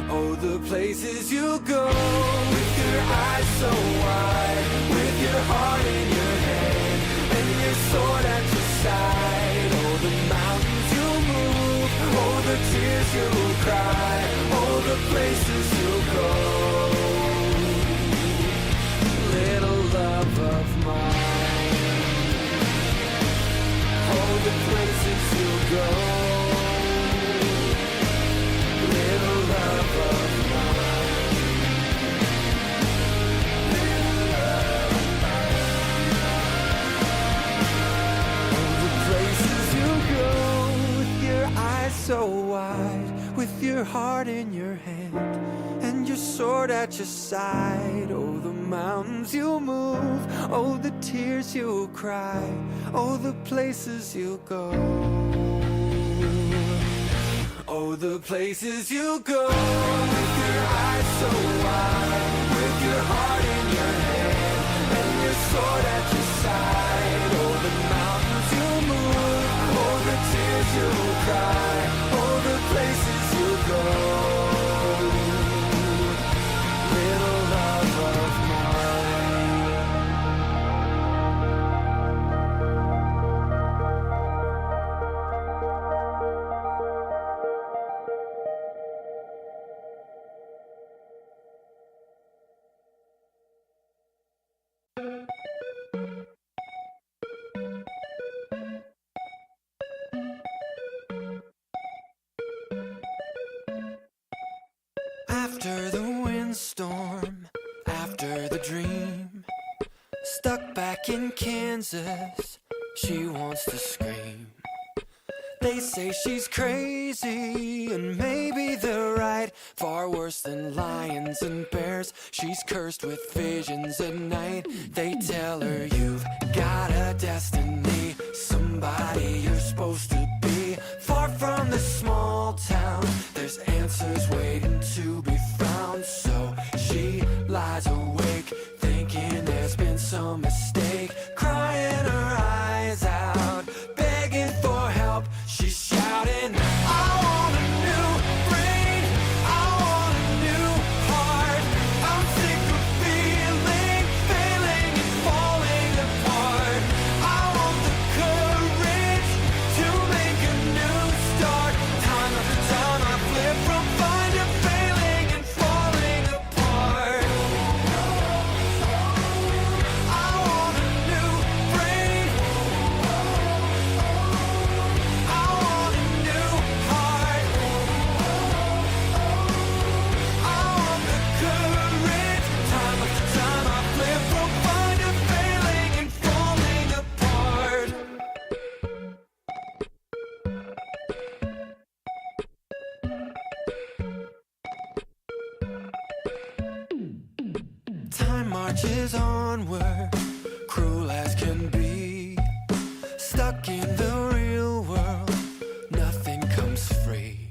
Oh, the places you'll go with your eyes so wide, with your heart in your hand and your sword at your side. Oh, the mountains you'll move, oh, the tears you'll cry, oh, the places you'll go. Little love of mine. Oh, the places you'll go. Little love of mine. Little love of mine. Oh, the places you'll go with your eyes so wide, with your heart in your hand and your sword at your side. Oh, the mountains you'll move, oh, the tears you'll cry, oh, the places you'll go. Oh, the places you'll go with your eyes so wide, with your heart in your hand and your sword at your side. Oh, the mountains you'll move, oh, the tears you'll cry, oh, the places you'll go. Little love of mine. After the windstorm, after the dream, stuck back in Kansas, she wants to scream. They say she's crazy, and maybe they're right. Far worse than lions and bears, she's cursed with visions at night. They tell her you've got a destiny, somebody you're supposed to be. Far from this small town, there's answers waiting to be found. So she lies awake, thinking there's been some mistake, crying her eyes out, begging for help. She's shouting, I want a new brain, I want a new heart. I'm sick of feeling, failing and falling apart. I want the courage to make a new start. Time after time I flip from fine to failing and falling apart. I want a new brain, marches onward, cruel as can be. Stuck in the real world, nothing comes free.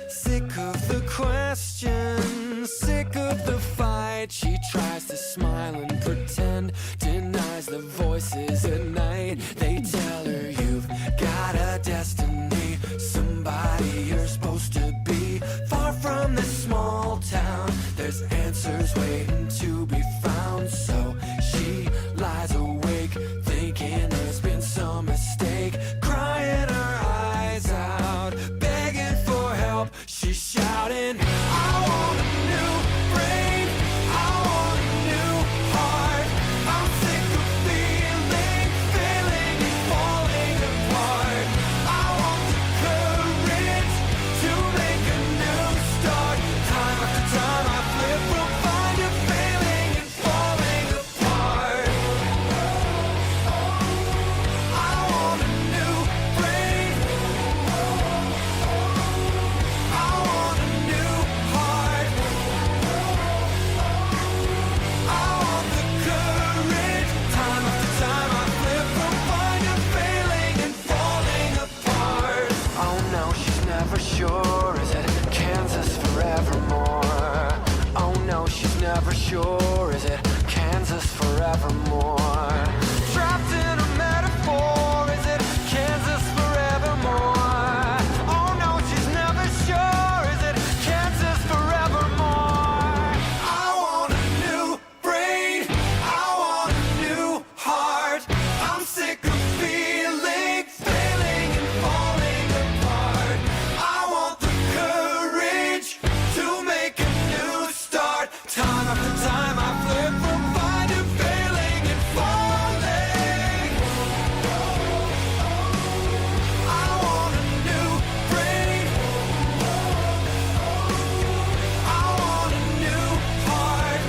Sick of the questions, sick of the fight. She tries to smile and pretend, denies the voices at night. They tell her you've got a destiny, somebody you're supposed to be. Far from this small town, there's answers waiting to be found. So she lies awake, thinking there's been some mistake, crying her eyes out, begging for help. She's shouting, I want a new brain, I want a new heart. I'm sick of feeling, failing and falling apart. I want the courage to make a new start. Time after time I flip from fine to failing and falling apart. I want a new brain, I want a new heart. I want the courage. Time after time I flip from fine to failing and falling apart. Oh no, she's never sure. Is it Kansas forevermore? Oh no, she's never sure. Is it Kansas forevermore? Trapped in a metaphor. Is it Kansas forevermore? Oh no, she's never sure. Is it Kansas forevermore? I want a new brain, I want a new heart. I'm sick of feeling, failing and falling apart. I want the courage to make a new start. Time after time I flip from fine to failing and falling. I want a new brain, I want a new heart.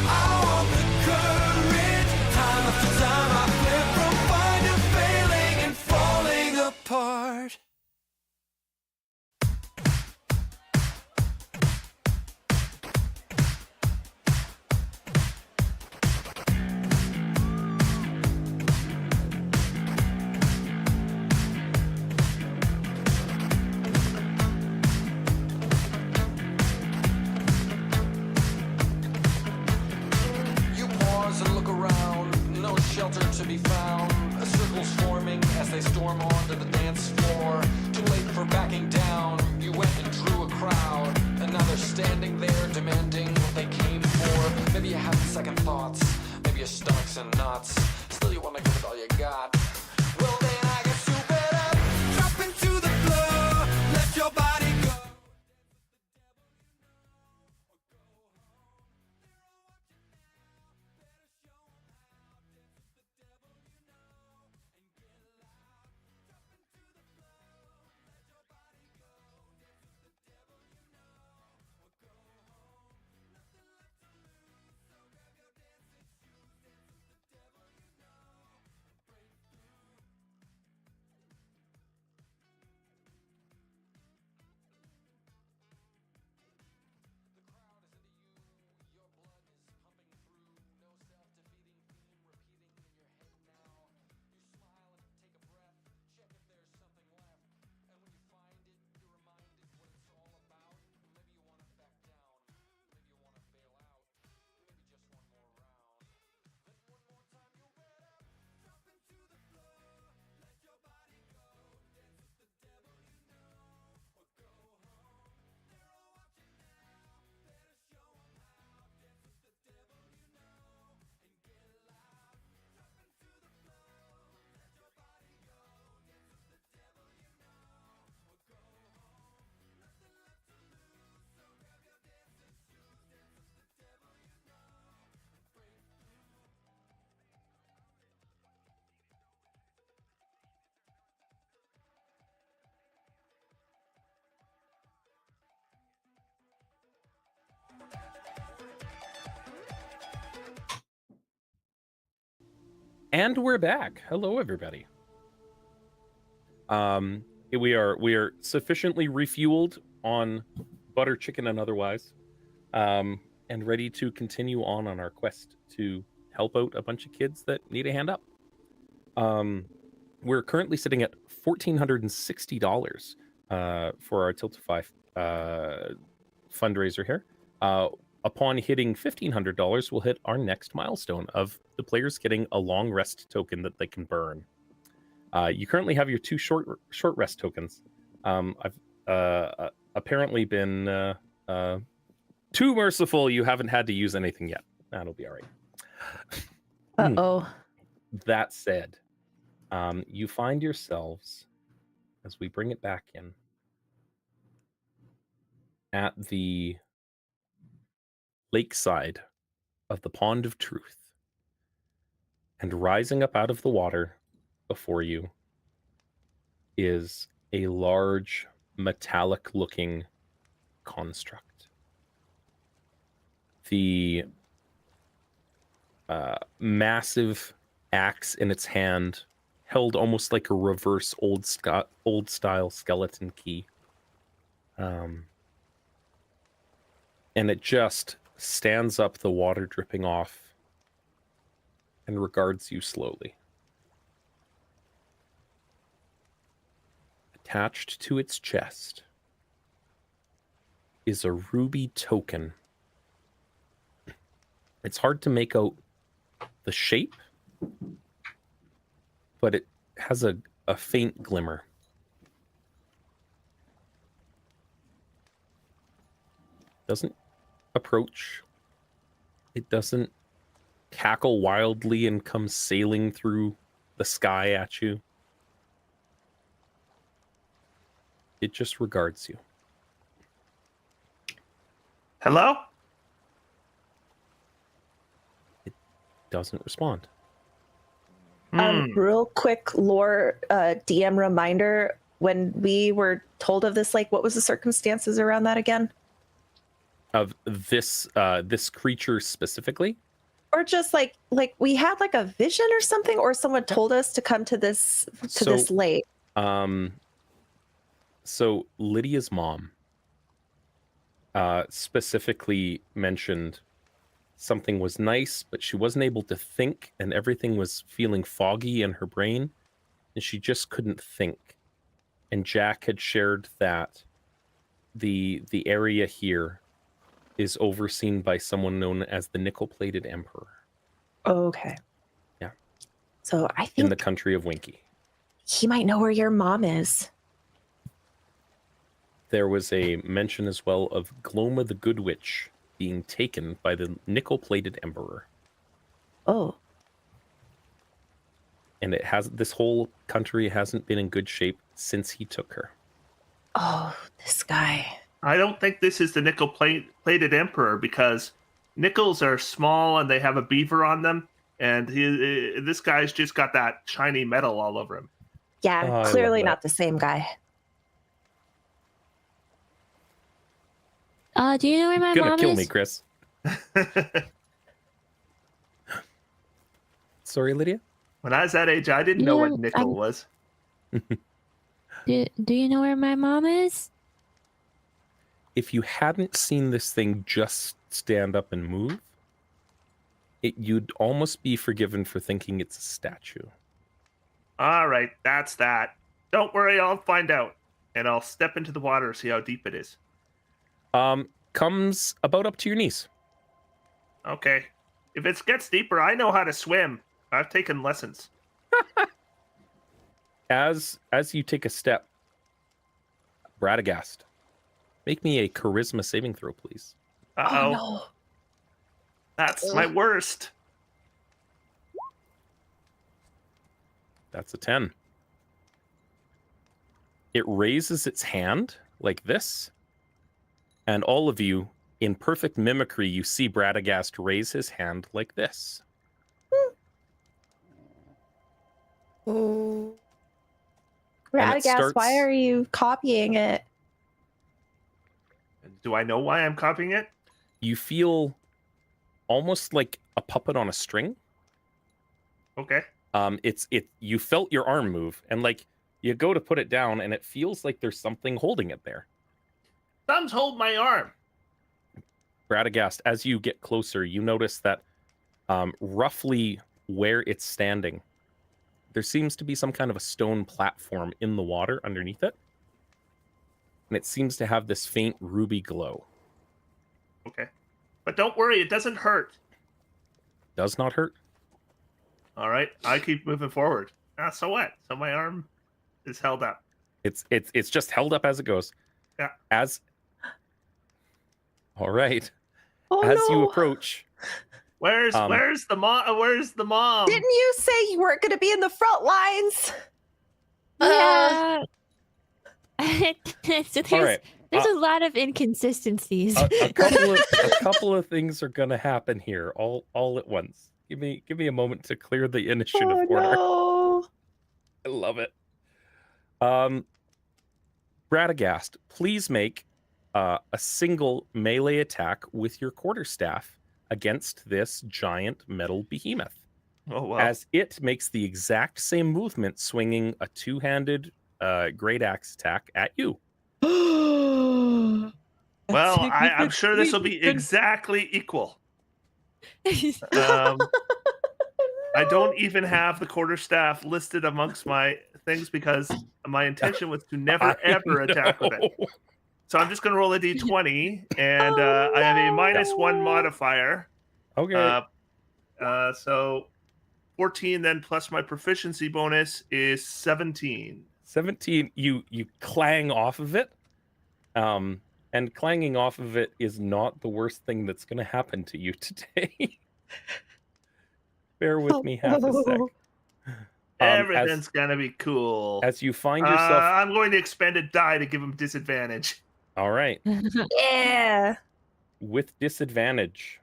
I want the courage. Time after time I flip from fine to failing and falling apart. You pause and look around, no shelter to be found. Circles forming as they storm onto the dance floor. Too late for backing down, you went and drew a crowd. And now they're standing there demanding what they came for. Maybe you have second thoughts, maybe your stomach's in knots. Still you wanna give it all you got. Well then I guess you better drop into the floor, let your body go. And we're back. Hello, everybody. We are sufficiently refueled on butter chicken and otherwise, and and ready to continue on our quest to help out a bunch of kids that need a hand up. We're currently sitting at $1,460 for our Tiltify fundraiser here. Upon hitting $1,500, we'll hit our next milestone of the players getting a long rest token that they can burn. You currently have your 2 short rest tokens. I've apparently been too merciful. You haven't had to use anything yet. That'll be all right. Uh-oh. That said, you find yourselves, as we bring it back in, at the lakeside of the Pond of Truth. And rising up out of the water before you is a large, metallic-looking construct. The massive axe in its hand, held almost like a reverse old-style skeleton key. And it just stands up, the water dripping off, and regards you slowly. Attached to its chest is a ruby token. It's hard to make out the shape, but it has a faint glimmer. Doesn't approach. It doesn't cackle wildly and come sailing through the sky at you. It just regards you. Hello? Doesn't respond. Real quick lore DM reminder, when we were told of this, like, what was the circumstances around that again? Of this this creature specifically? Or just like we had like a vision or something, or someone told us to come to this this lake. So Lydia's mom specifically mentioned something was nice, but she wasn't able to think, and everything was feeling foggy in her brain, and she just couldn't think. And Jack had shared that the area here is overseen by someone known as the Nickel-Plated Emperor. Okay. Yeah. So I In think the country of Winky. he might know where your mom is. There was a mention as well of Gloma the Good Witch being taken by the Nickel-Plated Emperor. Oh. And this whole country hasn't been in good shape since he took her. Oh, this guy. I don't think this is the nickel-plated emperor, because nickels are small and they have a beaver on them, and this guy's just got that shiny metal all over him. Yeah, Oh, I clearly love that. not the same guy. Do you know where my Gonna mom kill is? me, Chris. Sorry, Lydia? When I was that age, I didn't know what nickel was. Do you know where my mom is? If you hadn't seen this thing just stand up and move, you'd almost be forgiven for thinking it's a statue. All right, that's that. Don't worry, I'll find out. And I'll step into the water, see how deep it is. Comes about up to your knees. Okay. If it gets deeper, I know how to swim. I've taken lessons. As you take a step, Bradagast, make me a charisma saving throw, please. Uh-oh. Oh no. That's my worst. That's a 10. It raises its hand like this, and all of you, in perfect mimicry, you see Bradagast raise his hand like this. Ooh. And it Radagast, why starts- are you copying it? Do I know why I'm copying it? You feel almost like a puppet on a string. Okay. You felt your arm move, and like you go to put it down, and it feels like there's something holding it there. Thumbs hold my arm. Radagast, as you get closer, you notice that roughly where it's standing, there seems to be some kind of a stone platform in the water underneath it. And it seems to have this faint ruby glow. Okay. But don't worry, it doesn't hurt. Does not hurt. All right. I keep moving forward. So what? So my arm is held up. It's just held up as it goes. Yeah. All right. Oh, As you no. approach, Where's the mom? Where's the mom? Didn't you say you weren't going to be in the front lines? Yeah. So all right. there's a lot of inconsistencies. A couple of things are gonna happen here all at once. Give me a moment to clear the initiative Oh, order. no. I love it. Radagast, please make a single melee attack with your quarterstaff against this giant metal behemoth. Oh wow. As it makes the exact same movement, swinging a two-handed great axe attack at you. Well, I'm sure this will be exactly equal. I don't even have the quarterstaff listed amongst my things because my intention was to never ever attack with it. So I'm just going to roll a d20, and I have a -1 modifier. Okay. So 14 then plus my proficiency bonus is 17. 17, you clang off of it. And clanging off of it is not the worst thing that's going to happen to you today. Bear with me half a sec. Everything's going to be cool. As you find yourself... I'm going to expend a die to give him disadvantage. All right. Yeah. With disadvantage,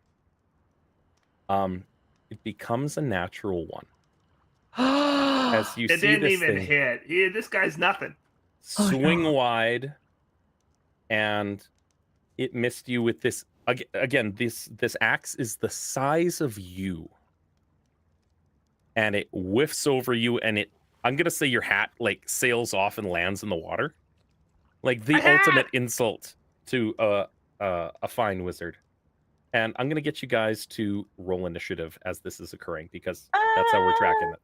it becomes a natural one. As you It see didn't this even thing hit. This guy's nothing. swing wide, and it missed you with this. Again, this axe is the size of you, and it whiffs over you, and I'm gonna say your hat like sails off and lands in the water, like the ultimate insult to a fine wizard. And I'm gonna get you guys to roll initiative as this is occurring because that's how we're tracking it.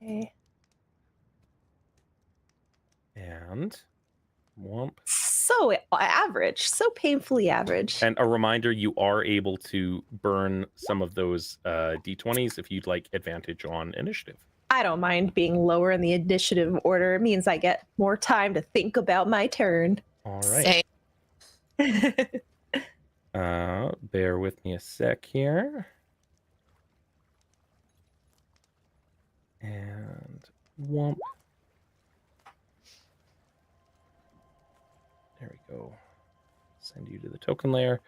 Okay. And womp. So average, so painfully average. And a reminder, you are able to burn some of those d20s if you'd like advantage on initiative. I don't mind being lower in the initiative order. It means I get more time to think about my turn. All right. Same. Bear with me a sec here. And womp. There we go. Send you to the token layer.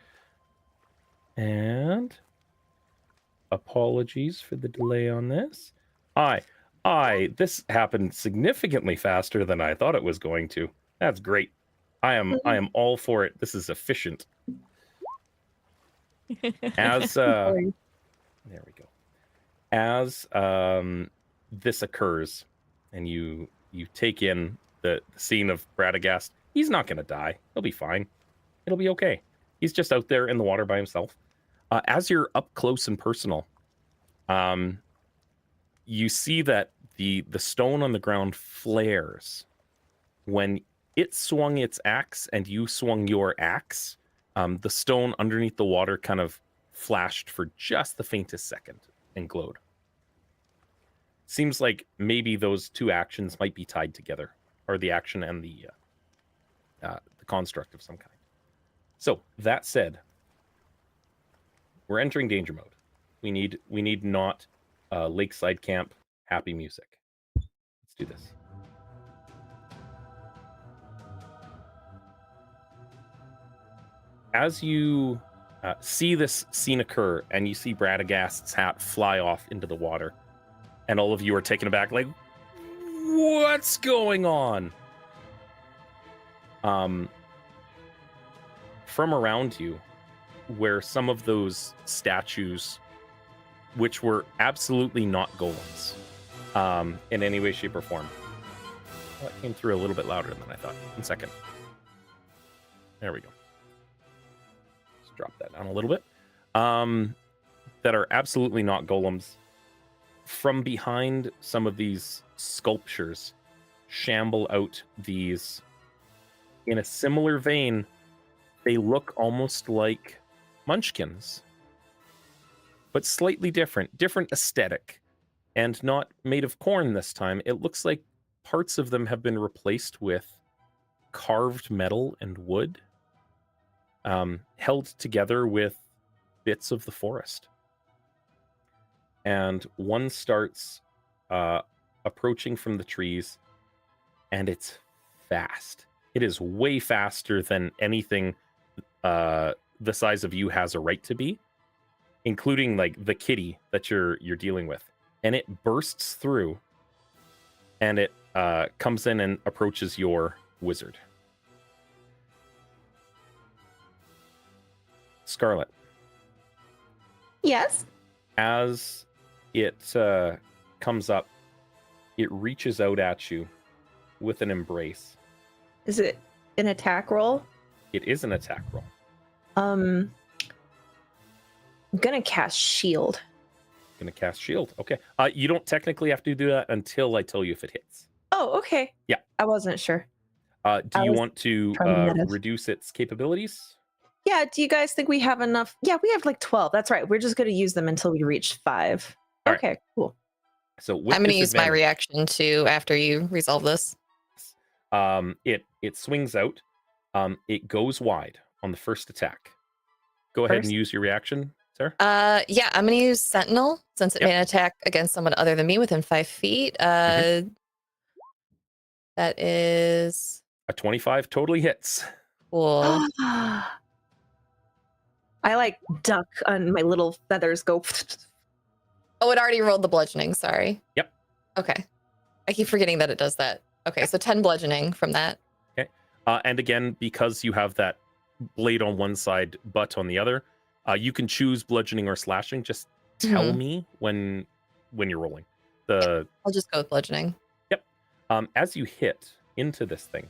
And apologies for the delay on this. This happened significantly faster than I thought it was going to. That's great. I am all for it. This is efficient. As there we go. As this occurs, and you take in the scene of Radagast, he's not going to die. He'll be fine. It'll be okay. He's just out there in the water by himself. As you're up close and personal, you see that the stone on the ground flares when it swung its axe and you swung your axe. The stone underneath the water kind of flashed for just the faintest second and glowed. Seems like maybe those two actions might be tied together, or the action and the construct of some kind. So that said, we're entering danger mode. We need not lakeside camp happy music. Let's do this. As you see this scene occur, and you see Radagast's hat fly off into the water, and all of you are taken aback, like, what's going on? From around you, where some of those statues, which were absolutely not golems, in any way, shape, or form. Well, that came through a little bit louder than I thought. 1 second. There we go. Let's drop that down a little bit. That are absolutely not golems. From behind some of these sculptures, shamble out these. In a similar vein, they look almost like munchkins, but slightly different aesthetic, and not made of corn this time. It looks like parts of them have been replaced with carved metal and wood, held together with bits of the forest. And one starts approaching from the trees, and it's fast. It is way faster than anything the size of you has a right to be, including like the kitty that you're dealing with. And it bursts through, and it comes in and approaches your wizard. Scarlet. Yes. As it comes up, it reaches out at you with an embrace. Is it an attack roll? It is an attack roll. I'm gonna cast shield. Gonna cast shield. Okay. You don't technically have to do that until I tell you if it hits. Oh, okay. Yeah. I wasn't sure. Do I you was want to trying to get us- reduce its capabilities? Yeah, do you guys think we have enough? Yeah, we have like 12. That's right. We're just gonna use them until we reach 5. All right. Okay, cool. So with I'm going to use my disadvantage, reaction too after you resolve this. it swings out. It goes wide on the first attack. Go ahead First? and use your reaction, sir. Yeah, I'm going to use Sentinel since it Yep. made an attack against someone other than me within 5 feet. That is A 25 totally hits. cool. I like duck on my little feathers go. Oh, it already rolled the bludgeoning. Sorry. Yep. Okay. I keep forgetting that it does that. Okay, so 10 bludgeoning from that. And again, because you have that blade on one side, butt on the other, you can choose bludgeoning or slashing. Just tell Mhm. me when you're rolling. I'll just go with bludgeoning. As you hit into this thing,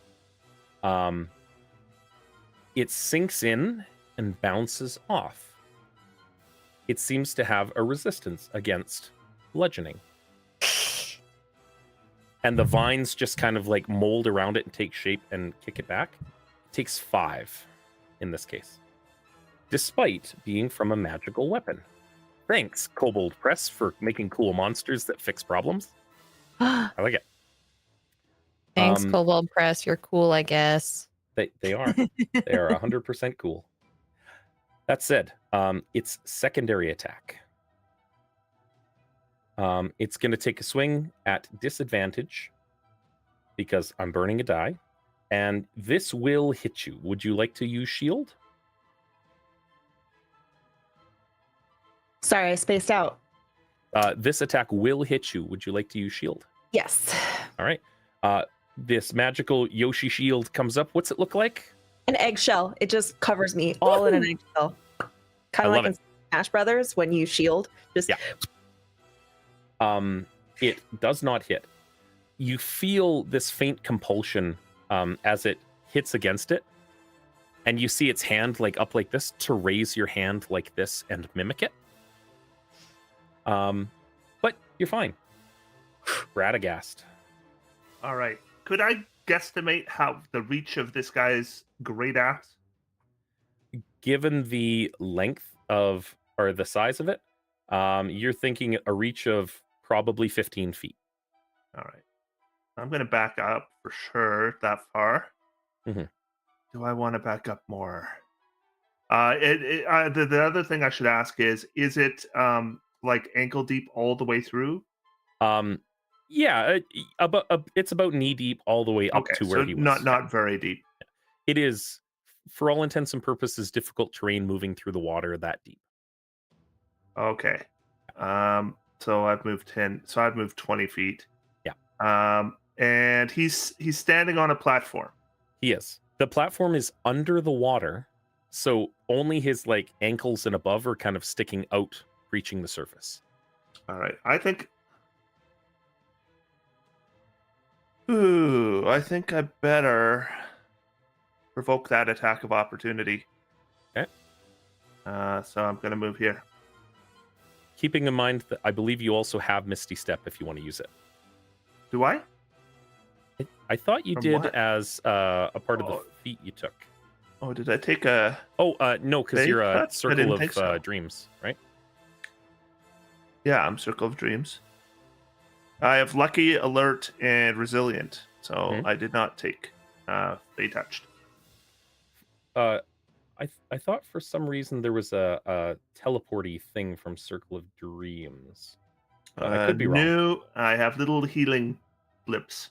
it sinks in and bounces off. It seems to have a resistance against bludgeoning. And the vines just kind of like mold around it and take shape and kick it back. It takes 5 in this case, despite being from a magical weapon. Thanks, Kobold Press, for making cool monsters that fix problems. I like it. Thanks, Um, Cobalt Press. You're cool, I guess. They are. They are 100% cool. That said, its secondary attack. It's going to take a swing at disadvantage because I'm burning a die, and this will hit you. Would you like to use shield? Sorry, I spaced out. This attack will hit you. Would you like to use shield? Yes. All right. This magical Yoshi shield comes up. What's it look like? An eggshell. It just covers me all in an eggshell. Kind I of love like in Smash Brothers when you shield. Just Yeah. It does not hit. You feel this faint compulsion as it hits against it, and you see its hand like up like this to raise your hand like this and mimic it. But you're fine. Radagast. All right. Could I guesstimate how the reach of this guy's great axe? Given the length of or the size of it, you're thinking a reach of probably 15 feet. All right. I'm going to back up for sure that far. Mhm. Do I want to back up more? The other thing I should ask is it like ankle deep all the way through? Yeah, it's about knee deep all the way up Okay, to where so he was. not very deep. It is, for all intents and purposes, difficult terrain moving through the water that deep. Okay. So I've moved 10. So I've moved 20 feet. Yeah. And he's standing on a platform. He is. The platform is under the water, so only his like ankles and above are kind of sticking out, reaching the surface. All right. I think I better provoke that attack of opportunity. Okay. So I'm going to move here. Keeping in mind that I believe you also have Misty Step if you want to use it. Do I? I thought you From did what? as a part of the Oh. feat you took. Oh, did I take a... Oh, no, because Fate you're a cut? I Circle didn't of think so. Dreams, right? Yeah, I'm Circle of Dreams. I have Lucky, Alert, and Resilient. So Mhm. I did not take Stay Touched. I thought for some reason there was a teleporty thing from Circle of Dreams. I could be wrong. No, I have little healing blips.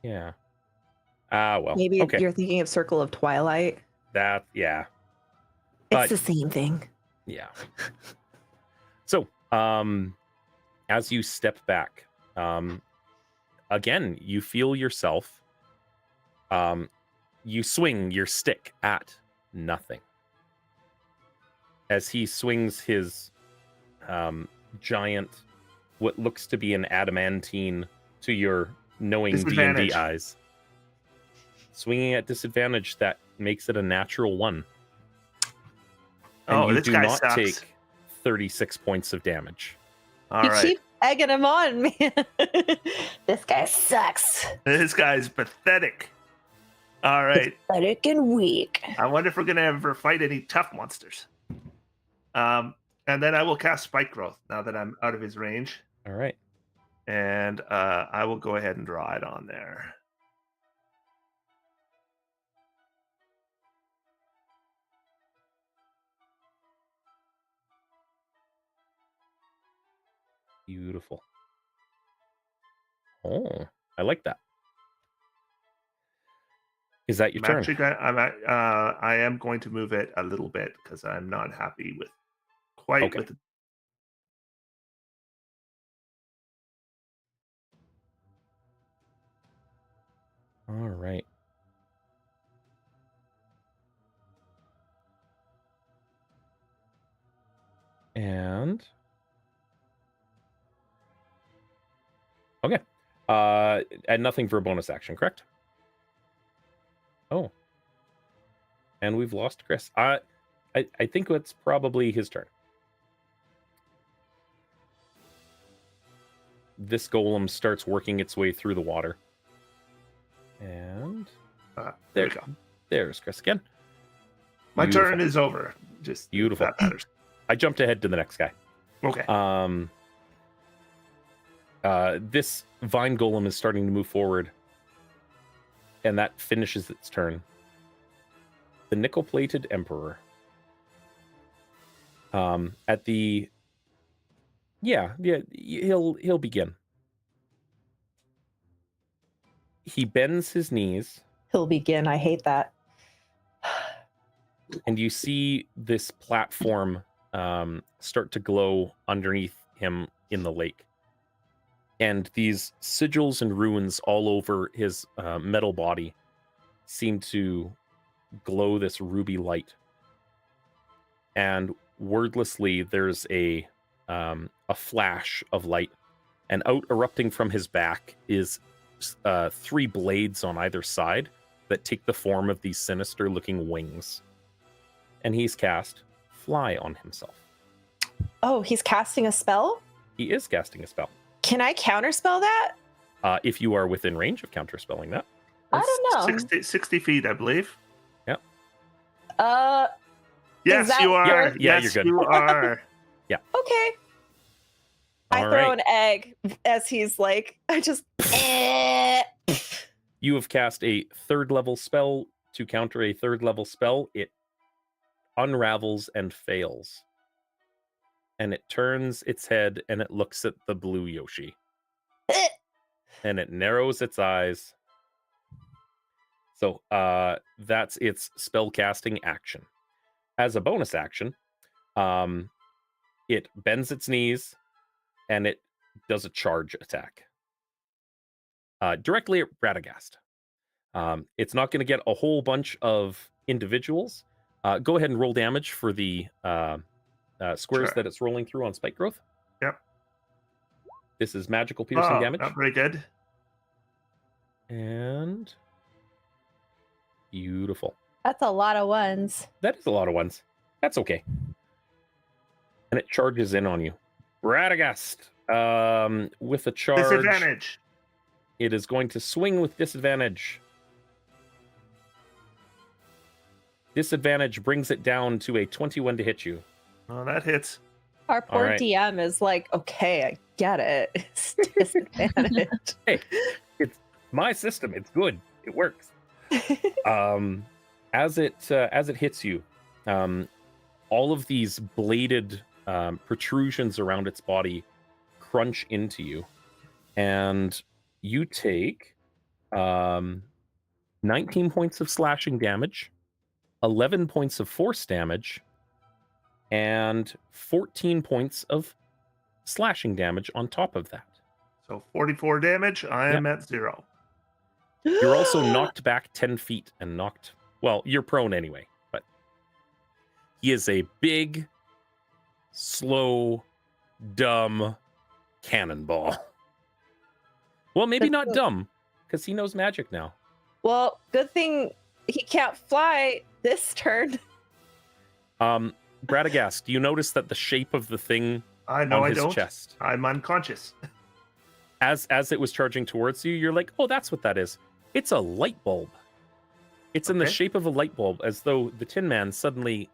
Yeah. Well. Maybe okay. you're thinking of Circle of Twilight. Yeah. It's the same thing. Yeah. So, as you step back, again, you feel yourself. You swing your stick at nothing. As he swings his giant, what looks to be an adamantine to your knowing D&D Disadvantage. eyes. Swinging at disadvantage, that makes it a natural 1. And Oh, you this do guy not sucks. take 36 points of damage. All You right. keep egging him on, man. This guy sucks. This guy's pathetic. All right. Pathetic and weak. I wonder if we're going to ever fight any tough monsters. And then I will cast Spike Growth now that I'm out of his range. All right. And I will go ahead and draw it on there. Beautiful. Oh, I like that. Is that your I'm turn? actually I am going to move it a little bit because I'm not happy with Okay. with the... All right. And okay. And nothing for a bonus action, correct? Oh. And we've lost Chris. I think it's probably his turn. This golem starts working its way through the water. And there we go. There's Chris again. My Beautiful. turn is over. Just Beautiful. That matters. I jumped ahead to the next guy. Okay. This vine golem is starting to move forward, and that finishes its turn. The nickel-plated emperor. At the he'll begin. He bends his knees, He'll begin. I hate that. and you see this platform start to glow underneath him in the lake. And these sigils and runes all over his metal body seem to glow this ruby light. And wordlessly, there's a flash of light, and out erupting from his back is 3 blades on either side that take the form of these sinister-looking wings. And he's cast Fly on himself. Oh, he's casting a spell? He is casting a spell. Can I counterspell that? If you are within range of counterspelling that. I don't know. 60 feet, I believe. Yes, that you are. your- Yeah, yes, you're good. you are. Okay. I All throw right. an egg as he's like, I just. You have cast a 3rd level spell to counter a 3rd level spell. It unravels and fails. And it turns its head and it looks at the blue Yoshi. And it narrows its eyes. So that's its spell casting action. As a bonus action, it bends its knees and it does a charge attack. Directly at Radagast. It's not going to get a whole bunch of individuals. Go ahead and roll damage for the squares Sure. that it's rolling through on Spike Growth. Yep. This is magical piercing damage. Not very good. And beautiful. That's a lot of ones. That is a lot of ones. That's okay. And it charges in on you. Radagast, with a charge, Disadvantage. it is going to swing with disadvantage. Disadvantage brings it down to a 21 to hit you. Oh, that hits. Our poor right. DM is like, okay, I get it. It's disadvantage. Hey, it's my system. It's good. It works. As it hits you, all of these bladed protrusions around its body crunch into you, and you take 19 points of slashing damage, 11 points of force damage, and 14 points of slashing damage on top of that. So 44 damage. I am at 0. You're also knocked back 10 feet and knocked... Well, you're prone anyway, but he is a big, slow, dumb cannonball. Well, maybe not dumb, because he knows magic now. Well, good thing he can't fly this turn. Radagast, do you notice that the shape of the thing I know on I his don't. chest, I'm unconscious. as it was charging towards you, you're like, oh, that's what that is. It's a light bulb. It's in the Okay. shape of a light bulb, as though the Tin Man suddenly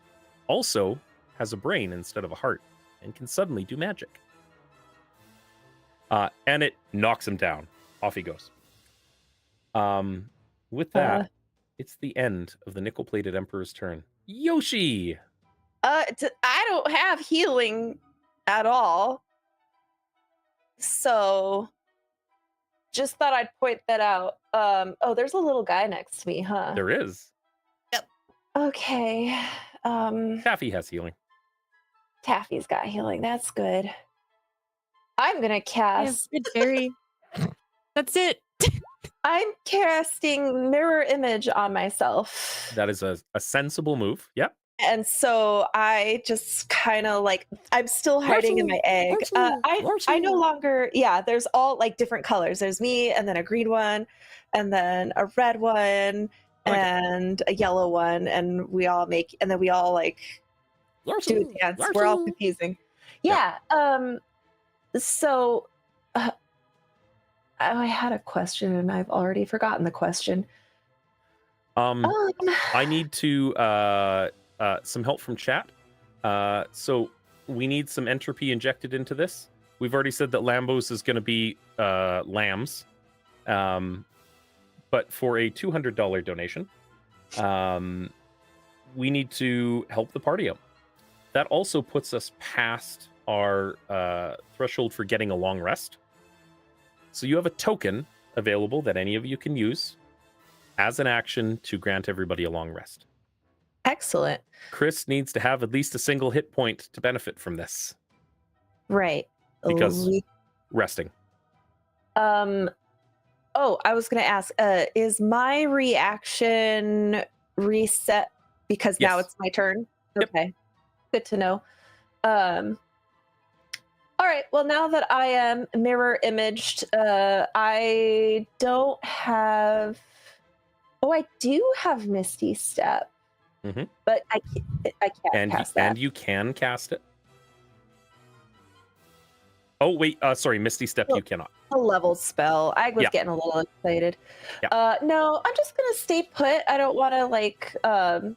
also has a brain instead of a heart and can suddenly do magic. And it knocks him down. Off he goes. With that, it's the end of the nickel-plated Emperor's turn. Yoshi! I don't have healing at all. So just thought I'd point that out. Oh, there's a little guy next to me, huh? There is. Okay. Taffy has healing. Taffy's got healing. That's good. I'm gonna cast. That's it. I'm casting mirror image on myself. That is a sensible move. Yep. And so I just kind of like, I'm still hiding in my egg. I no longer, there's all like different colors. There's me, and then a green one, and then a red one, and a yellow one. And we all like do a dance. We're all confusing. Yeah. So I had a question and I've already forgotten the question. I need to some help from chat. So we need some entropy injected into this. We've already said that Lambos is going to be lambs, but for a $200 donation, we need to help the party out. That also puts us past our threshold for getting a long rest. So you have a token available that any of you can use as an action to grant everybody a long rest. Excellent. Chris needs to have at least a single hit point to benefit from this. Right. Because resting. Oh, I was going to ask, is my reaction reset because now Yes. it's my turn? Yep. Okay. Good to know. All right. Well, now that I am mirror imaged, I don't have. Oh, I do have Misty Step, Mhm. but I can't cast that. And you can cast it. Oh wait, sorry, Misty Step. You cannot. A level spell. I was Yeah. getting a little excited. Yeah. No, I'm just gonna stay put. I don't want to like. I'm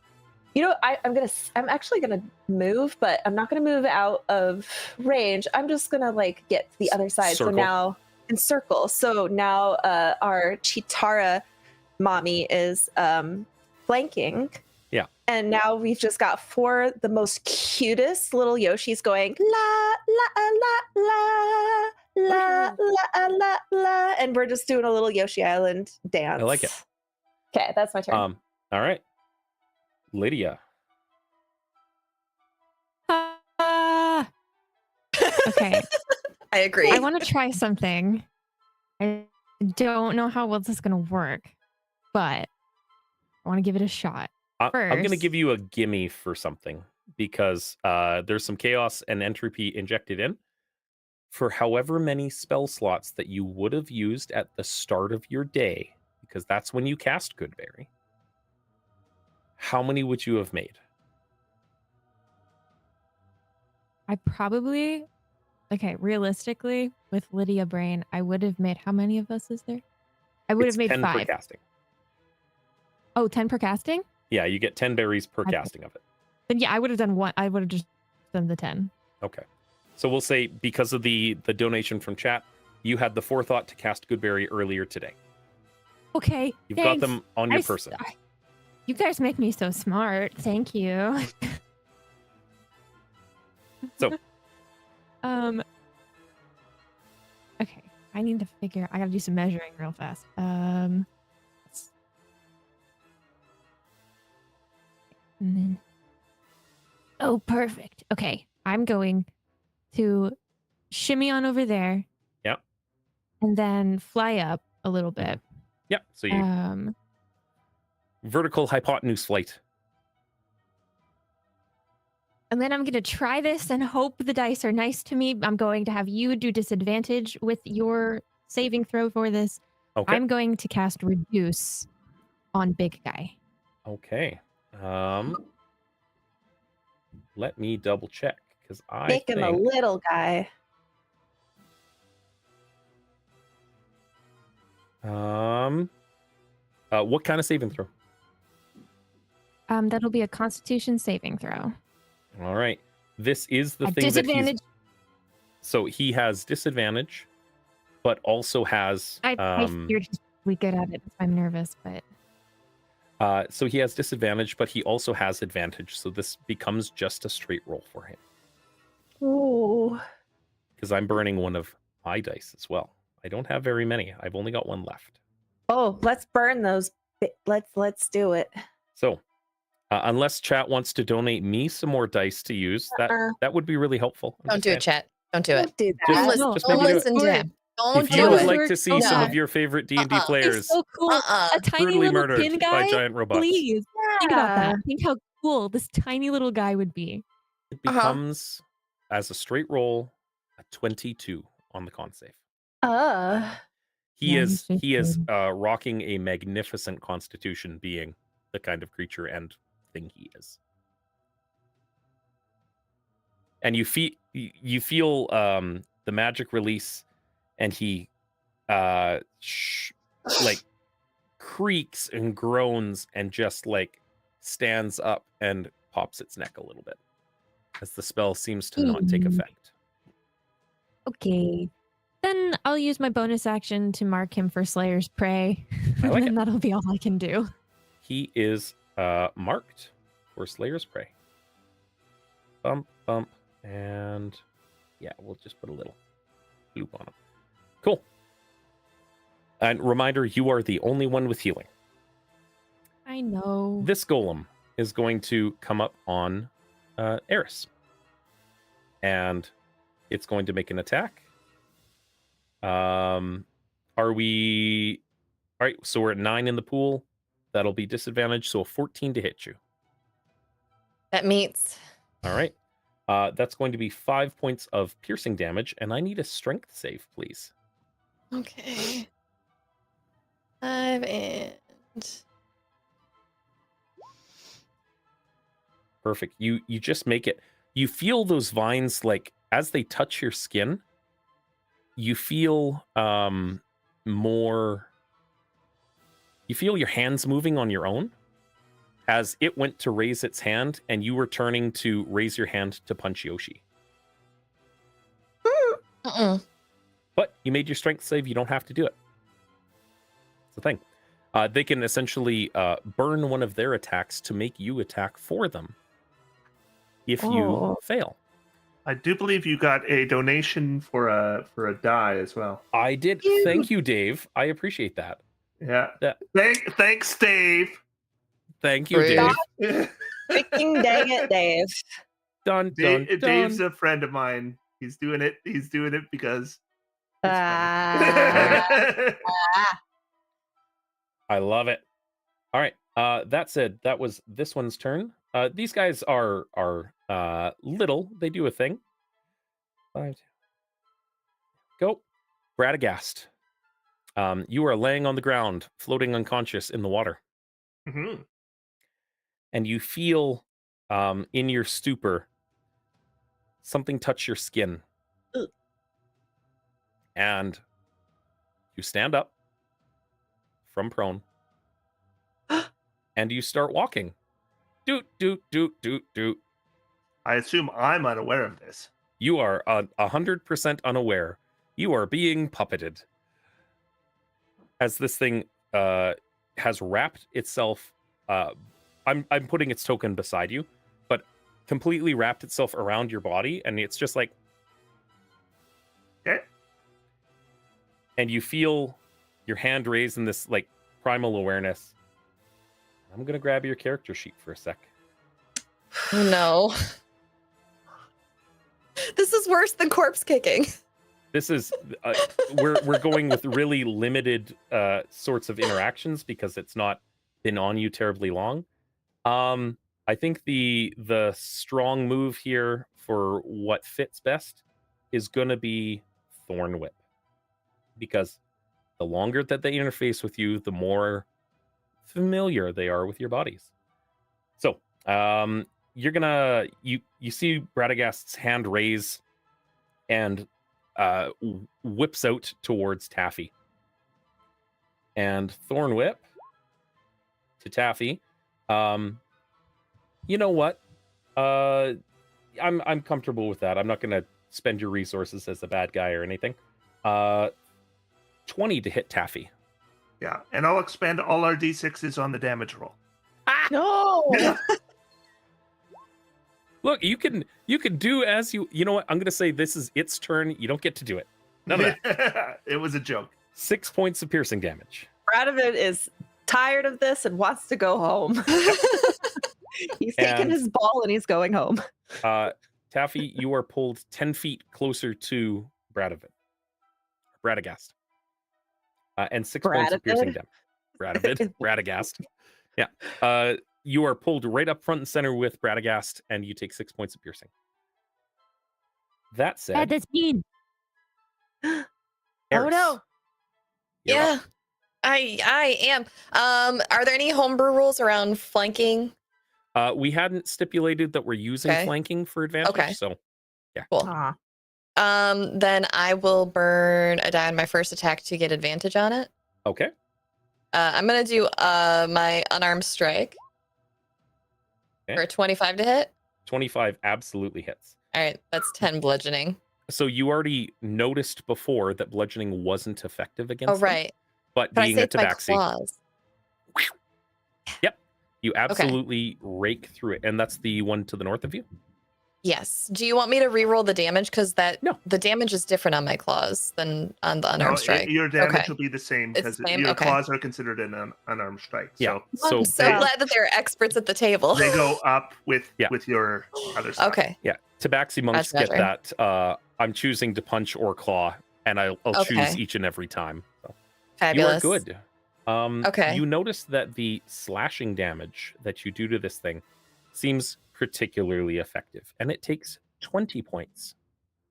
actually gonna move, but I'm not gonna move out of range. I'm just gonna like get to the other side. Circle. So now in circle. So now our Chitara mommy is flanking. Yeah. And now we've just got 4 the most cutest little Yoshis going la la la la la la la la, and we're just doing a little Yoshi Island dance. I like it. Okay, that's my turn. All right, Lydia. Okay. I agree. I want to try something. I don't know how well this is going to work, but I want to give it a shot. I'm going to First- give you a gimme for something because there's some chaos and entropy injected in for however many spell slots that you would have used at the start of your day, because that's when you cast Goodberry. how many would you have made? I probably, okay, realistically, with Lydia Brain, I would have made, how many of us is there? I would It's have made 10 per 5. casting. Oh, 10 per casting? Yeah, you get 10 berries per Okay. casting of it. Then yeah, I would have done one. I would have just done the 10. Okay. So we'll say because of the donation from chat, you had the forethought to cast Goodberry earlier today. Okay. You've thanks. got them on your I s- person. I- You guys make me so smart. Thank you. So Okay. I need to figure. I gotta do some measuring real fast. And then. Oh, perfect. Okay, I'm going to shimmy on over there. Yep. And then fly up a little bit. yeah, so you vertical hypotenuse flight. And then I'm going to try this and hope the dice are nice to me. I'm going to have you do disadvantage with your saving throw for this. Okay. I'm going to cast Reduce on Big Guy. Okay. Let me double check because I Make him a think little guy. what kind of saving throw? That'll be a Constitution saving throw. All right. This is the At thing that disadvantage. so he has disadvantage, but also has I figured he's really good at it. I'm nervous, but so he has disadvantage, but he also has advantage. So this becomes just a straight roll for him Ooh. because I'm burning one of my dice as well. I don't have very many. I've only got one left. Oh, let's burn those. Let's do it. So unless chat wants to donate me some more dice to use, that would be really helpful. I'm Don't just do it, saying. chat. Don't do it. Don't do Just- Don't that. listen, just don't maybe do it. listen to him. Don't If do you would it. like to see some No. of your favorite D&D Uh-uh. players he's so cool. A tiny brutally little murdered pin guy. by giant robots, Please think about that. Yeah. Think how cool this tiny little guy would be. it Uh-huh. becomes, as a straight roll, a 22 on the con save. He Yeah, is he's he is just rocking a magnificent constitution, being the kind of creature and thing he is. And you feel the magic release, and he like creaks and groans and just like stands up and pops its neck a little bit as the spell seems to not take effect. Okay. Then I'll use my bonus action to mark him for Slayer's Prey. I like and then it. that'll be all I can do. He is marked for Slayer's Prey. Bump, bump, and yeah, we'll just put a little loop on him. Cool. And reminder, you are the only one with healing. I know. This golem is going to come up on Eris. And it's going to make an attack. Are we... All right, so we're at 9 in the pool. That'll be disadvantage, so a 14 to hit you. That meets. All right. That's going to be 5 points of piercing damage, and I need a strength save, please. Okay. 5 and Perfect. You just make it. You feel those vines, like, as they touch your skin, you feel more... You feel your hands moving on your own as it went to raise its hand, and you were turning to raise your hand to punch Yoshi. But you made your strength save. You don't have to do it. It's the thing. They can essentially burn one of their attacks to make you attack for them if you Oh. fail. I do believe you got a donation for a die as well. I did. Ew. Thank you, Dave. I appreciate that. Yeah. Yeah. Thanks, Dave. Thank you, Rude. Dave. Freaking dang it, Dave. Dun, dun, dun. Dave's a friend of mine. He's doing it because it's funny. Ah. I love it. All right. That said, that was this one's turn. These guys are little. They do a thing. 5. Go. Bradagast. You are laying on the ground, floating unconscious in the water. Mhm. and you feel in your stupor something touch your skin. Ugh. And you stand up from prone and you start walking. Doot, doot, doot, doot, doot. I assume I'm unaware of this. You are 100% unaware. You are being puppeted. As this thing has wrapped itself, I'm putting its token beside you, but completely wrapped itself around your body, and it's just like, Okay. and you feel your hand raised in this like primal awareness. I'm gonna grab your character sheet for a sec. Oh no. This is worse than corpse kicking. This is we're going with really limited sorts of interactions because it's not been on you terribly long. I think the strong move here for what fits best is going to be Thorn Whip, because the longer that they interface with you, the more familiar they are with your bodies. So you're gonna you see Radagast's hand raise and whips out towards Taffy, and Thorn Whip to Taffy. You know what? I'm comfortable with that. I'm not gonna spend your resources as a bad guy or anything. 20 to hit Taffy. Yeah, and I'll expend all our d6s on the damage roll. No. Look, you can do as you know what? I'm gonna say this is its turn. You don't get to do it. None of that. It was a joke. 6 points of piercing damage. Radovid is tired of this and wants to go home. He's taking And- his ball and he's going home. Taffy, you are pulled 10 feet closer to Radagast. And 6 points of piercing Bradavid? damage. Radagast. Yeah. You are pulled right up front and center with Radagast, and you take 6 points of piercing. That said, That's mean. Oh Eris, no. you're Yeah, up. I am. Are there any homebrew rules around flanking? We hadn't stipulated that we're using Okay. flanking for advantage, Okay. so Cool. Aw. Then I will burn a die on my first attack to get advantage on it. okay. I'm gonna do my unarmed strike Okay. for a 25 to hit. 25 absolutely hits. All right, that's 10 bludgeoning. So you already noticed before that bludgeoning wasn't effective against Oh them, right, but but I being a saved my tabaxi, claws. you absolutely rake through it, and that's the one to the north of you. Yes. Do you want me to re-roll the damage? Because No. the damage is different on my claws than on the No, unarmed strike. your damage Okay. will be the same It's because the same? your Okay. claws are considered an unarmed strike. Yeah. So I'm so they- glad that they're experts at the table. they go up with Yeah. with your other stuff. Okay. Yeah, tabaxi monks That's get better. that. I'm choosing to punch or claw, and I'll choose Okay. each and every time. So. Fabulous. You are good. Okay. You notice that the slashing damage that you do to this thing seems particularly effective, and it takes 20 points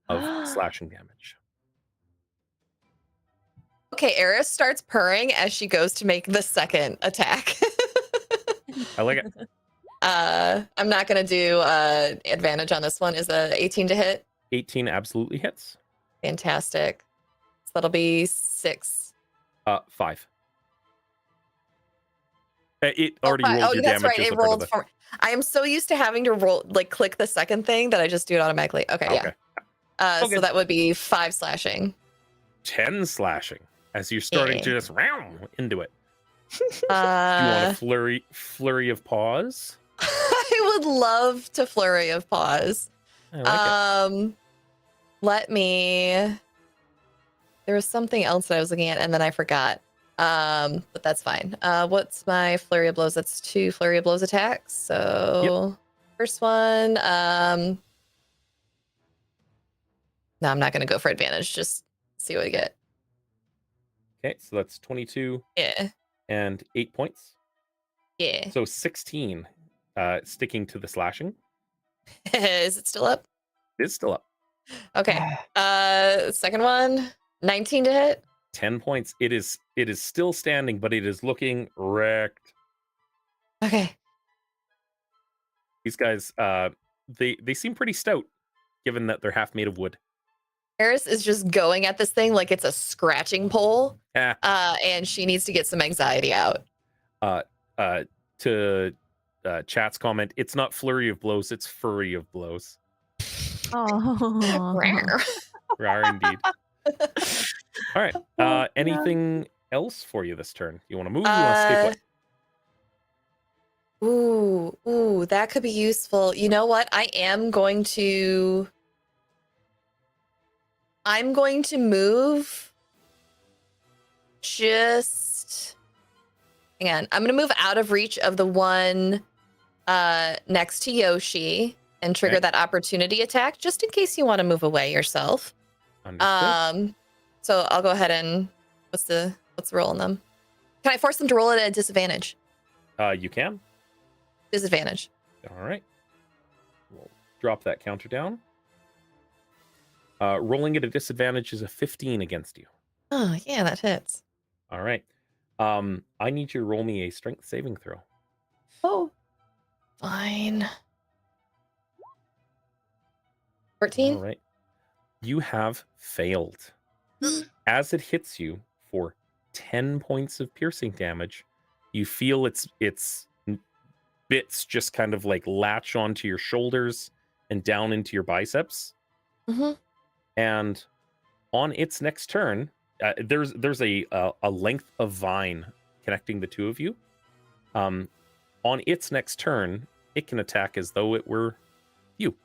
of slashing damage. Okay, Eris starts purring as she goes to make the second attack. I like it. I'm not gonna do advantage on this one. Is a 18 to hit? 18 absolutely hits. Fantastic. So that'll be 6. 5. It already fine. rolled your that's damage right. as It a part of rolled the- for. I am so used to having to roll, like, click the second thing that I just do it automatically. Okay, yeah. Okay. So that would be 5 slashing. 10 slashing as you're starting Yeah. to just round into it. Do you want a flurry of paws? I would love to flurry of paws. I like it. Let me. There was something else that I was looking at, and then I forgot. But that's fine. What's my flurry of blows? That's 2 flurry of blows attacks. So first one. No, I'm not gonna go for advantage. Just see what I get. Okay, so that's 22 Yeah, and 8 points. yeah. So 16 sticking to the slashing. Is it still up? It's still up. Okay. Second one. 19 to hit. 10 points. It is still standing, but it is looking wrecked. Okay. These guys, they seem pretty stout, given that they're half made of wood. Eris is just going at this thing like it's a scratching pole, Ah, and she needs to get some anxiety out. to chat's comment, it's not flurry of blows, it's furry of blows. Oh. Rare indeed. All right. Anything else for you this turn? You want to move? You want to stay put? Ooh, that could be useful. You know what? I'm going to move. Just hang on. I'm gonna move out of reach of the one next to Yoshi and trigger Okay. that opportunity attack, just in case you want to move away yourself. Understood. So I'll go ahead and what's the roll on them? Can I force them to roll it at a disadvantage? You can. Disadvantage. All right. We'll drop that counter down. Rolling at a disadvantage is a 15 against you. Oh yeah, that hits. All right. I need you to roll me a strength saving throw. Oh, Fine. 14. All right. You have failed. As it hits you for 10 points of piercing damage, you feel its bits just kind of like latch onto your shoulders and down into your biceps. Mhm. And on its next turn, there's a length of vine connecting the two of you. On its next turn, it can attack as though it were you,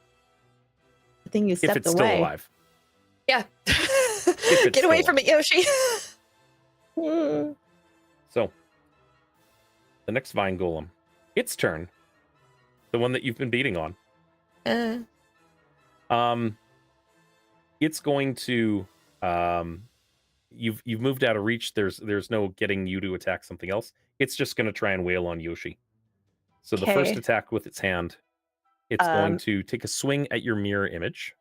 I think you if stepped it's away. still alive. Yeah. it's Get away still from it, Yoshi. Hmm. So, the next vine golem, its turn, the one that you've been beating on. It's going to you've moved out of reach. There's no getting you to attack something else. It's just going to try and wail on Yoshi. So the first Okay. attack with its hand, it's going Um, to take a swing at your mirror image.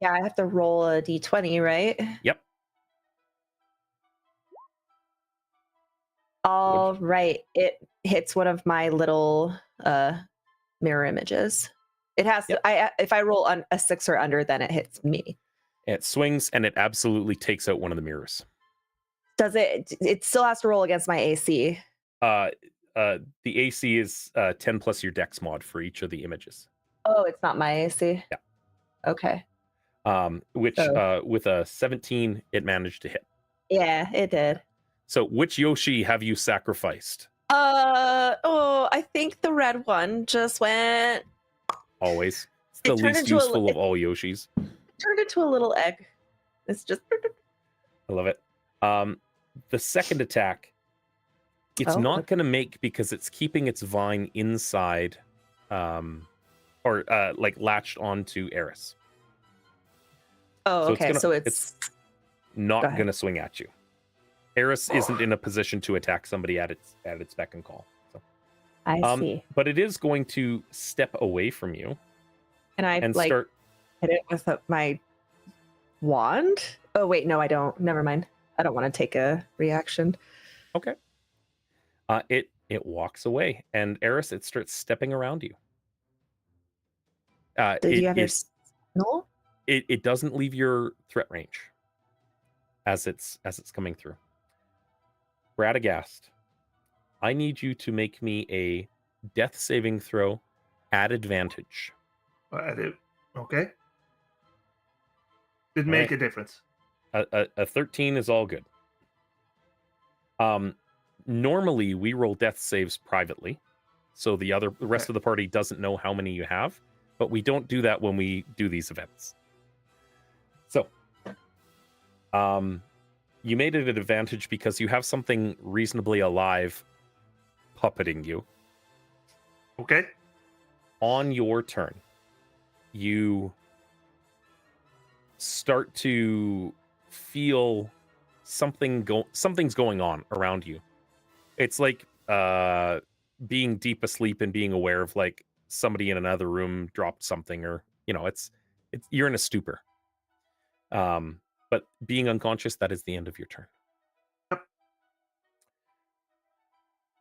Yeah, I have to roll a d20, right? Yep. All right. It hits one of my little mirror images. It has Yep. to, if I roll on a 6 or under, then it hits me. It swings and it absolutely takes out one of the mirrors. Does it? It still has to roll against my AC. The AC is 10 plus your dex mod for each of the images. Oh, it's not my AC. Yeah. Okay. Which Oh. with a 17, it managed to hit. Yeah, it did. So which Yoshi have you sacrificed? I think the red one just went Always. It's It the turned least into a useful li- of all Yoshis. turned into a little egg. It's just I love it. The second attack, it's Oh. not going to make because it's keeping its vine inside, or like latched onto Eris. Oh, So it's okay. gonna- So it's it's Not Go ahead. going to swing at you. Eris isn't in a position to attack somebody at its beck and call. So, I see. but it is going to step away from you And I and like start. hit it with my wand. Oh wait, no, I don't. Never mind. I don't want to take a reaction. Okay. It walks away, and Eris, it starts stepping around you. Did you have your signal? It doesn't leave your threat range as it's coming through. Radagast, I need you to make me a death saving throw at advantage. Okay. Did make a difference. A 13 is all good. Normally we roll death saves privately, so the rest of the party doesn't know how many you have, but we don't do that when we do these events. So, you made it an advantage because you have something reasonably alive puppeting you. Okay. On your turn, you start to feel something's going on around you. It's like being deep asleep and being aware of like somebody in another room dropped something, or it's you're in a stupor. But being unconscious, that is the end of your turn. Yep.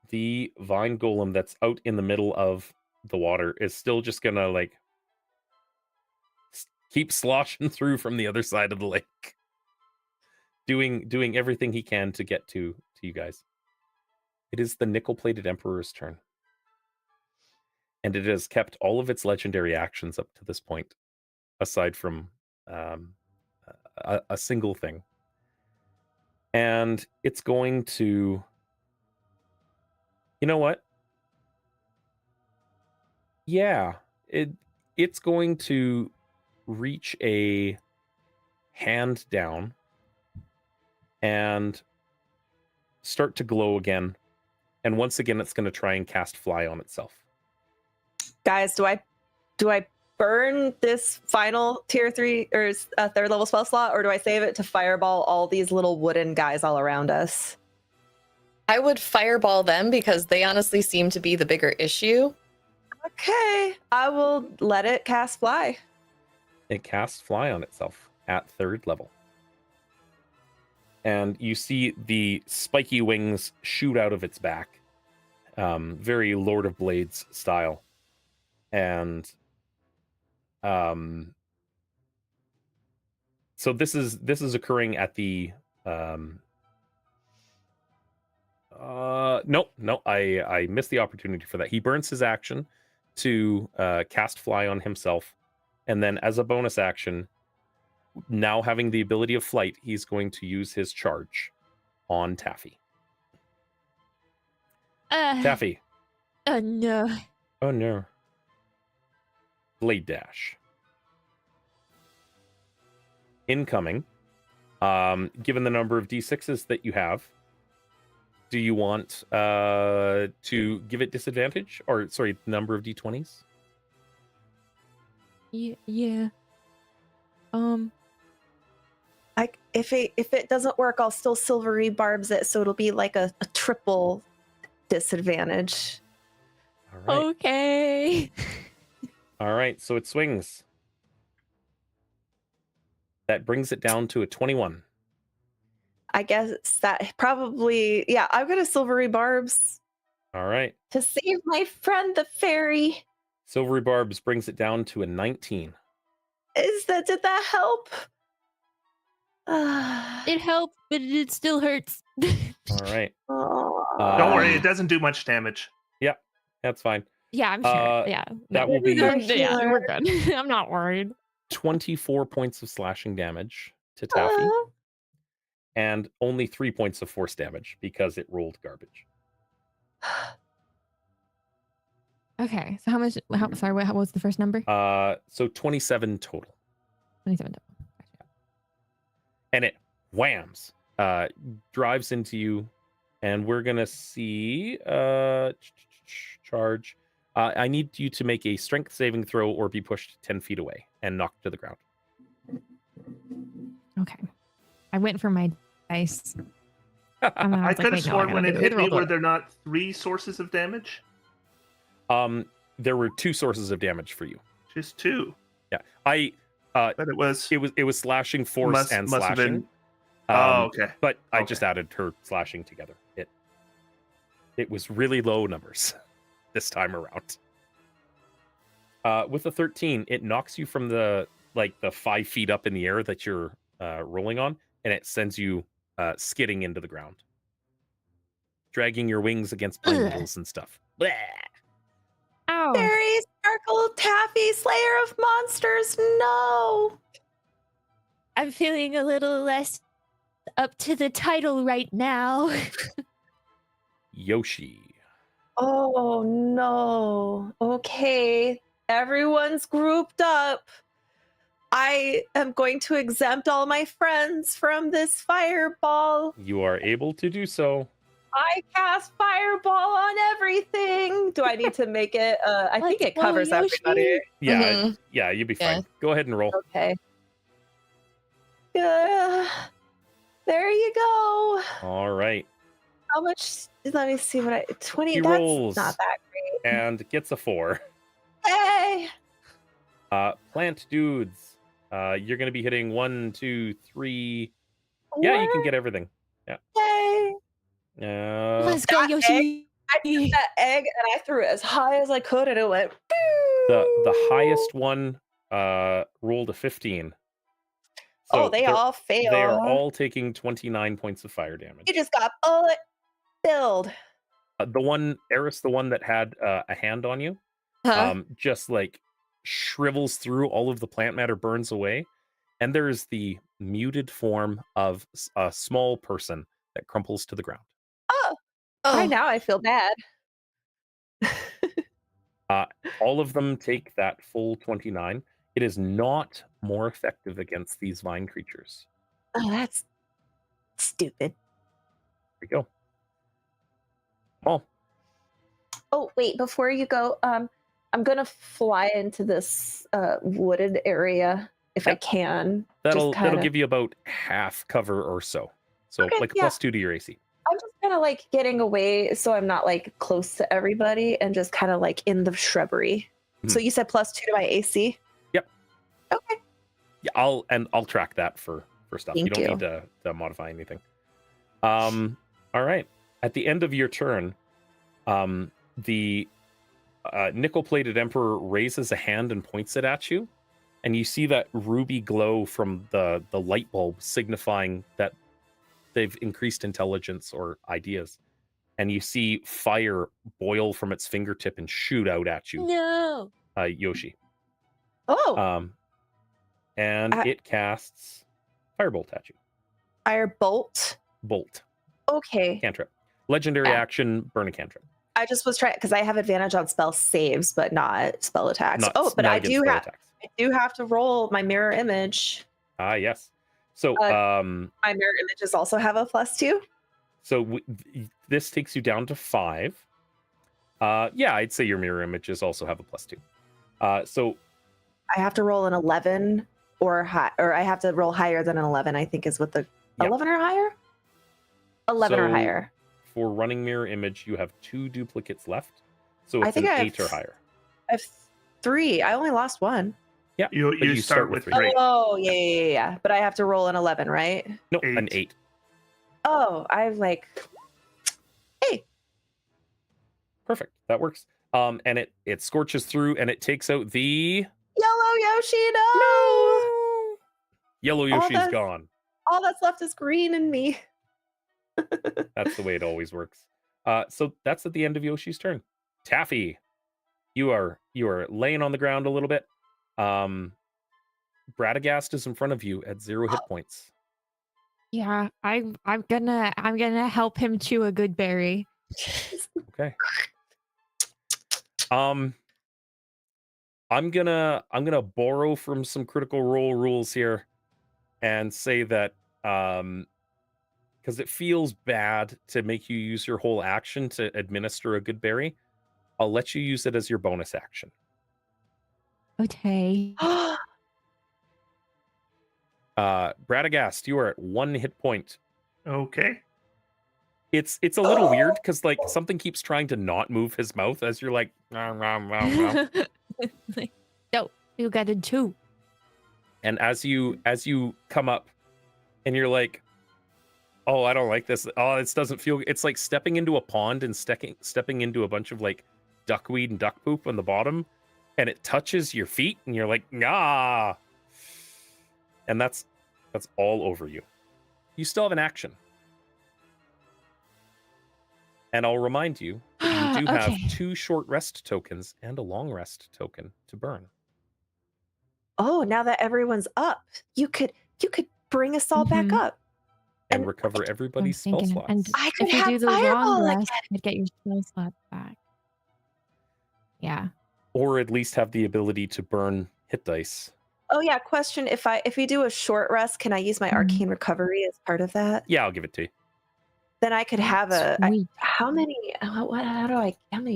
The vine golem that's out in the middle of the water is still just gonna like keep sloshing through from the other side of the lake, doing everything he can to get to you guys. It is the nickel-plated Emperor's turn, and it has kept all of its legendary actions up to this point, aside from a single thing. And it's going to, you know what? Yeah, it's going to reach a hand down and start to glow again. And once again, it's going to try and cast Fly on itself. Guys, do I burn this final tier 3 or third level spell slot, or do I save it to fireball all these little wooden guys all around us? I would fireball them because they honestly seem to be the bigger issue. Okay, I will let it cast Fly. It casts Fly on itself at 3rd level. And you see the spiky wings shoot out of its back. Very Lord of Blades style. And so this is occurring at the no, I missed the opportunity for that. He burns his action to cast Fly on himself, and then as a bonus action, now having the ability of flight, he's going to use his charge on Taffy. Taffy. Oh no. Oh no. Blade dash. Incoming. Given the number of d6s that you have, do you want to give it disadvantage? Or, sorry, number of d20s? Yeah. If it doesn't work, I'll still silvery barbs it, so it'll be like a triple disadvantage. All right. Okay. All right, so it swings. That brings it down to a 21. I guess that probably, yeah, I'm gonna silvery barbs All right. to save my friend the fairy. Silvery Barbs brings it down to a 19. Did that help? It helped, but it still hurts. All right. Don't worry, it doesn't do much damage. That's fine. Yeah, I'm sure. Yeah. That will be Yeah, we're good. I'm not worried. 24 points of slashing damage to Taffy, and only 3 points of force damage because it rolled garbage. Okay, so how much? Sorry, what was the first number? So 27 total. 27 total. And it whams, drives into you, and we're gonna see charge. I need you to make a strength saving throw or be pushed 10 feet away and knocked to the ground. Okay. I went for my dice. And then I was like, could have wait, no, sworn gotta when it do hit me, roll were it. there not 3 sources of damage? There were 2 sources of damage for you. Just 2. Yeah, But it was. it was slashing force Must and have slashing. been. Oh, okay. But I Okay. just added her slashing together. It was really low numbers this time around. With a 13, it knocks you from the 5 feet up in the air that you're rolling on, and it sends you skidding into the ground, dragging your wings against pine Ugh. needles and stuff. Blah. Ow. Fairy Sparkle Taffy, Slayer of Monsters, no! I'm feeling a little less up to the title right now. Yoshi. Oh no. Okay. Everyone's grouped up. I am going to exempt all my friends from this fireball. You are able to do so. I cast fireball on everything. Do I need to make it? I think Let's it covers go, Yoshi. everybody. Yeah, Mhm. yeah, you'd be Yeah. fine. Go ahead and roll. Okay. There you go. All right. How much? Let me see what I. 20. He That's rolls. not that great. And gets a 4. Hey. Plant dudes. You're gonna be hitting 1, 2, 3. Yeah, you can get everything. Hey. Let's go, Yoshi. I took that egg and I threw it as high as I could, and it went. The highest one rolled a 15. Oh, they all fail. They are all taking 29 points of fire damage. You just got bullet filled. The one, Eris, the one that had a hand on you, Huh? just like shrivels through, all of the plant matter burns away, and there is the muted form of a small person that crumples to the ground. Oh, Oh, right now I feel bad. All of them take that full 29. It is not more effective against these vine creatures. Oh, that's stupid. There we go. Oh, Oh, wait, before you go, I'm gonna fly into this wooded area if I Yep. can. that'll Just kinda, give you about half cover or so. So Okay, like a yeah. +2 to your AC. I'm just kind of like getting away so I'm not like close to everybody and just kind of like in the shrubbery. So you said +2 to my AC? Yep. Okay. Yeah, I'll track that for stuff. You Thank don't you. need to modify anything. All right. At the end of your turn, the nickel-plated emperor raises a hand and points it at you, and you see that ruby glow from the light bulb, signifying that they've increased intelligence or ideas. And you see fire boil from its fingertip and shoot out at you, no. Yoshi. Oh, And I- it casts firebolt at you. firebolt. Bolt. Okay. Cantrip. Legendary Yeah. action, burn a cantrip. I just was trying because I have advantage on spell saves, but not spell attacks. Not- Oh, but not I against do spell have attacks. to roll my mirror image. Ah, yes. So, My mirror images also have a +2. this takes you down to 5. Yeah, I'd say your mirror images also have a +2. So I have to roll an 11 or I have to roll higher than an 11. I think is what the Yeah. 11 or higher. 11 or So, higher. for running mirror image, you have 2 duplicates left. So I it's think an I have 8 or higher. I have 3. I only lost 1. Yeah, You but you start with 3. Oh yeah. But I have to roll an 11, right? No, an 8. Oh, I'm like, hey, Perfect. That works. And it scorches through and it takes out the yellow Yoshi, no! yellow All Yoshi's the- gone. All that's left is green in me. That's the way it always works. So that's at the end of Yoshi's turn. Taffy, you are laying on the ground a little bit. Bradagast is in front of you at 0 hit points. Yeah, I'm gonna help him chew a good berry. Okay. I'm gonna borrow from some Critical Role rules here and say that because it feels bad to make you use your whole action to administer a good berry, I'll let you use it as your bonus action. Okay. Bradagast, you are at 1 hit point. Okay. It's a little weird because like something keeps trying to not move his mouth as you're like, "Meow, meow, meow, meow." Like, no, you got a 2. And as you come up and you're like, oh, I don't like this. Oh, this doesn't feel. It's like stepping into a pond and stepping into a bunch of like duckweed and duck poop on the bottom, and it touches your feet, and you're like, ah. And that's all over you. You still have an action. And I'll remind you, that you do Okay. have 2 short rest tokens and a long rest token to burn. Oh, now that everyone's up, you could bring us all back Mhm. up. And And- recover I'm everybody's spell thinking, slots. and I could if you have do the fireball long rest, again. you'd get your spell slots back. Yeah. Or at least have the ability to burn hit dice. Oh yeah, question: if we do a short rest, can I use my Mhm. arcane recovery as part of that? Yeah, I'll give it to you. Then I could have Sweet. how many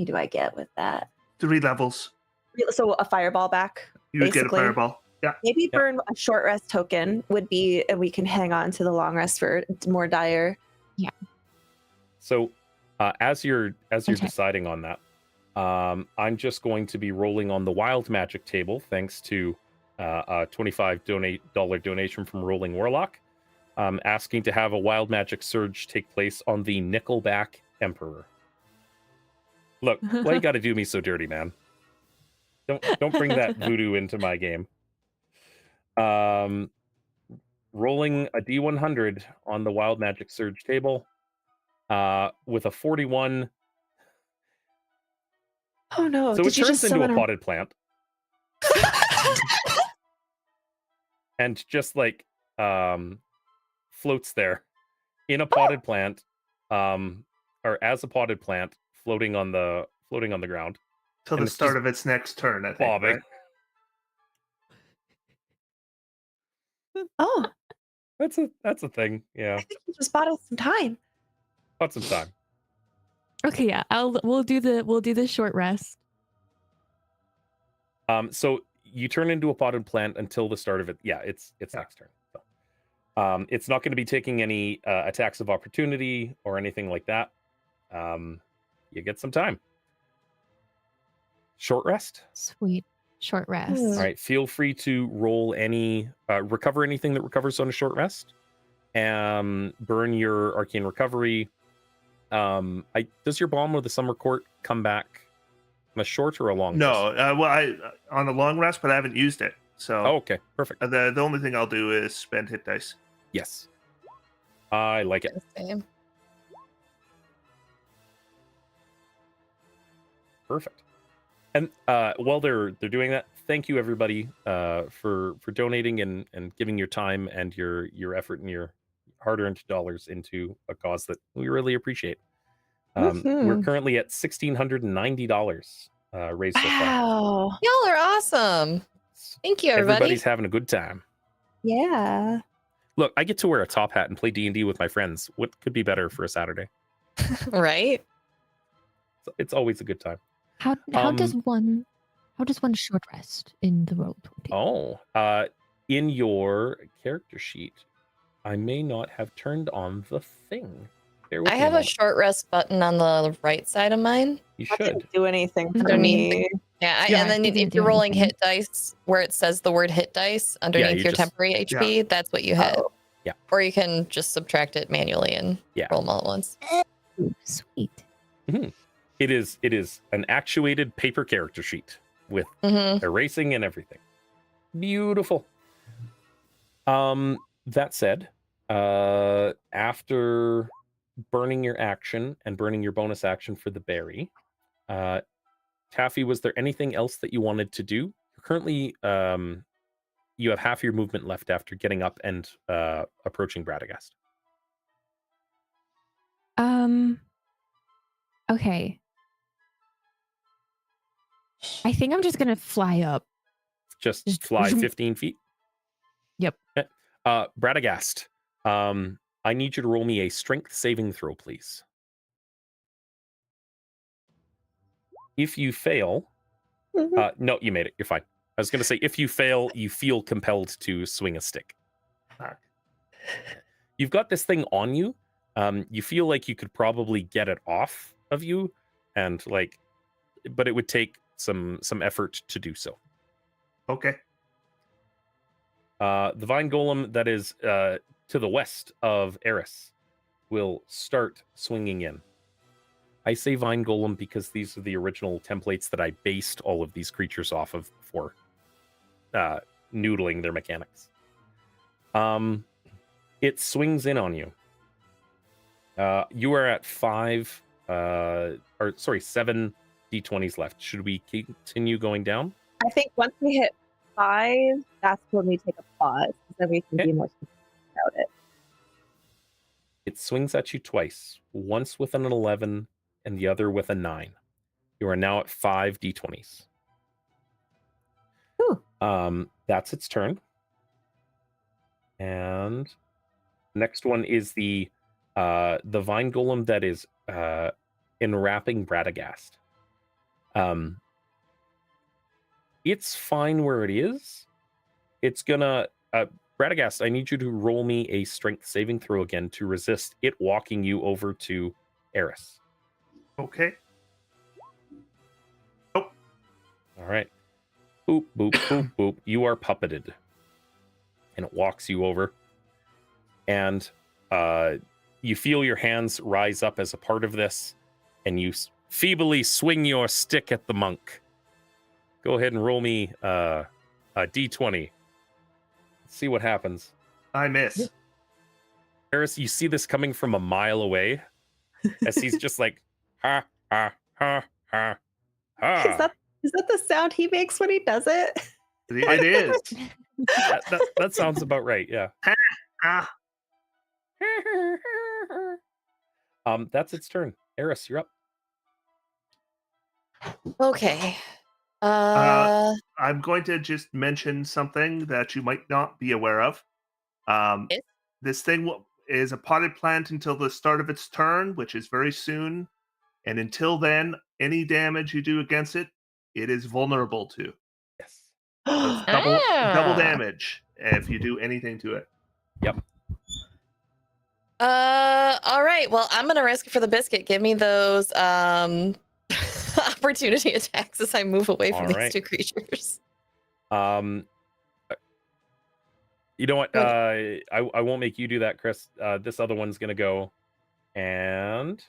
do I get with that? 3 levels. So a fireball back. You get a Basically. fireball. Yeah. Maybe Yep. burn a short rest token would be, and we can hang on to the long rest for more dire. So, as you're Okay. deciding on that, I'm just going to be rolling on the wild magic table, thanks to a $25 donation from Rolling Warlock, asking to have a wild magic surge take place on the Nickelback Emperor. Look, why you got to do me so dirty, man? Don't bring that voodoo into my game. Rolling a D100 on the Wild Magic Surge table, with a 41. Oh no! So it Did you turns just into a summon potted plant, and just like floats there in a potted plant, or as a potted plant floating on the ground, Till And the it's start just of its next turn, I think. bobbing. Right? Oh, That's a thing. Yeah, I think you just bought us some time. got some time. Okay, yeah. We'll do the short rest. So you turn into a potted plant until the start of it. Yeah, it's next turn. So, it's not going to be taking any attacks of opportunity or anything like that. You get some time. Short rest. Sweet. Short rest. Hmm. All right. Feel free to roll any recover anything that recovers on a short rest. Burn your arcane recovery. Does your bomb or the summer court come back on a short or a long No, rest? well, I on a long rest, but I haven't used it. So Oh, okay. Perfect. the only thing I'll do is spend hit dice. Yes. I like it. Same. Perfect. And while they're doing that, thank you everybody for donating and giving your time and your effort and your hard-earned dollars into a cause that we really appreciate. We're Woohoo. currently at $1,690 raised so far. Wow. Y'all are awesome. Thank you, everybody. Everybody's having a good time. Yeah. Look, I get to wear a top hat and play D&D with my friends. What could be better for a Saturday? Right? It's always a good time. How does one short rest in the Roll20? Oh, in your character sheet, I may not have turned on the thing. Bear with I me have a moment. short rest button on the right side of mine. You That should. didn't do anything for Underneath. me. Yeah, Yeah, and then it didn't if you're do rolling anything. hit dice where it says the word hit dice underneath you your just- temporary HP, that's what you hit. Oh. Yeah. Or you can just subtract it manually and Yeah. roll them all at once. Ooh, sweet. It is an actuated paper character sheet with Mm-hmm. erasing and everything. Beautiful. That said, after burning your action and burning your bonus action for the berry, Taffy, was there anything else that you wanted to do? You're currently, you have half your movement left after getting up and approaching Bradagast. Okay. I think I'm just gonna fly up. Just Just fly zoom. 15 feet. Yep. Okay. Bradagast, I need you to roll me a strength saving throw, please. If you fail, Mhm. no, you made it. You're fine. I was going to say, if you fail, you feel compelled to swing a stick. Fuck. You've got this thing on you. You feel like you could probably get it off of you, and but it would take some effort to do so. Okay. The vine golem that is to the west of Eris will start swinging in. I say vine golem because these are the original templates that I based all of these creatures off of for noodling their mechanics. It swings in on you. You are at 7 d20s left. Should we continue going down? I think once we hit 5, that's when we take a pause. Then we can Okay. be more specific about it. It swings at you twice, once with an 11 and the other with a 9. You are now at 5 d20s. Ooh. That's its turn. And next one is the vine golem that is enwrapping Bradagast. It's fine where it is. It's gonna Bradagast, I need you to roll me a strength saving throw again to resist it walking you over to Eris. Okay. All right. Boop, boop, boop, boop. You are puppeted. And it walks you over. And you feel your hands rise up as a part of this. And you feebly swing your stick at the monk. Go ahead and roll me a d20. Let's see what happens. I miss. Eris, you see this coming from a mile away as he's just like, ha, ha, ha, ha, ha. Is that the sound he makes when he does it? It is. That sounds about right, yeah. Ah, That's its turn. Eris, you're up. Okay. I'm going to just mention something that you might not be aware of. Yes? This thing is a potted plant until the start of its turn, which is very soon. And until then, any damage you do against it, it is vulnerable to. Yes. So it's double damage if you do anything to it. All right. Well, I'm gonna risk it for the biscuit. Give me those opportunity attacks as I move away from All these right. two creatures. You know what? Go I won't make you do that, Chris. This other one's gonna go, and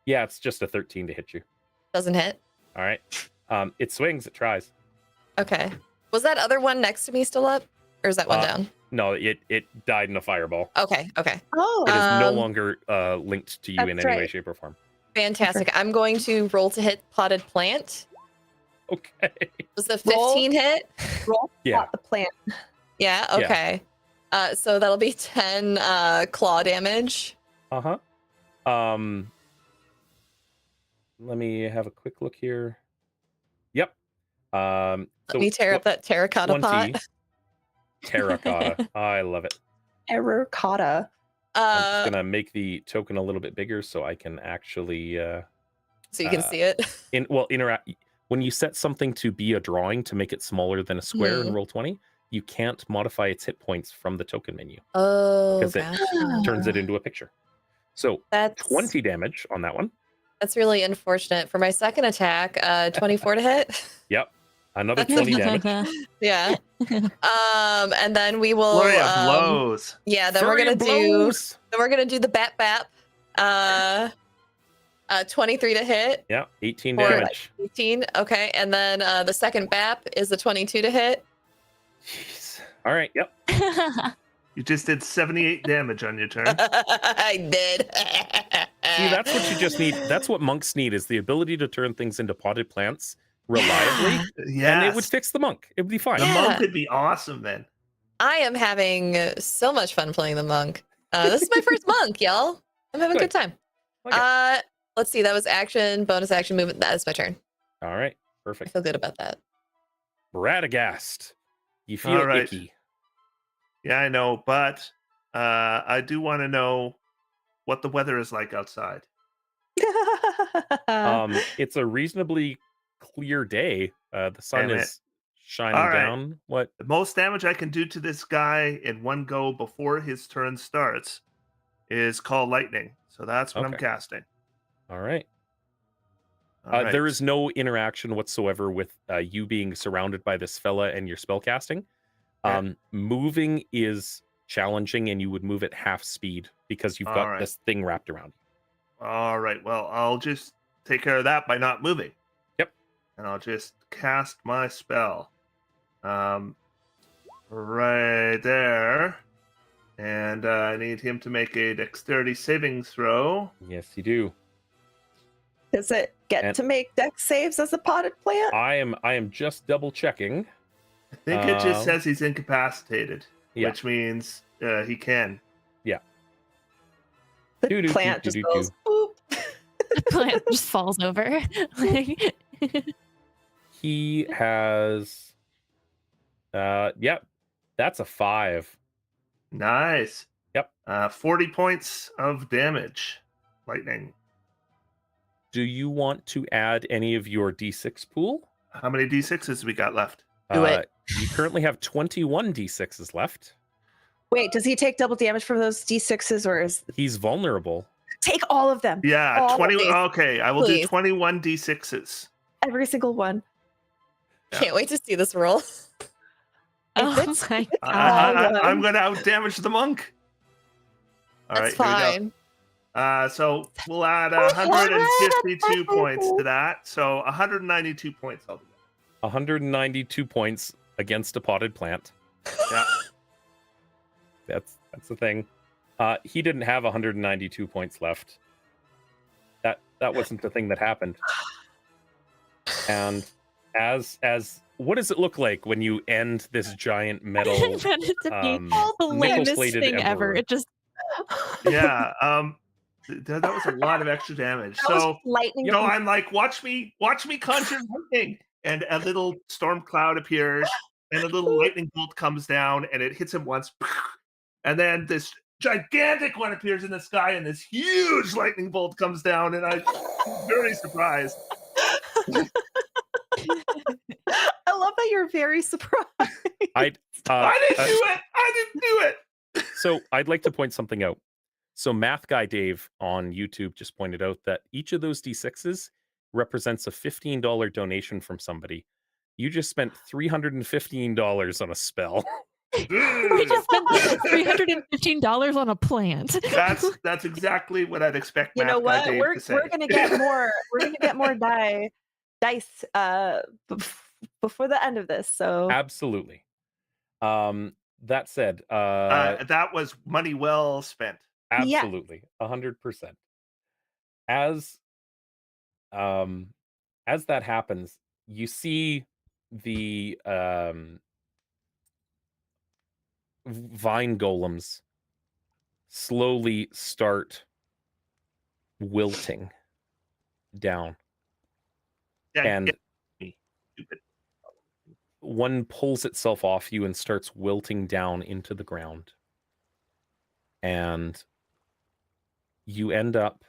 yeah, it's just a 13 to hit you. Doesn't hit. All right. It swings. It tries. Okay. Was that other one next to me still up, or is that one down? No, it died in a fireball. Okay. Okay. Oh, It is no Um, longer linked to you in that's any way, right. shape, or form. Fantastic. I'm going to roll to hit potted plant. Okay. Was the Roll. 15 hit? roll Yeah. out the plant. Yeah. Yeah. Okay. So that'll be 10 claw damage. Uh-huh. Let me have a quick look here. Yep. Let me tear up that terracotta pot. Terracotta. I love it. Terracotta. I'm just gonna make the token a little bit bigger so I can actually So you can see it. interact. When you set something to be a drawing to make it smaller than a square in Mhm. Roll20, you can't modify its hit points from the token menu. Oh, 'Cause it gotcha. Turns it into a picture. So That's 20 damage on that one. That's really unfortunate. For my second attack, 24 to hit. Yep. Another 20 damage. Yeah. And then we will. Flurry of blows. Yeah. Then Flurry we're of gonna do. blows. Then we're gonna do the bat bap. 23 to hit. Yeah, 18 Or- damage. 18. Okay. And then the second bap is a 22 to hit. Jeez. All right. Yep. You just did 78 damage on your turn. I did. See, that's what you just need. That's what monks need, is the ability to turn things into potted plants reliably. Yeah. And it would fix the monk. It would be fine. The Yeah. monk could be awesome then. I am having so much fun playing the monk. This is my first monk, y'all. I'm having a good time. Okay. Let's see. That was action, bonus action, movement. That is my turn. All right. I Perfect. feel good about that. Radagast. You feel All right. icky. Yeah, I know, but I do want to know what the weather is like outside. It's a reasonably clear day. The sun Damn it. is shining All right. down. What? The most damage I can do to this guy in one go before his turn starts is call lightning. So that's what I'm Okay. casting. All right. All right. There is no interaction whatsoever with you being surrounded by this fella and your spell casting. Okay. Moving is challenging, and you would move at half speed because you've got All right. this thing wrapped around you. All right. Well, I'll just take care of that by not moving. Yep. And I'll just cast my spell. Right there. And I need him to make a dexterity saving throw. Yes, you do. Does it get And- to make dex saves as a potted plant? I am just double checking. I think it just Um, says he's incapacitated, Yeah. which means he can. The do, do, plant do, just do, goes, do. boop. The plant just falls over. Like, He has yep. That's a 5. Nice. Yep. 40 points of damage. Lightning. Do you want to add any of your D6 pool? How many d6s we got left? Do it. You currently have 21 D6s left. Wait, does he take double damage from those d6s, or is He's vulnerable. take all of them? Yeah, All of 20. these. Okay, I will Please. do 21 d6s. Every single one. Yeah. Can't wait to see this roll. oh it's- my I'm one. going to out damage the monk. All That's right, here we fine. So we'll add 152 points to that. So 192 points altogether. 192 points against a potted plant. Yeah. That's the thing. He didn't have 192 points left. That wasn't the thing that happened. And as what does it look like when you end this giant metal That is to be the lamest nickel-plated thing ever. emperor? It just Yeah. That was a lot of extra damage. That was So lightning. so I'm like, watch me conjure lightning, and a little storm cloud appears, and a little lightning bolt comes down, and it hits him once, and then this gigantic one appears in the sky, and this huge lightning bolt comes down, and I'm very surprised. I love that you're very surprised. I didn't do it. I didn't do it. So I'd like to point something out. So Math Guy Dave on YouTube just pointed out that each of those D6s represents a $15 donation from somebody. You just spent $315 on a spell. we just spent $315 on a plant. That's exactly what I'd expect. You know Math what? Guy Dave to say. We're gonna get more. We're gonna get more dice before the end of this. So Absolutely. That said, that was money well spent. absolutely, 100%. As that happens, you see the vine golems slowly start wilting down, Yeah, and get me, stupid. one pulls itself off you and starts wilting down into the ground. And you end up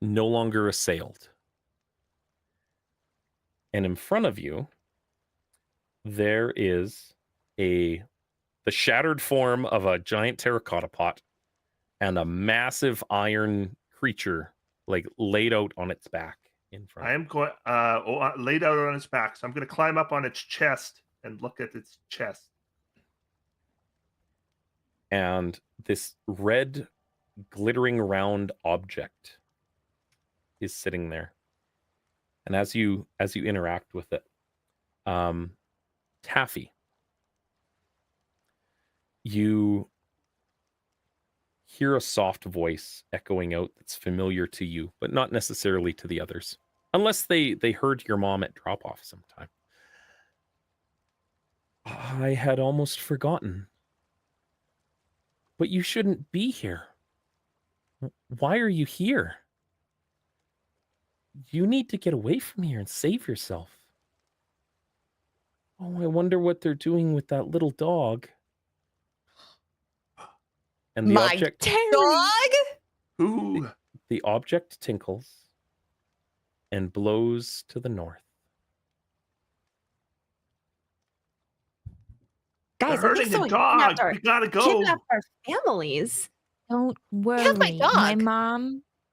no longer assailed. And in front of you, there is the shattered form of a giant terracotta pot and a massive iron creature like laid out on its back in front. I am going laid out on its back, so I'm going to climb up on its chest and look at its chest. And this red glittering round object is sitting there. And as you interact with it, Taffy, you hear a soft voice echoing out that's familiar to you, but not necessarily to the others, unless they heard your mom at drop-off sometime. I had almost forgotten. But you shouldn't be here. Why are you here? You need to get away from here and save yourself. Oh, I wonder what they're doing with that little dog. And the My object dog? Ooh. the object tinkles and blows to the north. guys, They're I think hurting a someone dog. kidnapped our, We gotta go. kidnapped our families. Don't worry. have my dog.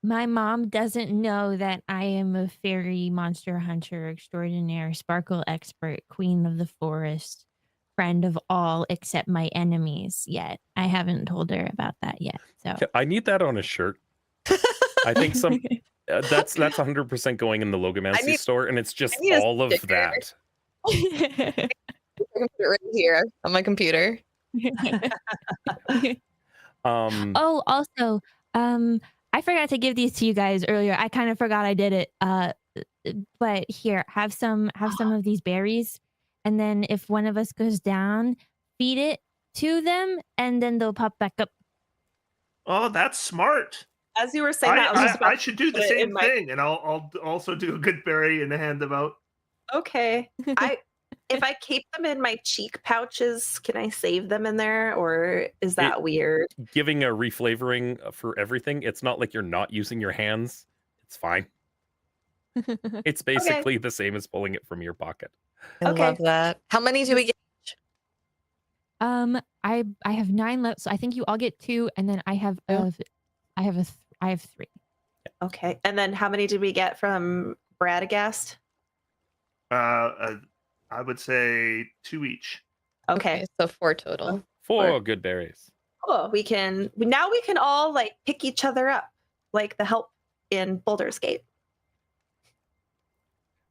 My mom doesn't know that I am a fairy monster hunter extraordinaire, sparkle expert, queen of the forest, friend of all except my enemies yet. I haven't told her about that yet. So I need that on a shirt. I think that's 100% going in the Logomancy need- store, and it's just I need a all of sticker. that. I can put it right here on my computer. Oh, also, I forgot to give these to you guys earlier. I kind of forgot I did it. But here, have some of these berries, and then if one of us goes down, feed it to them, and then they'll pop back up. Oh, that's smart. As you were saying that, I was just about I should do the put it in same my- thing, and I'll also do a good berry and hand them out. Okay. If I keep them in my cheek pouches, can I save them in there, or is that weird? Giving a reflavoring for everything, it's not like you're not using your hands. It's fine. It's basically the same as pulling it from your pocket. I Okay. love that. How many do we get? I have 9 left, so I think you all get 2, and then I have I have 3. Okay. And then how many did we get from Bradagast? I would say 2 each. Okay. So 4 total. 4 good berries. Cool. We can all like pick each other up, like the help in Baldur's Gate.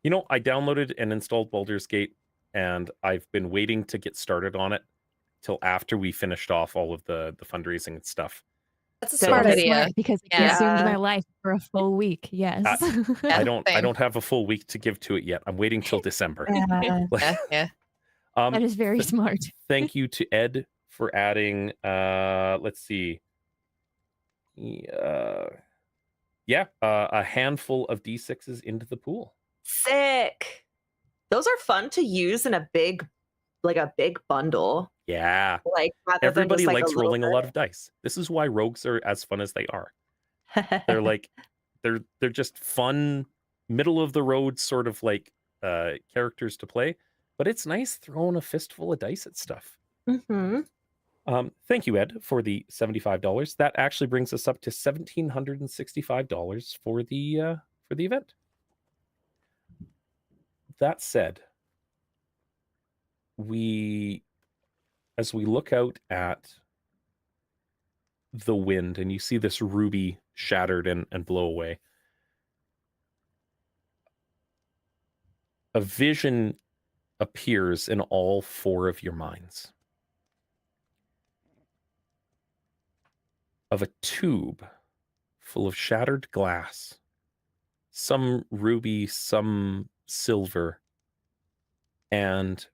You know, I downloaded and installed Baldur's Gate, and I've been waiting to get started on it till after we finished off all of the fundraising and stuff. That's a So- smart That's idea. smart because it Yeah. consumed my life for a full week. Yes. Yeah, I don't same. have a full week to give to it yet. I'm waiting till December. Yeah, yeah. That is very smart. Thank you to Ed for adding let's see. A handful of D6s into the pool. Sick. Those are fun to use in a big bundle. Yeah. Like rather than Everybody just, like, likes little rolling a lot of dice. This is why rogues are as fun as they are. They're like they're just fun, middle of the road sort of like characters to play, but it's nice throwing a fistful of dice at stuff. Mhm. Thank you, Ed, for the $75. That actually brings us up to $1,765 for the event. That said, as we look out at the wind and you see this ruby shattered and blow away, a vision appears in all four of your minds of a tube full of shattered glass, some ruby, some silver, and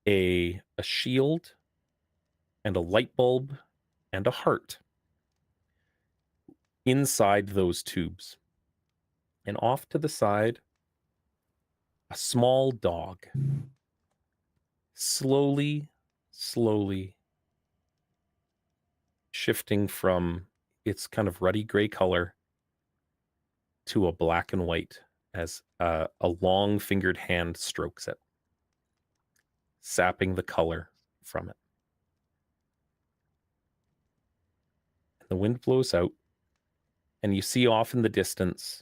a shield and a light bulb and a heart inside those tubes. And off to the side, a small dog slowly shifting from its kind of ruddy gray color to a black and white as a long fingered hand strokes it, sapping the color from it. And the wind blows out, and you see off in the distance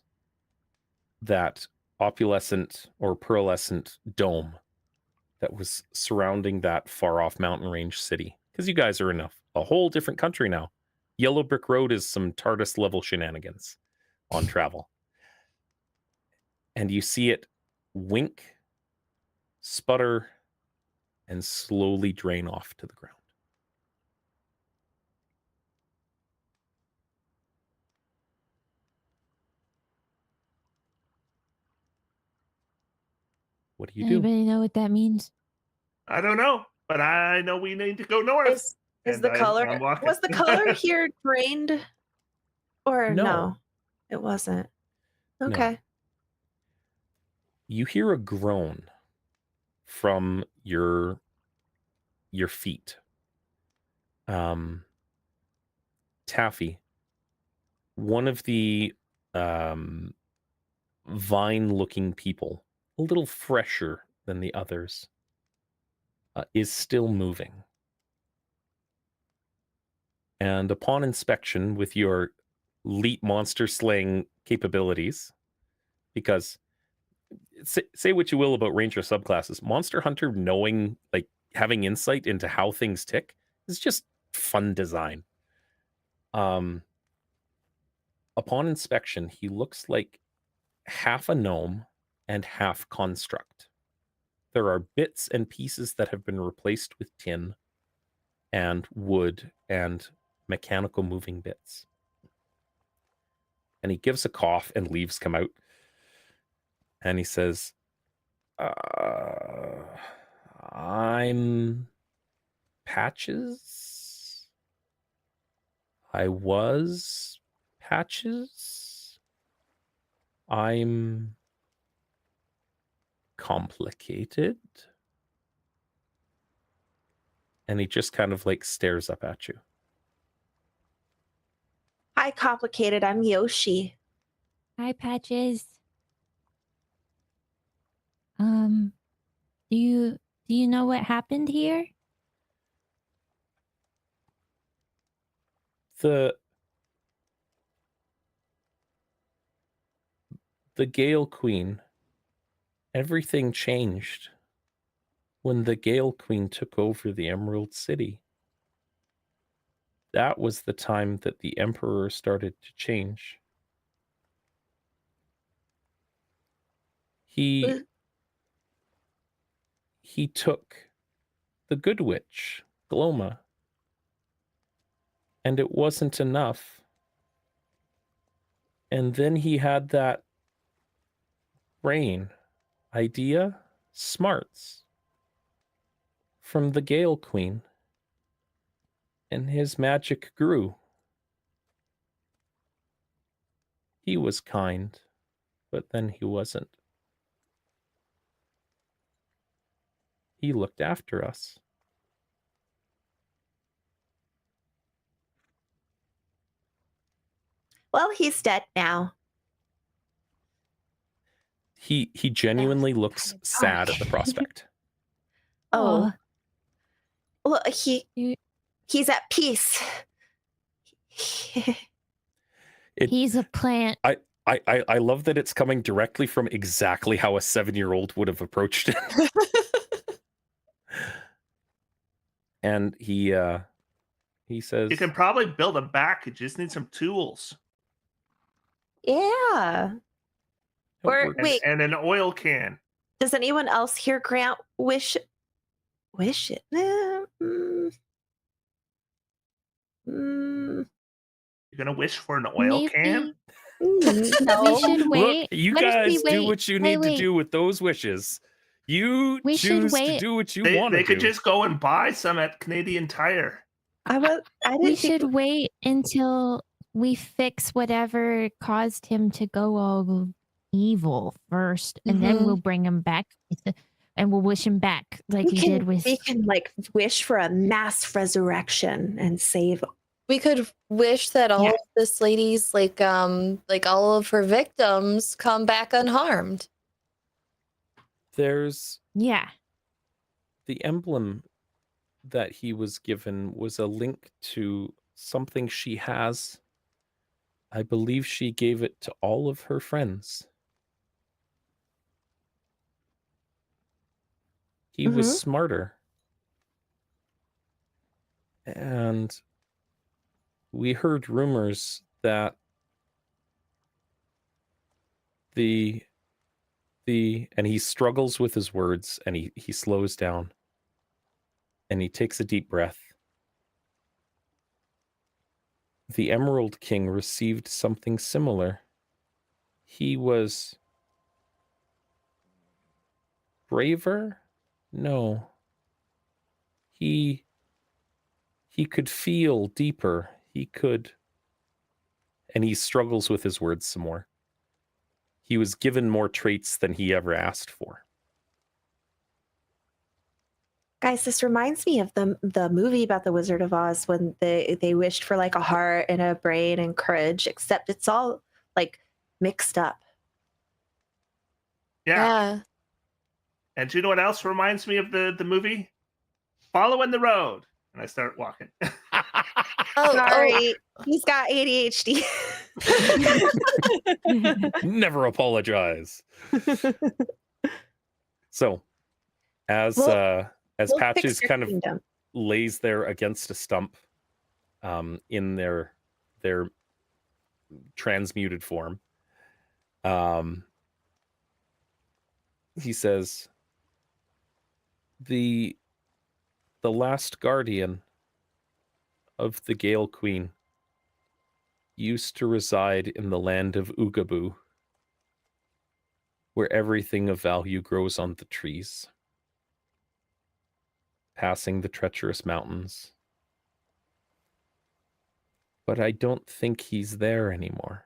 that opalescent or pearlescent dome that was surrounding that far off mountain range city. Because you guys are in a whole different country now. Yellow Brick Road is some TARDIS level shenanigans on travel. And you see it wink, sputter, and slowly drain off to the ground. What do you do? Anybody know what that means? I don't know, but I know we need to go north. Is And the color I'm walking. was the color here drained or No. no? It wasn't. Okay. You hear a groan from your feet. Taffy, one of the vine-looking people, a little fresher than the others, is still moving. And upon inspection with your elite monster slaying capabilities, because say what you will about ranger subclasses, monster hunter knowing, like having insight into how things tick is just fun design. Upon inspection, he looks like half a gnome and half construct. There are bits and pieces that have been replaced with tin and wood and mechanical moving bits. And he gives a cough and leaves come out. And he says, I'm Patches. I was Patches. I'm complicated. And he just kind of like stares up at you. Hi, complicated. I'm Yoshi. Hi, Patches. Do you know what happened here? The Gale Queen, everything changed when the Gale Queen took over the Emerald City. that was the time that the Emperor started to change. He took the good witch, Gloma, and it wasn't enough. And then he had that brain, idea, smarts from the Gale Queen, and his magic grew. He was kind, but then he wasn't. He looked after us. Well, he's dead now. He genuinely looks kinda sad dark. at the prospect. Oh, well, You- he's at peace. He's a plant. I love that it's coming directly from exactly how a 7-year-old would have approached it. And he says, You can probably build him back. You just need some tools Yeah. Or "We're- and, wait, and an oil can. does anyone else here grant wish it? You're gonna wish for an oil can? No. We should Look, wait. you What if we guys do wait? what you Wait, need to wait. do with those wishes. You We should choose to wait. do what you They, want to they do. could just go and buy some at Canadian Tire. I didn't We think should wait until we fix whatever caused him to go all evil first, and then we'll bring him back, and we'll wish him back like we did with. we can like wish for a mass resurrection and save. We could wish that all Yeah. of this lady's like all of her victims come back unharmed. There's Yeah. the emblem that he was given was a link to something she has. I believe she gave it to all of her friends. He was Mhm. smarter. And we heard rumors that and he struggles with his words, and he slows down and he takes a deep breath. The Emerald King received something similar. He was braver? No. He could feel deeper. He could, and he struggles with his words some more. He was given more traits than he ever asked for. Guys, this reminds me of the movie about the Wizard of Oz when they wished for like a heart and a brain and courage, except it's all like mixed up. Yeah. And do you know what else reminds me of the movie? Following the Road. And I start walking. Sorry, he's got ADHD. Never apologize. So, as We'll fix Patches your kind of kingdom. lays there against a stump, in their transmuted form, he says, the last guardian of the Gale Queen used to reside in the land of Oogaboo, where everything of value grows on the trees, passing the treacherous mountains. But I don't think he's there anymore.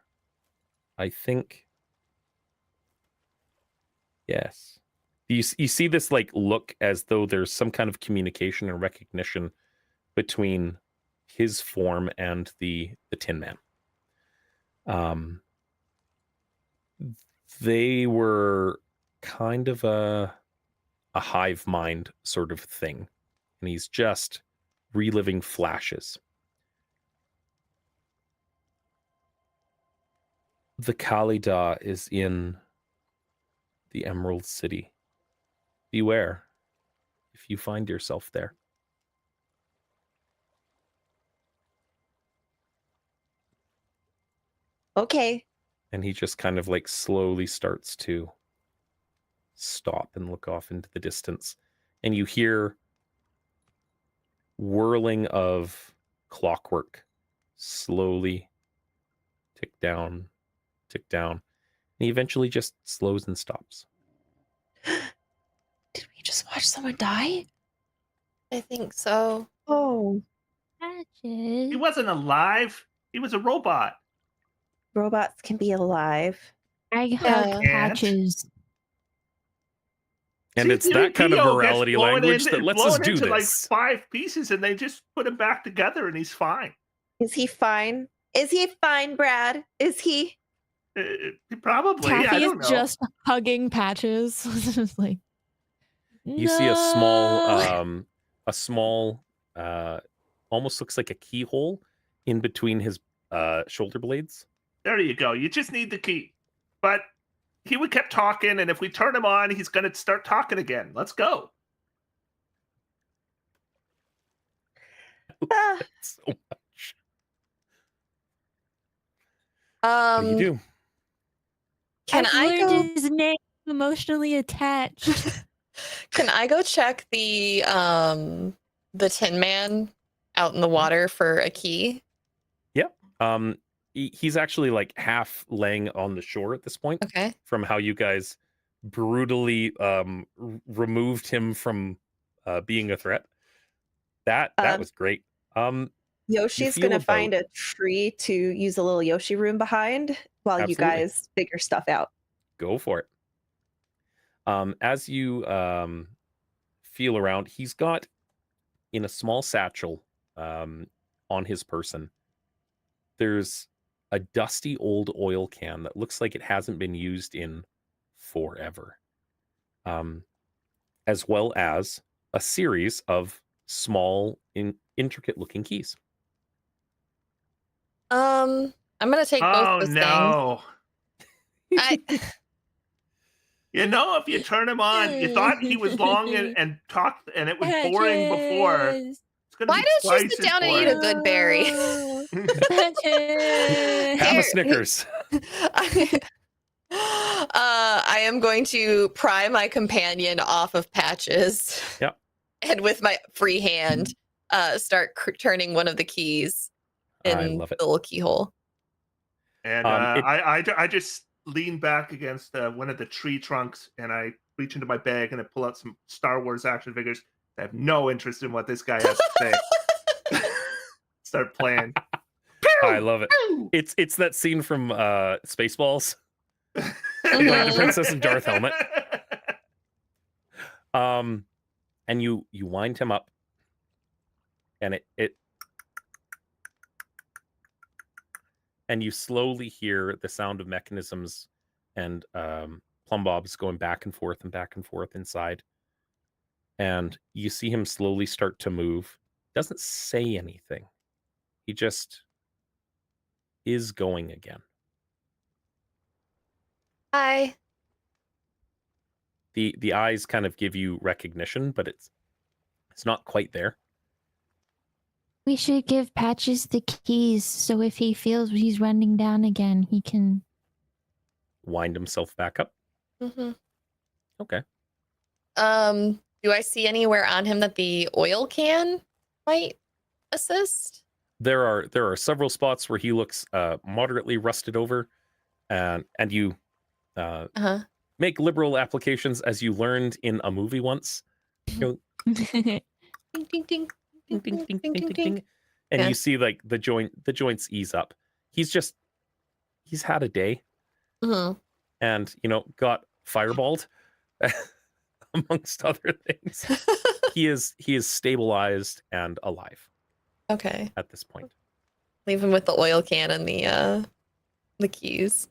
I think, yes. You see this like look as though there's some kind of communication and recognition between his form and the Tin Man. They were kind of a hive mind sort of thing, and he's just reliving flashes. The Kalida is in the Emerald City. Beware if you find yourself there. Okay. And he just kind of like slowly starts to stop and look off into the distance. And you hear whirling of clockwork slowly tick down, tick down. And he eventually just slows and stops. Did we just watch someone die? I think so. Oh, Patches. He wasn't alive. He was a robot. robots can be alive. I hug Yeah. Patches. And it's that kind of C-3PO gets morality blown language that lets us blown do into like this. 5 pieces, and they just put him back together, and he's fine. Is he fine? Is he fine, Brad? Is he? Probably. I Taffy is don't know. just hugging Patches. Just like, You see a small, "No." almost looks like a keyhole in between his shoulder blades. There you go. You just need the key. But he would kept talking, and if we turn him on, he's going to start talking again. Let's go. Ah, So much. What do you do? Can I've I learned go? his name. Emotionally attached. Can I go check the Tin Man out in the water for a key? He's actually like half laying on the shore at this point Okay. from how you guys brutally removed him from being a threat. That Um, was great. Yoshi's feel gonna find about- a tree to use a little Yoshi room behind while you Absolutely. guys figure stuff out. Go for it. As you feel around, he's got in a small satchel on his person, there's a dusty old oil can that looks like it hasn't been used in forever. As well as a series of small, intricate looking keys. I'm gonna take both Oh, those no. things. You know, if you turn him on, you thought he was long and talked, and it was boring before. Patches. It's going to Why be don't you twice sit as down and eat a boring. good berry? Patches. Have Here. a Snickers. I am going to pry my companion off of Patches. Yep. And with my free hand, start turning one of the keys in I love it. the little keyhole. And I just lean back against one of the tree trunks, and I reach into my bag and I pull out some Star Wars action figures. I have no interest in what this guy has to say. Start playing. I love it. It's that scene from Spaceballs. Like the princess and Darth helmet. And you wind him up, and it and you slowly hear the sound of mechanisms and plumbobs going back and forth inside. And you see him slowly start to move. Doesn't say anything. He just is going again. Hi. The eyes kind of give you recognition, but it's not quite there. We should give Patches the keys so if he feels he's running down again, he can. Wind himself back up. Mm-hmm. Okay. Do I see anywhere on him that the oil can might assist? There are several spots where he looks moderately rusted over, and you Uh-huh. make liberal applications as you learned in a movie once. You know, Ding, ding, ding. ding, ding, ding, ding, ding, ding, and Yeah. you see like the joints ease up. He's had a day, Mhm. and got fireballed amongst other things. He is stabilized and alive Okay. at this point. Leave him with the oil can and the keys.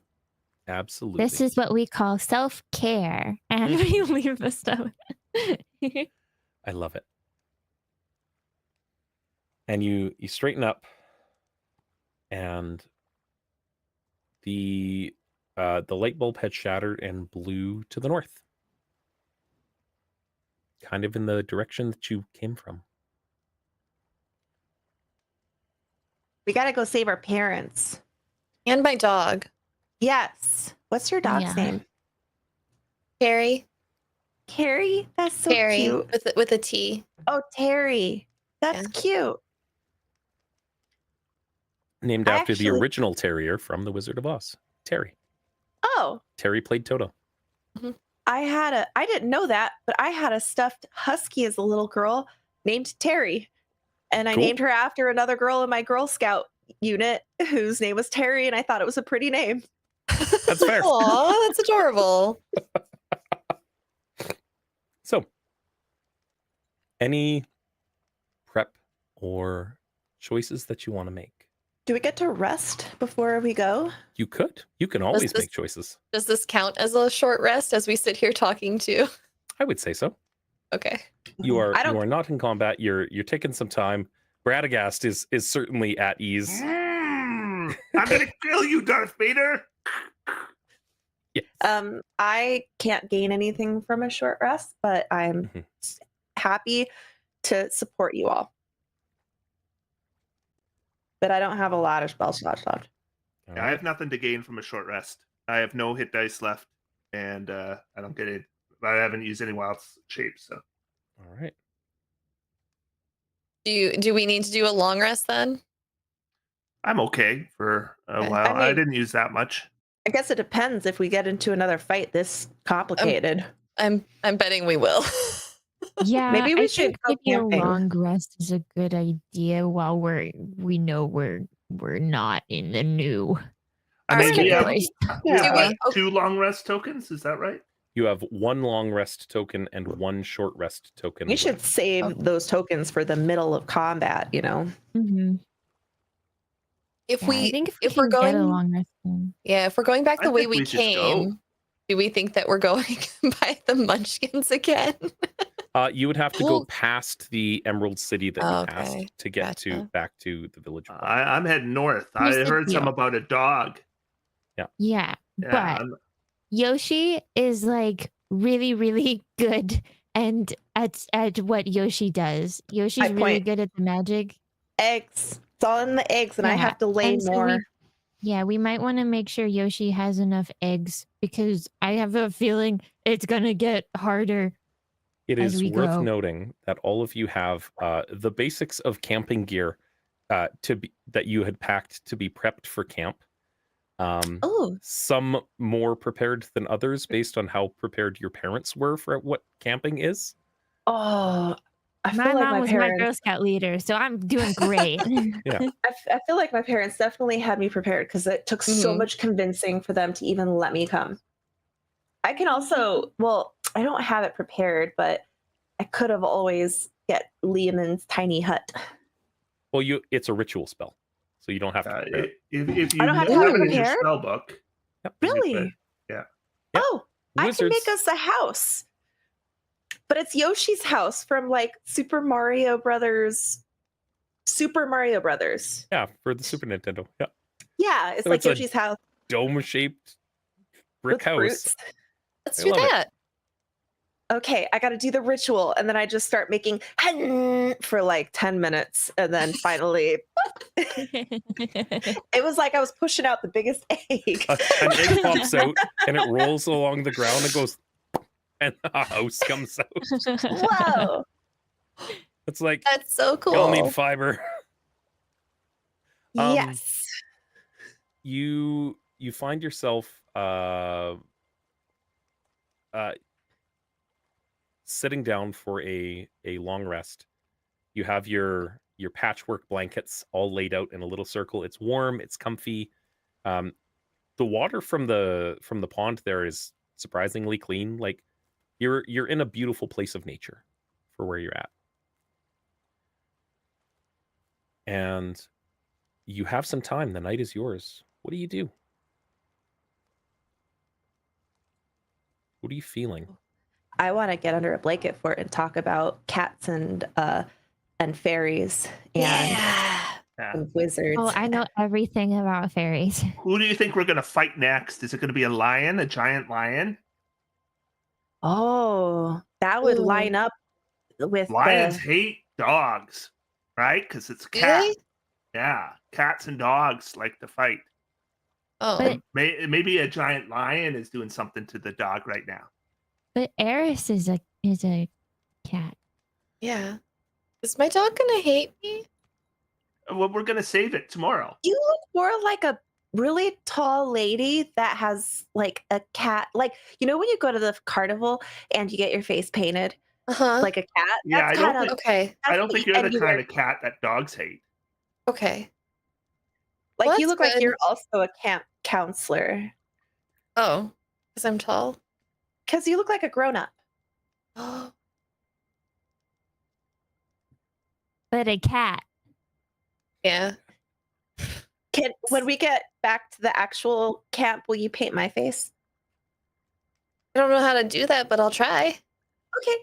Absolutely. This is what we call self-care. And we leave the stuff. I love it. And you straighten up, and the light bulb had shattered and blew to the north, kind of in the direction that you came from. We gotta go save our parents. And my dog, Yes. What's your dog's Yeah. name? Carrie. Carrie? That's so Terry cute. with a T. Oh, Terry. That's Yeah. cute. Named I after the actually- original terrier from The Wizard of Oz, Terry. Oh, Terry played Toto. I didn't know that, but I had a stuffed husky as a little girl named Terry. And I Cool. named her after another girl in my Girl Scout unit whose name was Terry, and I thought it was a pretty name. That's fair. Aw, that's adorable. So, any prep or choices that you want to make? Do we get to rest before we go? You could. You can always this- make choices. Does this count as a short rest as we sit here talking to? I would say so. Okay. You are I don't- you are not in combat. You're taking some time. Bradagast is certainly at ease. I'm gonna kill you, Darth Vader. Yes. I can't gain anything from a short rest, but I'm Mhm. happy to support you all. But I don't have a lot of spell slots left. All Yeah, I have nothing to gain from a short rest. I have no hit dice left, and I don't get it. I haven't used any wild shapes, so All right. Do we need to do a long rest then? I'm okay for a Okay. while. I mean- didn't use that much. I guess it depends if we get into another fight this complicated. I'm betting we will. Yeah, Maybe we I should think go maybe a camping. long rest is a good idea while we know we're not in the new. I All mean, right, we good have, choice. we have Do we- like 2 long rest tokens. Is that right? You have one long rest token and one short rest token. We should left. save Oh. those tokens for the middle of combat, you know? Mhm. If Yeah, I we think if we we're can get a going long rest in. if we're going back I the way think we we just go. came, do we think that we're going by the Munchkins again? You would have to go Well- past the Emerald City that you passed Okay, to get to gotcha. back to the village. hall. I'm heading north. I Here's the heard some deal. about a dog. Yeah, Yeah, but I'm- Yoshi is like really, really good and at what Yoshi does. Yoshi's High really point. good at the magic. Eggs. It's all in the eggs, and I Yeah, have to lay and so more. we might want to make sure Yoshi has enough eggs because I have a feeling it's gonna get harder. It as is we worth go. noting that all of you have the basics of camping gear that you had packed to be prepped for camp. Oh, Some more prepared than others based on how prepared your parents were for what camping is. oh, I feel My like mom my was my parents. Girl Scout leader, so I'm doing great. I feel like my parents definitely had me prepared because it took so Mhm. much convincing for them to even let me come. I can also, well, I don't have it prepared, but I could have always get Leomund's tiny hut. Well, it's a ritual spell, so you don't have to. prepare it. if you I don't have have to have it it in your prepared? spell book, Yep. then you Really? could. Yeah. Yep. Oh, I can make Wizards- us a house. But it's Yoshi's house from like Super Mario Brothers. Yeah, for the Super Nintendo. Yeah, Yeah, it's So like it's a Yoshi's house dome-shaped brick with house. fruits. Let's I do love it. that. Okay, I got to do the ritual, and then I just start making for like 10 minutes, and then finally, it was like I was pushing out the biggest egg. An egg pops out and it rolls along the ground and goes, and a house comes out. Whoa! It's like That's so cool. y'all need fiber. Um, Yes. You find yourself sitting down for a long rest. You have your patchwork blankets all laid out in a little circle. It's warm, it's comfy. The water from the pond there is surprisingly clean. Like you're in a beautiful place of nature for where you're at. And you have some time. The night is yours. What do you do? What are you feeling? I want to get under a blanket for it and talk about cats and fairies and, Yeah. Yeah. and wizards. Oh, I know everything about fairies. Who do you think we're gonna fight next? Is it gonna be a lion, a giant lion? Oh, that would Ooh. line up with Lions the, hate dogs, right? Because it's Do cat. they? Yeah, cats and dogs like to fight. Oh, But Maybe a giant lion is doing something to the dog right now. but Eris is a cat. yeah. Is my dog gonna hate me? Well, we're gonna save it tomorrow. You look more like a really tall lady that has like a cat. Like, you know, when you go to the carnival and you get your face painted Uh-huh. like a cat? Yeah, That's I don't kinda think Okay. I don't think you're and the you kind wear of cat that dogs hate. Okay. like Well, you that's look like good. you're also a camp counselor. Oh, because I'm tall. Because you look like a grown-up. Oh, But a cat. yeah. When we get back to the actual camp, will you paint my face? I don't know how to do that, but I'll try. Okay.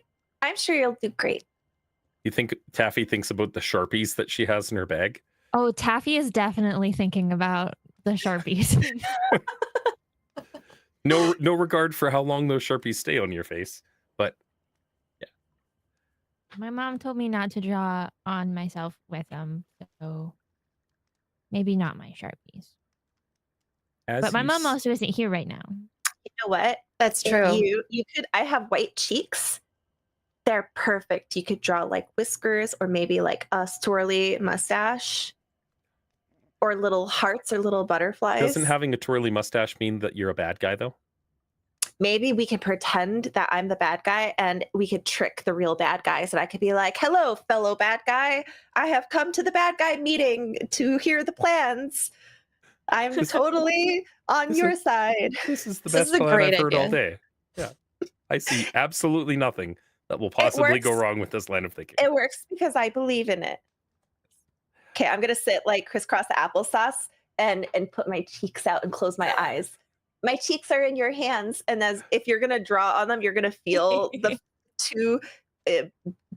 I'm sure you'll do great. You think Taffy thinks about the Sharpies that she has in her bag? Oh, Taffy is definitely thinking about the Sharpies. No regard for how long those Sharpies stay on your face. But My mom told me not to draw on myself with them, so maybe not my Sharpies. as But my you mom s- also isn't here right now. You know what? That's If true. you could I have white cheeks. They're perfect. You could draw like whiskers or maybe like a swirly mustache or little hearts or little butterflies. doesn't having a twirly mustache mean that you're a bad guy, though? Maybe we can pretend that I'm the bad guy and we could trick the real bad guys. And I could be like, hello, fellow bad guy. I have come to the bad guy meeting to hear the plans. I'm This- totally on this your is- side. This is the This is best a plan great I've heard all idea. day. Yeah. I see absolutely nothing that will possibly go works. wrong with this line of thinking. It works because I believe in it. Okay, I'm gonna sit like crisscross applesauce and put my cheeks out and close my eyes. My cheeks are in your hands, and as if you're gonna draw on them, you're gonna feel the two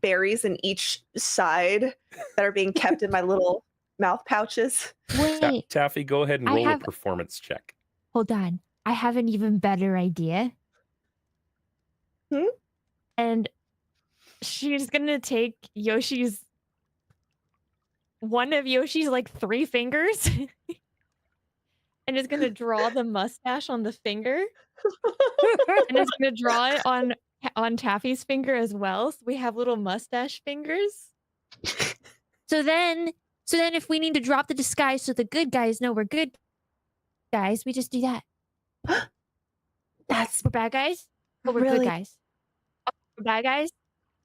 berries in each side that are being kept in my little mouth pouches. Wait, Taffy, go ahead and I roll have- a performance check. hold on. I have an even better idea. Hmm? And she's gonna take one of Yoshi's like 3 fingers and is gonna draw the mustache on the finger. And is gonna draw it on Taffy's finger as well. So we have little mustache fingers. So then if we need to drop the disguise so the good guys know we're good guys, we just do that. That's We're bad guys? Oh, we're really good guys. Oh, we're bad guys?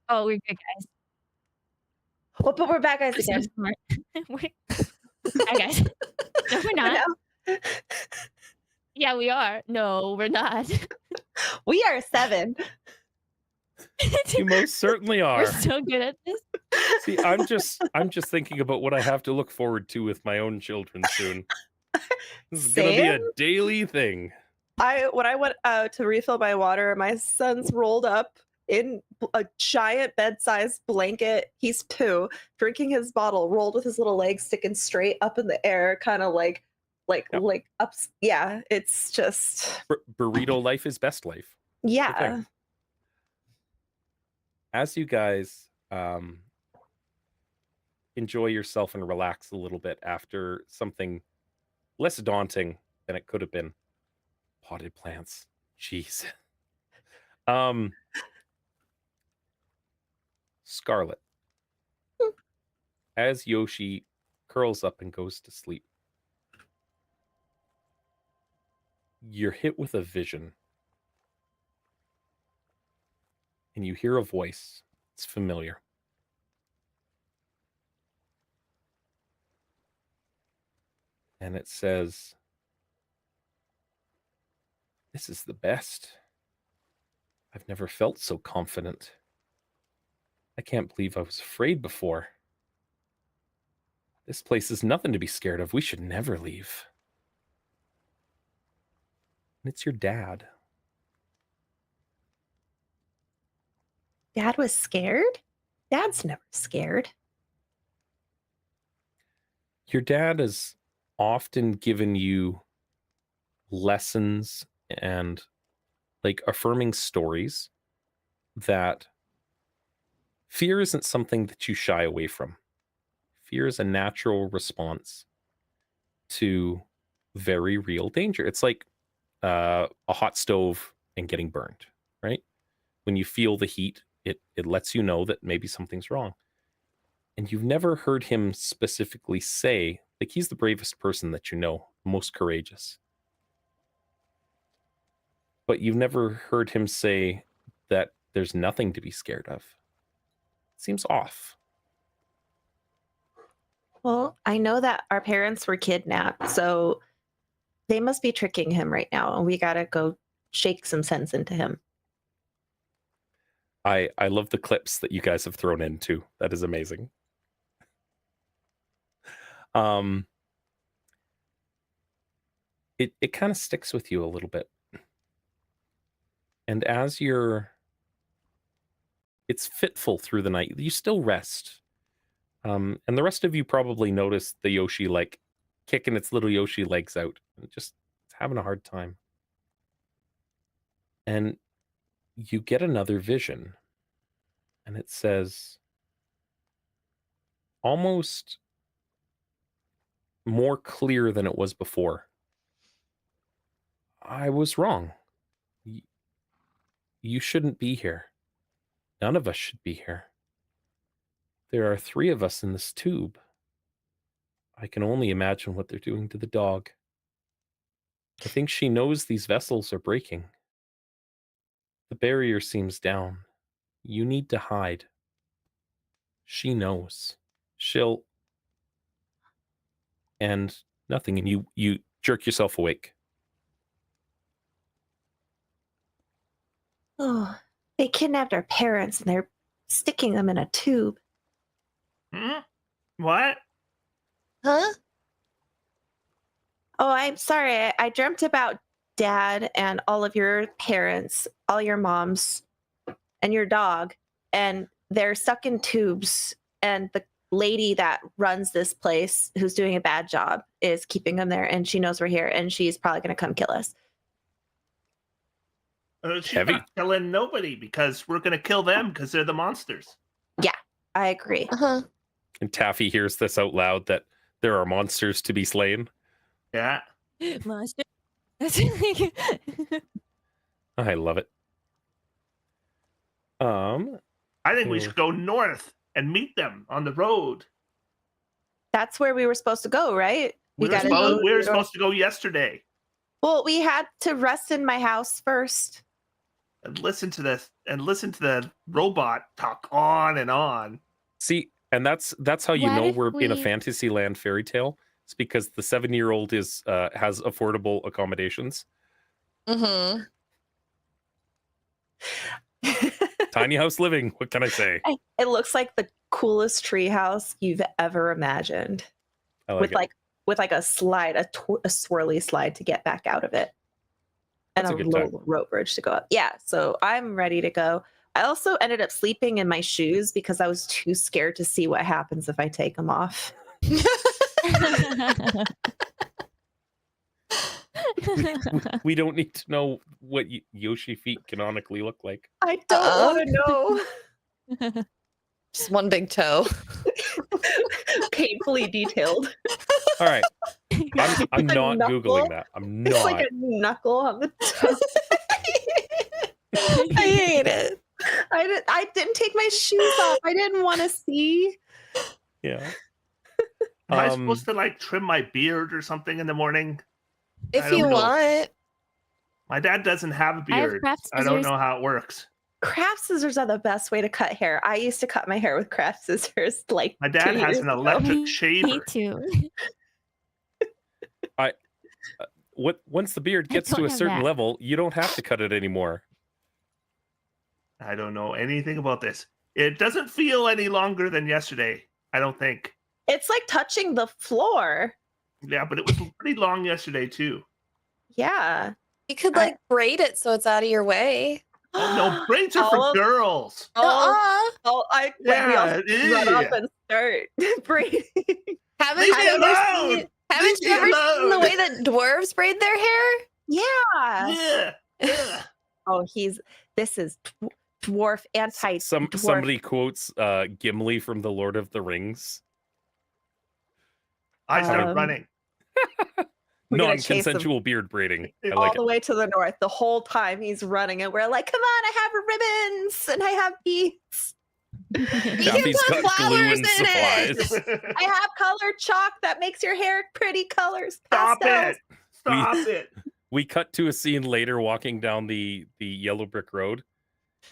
Oh, we're good guys. well, but we're bad guys We're so again. smart. We're bad guys. No, we're not. No. Yeah, we are. No, we're not. We are 7. You most certainly We're are. so good at this. See, I'm just thinking about what I have to look forward to with my own children soon. This is gonna be a Sam? daily thing. When I went to refill my water, my son's rolled up in a giant bed-sized blanket. He's 2, drinking his bottle, rolled with his little legs sticking straight up in the air, kind of like Yep. up. Yeah, it's just Burrito life is best life. yeah. thing. As you guys enjoy yourself and relax a little bit after something less daunting than it could have been. Potted plants. Jeez. Scarlet. As Yoshi curls up and goes to sleep, you're hit with a vision. And you hear a voice. It's familiar. And it says, "This is the best. I've never felt so confident. I can't believe I was afraid before. This place is nothing to be scared of. We should never leave." And it's your dad. Dad was scared? Dad's never scared. Your dad has often given you lessons and like affirming stories that fear isn't something that you shy away from. Fear is a natural response to very real danger. It's like a hot stove and getting burned, right? When you feel the heat, it lets you know that maybe something's wrong. And you've never heard him specifically say, like, he's the bravest person that you know, most courageous. But you've never heard him say that there's nothing to be scared of. Seems off. Well, I know that our parents were kidnapped, so they must be tricking him right now, and we gotta go shake some sense into him. I love the clips that you guys have thrown in too. That is amazing. It kind of sticks with you a little bit. And as it's fitful through the night, you still rest. And the rest of you probably notice the Yoshi like kicking its little Yoshi legs out and just it's having a hard time. And you get another vision, and it says almost more clear than it was before. I was wrong. You shouldn't be here. None of us should be here. There are 3 of us in this tube. I can only imagine what they're doing to the dog. I think she knows these vessels are breaking. The barrier seems down. You need to hide. She knows. She'll... And nothing, and you jerk yourself awake. Oh, they kidnapped our parents and they're sticking them in a tube. What? Huh? Oh, I'm sorry. I dreamt about Dad and all of your parents, all your moms, and your dog, and they're stuck in tubes. And the lady that runs this place, who's doing a bad job, is keeping them there, and she knows we're here, and she's probably going to come kill us. She's Heavy. not killing nobody because we're going to kill them because they're the monsters. I agree. Uh-huh. And Taffy hears this out loud that there are monsters to be slain. Yeah. Monster. I love it. I think we should go north and meet them on the road. That's where we were supposed to go, right? We were, gotta supposed, go- we were supposed to go yesterday Well, we had to rest in my house first. and listen to the robot talk on and on. See, and that's how you What know if we're in a we- Fantasyland fairy tale. It's because the 7-year-old is has affordable accommodations. Mm-hmm. Tiny house living. What can I say? It looks like the coolest treehouse you've ever imagined, I like with it. with a slide, a swirly slide to get back out of it, and That's a a good time. little rope bridge to go up. Yeah, so I'm ready to go. I also ended up sleeping in my shoes because I was too scared to see what happens if I take them off. We don't need to know what Yoshi feet canonically look like. I don't want to know. Just one big toe. Painfully detailed. All right, I'm A not knuckle? googling that. I'm It's not. like a knuckle on the toe. I hate it. I didn't take my shoes off. I didn't want to see. Yeah. Am I supposed to like trim my beard or something in the morning? I If don't you know. want. My dad doesn't have a I have beard. craft I don't scissors. know how it works. Craft scissors are the best way to cut hair. I used to cut my hair with craft scissors. Like My dad 2 has years an ago. electric Me shaver. too. Once the beard I gets to don't a have certain that. level, you don't have to cut it anymore. I don't know anything about this. It doesn't feel any longer than yesterday. I don't think. It's like touching the floor. Yeah, but it was pretty long yesterday too. Yeah. You could I- like braid it so it's out of your way. Oh, no, braids are All for of- girls. Oh, Uh-uh. we all Yeah, run up and start braiding. Haven't Leave you me ever alone. seen, haven't Leave you me ever seen the alone. way that dwarves braid their hair? Yeah. Yeah. Yeah. Oh, this is dwarf anti dwarf. Somebody quotes Gimli from the Lord of the Rings. I started Um, running. We're gonna chase him Non-consensual beard braiding. I all like the it. way to the north. The whole time he's running, and we're like, "Come on, I have ribbons and I have beads. You Taffy's can got put glue flowers and in it. supplies. I have colored chalk that makes your hair pretty colors. Stop Pastels." it! Stop it! We cut to a scene later walking down the yellow brick road,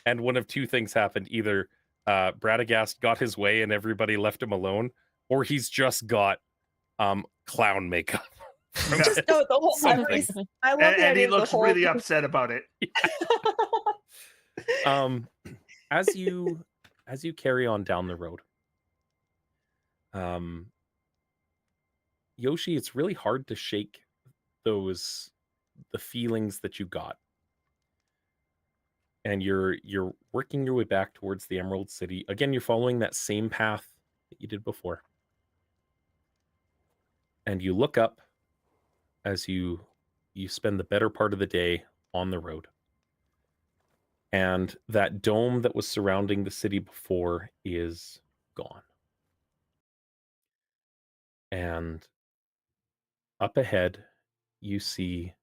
and one of two things happened. Either Bradagast got his way and everybody left him alone, or he's just got clown makeup. Just no, the whole time. Something. I love And, the and he idea of the looks whole really upset about it. As you carry on down the road, Yoshi, it's really hard to shake the feelings that you got, and you're working your way back towards the Emerald City. Again, you're following that same path that you did before, and you look up as you spend the better part of the day on the road. And that dome that was surrounding the city before is gone. And up ahead, you see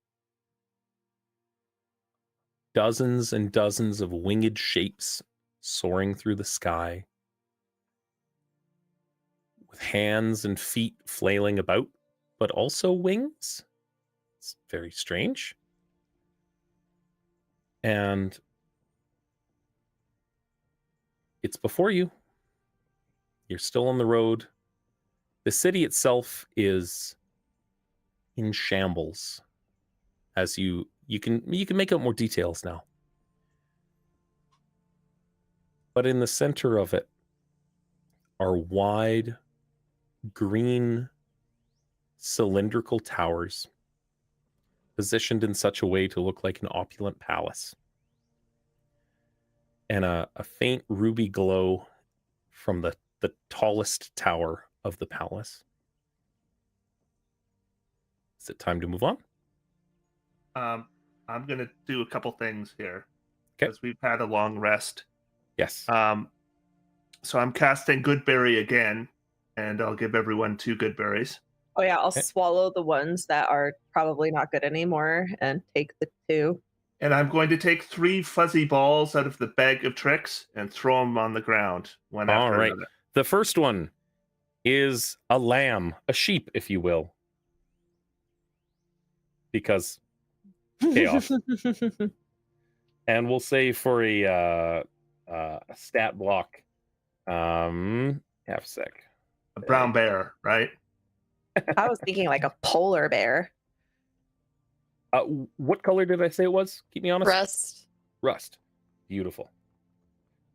dozens and dozens of winged shapes soaring through the sky, with hands and feet flailing about, but also wings. It's very strange. And it's before you. You're still on the road. The city itself is in shambles. As you can make out more details now. But in the center of it are wide, green, cylindrical towers, positioned in such a way to look like an opulent palace. And a faint ruby glow from the tallest tower of the palace. Is it time to move on? I'm gonna do a couple things here 'Kay. because we've had a long rest. Yes. So I'm casting Goodberry again, and I'll give everyone 2 good berries. Oh yeah, I'll Okay. swallow the ones that are probably not good anymore and take the 2. And I'm going to take 3 fuzzy balls out of the bag of tricks and throw them on the ground one All after right. another. The first one is a lamb, a sheep, if you will. Because chaos. And we'll say for a stat block, half a sec. A brown bear, right? I was thinking like a polar bear. What color did I say it was? Keep me honest. Rust. Rust. Beautiful.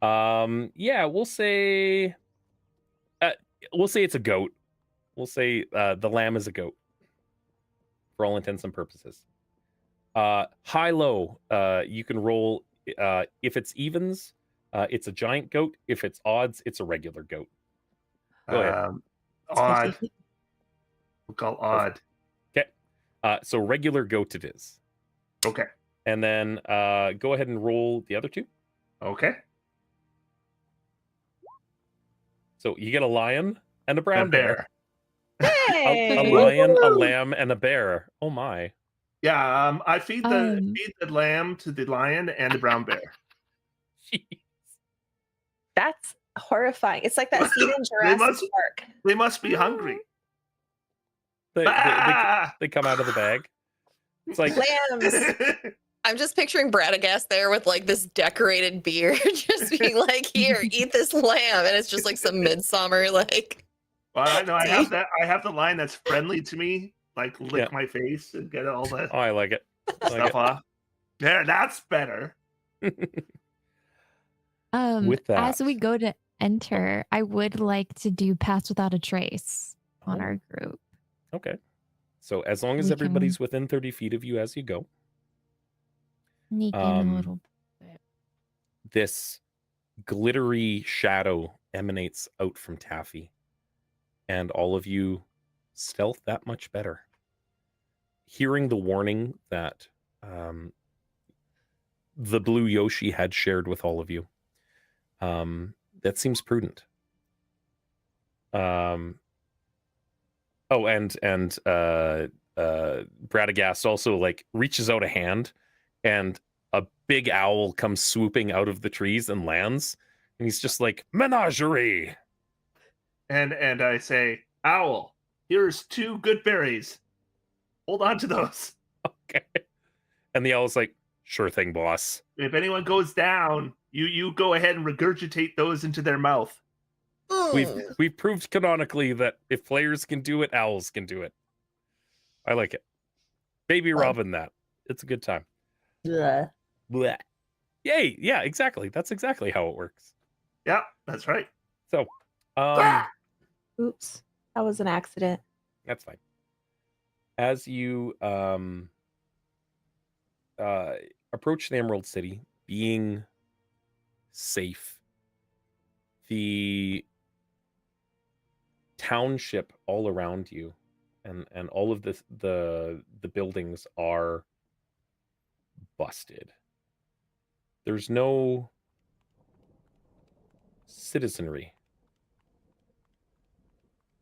Yeah, we'll say it's a goat. We'll say the lamb is a goat for all intents and purposes. High low, you can roll. If it's evens, it's a giant goat. If it's odds, it's a regular goat. Go ahead. Odd. We'll call odd. So regular goat it is. Okay. And then go ahead and roll the other two. Okay. So you get a lion and a brown A bear. Hey! A lion, a Woo! lamb, and a bear. Oh my. Yeah, I feed the Um. lamb to the lion and the brown bear. Jeez. That's horrifying. It's like that scene in Jurassic must- Park. They must be hungry. They come out of the bag. It's like Lambs. I'm just picturing Bradagast there with like this decorated beard, just being like, "Here, eat this lamb," and it's just like some midsummer like. Well, I know I have that. I have the line that's friendly to me, like lick Yeah. my face and get all that Oh, I like it. I like stuff off. There, that's better. it. With that, As we go to enter, I would like to do Pass Without a Trace on Oh. our group. okay. So as long as We everybody's within 30 feet of you as you go, Sneak in Um, a little. this glittery shadow emanates out from Taffy, and all of you stealth that much better. Hearing the warning that the blue Yoshi had shared with all of you, that seems prudent. Oh, and Bradagast also like reaches out a hand, and a big owl comes swooping out of the trees and lands, and he's just like, menagerie. And I say, Owl, here's 2 good berries. Hold on to those. Okay. And the owl's like, sure thing, boss. If anyone goes down, you go ahead and regurgitate those into their mouth. We've proved canonically that if players can do it, owls can do it. I like it. Baby Robin that. It's a good time. Bleh. Blech. Yay. Yeah, exactly. That's exactly how it works. Yeah, that's right. So, Oops, that was an accident. that's fine. As you approach the Emerald City, being safe, the township all around you and all of the buildings are busted. There's no citizenry.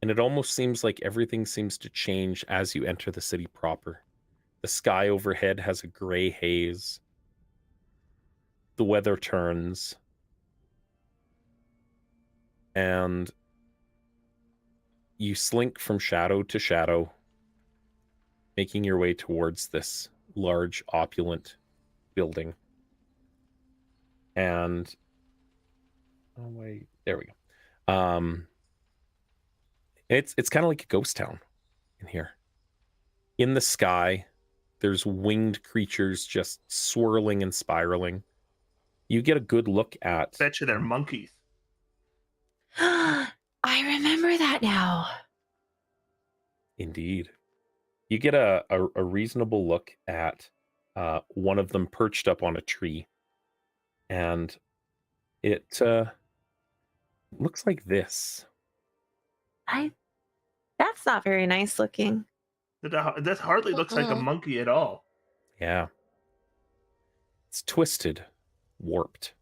And it almost seems like everything seems to change as you enter the city proper. The sky overhead has a gray haze. The weather turns. And you slink from shadow to shadow, making your way towards this large, opulent building. And oh wait, there we go. It's kind of like a ghost town in here. In the sky, there's winged creatures just swirling and spiraling. You get a good look at. Bet you they're monkeys. I remember that now. Indeed. You get a reasonable look at one of them perched up on a tree. And it looks like this. That's not very nice looking. That hardly looks like a monkey at all. Yeah. It's twisted, warped.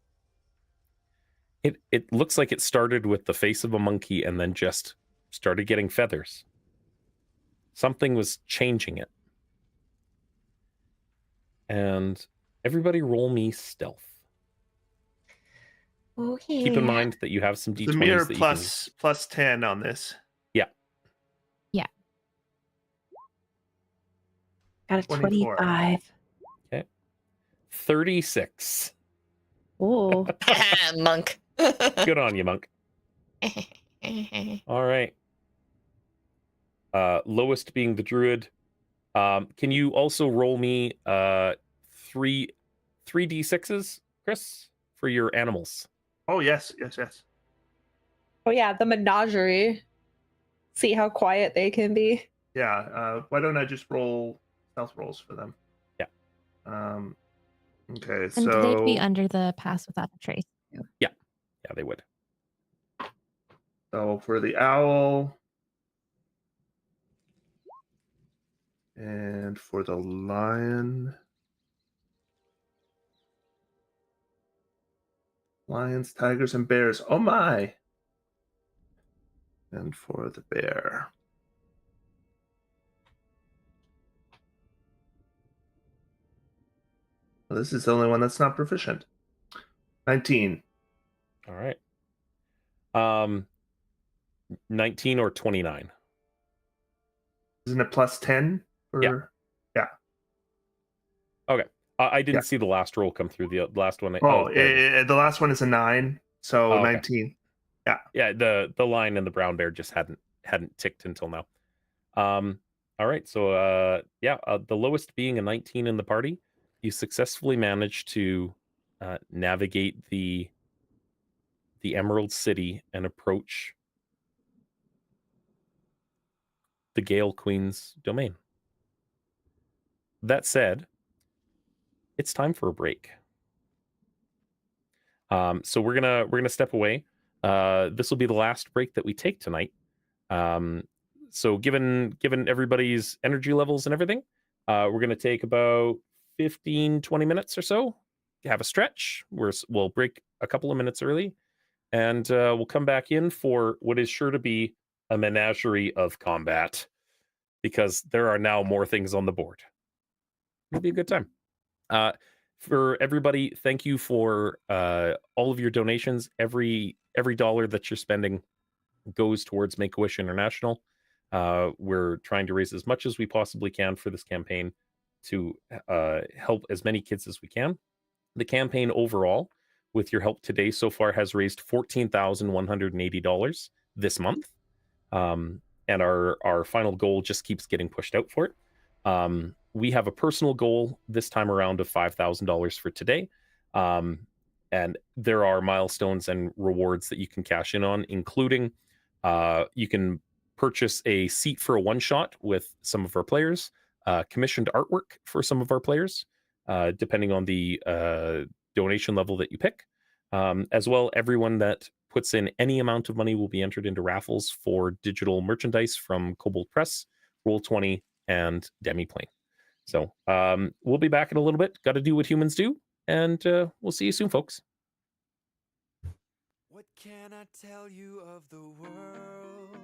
It looks like it started with the face of a monkey and then just started getting feathers. Something was changing it. And everybody roll me stealth. Okay. Keep in mind that you have some d20s. The mirror that plus 10 on this. Got a 24. 25. Okay. 36. Oh. Monk. Good on you, monk. All right. Lowest being the druid. Can you also roll me 3d6s, Chris, for your animals? Oh, yes. Oh yeah, the menagerie. See how quiet they can be. Yeah. Why don't I just roll stealth rolls for them? Yeah. Okay, And so they'd be under the pass without a trace. Yeah, they would. so for the owl and for the lion. Lions, tigers, and bears. Oh my. And for the bear. Well, this is the only one that's not proficient. 19. All right. 19 or 29. Isn't it plus 10? Yeah. Okay. I didn't see the last roll come through. The last one. Oh, there it is. the last one is a 9, so Oh, okay. 19. Yeah. The lion and the brown bear just hadn't ticked until now. All right. So the lowest being a 19 in the party, you successfully managed to navigate the Emerald City and approach the Gale Queen's domain. That said, it's time for a break. So we're gonna step away. This will be the last break that we take tonight. So given everybody's energy levels and everything, we're gonna take about 15-20 minutes or so, have a stretch. We'll break a couple of minutes early, and we'll come back in for what is sure to be a menagerie of combat. because there are now more things on the board. It'll be a good time. For everybody, thank you for all of your donations. Every dollar that you're spending goes towards Make-A-Wish International. We're trying to raise as much as we possibly can for this campaign to help as many kids as we can. The campaign overall, with your help today so far, has raised $14,180 this month. And our final goal just keeps getting pushed out for it. We have a personal goal this time around of $5,000 for today. And there are milestones and rewards that you can cash in on, including you can purchase a seat for a one-shot with some of our players, commissioned artwork for some of our players, depending on the donation level that you pick. As well, everyone that puts in any amount of money will be entered into raffles for digital merchandise from Kobold Press, Roll20, and Demiplane. So we'll be back in a little bit. Got to do what humans do, and we'll see you soon, folks. What can I tell you of the world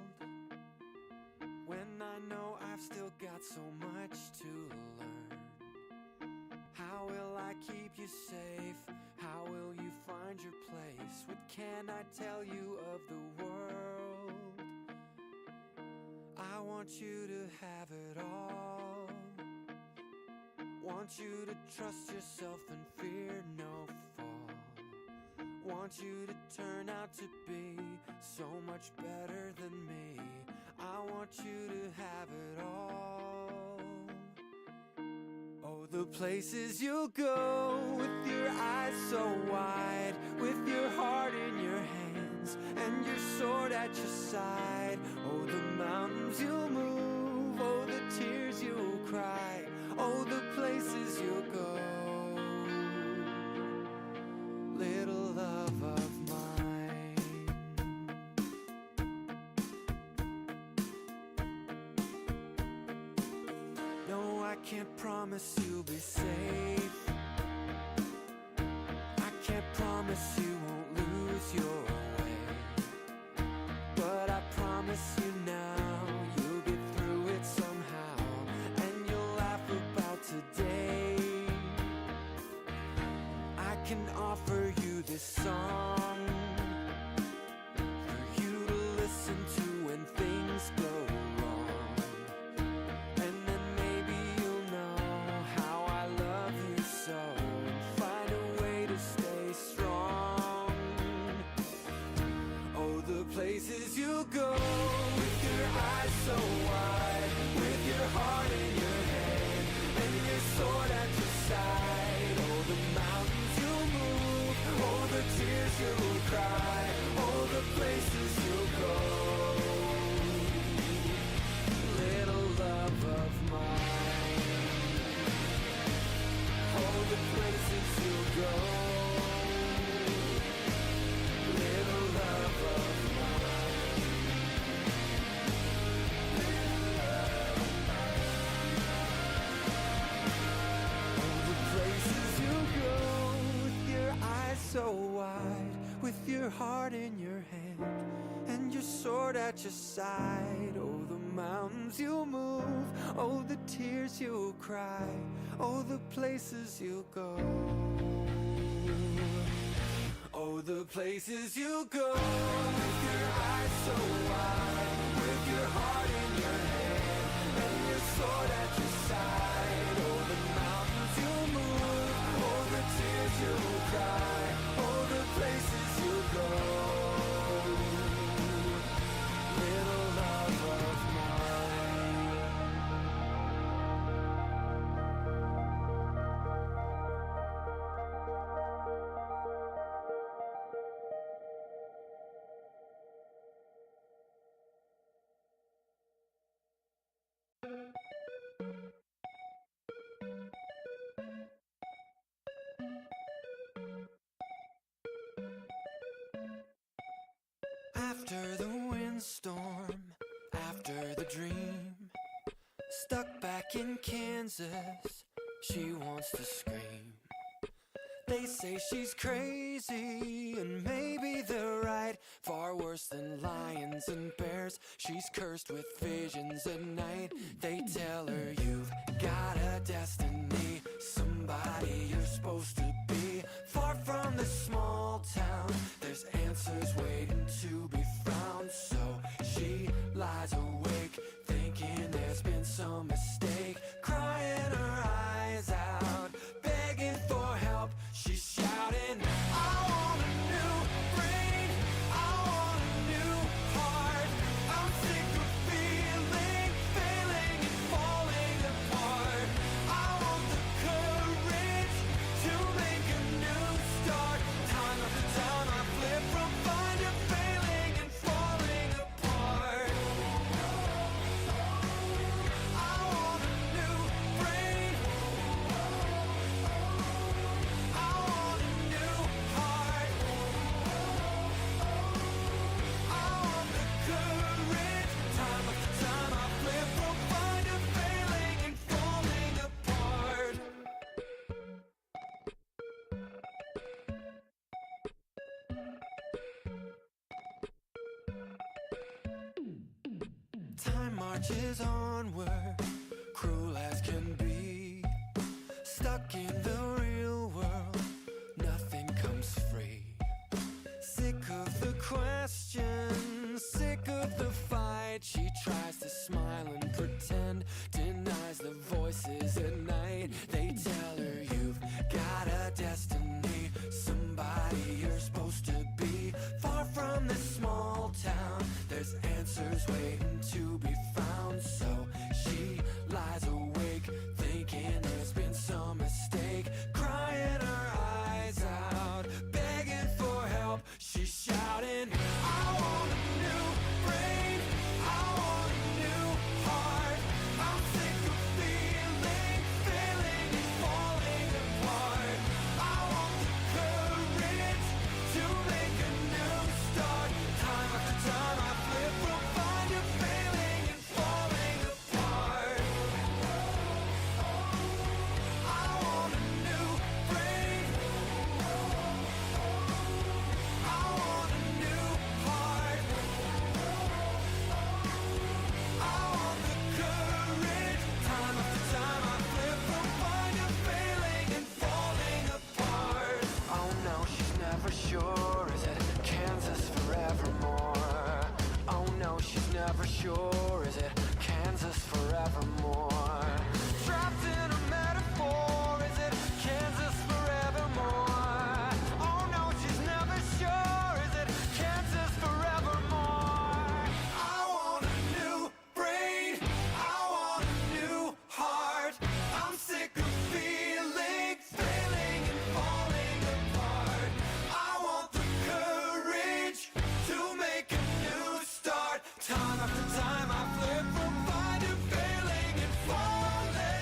when I know I've still got so much to learn? How will I keep you safe? How will you find your place? What can I tell you of the world? I want you to have it all. Want you to trust yourself and fear no fall. Want you to turn out to be so much better than me. I want you to have it all. Oh, the places you'll go with your eyes so wide, with your heart in your hands and your sword at your side. Oh, the mountains you'll move, oh, the tears you'll cry, oh, the places you'll go. Little love of mine. No, I can't promise you'll be safe. I can't promise you won't lose your way. But I promise you now, you'll get through it somehow, and you'll laugh about today. I can offer you this song for you to listen to when things go wrong. And then maybe you'll know how I love you so, and find a way to stay strong. Oh, the places you go with your eyes so wide, with your heart in your hand and your sword at your side. Oh, the mountains you'll move, oh, the tears you'll cry, oh, the places you'll go. Little love of mine. Oh, the places you'll go. Little love of mine. Oh, the places you'll go with your eyes so wide, with your heart in your hand and your sword at your side. Oh, the mountains you'll move, oh, the tears you'll cry, oh, the places you'll go. Oh, the places you'll go with your eyes so wide, with your heart in your hand and your sword at your side. Oh, the mountains you'll move, oh, the tears you'll cry, oh, the places you'll go. Little love of mine. After the windstorm, after the dream, stuck back in Kansas, she wants to scream. They say she's crazy, and maybe the right. Far worse than lions and bears. She's cursed with visions at night. They tell her you've got a destiny, somebody you're supposed to be. Far from the small town, there's answers waiting to be found. So she lies awake, thinking there's been some mistake, crying her eyes out, begging for help. She's shouting, I want a new brain, I want a new heart. I'm sick of feeling, failing and falling apart. I want the courage to make a new start. Time after time I flip from fine to failing and falling apart. I want a new brain, I want a new heart. I want the courage. Time after time I flip from fine to failing and falling apart. Time marches onward, cruel as can be. Stuck in the real world, nothing comes free. Sick of the questions, sick of the fight. She tries to smile and pretend, denies the voices at night. They tell her you've got a destiny, somebody you're supposed to be. Far from this small town, there's answers waiting to be found. So she lies awake, thinking there's been some mistake, crying her eyes out, begging for help. She's shouting, I want a new brain, I want a new heart. I'm sick of feeling, failing and falling apart. I want the courage to make a new start. Time after time I flip from fine to failing and falling apart. I want a new brain, I want a new heart. I want the courage. Time after time I flip from fine to failing and falling apart. Oh no, she's never sure. Is it Kansas forevermore? Oh no, she's never sure. Is it Kansas forevermore? Trapped in a metaphor. Is it Kansas forevermore? Oh no, she's never sure. Is it Kansas forevermore? I want a new brain, I want a new heart. I'm sick of feeling, failing and falling apart. I want the courage to make a new start. Time after time I flip from fine to failing and falling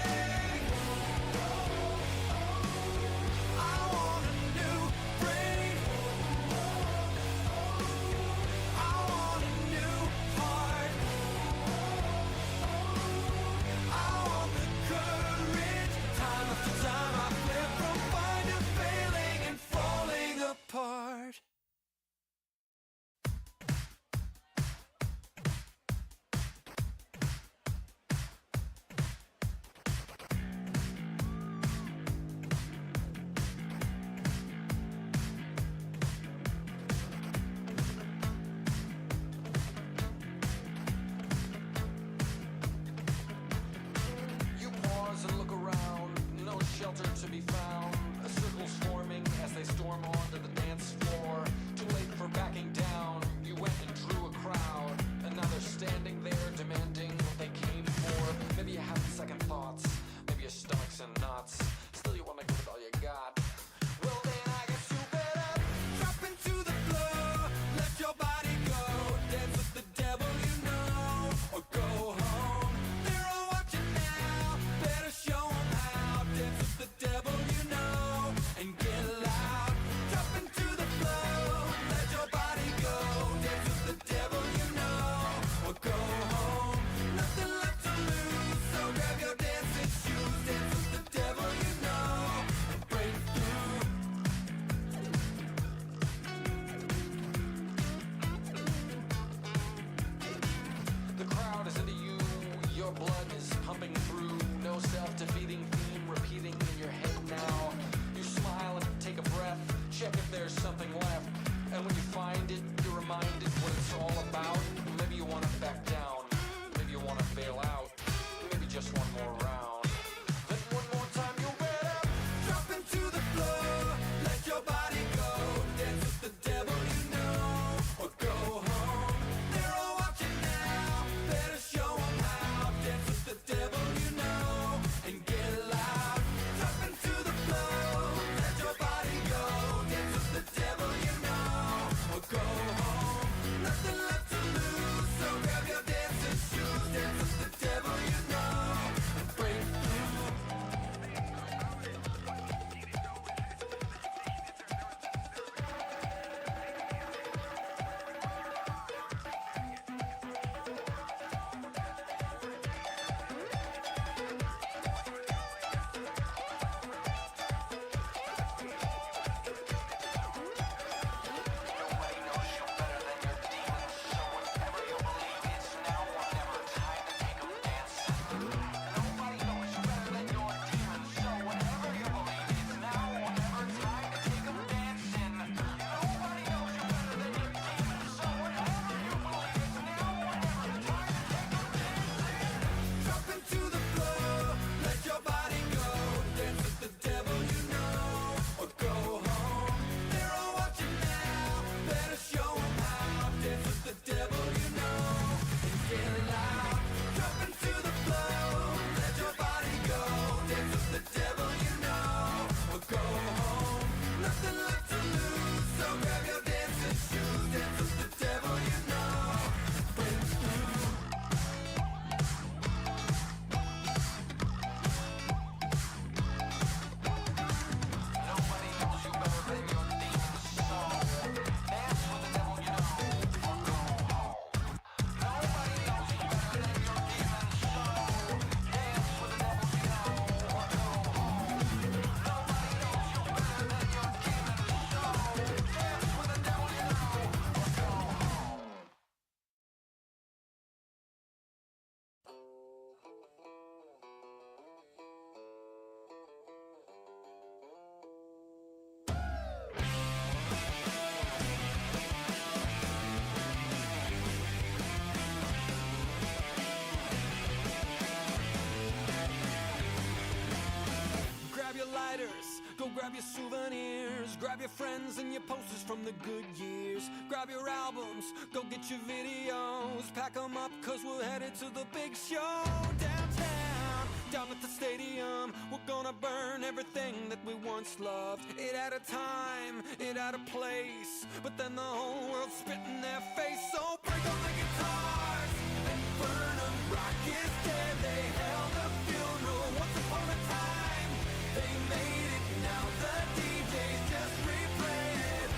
Your blood is pumping through, no self-defeating theme repeating in your head now. You smile and take a breath, check if there's something left. And when you find it, you're reminded what it's all about. Maybe you want to back down, maybe you want to bail out, maybe just one more round. Then one more time you'll better drop into the floor, let your body go, dance with the devil you know, or go home. They're all watching now, better show 'em how. Dance with the devil you know, and get loud. Drop into the floor, let your body go, dance with the devil you know, or go home. Nothing left to lose, so grab your dancing shoes. Dance with the devil you know, and break through. Nobody knows you better than your demons, so whatever you believe, it's now or never. Time to take 'em dancing. Nobody knows you better than your demons, so whatever you believe, it's now or never. Time to take 'em dancing. Nobody knows you better than your demons, so whatever you believe, it's now or never. Time to take 'em dancing. Drop into the floor, let your body go, dance with the devil you know, or go home. They're all watching now, better show 'em how. Dance with the devil you know, and get loud. Drop into the floor, let your body go, dance with the devil you know, or go home. Nothing left to lose, so grab your dancing shoes. Dance with the devil you know, break through. Nobody knows you better than your demons, so dance with the devil you know, or go home. Nobody knows you better than your demons, so dance with the devil you know, or go home. Nobody knows you better than your demons, so dance with the devil you know, or go home. Grab your lighters, go grab your souvenirs. Grab your friends and your posters from the good years. Grab your albums, go get your videos. Pack 'em up, cause we're headed to the big show downtown, down at the stadium. We're gonna burn everything that we once loved. It had a time, it had a place, but then the whole world's spitting their face. So break up the guitars and burn 'em. Rock is dead, they held a funeral once upon a time. They made it, now the DJs just replay it.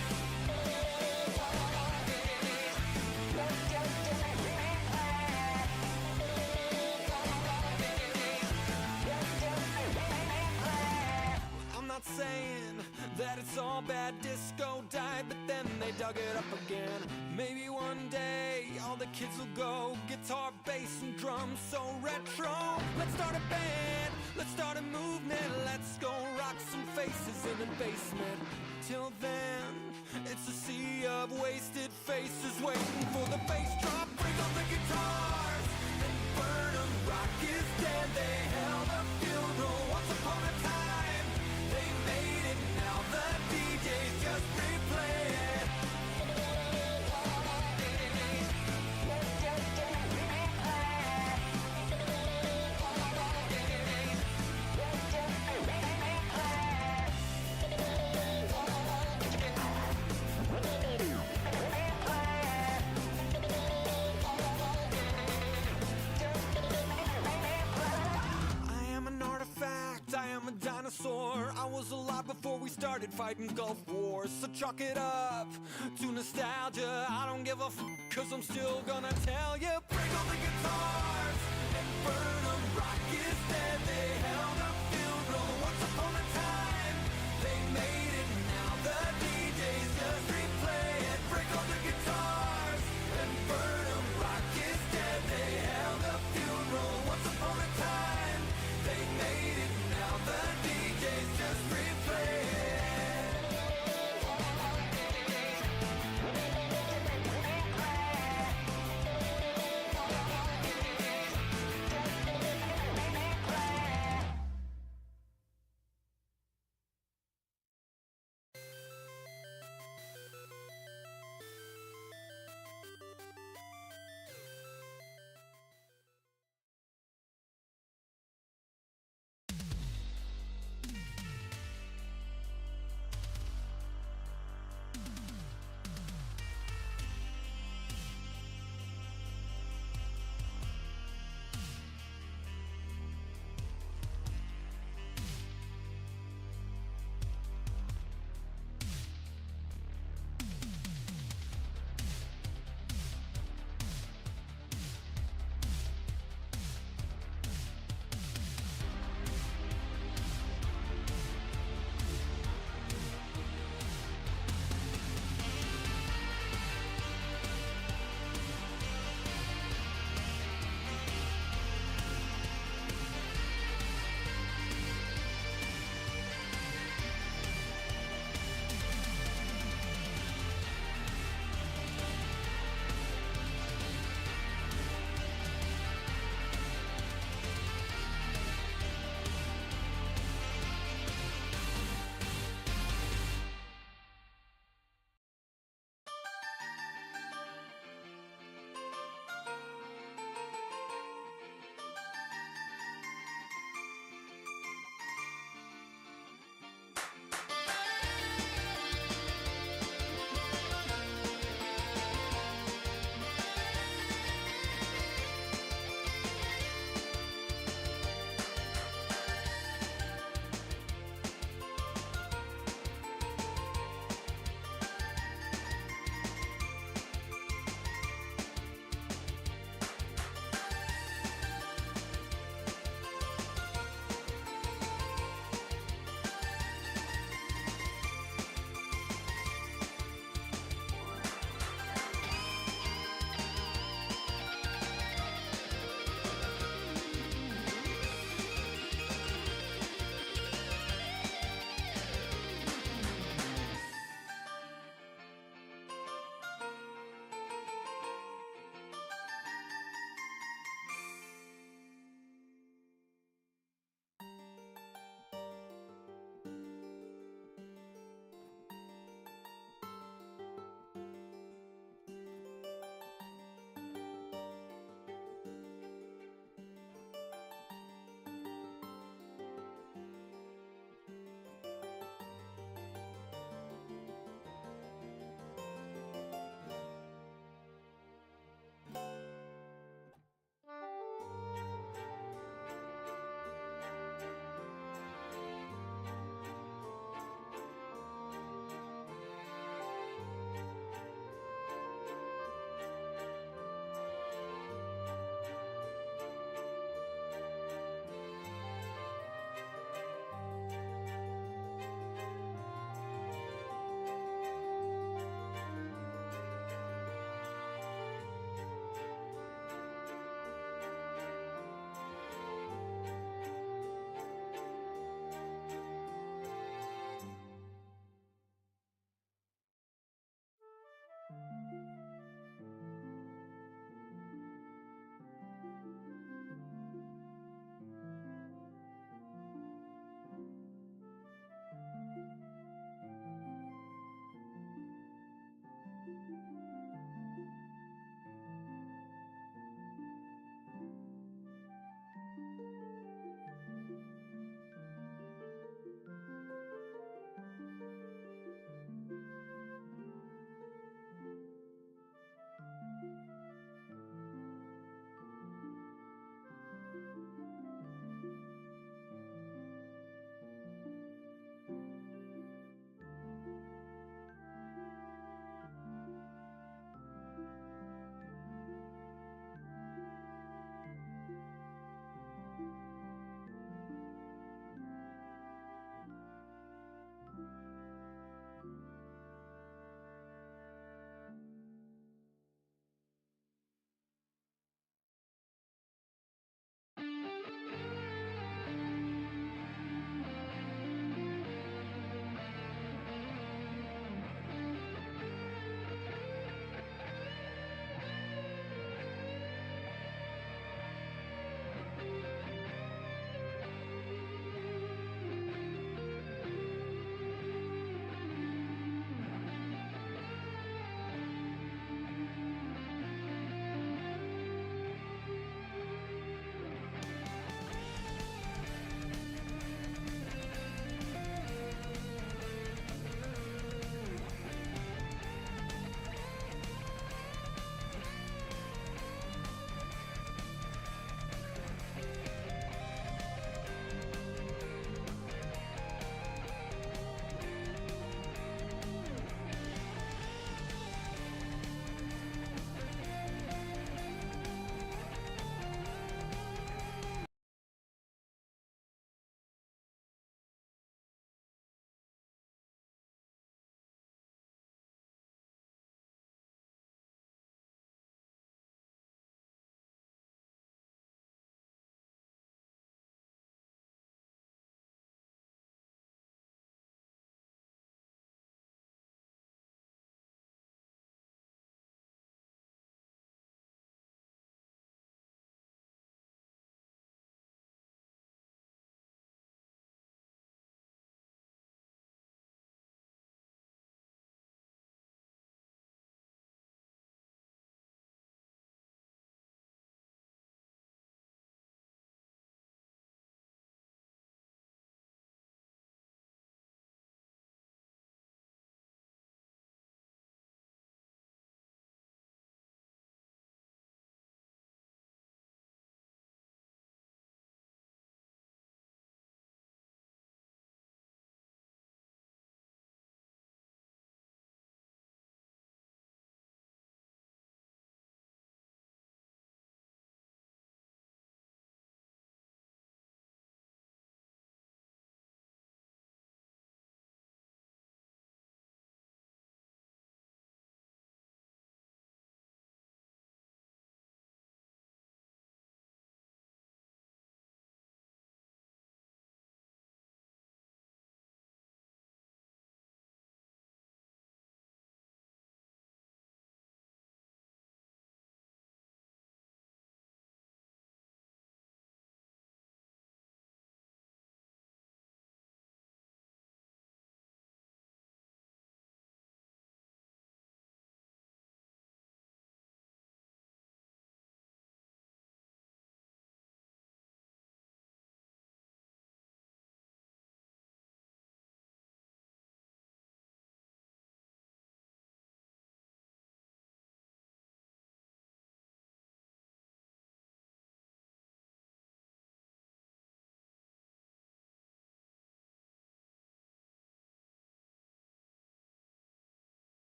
I'm not saying that it's all bad, disco died, but then they dug it up again. Maybe one day all the kids will go guitar, bass, and drums so retro. Let's start a band, let's start a movement, let's go rock some faces in the basement. Till then, it's a sea of wasted faces waiting for the bass drop. Bring on the guitars and burn 'em. Rock is dead, they held a funeral once upon a time. They made it, now the DJs just replay it. I am an artifact, I am a dinosaur. I was alive before we started fighting Gulf Wars. So chalk it up to nostalgia. I don't give a cause I'm still gonna tell you. Bring on the guitars and burn 'em. Rock is dead, they held a funeral once upon a time. They made it, now the DJs just replay it. Break on the guitars and burn 'em. Rock is dead, they held a funeral once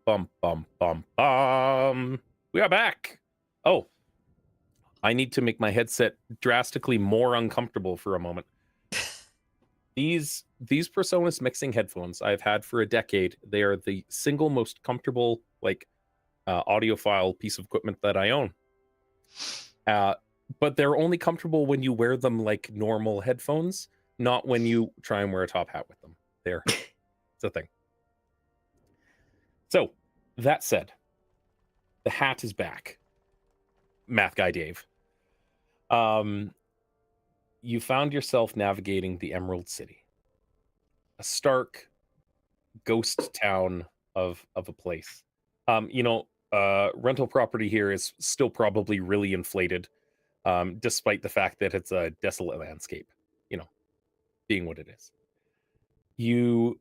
Bum, bum, bum, bum. We are back. Oh, I need to make my headset drastically more uncomfortable for a moment. These PreSonus mixing headphones I've had for a decade. They are the single most comfortable audiophile piece of equipment that I own. But they're only comfortable when you wear them like normal headphones, not when you try and wear a top hat with them. It's a thing. So, that said, the hat is back. Math guy Dave. You found yourself navigating the Emerald City, a stark ghost town of a place. Rental property here is still probably really inflated, despite the fact that it's a desolate landscape, being what it is. You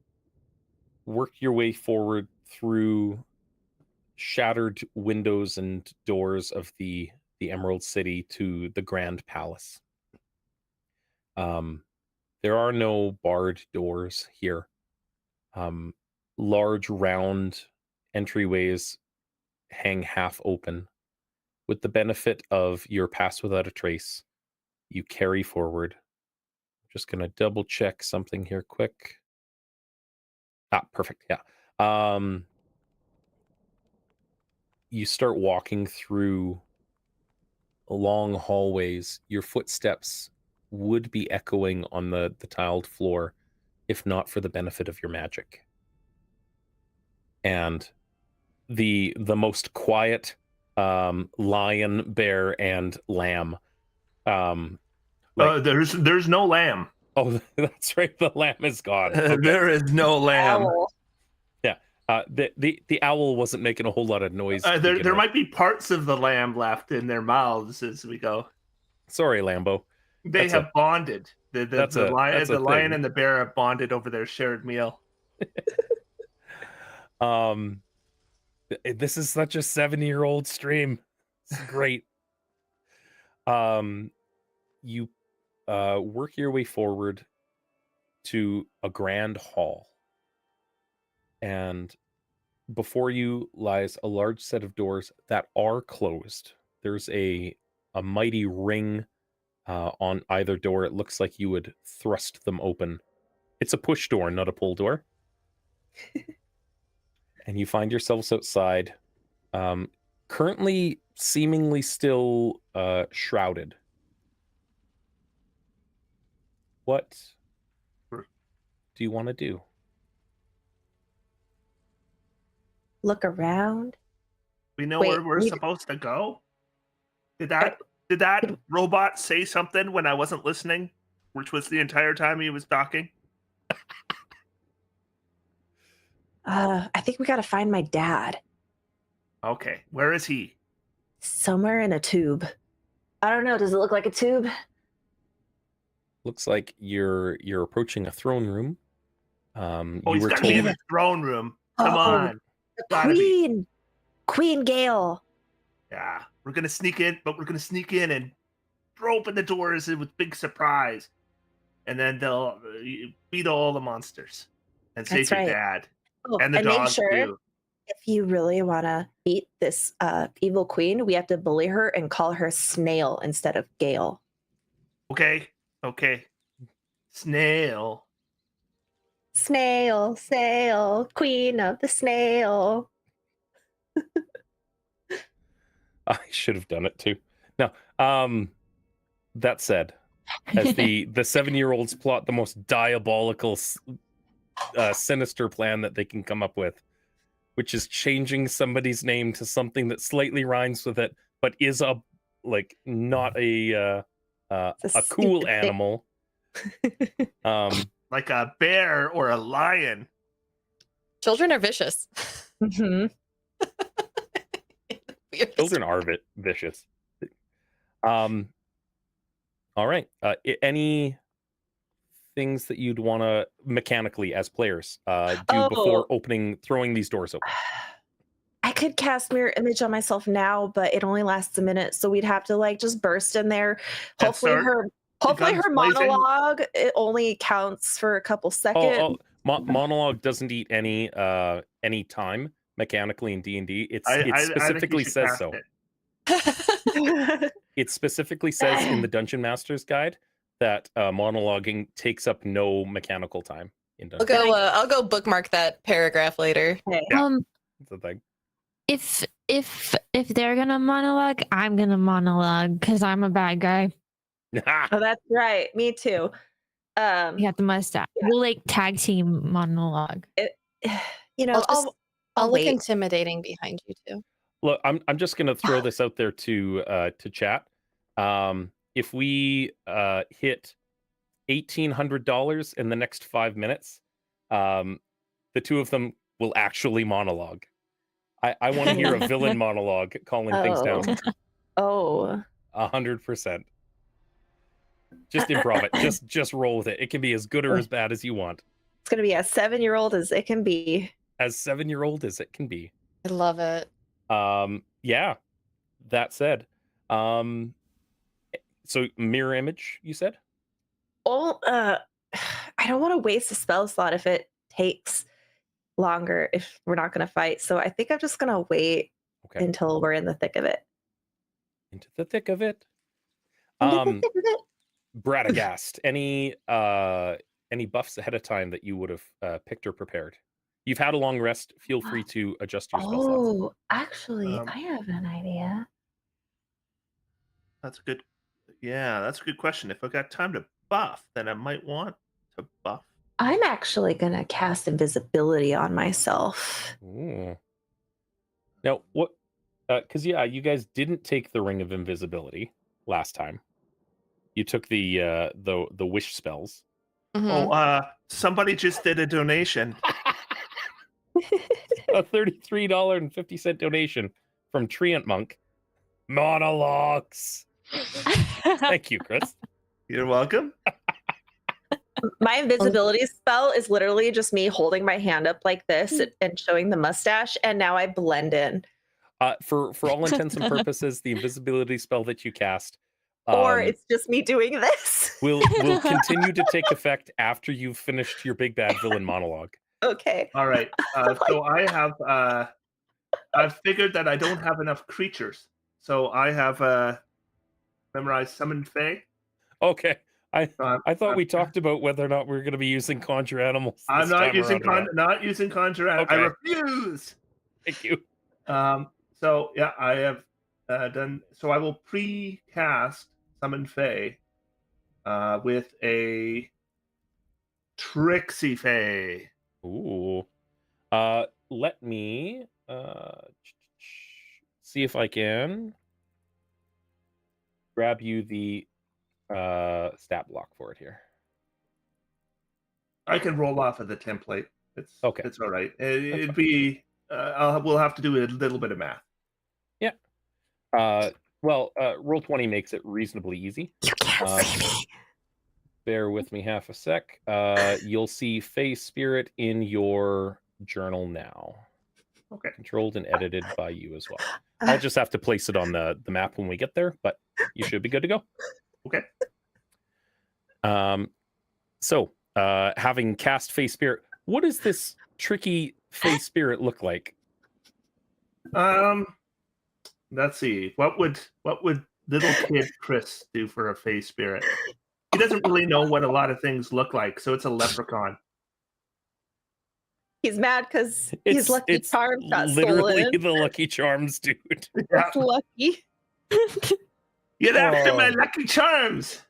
work your way forward through shattered windows and doors of the Emerald City to the Grand Palace. There are no barred doors here. Large round entryways hang half open. With the benefit of your pass without a trace, you carry forward. I'm just gonna double check something here quick. Perfect. Yeah. You start walking through long hallways. Your footsteps would be echoing on the tiled floor if not for the benefit of your magic. And the most quiet lion, bear, and lamb. There's no lamb. Oh, that's right. The lamb is gone. Okay. There is no lamb. Owl. Yeah. The owl wasn't making a whole lot of noise. There might be parts of the lamb left in their mouths as we go. Sorry, Lambo. They have bonded. The lion thing. and the bear have bonded over their shared meal. This is such a 7-year-old stream. It's great. You work your way forward to a grand hall, and before you lies a large set of doors that are closed. There's a mighty ring on either door. It looks like you would thrust them open. It's a push door, not a pull door. And you find yourselves outside, currently seemingly still shrouded. What do you want to do? Look around. We know Wait, where we're we- supposed to go. Did that robot say something when I wasn't listening, which was the entire time he was talking? I think we gotta find my dad. Okay, where is he? Somewhere in a tube. I don't know. Does it look like a tube? Looks like you're approaching a throne room. Oh, You he's were got to be in told the throne room. Come Oh, on. The Gotta be. Queen. Queen Gale. Yeah, we're gonna sneak in, but we're gonna sneak in and throw open the doors with big surprise, and then they'll beat all the monsters and save That's your right. dad Oh, and the and make dog sure too. if you really want to beat this evil queen, we have to bully her and call her Snail instead of Gale. Okay. Snail. Snail, snail, queen of the snail. I should have done it too. Now, that said, as the 7-year-olds plot the most diabolical, sinister plan that they can come up with, which is changing somebody's name to something that slightly rhymes with it, but is not a cool stupid thing. animal. Like a bear or a lion. Children are vicious. Mhm. Children are vicious. All right. Any things that you'd want to mechanically as players do before throwing these doors open? I could cast mirror image on myself now, but it only lasts a minute, so we'd have to just burst in there. Hopefully her guns blazing. monologue it only counts for a couple seconds. Monologue doesn't eat any time. mechanically in D&D. It I think you specifically should says cast so. it. It specifically says in the Dungeon Master's Guide that monologuing takes up no mechanical time in I'll Dungeon. go. I'll go bookmark that paragraph later. Okay. Yeah. That's the thing. If they're gonna monologue, I'm gonna monologue because I'm a bad guy. Oh, that's right. Me too. You got the mustache. Yeah. We'll like tag team monologue. You know, I'll look wait. intimidating behind you too. Look, I'm just gonna throw this out there to chat. If we hit $1,800 in the next 5 minutes, the two of them will actually monologue. I want to hear a villain monologue calling things down. Oh. 100%. Just improv it. Just roll with it. It can be as good or as bad as you want. It's gonna be as 7-year-old as it can be. As 7-year-old as it can be. I love it. Yeah. That said, so mirror image, you said? Oh, I don't want to waste a spell slot if it takes longer if we're not gonna fight. So I think I'm just gonna wait Okay. until we're in the thick of it. Into the thick of it. Into the thick of it. Bradagast, any buffs ahead of time that you would have picked or prepared? You've had a long rest. Feel free to adjust your spell slots. Oh, actually, Um, I have an idea. That's a good. Yeah, that's a good question. If I got time to buff, then I might want to buff. I'm actually gonna cast invisibility on myself. Ooh. Now, what? Because you guys didn't take the Ring of Invisibility last time. You took the wish spells. Mhm. Oh, somebody just did a donation. A $33.50 donation from Treant Monk. Monologues. Thank you, Chris. You're welcome. My invisibility spell is literally just me holding my hand up like this and showing the mustache, and now I blend in. For all intents and purposes, the invisibility spell that you cast Or it's just me doing this. will continue to take effect after you've finished your big bad villain monologue. Okay. All right. So I have. I've figured that I don't have enough creatures, so I have memorized Summon Fae. Okay. So I thought we talked about whether or not we are going to be using conjure animals. I'm this not time using around or not. not using conjure. I Okay. refuse. Thank you. So yeah, I have done. So I will pre-cast Summon Fae with a Trixie Fae. Ooh. Let me see if I can grab you the stat block for it here. I can roll off of the template. It's Okay. It's all right. It'd be. We'll have to do a little bit of math. Well, Roll20 makes it reasonably easy. You can't see me. Bear with me half a sec. You'll see Fae Spirit in your journal now. Okay. Controlled and edited by you as well. I'll just have to place it on the map when we get there, but you should be good to go. Okay. So, having cast Fae Spirit, what does this tricky Fae Spirit look like? Let's see. What would little kid Chris do for a Fae Spirit? He doesn't really know what a lot of things look like, so it's a leprechaun. He's mad because his Lucky It's Charms got literally stolen. the Lucky Charms, dude. Yeah. It's lucky. Get after Oh. my Lucky Charms.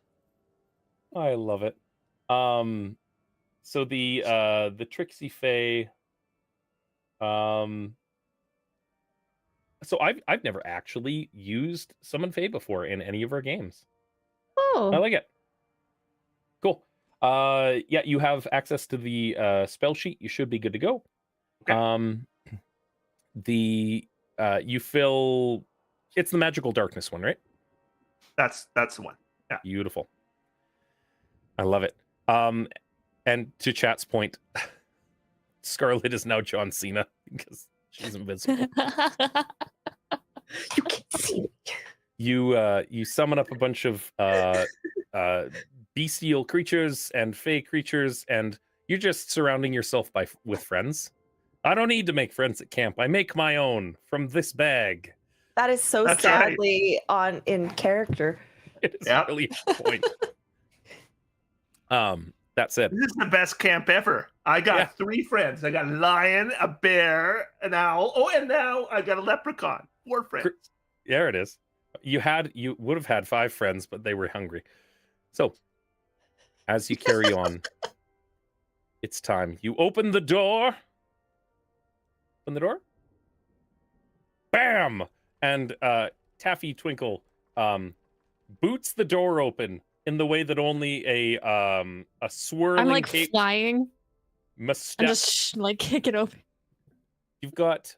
I love it. So the Trixie Fae. So I've never actually used Summon Fae before in any of our games. I Oh, like it. Cool. Yeah, you have access to the spell sheet. You should be good to go. Okay. You fill. It's the magical darkness one, right? That's the one. Yeah. Beautiful. I love it. And to chat's point, Scarlet is now John Cena because she's invisible. you can't see me. You summon up a bunch of bestial creatures and fey creatures, and you're just surrounding yourself with friends. I don't need to make friends at camp. I make my own from this bag. That is so That's right. sadly in character. It is Yep. really a point. That said, This is the best camp ever. I got Yeah. 3 friends. I got a lion, a bear, an owl. Oh, and now I got a leprechaun. 4 friends. there it is. You would have had 5 friends, but they were hungry. So, as you carry on, it's time. You open the door. Open the door. Bam! And Taffy Twinkle boots the door open in the way that only a swirling I'm like cape flying mustache. and just like kick it open. You've got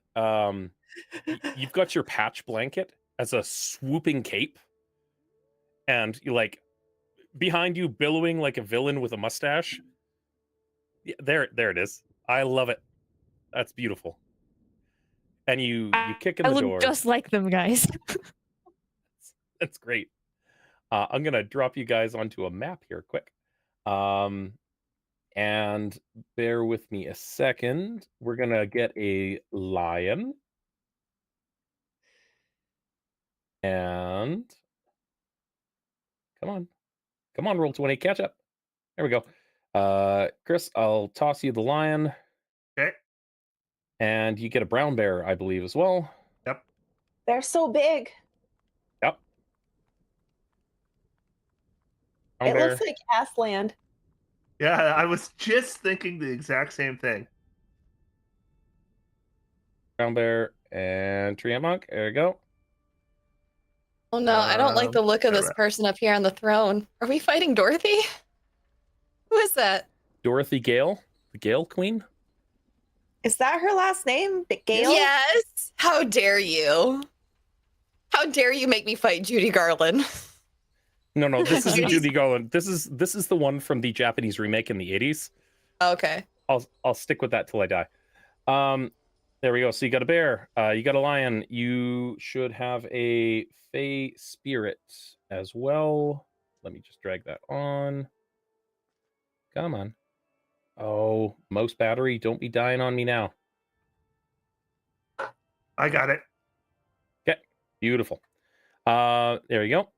you've got your patch blanket as a swooping cape, and you like behind you billowing like a villain with a mustache. Yeah, there it is. I love it. That's beautiful. And you kick in I the look door. just like them, guys. That's great. I'm gonna drop you guys onto a map here quick. And bear with me a second. We're gonna get a lion. And come on. Come on, roll 20, catch up. There we go. Chris, I'll toss you the lion. Okay. And you get a brown bear, I believe, as well. Yep. They're so big. Yep. Brown It bear. looks like Assland. Yeah, I was just thinking the exact same thing. Brown bear and tree ant monk. There you go. Oh no, I don't like the look of this alright. person up here on the throne. Are we fighting Dorothy? Who is that? Dorothy Gale, the Gale Queen. Is that her last name? Gale? Yes. How dare you? How dare you make me fight Judy Garland? No, this isn't Judy's- Judy Garland. This is the one from the Japanese remake in the 80s. Okay. I'll stick with that till I die. There we go. So you got a bear, you got a lion. You should have a Fey spirit as well. Let me just drag that on. Come on. Oh, mouse battery, don't be dying on me now. I got it. Beautiful. There you go.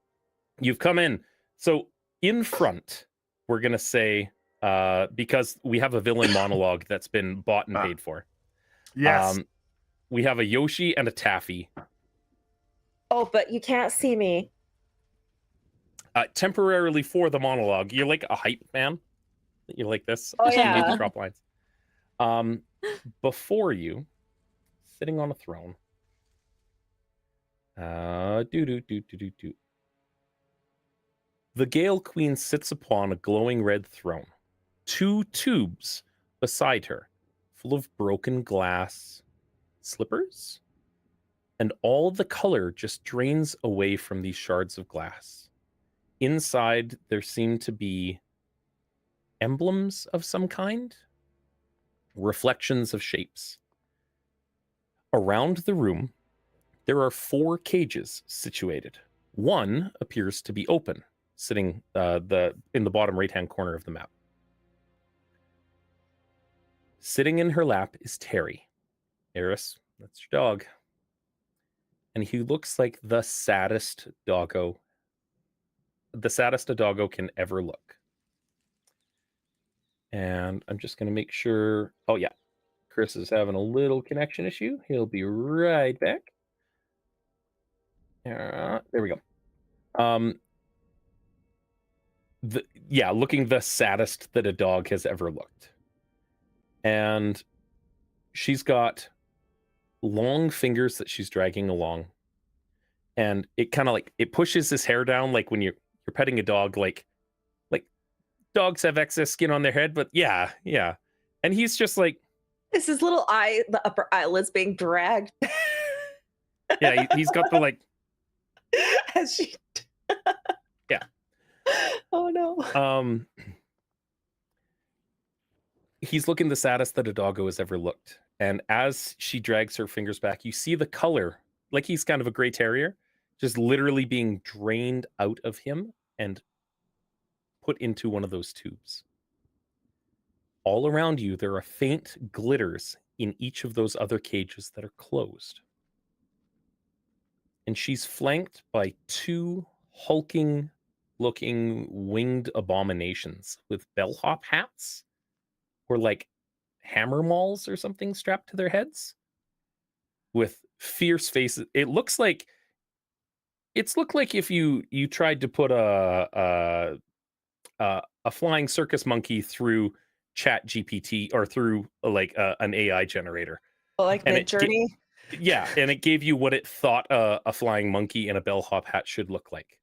You've come in. So in front, we're gonna say because we have a villain monologue that's been bought and paid for. Yes. We have a Yoshi and a Taffy. Oh, but you can't see me. Temporarily for the monologue. You're like a hype man. You're like this. Oh, so you need yeah. to drop lines. Before you, sitting on a throne. The Gale Queen sits upon a glowing red throne. 2 tubes beside her, full of broken glass slippers, and all the color just drains away from these shards of glass. Inside, there seem to be emblems of some kind, reflections of shapes. Around the room, there are 4 cages situated. One appears to be open, sitting in the bottom right-hand corner of the map. Sitting in her lap is Terry. Eris, that's your dog. And he looks like the saddest doggo. The saddest a doggo can ever look. And I'm just going to make sure. Oh, yeah. Chris is having a little connection issue. He'll be right back. There we go. Looking the saddest that a dog has ever looked. And she's got long fingers that she's dragging along. And it kind of like, it pushes his hair down like when you're petting a dog, like dogs have excess skin on their head, but yeah. And he's just like, Is his little eye, the upper eyelids being dragged? yeah, he's got the like, As she... Yeah. Oh no. He's looking the saddest that a doggo has ever looked. And as she drags her fingers back, you see the color, like he's kind of a gray terrier, just literally being drained out of him and put into one of those tubes. All around you, there are faint glitters in each of those other cages that are closed. And she's flanked by two hulking looking winged abominations with bellhop hats or like hammer mauls or something strapped to their heads with fierce faces. It looks like if you tried to put a flying circus monkey through Chat GPT or through like an AI generator. Like And Midjourney. Yeah, and it gave you what it thought a flying monkey in a bellhop hat should look like.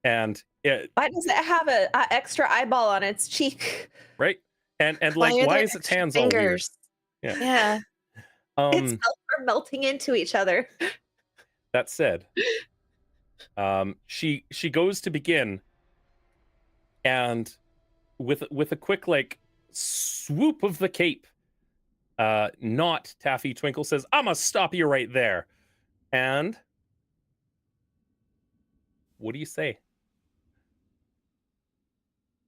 And Why does it have a extra eyeball on its cheek? right, and like, are why there is its extra hands all weird? fingers? Yeah. Yeah. Its mouth are melting into each other. That said, she goes to begin, and with a quick like swoop of the cape, not Taffy Twinkle says, "I'm gonna stop you right there." And what do you say?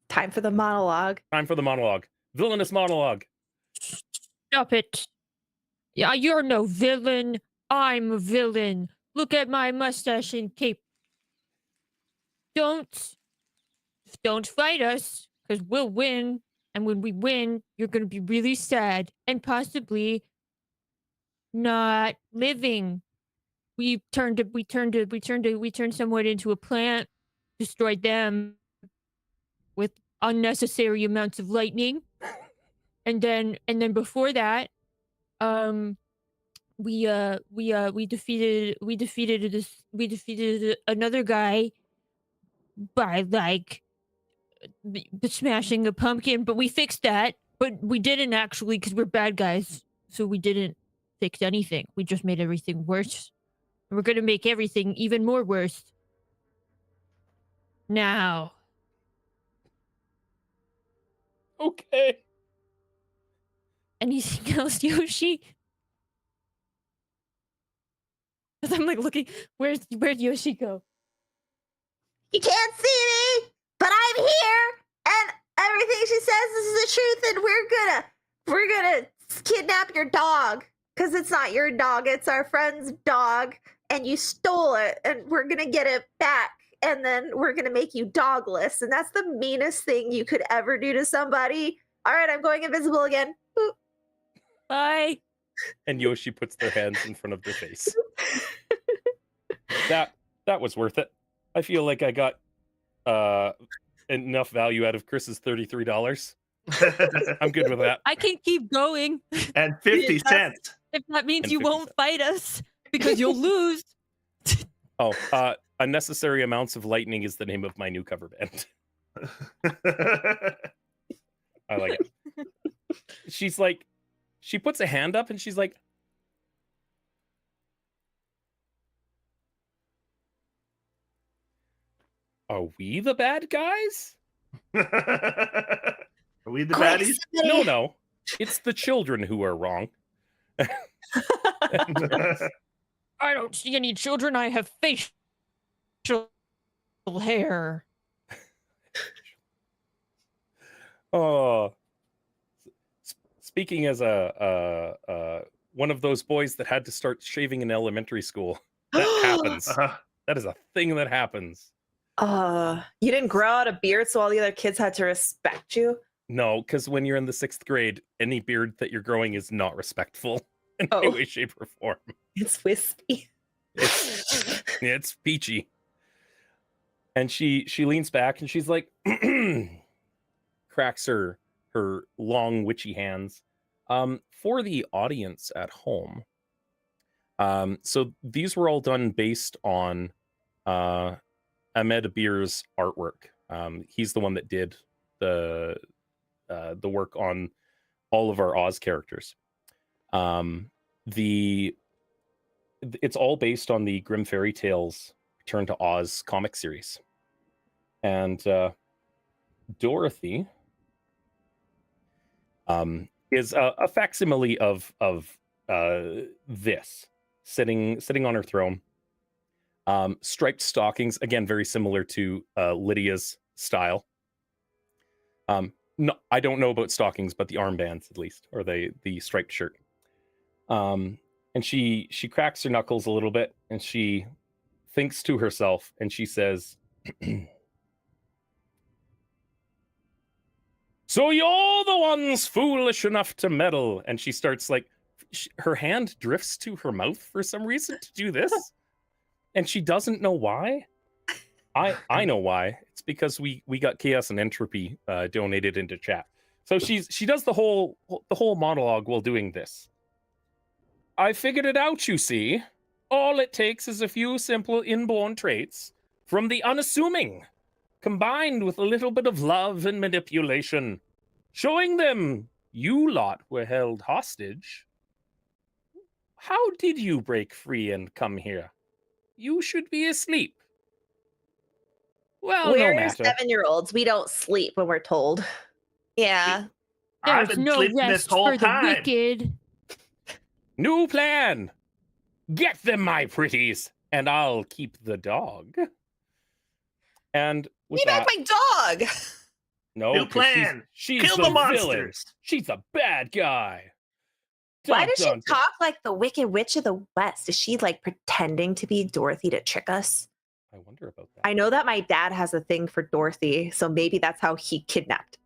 Time for the monologue. Time for the monologue. Villainous monologue. Stop it. Yeah, you're no villain. I'm a villain. Look at my mustache and cape. Don't fight us, because we'll win. And when we win, you're gonna be really sad and possibly not living. We turned someone into a plant, destroyed them with unnecessary amounts of lightning. And then before that, we defeated another guy by like smashing a pumpkin, but we fixed that. But we didn't actually, because we're bad guys, so we didn't fix anything. We just made everything worse. And we're gonna make everything even more worse. Now. Okay. Anything else, Yoshi? 'Cause I'm like looking, where'd Yoshi go? You can't see me, but I'm here, and everything she says is the truth, and we're gonna kidnap your dog, because it's not your dog, it's our friend's dog, and you stole it, and we're gonna get it back, and then we're gonna make you dogless, and that's the meanest thing you could ever do to somebody. All right, I'm going invisible again. Boop. Bye. And Yoshi puts their hands in front of their face. That was worth it. I feel like I got enough value out of Chris's $33. I'm good with that. I can keep going And 50 cents. if that means And you 50 won't fight us because you'll lose. Oh, Unnecessary Amounts of Lightning is the name of my new cover band. I like it. She's like, she puts a hand up and she's like, "Are we the bad guys?" Are we the Quick, baddies? somebody- No. It's the children who are wrong. I don't see any children. I have facial hair. Oh, speaking as a one of those boys that had to start shaving in elementary school, that happens. That is a thing that happens. You didn't grow out a beard, so all the other kids had to respect you? No, because when you're in the 6th grade, any beard that you're growing is not respectful in any Oh. way, shape, or form. It's wispy. It's peachy. And she leans back and she's like, cracks her long witchy hands. For the audience at home, so these were all done based on Ahmed Abir's artwork. He's the one that did the work on all of our Oz characters. It's all based on the Grimm Fairy Tales Return to Oz comic series. And Dorothy is a facsimile of this, sitting on her throne. Striped stockings, again, very similar to Lydia's style. No, I don't know about stockings, but the armbands at least, or the striped shirt. And she cracks her knuckles a little bit, and she thinks to herself, and she says, "So you're the ones foolish enough to meddle." And she starts like, her hand drifts to her mouth for some reason to do this, and she doesn't know why. I know why. It's because we got Chaos and Entropy donated into chat. So she does the whole monologue while doing this. "I figured it out, you see. All it takes is a few simple inborn traits from the unassuming, combined with a little bit of love and manipulation, showing them you lot were held hostage. How did you break free and come here? You should be asleep. Well, no We're matter. 7-year-olds. We don't sleep when we're told. Yeah. I've There's been no sleeping this rest whole for the time. wicked. New plan. Get them, my pretties, and I'll keep the dog." And with Give back that, my dog. no, New 'cause plan. She's Kill the the villain. monsters. She's a bad guy. Why Dun, does she dun, dun. talk like the Wicked Witch of the West? Is she like pretending to be Dorothy to trick us? I wonder about that. I know that my dad has a thing for Dorothy, so maybe that's how she kidnapped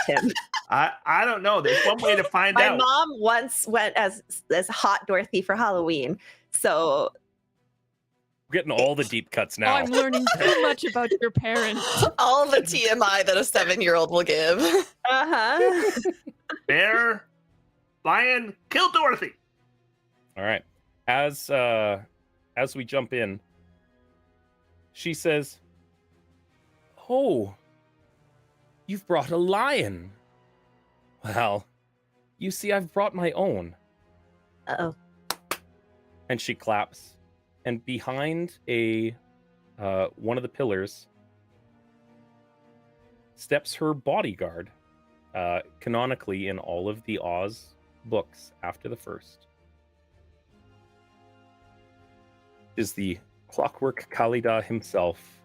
him. I don't know. There's one way to find My out. mom once went as hot Dorothy for Halloween. So We're getting all the deep cuts now. I'm learning too much about your parents. All the TMI that a 7-year-old will give. uh-huh. Bear, lion, kill Dorothy. All right. As we jump in, she says, "Oh, you've brought a lion. Well, you see, I've brought my own." Uh-oh. And she claps, and behind one of the pillars steps her bodyguard. Canonically, in all of the Oz books after the first, is the Clockwork Khalida himself,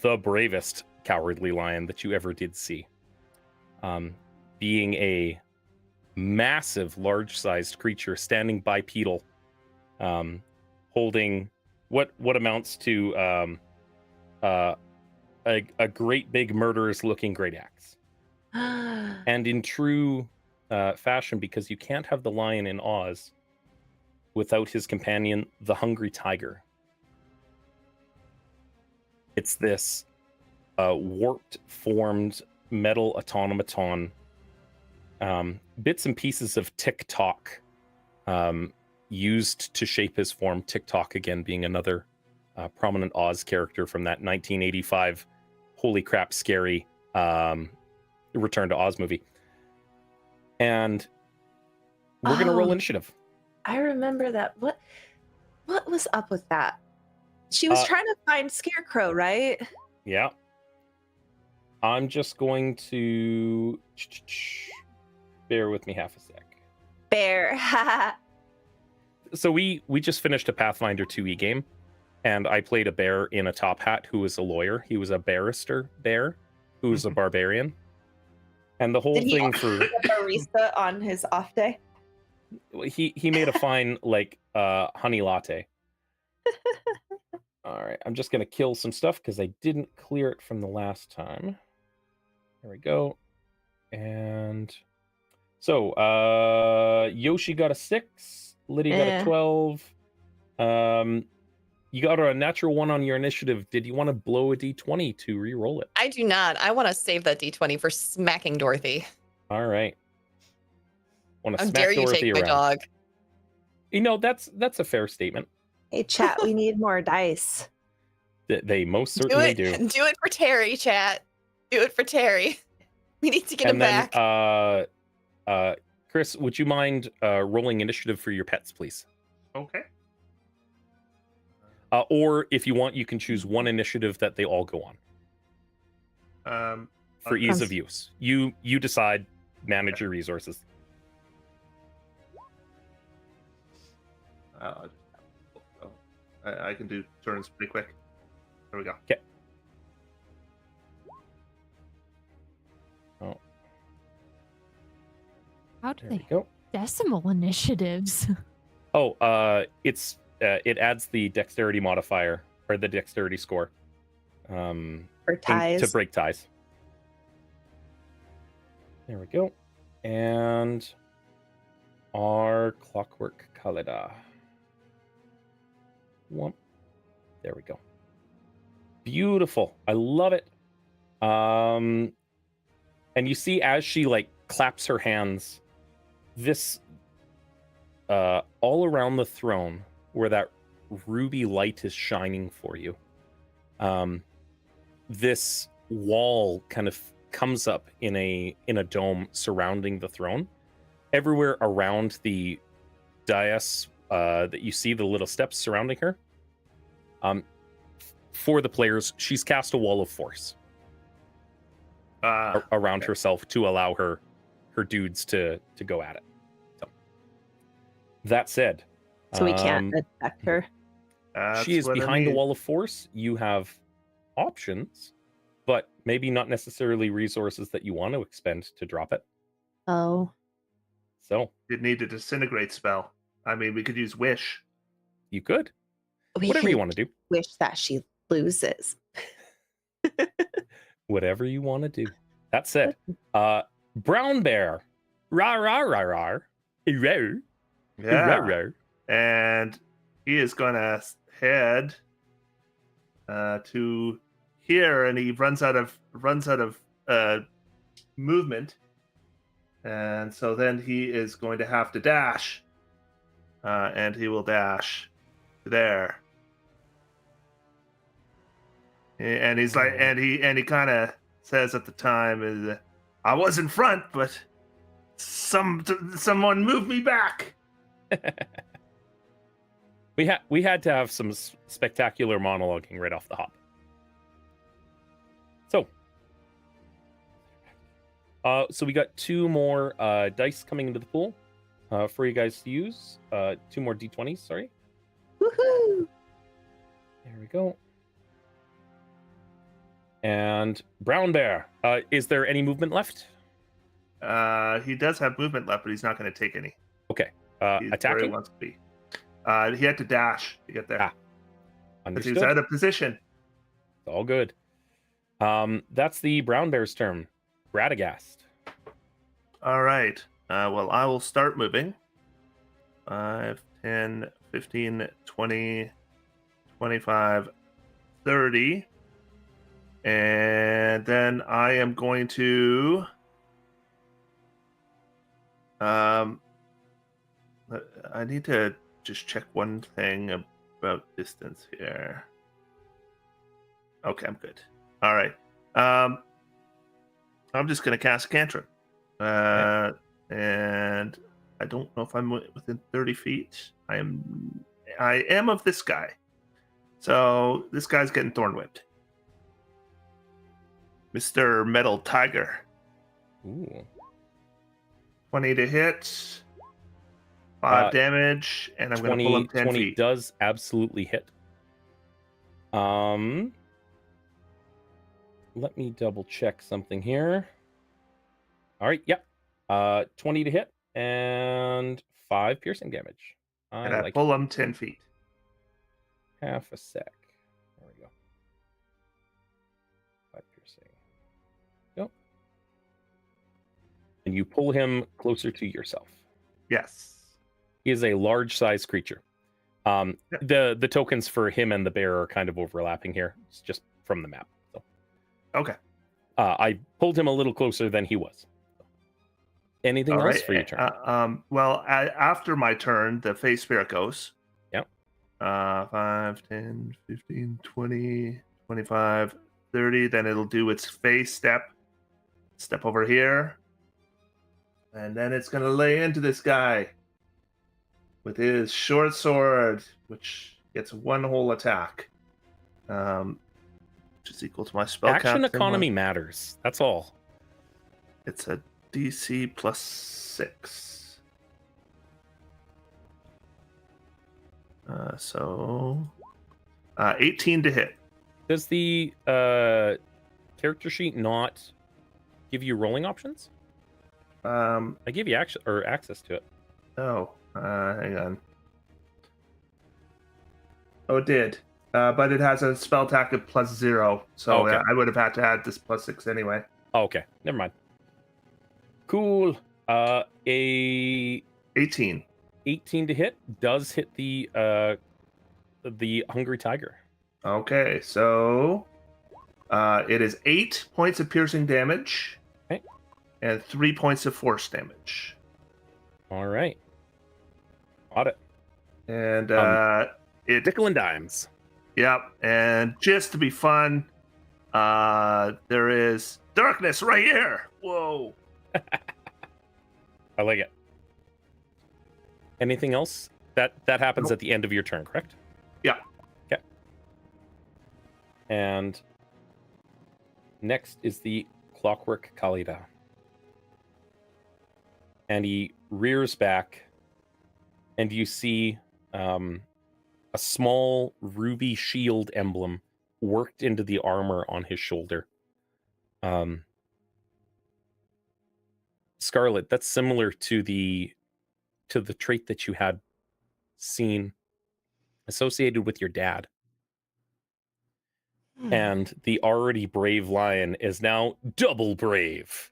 the bravest cowardly lion that you ever did see. Being a massive, large-sized creature standing bipedal, holding what amounts to a great big murderous-looking great axe. And in true fashion, because you can't have the lion in Oz without his companion, the Hungry Tiger. It's this warped, formed metal automaton, bits and pieces of TikTok used to shape his form. TikTok, again, being another prominent Oz character from that 1985 holy crap scary Return to Oz movie. And we're going to roll initiative. I remember that. What was up with that? She was trying to find Scarecrow, right? Yeah. I'm just going to bear with me half a sec. Bear. So we just finished a Pathfinder 2e game, and I played a bear in a top hat who was a lawyer. He was a barrister bear who was a barbarian. And the whole Did he thing also for be a barista on his off day? he made a fine honey latte. All right, I'm just gonna kill some stuff because I didn't clear it from the last time. There we go. And so Yoshi got a 6, Lydia got a 12. You got a natural 1 on your initiative. Did you want to blow a d20 to re-roll it? I do not. I want to save that D20 for smacking Dorothy. All right. Want to How smack dare you Dorothy take my around? dog? You know, that's a fair statement. Hey, chat, we need more dice. They most Do certainly it. do. Do it for Terry, chat. Do it for Terry. We need to get him And back. then, Chris, would you mind rolling initiative for your pets, please? Okay. Or if you want, you can choose one initiative that they all go on for Okay. ease of use. You decide. Manage your resources. I can do turns pretty quick. There we go. Okay. All How do There we they go. decimal initiatives? Oh, it adds the dexterity modifier or the dexterity score. For to ties. break ties. There we go. And our Clockwork Kalida. Whoop. There we go. Beautiful. I love it. And you see as she like claps her hands, this all around the throne where that ruby light is shining for you. This wall kind of comes up in a dome surrounding the throne. Everywhere around the dais that you see the little steps surrounding her. For the players, she's cast a wall of force around herself to allow her dudes to go at it. So that said, So we can't attack her. she is behind a wall of force. You have options, but maybe not necessarily resources that you want to expend to drop it. Oh. So You'd need a disintegrate spell. I mean, we could use wish. you could. We Whatever can you want to do. wish that she loses. Whatever you want to do. That said, Brown Bear. Rah, rah, rah, rah. Row. Yeah. Row. And he is gonna head to here, and he runs out of movement, and so then he is going to have to dash, and he will dash there, and he's like, and he kind of says at the time is, I was in front, but someone moved me back. We had to have some spectacular monologuing right off the hop. So, so we got 2 more dice coming into the pool for you guys to use. 2 more d20s, sorry. Woohoo! There we go. And Brown Bear, is there any movement left? He does have movement left, but he's not going to take any. Okay. He's where he Attacking? wants to be. He had to dash to get there. Ah, Because he Understood. was out of position. It's all good. That's the Brown Bear's turn. Radagast. All right. Well, I will start moving. 5, 10, 15, 20, 25, 30. And then I am going to... I need to just check one thing about distance here. Okay, I'm good. All right. I'm just going to cast a cantrip. And I don't know if I'm within 30 feet. I am of this guy. So this guy's getting thorn whipped. Mr. Metal Tiger. Ooh. 20 to hit. 5 damage. And I'm going to pull him 10 20 feet. does absolutely hit. Let me double check something here. All right, yep. 20 to hit and 5 piercing damage. And I like pull him 10 feet. half a sec. There we go. 5 piercing. Go. And you pull him closer to yourself. Yes. He is a large size creature. The tokens for him and the bear are kind of overlapping here. It's just from the map. So Okay. I pulled him a little closer than he was. Anything All else right. for your turn? Well, after my turn, the phase spirit goes. Yep. 5, 10, 15, 20, 25, 30. Then it'll do its phase step. Step over here. And then it's going to lay into this guy with his short sword, which gets 1 whole attack. Which is equal to my spell Action casting economy one. matters. That's all. It's a DC plus 6. So 18 to hit. Does the character sheet not give you rolling options? I give you access to it. Oh, hang on. Oh, it did. But it has a spell attack of +0, so Okay. I would have had to add this +6 anyway. Oh, okay, never mind. Cool. A 18. 18 to hit does hit the hungry tiger. Okay, so it is 8 points of piercing damage. Okay. And 3 points of force damage. All right. Got it. And it Nickel and dimes. Yep. And just to be fun, there is darkness right here. Whoa. I like it. Anything else? That happens Nope. at the end of your turn, correct? Yeah. Okay. And next is the Clockwork Khalida. And he rears back, and you see a small ruby shield emblem worked into the armor on his shoulder. Scarlet, that's similar to the trait that you had seen associated with your dad. And the already brave lion is now double brave.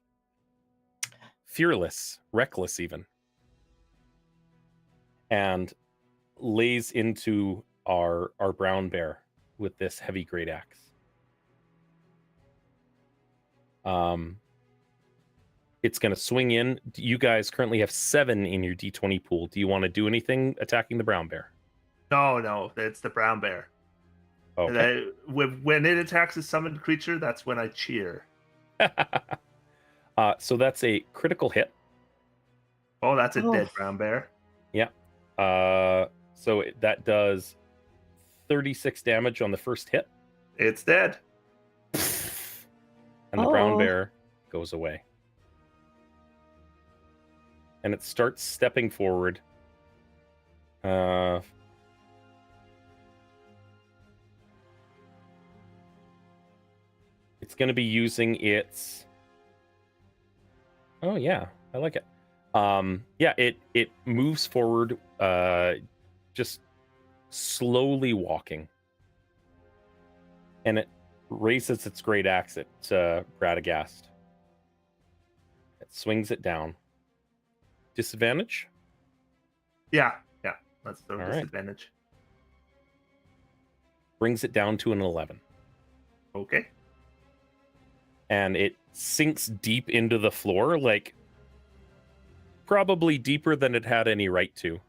Fearless, reckless even. And lays into our brown bear with this heavy great axe. It's going to swing in. You guys currently have 7 in your D20 pool. Do you want to do anything attacking the brown bear? No, it's the brown bear. Okay. When it attacks a summoned creature, that's when I cheer. So that's a critical hit. Oh, that's a Oh. dead brown bear. So that does 36 damage on the first hit, It's dead. and the brown Oh. bear goes away. And it starts stepping forward. It's going to be using its... Oh, yeah. I like it. Yeah, it moves forward, just slowly walking. And it raises its great axe at Radagast. It swings it down. Disadvantage? Yeah. That's the All right. disadvantage. Brings it down to an 11. Okay. And it sinks deep into the floor, like probably deeper than it had any right to.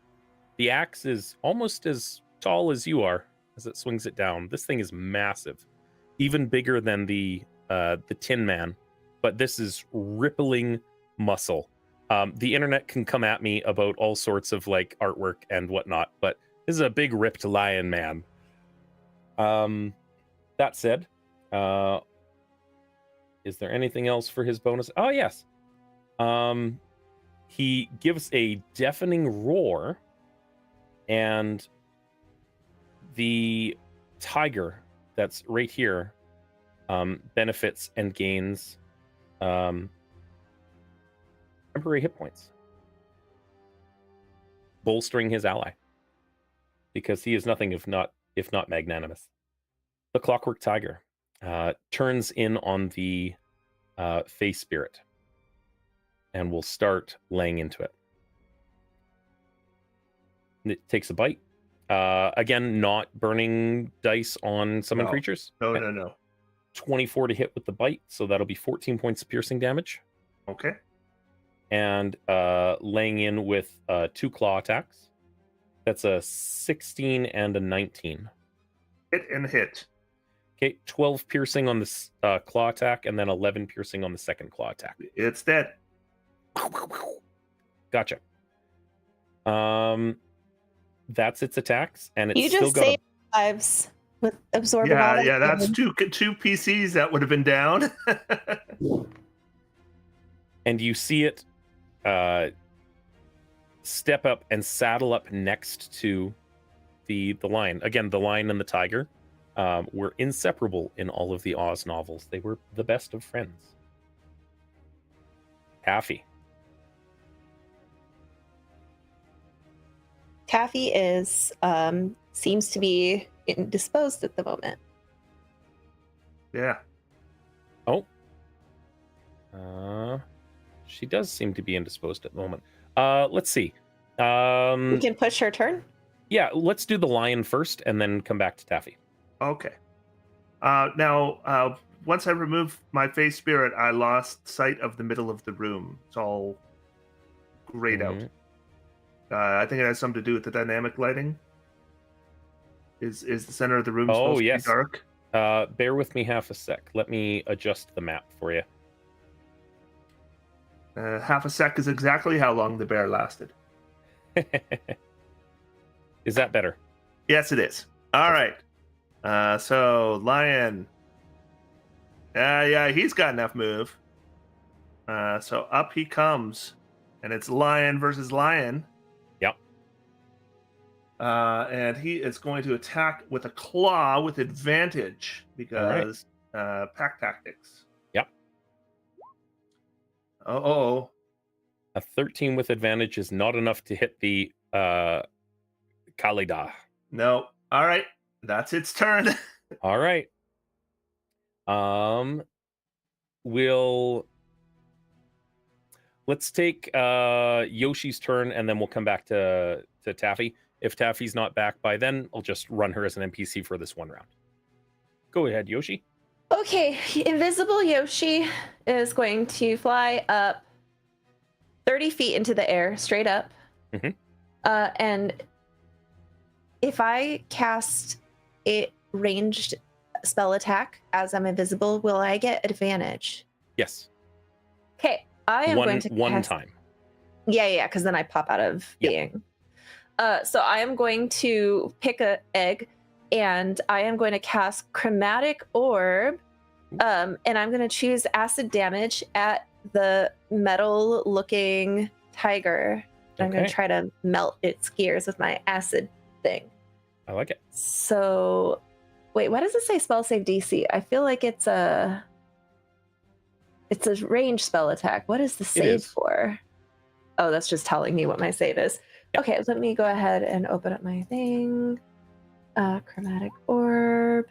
The axe is almost as tall as you are as it swings it down. This thing is massive, even bigger than the Tin Man, but this is rippling muscle. The internet can come at me about all sorts of like artwork and whatnot, but this is a big ripped lion man. That said, is there anything else for his bonus? Oh, yes. He gives a deafening roar, and the tiger that's right here benefits and gains temporary hit points, bolstering his ally, because he is nothing if not magnanimous. The Clockwork Tiger turns in on the face spirit and will start laying into it. It takes a bite. Again, not burning dice on summon No. creatures. No. 24 to hit with the bite, so that'll be 14 points of piercing damage. Okay. And laying in with 2 claw attacks. That's a 16 and a 19. Hit and hit. Okay, 12 piercing on the claw attack, and then 11 piercing on the second claw attack. It's dead. Gotcha. That's its attacks, and it's You still just got saved lives with absorbing all that Yeah, that's damage. two PCs that would have been down. and you see it step up and saddle up next to the lion. Again, the lion and the tiger were inseparable in all of the Oz novels. They were the best of friends. Taffy, Taffy is seems to be indisposed at the moment. Yeah. She does seem to be indisposed at the moment. Let's see. We can push her turn. Yeah, let's do the lion first and then come back to Taffy. Okay. Now, once I removed my face spirit, I lost sight of the middle of the room. It's all grayed out. Mhm. I think it has something to do with the dynamic lighting. Is the center of the room Oh, supposed yes. to be dark? Bear with me half a sec. Let me adjust the map for you. Half a sec is exactly how long the bear lasted. Is that better? Yes, it is. All right. So lion. Yeah, he's got enough move. So up he comes, and it's lion versus lion. Yep. And he is going to attack with a claw with advantage because pack tactics. Yep. Oh. A 13 with advantage is not enough to hit the Khalida. No. All right. That's its turn. All right. Let's take Yoshi's turn and then we'll come back to Taffy. If Taffy's not back by then, I'll just run her as an NPC for this one round. Go ahead, Yoshi. Okay, invisible Yoshi is going to fly up 30 feet into the air, straight up. Mhm. And if I cast a ranged spell attack as I'm invisible, will I get advantage? Yes. Okay, I am going to one cast... time. Yeah, because then I pop out of Yeah. being. So I am going to pick an egg, and I am going to cast Chromatic Orb, and I'm going to choose acid damage at the metal-looking tiger. I'm going Okay. to try to melt its gears with my acid thing. I like it. So, wait, why does it say spell save DC? I feel like it's a range spell attack. What is the save is. for? Oh, that's just telling me what my save is. Okay, let me go ahead and open up my thing. Chromatic Orb.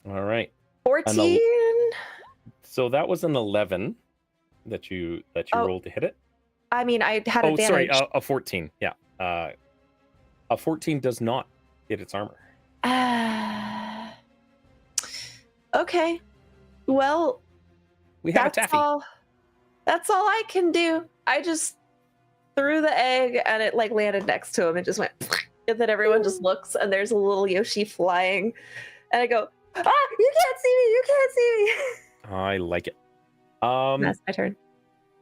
All right. 14. So that was an 11 that you Oh. rolled to hit it. I mean, I had Oh, advantage. sorry, a 14. Yeah. A 14 does not hit its armor. Okay. Well, We have a that's Taffy. all I can do. I just threw the egg and it like landed next to him and just went and then everyone just looks and there's a little Yoshi flying and I go, you can't see me. I like it. That's my turn.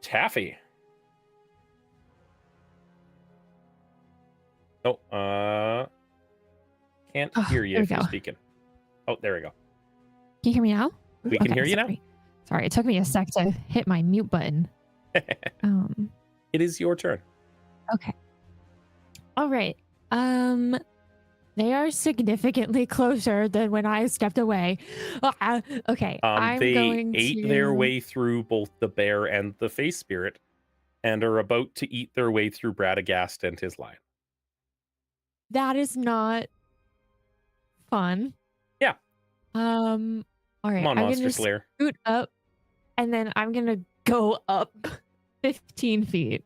Taffy. Oh, can't Oh, hear you there we if you're go. speaking. Oh, there we go. Can you hear me now? We can hear you now. Sorry, it took me a sec to hit my mute button. It is your turn. Okay. All right. They are significantly closer than when I stepped away. Okay. I'm They going ate to... their way through both the bear and the face spirit and are about to eat their way through Bradagast and his lion. That is not fun. Yeah. All right. Come on, I'm Monster gonna Slayer. scoot up, and then I'm gonna go up 15 feet.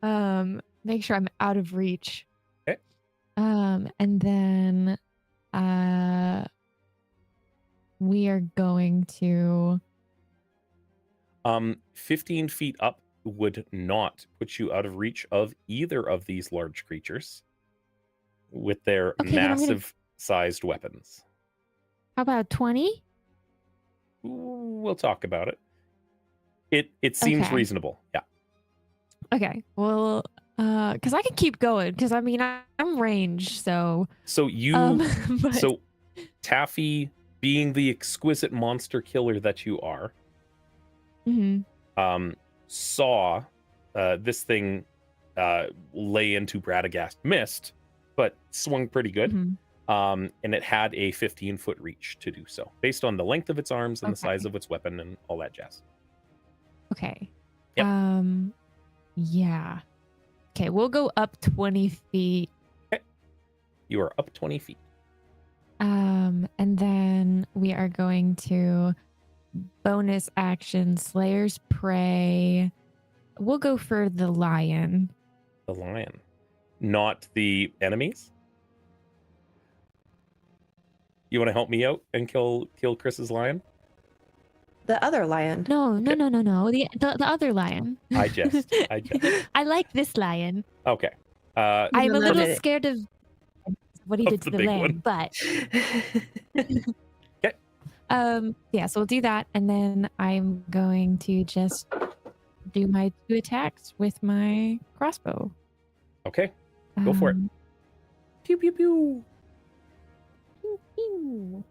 Make sure I'm out of reach. Okay. And then we are going to 15 feet up would not put you out of reach of either of these large creatures with their Okay, then I'm gonna- massive sized weapons. how about 20? We'll talk about it. It seems Okay. reasonable. Yeah. Okay. Well, because I can keep going because I mean I'm ranged, so So you but so Taffy, being the exquisite monster killer that you are, Mhm. saw this thing lay into Bradagast, missed, but swung pretty good. Mhm. And it had a 15-foot reach to do so, based on the length of its arms and the size Okay. of its weapon and all that jazz. Okay. Yep. Yeah. Okay, we'll go up 20 feet. You are up 20 feet. And then we are going to bonus action Slayer's Prey. We'll go for the lion. The lion, not the enemies. You want to help me out and kill Chris's lion? The other lion. No. The other lion. I jest. I jest. I like this lion. Okay. I'm a love little it. scared of what he Of did to the the big lamb, one. but Okay. yeah, so we'll do that, and then I'm going to just do my 2 attacks with my crossbow. Okay. Go for it. Pew pew pew. Pew, pew.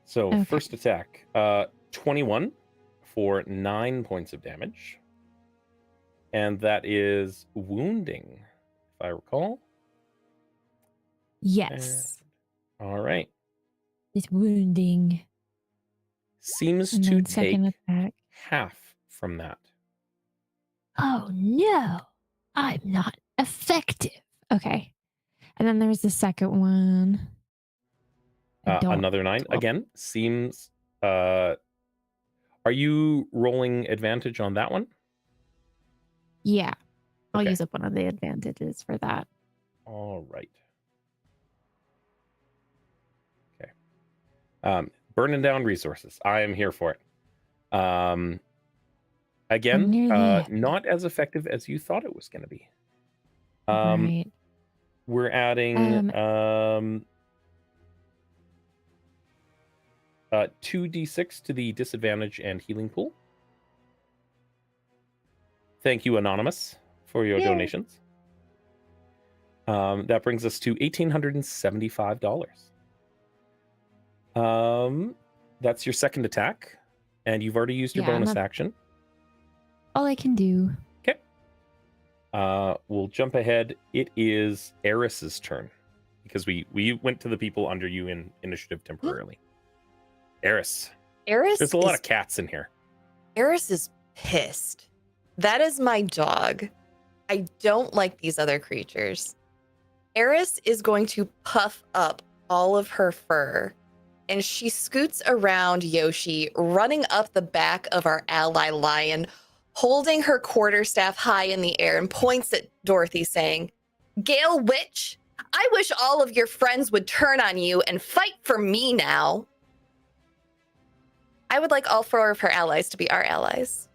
So Okay. first attack, 21 for 9 points of damage, and that is wounding, if I recall. Yes, All right. it's wounding. Seems And to then take second attack. half from that. Oh no, I'm not effective. Okay, and then there's the second one. I don't- Another 9 12. again. Seems. Are you rolling advantage on that one? Yeah, I'll Okay. use up one of the advantages for that. All right. Okay. Burning down resources. I am here for it. Again, nearly at it. not as effective as you thought it was going to be. Right. We're adding 2d6 to the disadvantage and healing pool. Thank you, Anonymous, for your Yay. donations. That brings us to $1,875. That's your second attack, and you've already used your Yeah, I'm bonus not- action. All I can do. We'll jump ahead. It is Eris's turn because we went to the people under you in initiative temporarily. Eris, Eris there's a lot is of cats in here. Eris is pissed. That is my dog. I don't like these other creatures. Eris is going to puff up all of her fur, and she scoots around Yoshi, running up the back of our ally lion, holding her quarterstaff high in the air, and points at Dorothy, saying, "Gale Witch, I wish all of your friends would turn on you and fight for me now." I would like all 4 of her allies to be our allies.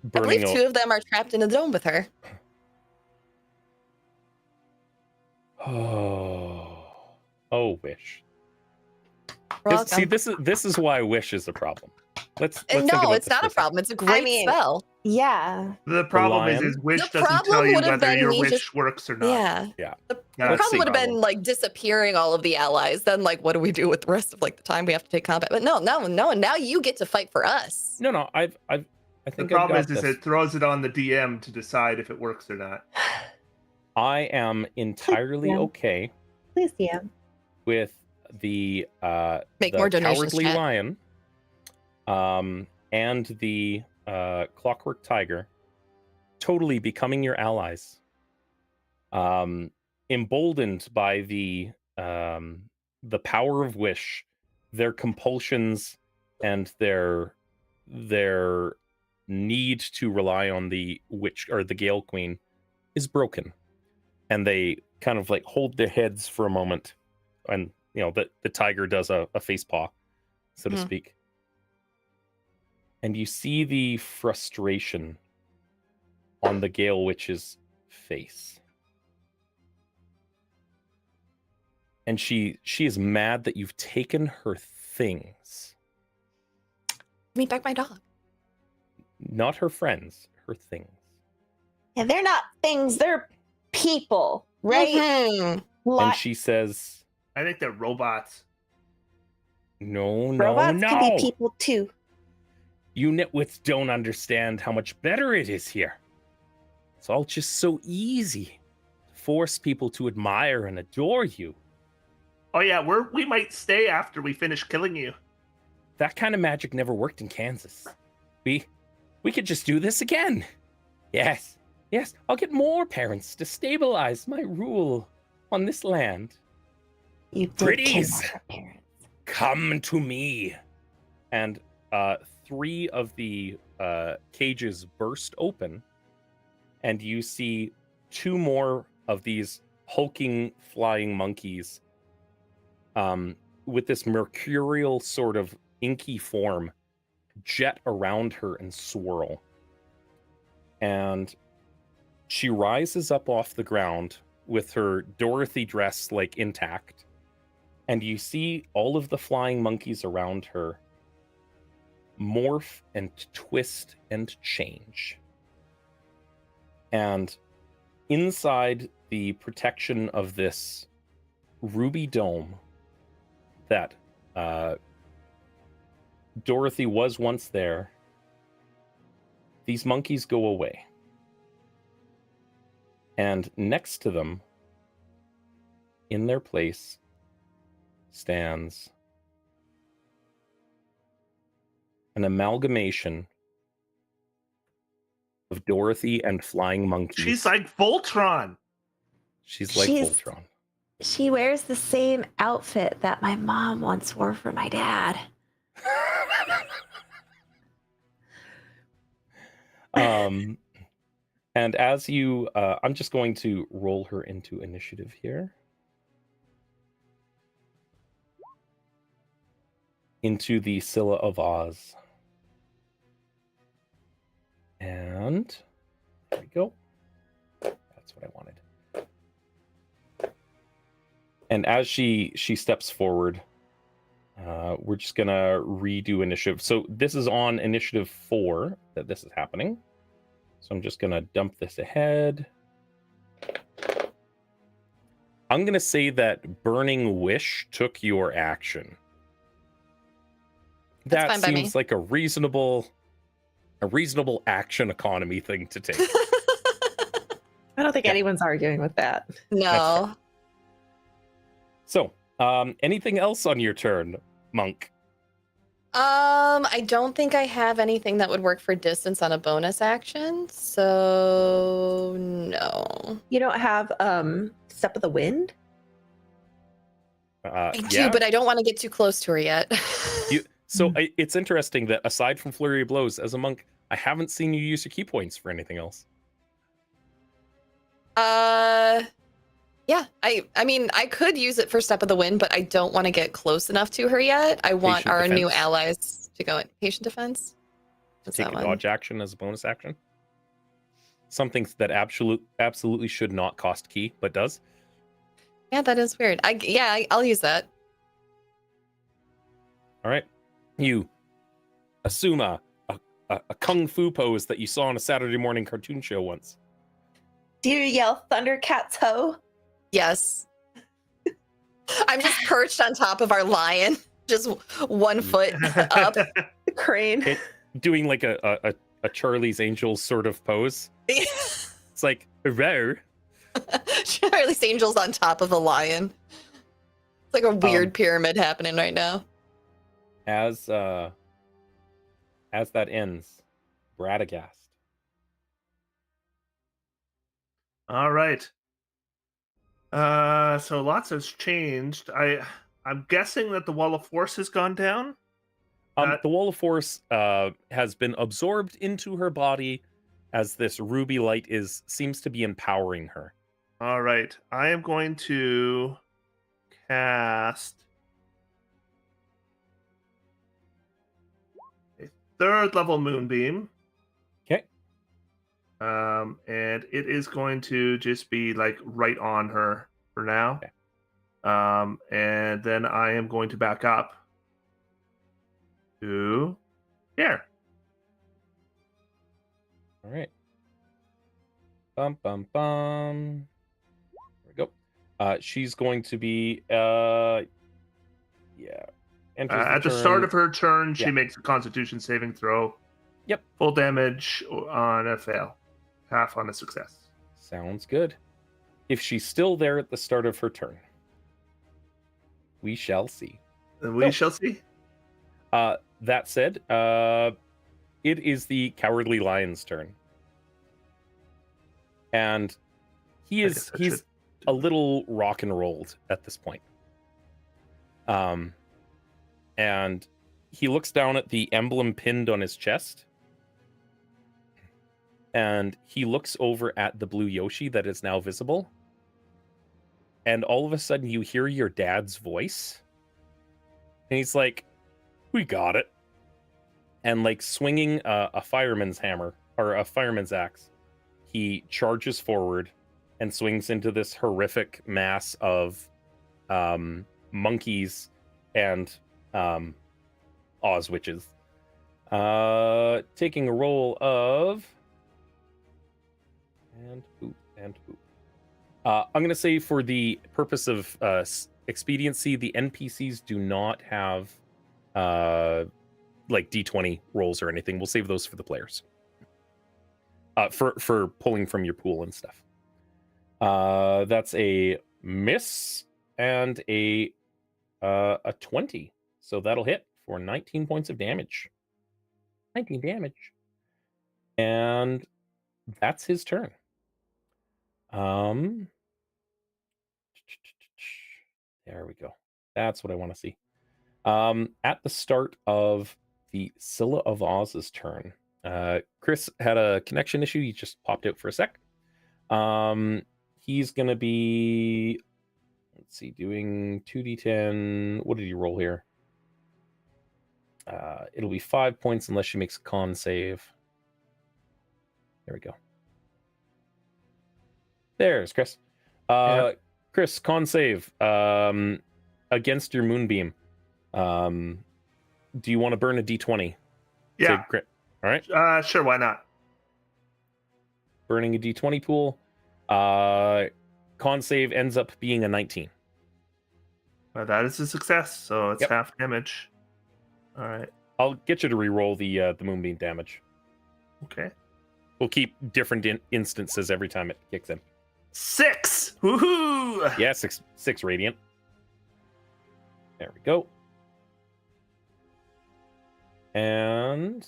I believe Burning 2 of them are trapped in the dome with her. Oh, Wish. Welcome. See, this is why Wish is a problem. Let's think No, about it's this not for a second. problem. It's a great mean, spell. Yeah. The problem lion? is Wish The doesn't tell problem you would have whether been your me wish just- works or not. Yeah. Yeah. The Yeah, Let's problem see. would have been like disappearing all of the allies. Then, like, what do we do with the rest of like the time we have to take combat? But no. Now you get to fight for us. No, I The think problem I've got is this. it throws it on the DM to decide if it works or not. I am entirely Yeah. okay Please, DM. with the Make the more donations, Cowardly chat. Lion, and the Clockwork Tiger totally becoming your allies. Emboldened by the power of Wish, their compulsions and their need to rely on the witch or the Gale Queen is broken, and they kind of like hold their heads for a moment, and the tiger does a face paw, so to Mhm. speak, and you see the frustration on the Gale Witch's face. And she is mad that you've taken her things. Give me back my dog. Not her friends, her things. Yeah, they're not things, they're people, right? Mhm. And she says, I think they're robots. no, Robots no. can be people too. You nitwits don't understand how much better it is here. It's all just so easy to force people to admire and adore you. Oh yeah, we might stay after we finish killing you. That kind of magic never worked in Kansas. We could just do this again. Yes, yes, I'll get more parents to stabilize my rule on this land. You did Pretties. kidnap her parents. Come to me. And 3 of the cages burst open, and you see 2 more of these hulking flying monkeys with this mercurial sort of inky form jet around her and swirl. And she rises up off the ground with her Dorothy dress like intact. And you see all of the flying monkeys around her morph and twist and change. And inside the protection of this ruby dome that Dorothy was once there, these monkeys go away. And next to them, in their place, stands an amalgamation of Dorothy and flying monkeys. She's like Voltron. She's like She's- Voltron. She wears the same outfit that my mom once wore for my dad. And as you, I'm just going to roll her into initiative here. Into the Scylla of Oz. And there we go. That's what I wanted. And as she steps forward, we're just gonna redo initiative. So this is on initiative 4 that this is happening. So I'm just gonna dump this ahead. I'm gonna say that Burning Wish took your action. That's That fine by me. seems like a reasonable action economy thing to take. I don't think Yeah. anyone's arguing with that. No. So, anything else on your turn, Monk? I don't think I have anything that would work for distance on a bonus action, so no. You don't have Step of the Wind? I do, but I don't want to get too close to her yet. It's interesting that aside from Flurry of Blows, as a monk, I haven't seen you use your key points for anything else. Yeah, I mean, I could use it for Step of the Wind, but I don't want to get close enough to her yet. I want Patient our new defense. allies to go in. Patient defense? What's Take that a one? dodge action as a bonus action. Something that absolutely should not cost key, but does. Yeah, that is weird. I'll use that. All right. You assume a kung fu pose that you saw on a Saturday morning cartoon show once. Do you yell Thundercats ho? Yes. I'm just perched on top of our lion, just 1 foot up. The crane. Doing like a Charlie's Angels sort of pose. It's like, hooray. Charlie's Angels on top of a lion. It's like a weird pyramid happening right now. As that ends, Bradagast. All right. So lots has changed. I'm guessing that the Wall of Force has gone down. The Wall of Force has been absorbed into her body as this ruby light seems to be empowering her. All right. I am going to cast a 3rd level Moonbeam. Okay. And it is going to just be like right on her for now. Okay. And then I am going to back up to here. All right. Bum bum bum. There we go. She's going to be enters At the start of her turn, she Yeah. makes a Constitution saving throw. Yep. Full damage on a fail, half on a success. Sounds good. If she's still there at the start of her turn, we shall see. And we Oh. shall see. That said, it is the Cowardly Lion's turn. and he's a little rock and rolled at this point. And he looks down at the emblem pinned on his chest, and he looks over at the blue Yoshi that is now visible, and all of a sudden you hear your dad's voice, and he's like, "We got it," and like swinging a fireman's hammer or a fireman's axe, he charges forward and swings into this horrific mass of monkeys and Oz witches. Taking a roll of and poop. I'm going to say, for the purpose of expediency, the NPCs do not have like D20 rolls or anything. We'll save those for the players. For pulling from your pool and stuff. That's a miss and a 20. So that'll hit for 19 points of damage. 19 damage. And that's his turn. There we go. That's what I want to see. At the start of the Scylla of Oz's turn, Chris had a connection issue. He just popped out for a sec. He's going to be, let's see, doing 2d10. What did he roll here? It'll be 5 points unless she makes a con save. There we go. There's Chris. Chris, con save against your moonbeam. Do you want to burn a d20? Yeah. Grit. All right. Sure, why not? Burning a d20 pool. Con save ends up being a 19. That is a success, so it's Yep. half damage. All right. I'll get you to re-roll the moonbeam damage. Okay. We'll keep different instances every time it kicks in. 6! Woohoo! Yeah, six radiant. There we go. And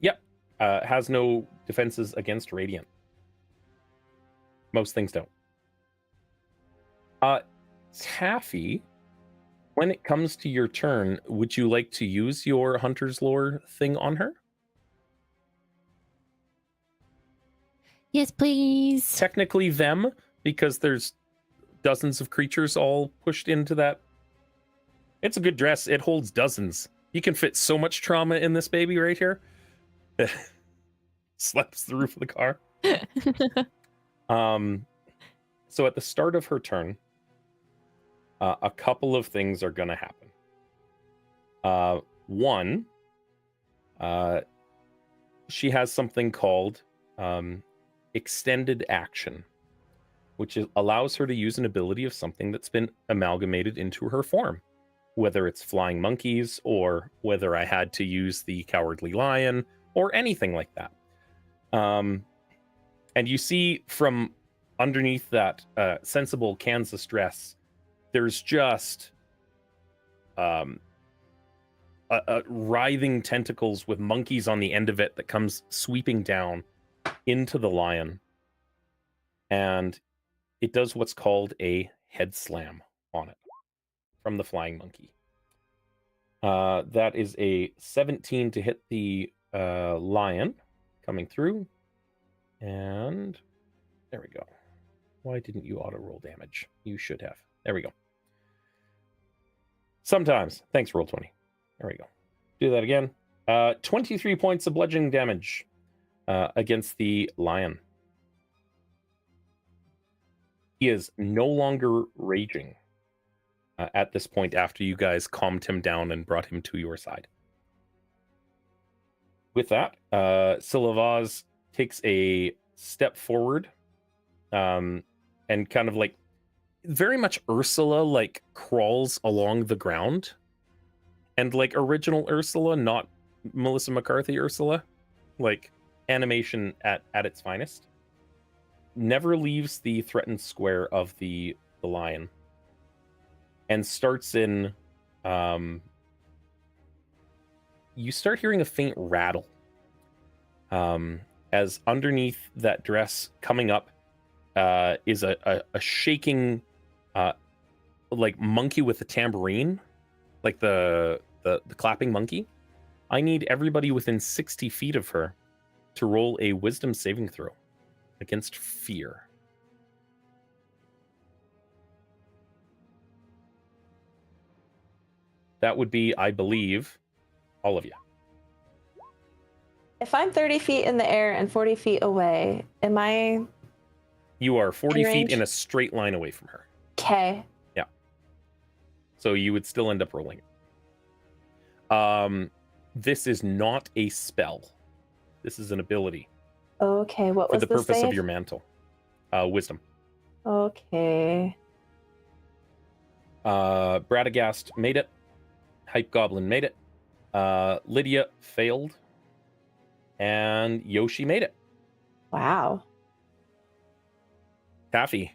yep, has no defenses against radiant. Most things don't. Taffy, when it comes to your turn, would you like to use your Hunter's Lore thing on her? Yes, please. Technically them, because there's dozens of creatures all pushed into that. It's a good dress. It holds dozens. You can fit so much trauma in this baby right here. Slaps the roof of the car. So at the start of her turn, a couple of things are going to happen. One, she has something called extended action, which allows her to use an ability of something that's been amalgamated into her form, whether it's flying monkeys or whether I had to use the cowardly lion or anything like that. And you see from underneath that sensible Kansas dress, there's just writhing tentacles with monkeys on the end of it that comes sweeping down into the lion. And it does what's called a head slam on it from the flying monkey. That is a 17 to hit the lion coming through. And there we go. Why didn't you auto roll damage? You should have. There we go. Sometimes. Thanks, Roll20. There we go. Do that again. 23 points of bludgeoning damage against the lion. He is no longer raging at this point after you guys calmed him down and brought him to your side. With that, Scylla of Oz takes a step forward and kind of like very much Ursula like crawls along the ground, and like original Ursula, not Melissa McCarthy Ursula, like animation at its finest, never leaves the threatened square of the lion and starts in you start hearing a faint rattle as underneath that dress coming up is a shaking like monkey with a tambourine, like the clapping monkey. I need everybody within 60 feet of her to roll a wisdom saving throw against fear. That would be, I believe, all of you. If I'm 30 feet in the air and 40 feet away, am I You are 40 feet range? in a straight line away from her. okay? So you would still end up rolling it. This is not a spell. This is an ability Okay, what for was the purpose save? of your mantle. Wisdom. Okay. Bradagast made it. Hype Goblin made it. Lydia failed. And Yoshi made it. Wow. Taffy,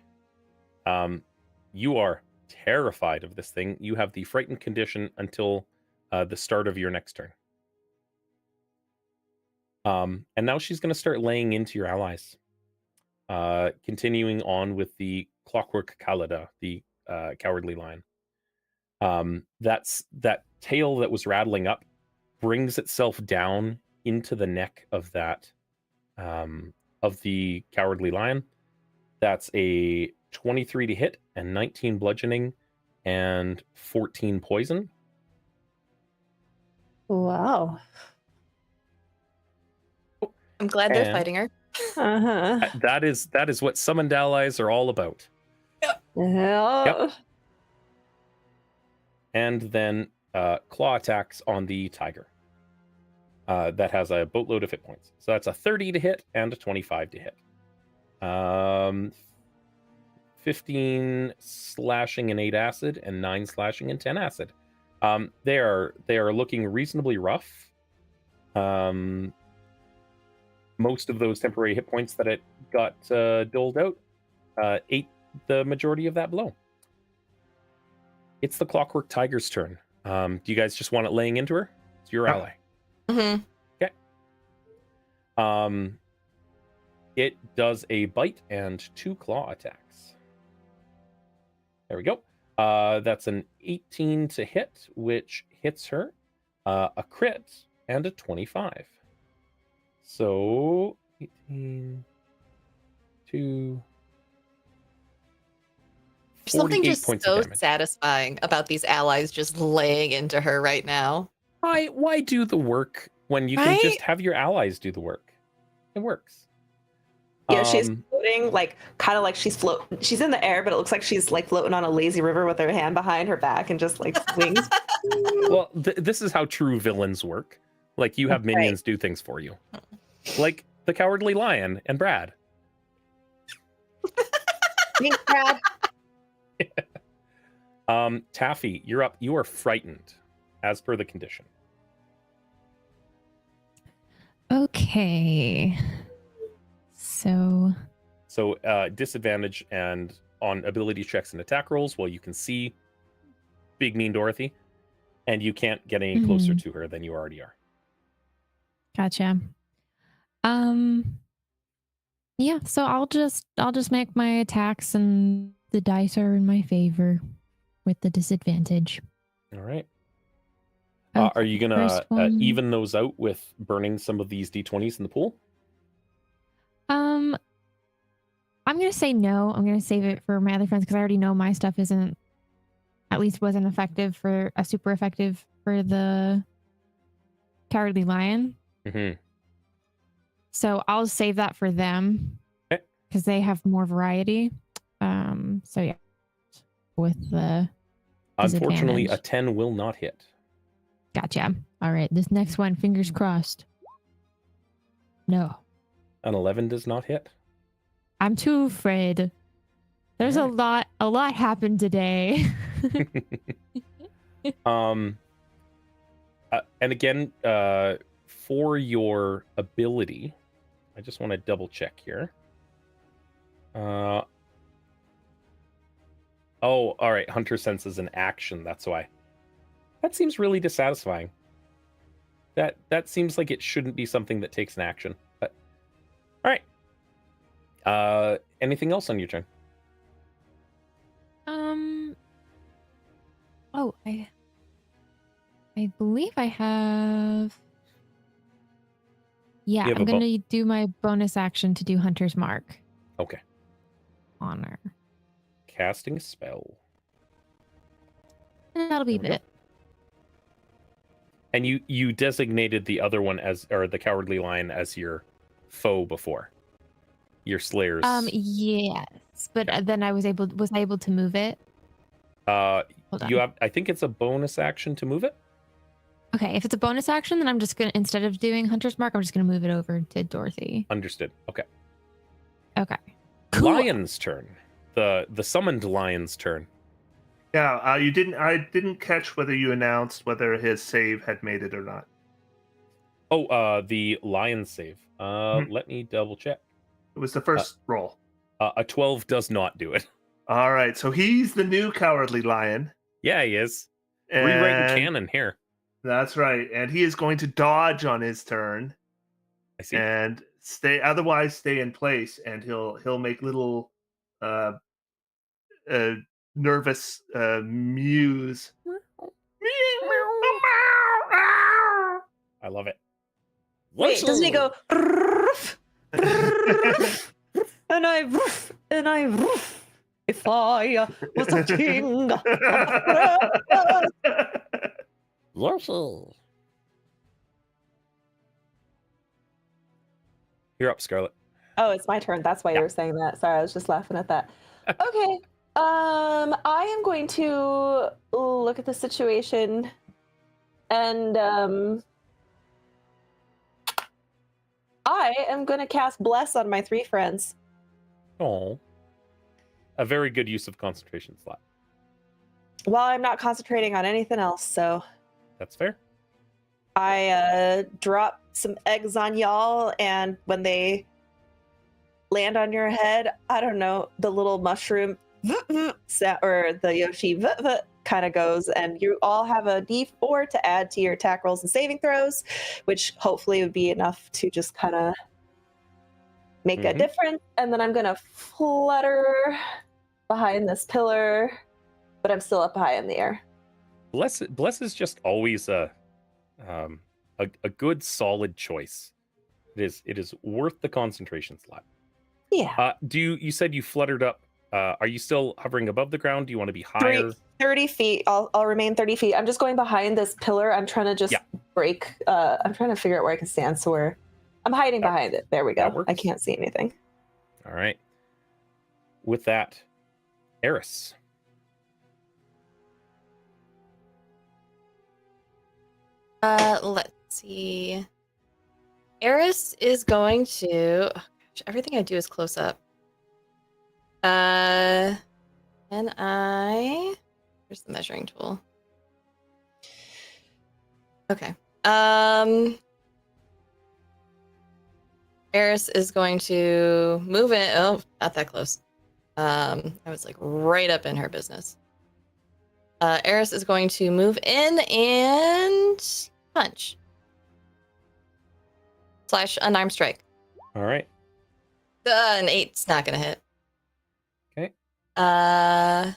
you are terrified of this thing. You have the frightened condition until the start of your next turn. And now she's going to start laying into your allies. Continuing on with the Clockwork Kalida, the Cowardly Lion. That tail that was rattling up brings itself down into the neck of that of the Cowardly Lion. That's a 23 to hit and 19 bludgeoning and 14 poison. Wow. I'm glad they're And- fighting her. Uh-huh. That is what summoned allies are all about. Yep. And then claw attacks on the tiger. That has a boatload of hit points. So that's a 30 to hit and a 25 to hit. 15 slashing and 8 acid and 9 slashing and 10 acid. They are looking reasonably rough. Most of those temporary hit points that it got doled out ate the majority of that blow. It's the Clockwork Tiger's turn. Do you guys just want it laying into her? It's your ally. Mm-hmm. It does a bite and 2 claw attacks. There we go. That's an 18 to hit, which hits her. A crit and a 25. So 18, 2, There's something 48 just points so of damage. satisfying about these allies just laying into her right now. Why do the work when you can Right? just have your allies do the work? It works. Yeah, she's Um, floating, like kind of like she's in the air, but it looks like she's like floating on a lazy river with her hand behind her back and just like swings. Well, this is how true villains work. Like you have Right. minions do things for you, like the Cowardly Lion and Brad. Thanks, Brad. Taffy, you're up. You are frightened, as per the condition. Okay. So So disadvantage and on ability checks and attack rolls. Well, you can see Big Mean Dorothy, and you can't get any closer to her than you already are. gotcha. Yeah, so I'll just make my attacks and the dice are in my favor with the disadvantage. All right. Okay, Are you gonna first one. even those out with burning some of these d20s in the pool? I'm gonna say no. I'm gonna save it for my other friends because I already know my stuff wasn't effective for super effective for the Cowardly Lion. Mm-hmm. So I'll save that for them Okay. because they have more variety. So yeah, with the Unfortunately, a disadvantage. 10 will not hit. Gotcha. All right, this next one, fingers crossed. No, An 11 does not hit. I'm too afraid. There's a lot happened today. And again, for your ability, I just want to double check here. Oh, all right. Hunter Sense is an action. That's why. That seems really dissatisfying. That seems like it shouldn't be something that takes an action. But All right. Anything else on your turn? Oh, I believe I have. Yeah, You have I'm a bo- gonna do my bonus action to do Hunter's Mark. Okay. Honor. Casting a spell. And that'll be There we go. it. And you designated the other one as, or the Cowardly Lion as your foe before. Your slayers. Yes, but then I was able to move it. Hold You on. have. I think it's a bonus action to move it. Okay, if it's a bonus action, then I'm just gonna, instead of doing Hunter's Mark, I'm just gonna move it over to Dorothy. Understood. Okay. Okay. Cool. Lion's turn. The summoned lion's turn. Yeah, I didn't catch whether you announced whether his save had made it or not. Oh, the lion save. Let me double check. It was the first roll. A 12 does not do it. All right, so he's the new Cowardly Lion. Yeah, he is. Rewriting And canon here. that's right, and he is going to dodge on his turn I see. and stay in place, and he'll make little nervous mews. I love it. Wait, doesn't he go? And I if I was a king. You're up, Scarlet. Oh, it's my turn. That's why Yeah. you were saying that. Sorry, I was just laughing at that. Okay. I am going to look at the situation and I am going to cast Bless on my 3 friends. Oh. A very good use of concentration slot. While I'm not concentrating on anything else, so That's fair. I drop some eggs on y'all, and when they land on your head, I don't know, the little mushroom or the Yoshi kind of goes, and you all have a D4 to add to your attack rolls and saving throws, which hopefully would be enough to just kind of make a Mhm. difference. And then I'm gonna flutter behind this pillar, but I'm still up high in the air. Bless is just always a good solid choice. It is worth the concentration slot. Yeah. You said you fluttered up? Are you still hovering above the ground? Do you want to be higher? 30 feet. I'll remain 30 feet. I'm just going behind this pillar. I'm trying to just break. I'm trying to figure out where I can stand. So I'm hiding behind it. There we that go. works. I can't see anything. All right. With that, Eris. Let's see. Eris is going to. Oh gosh, everything I do is close up. And where's the measuring tool? Okay. Eris is going to move in. Oh, not that close. I was like right up in her business. Eris is going to move in and punch. / unarmed strike. All right. An 8's not gonna hit. Okay. Can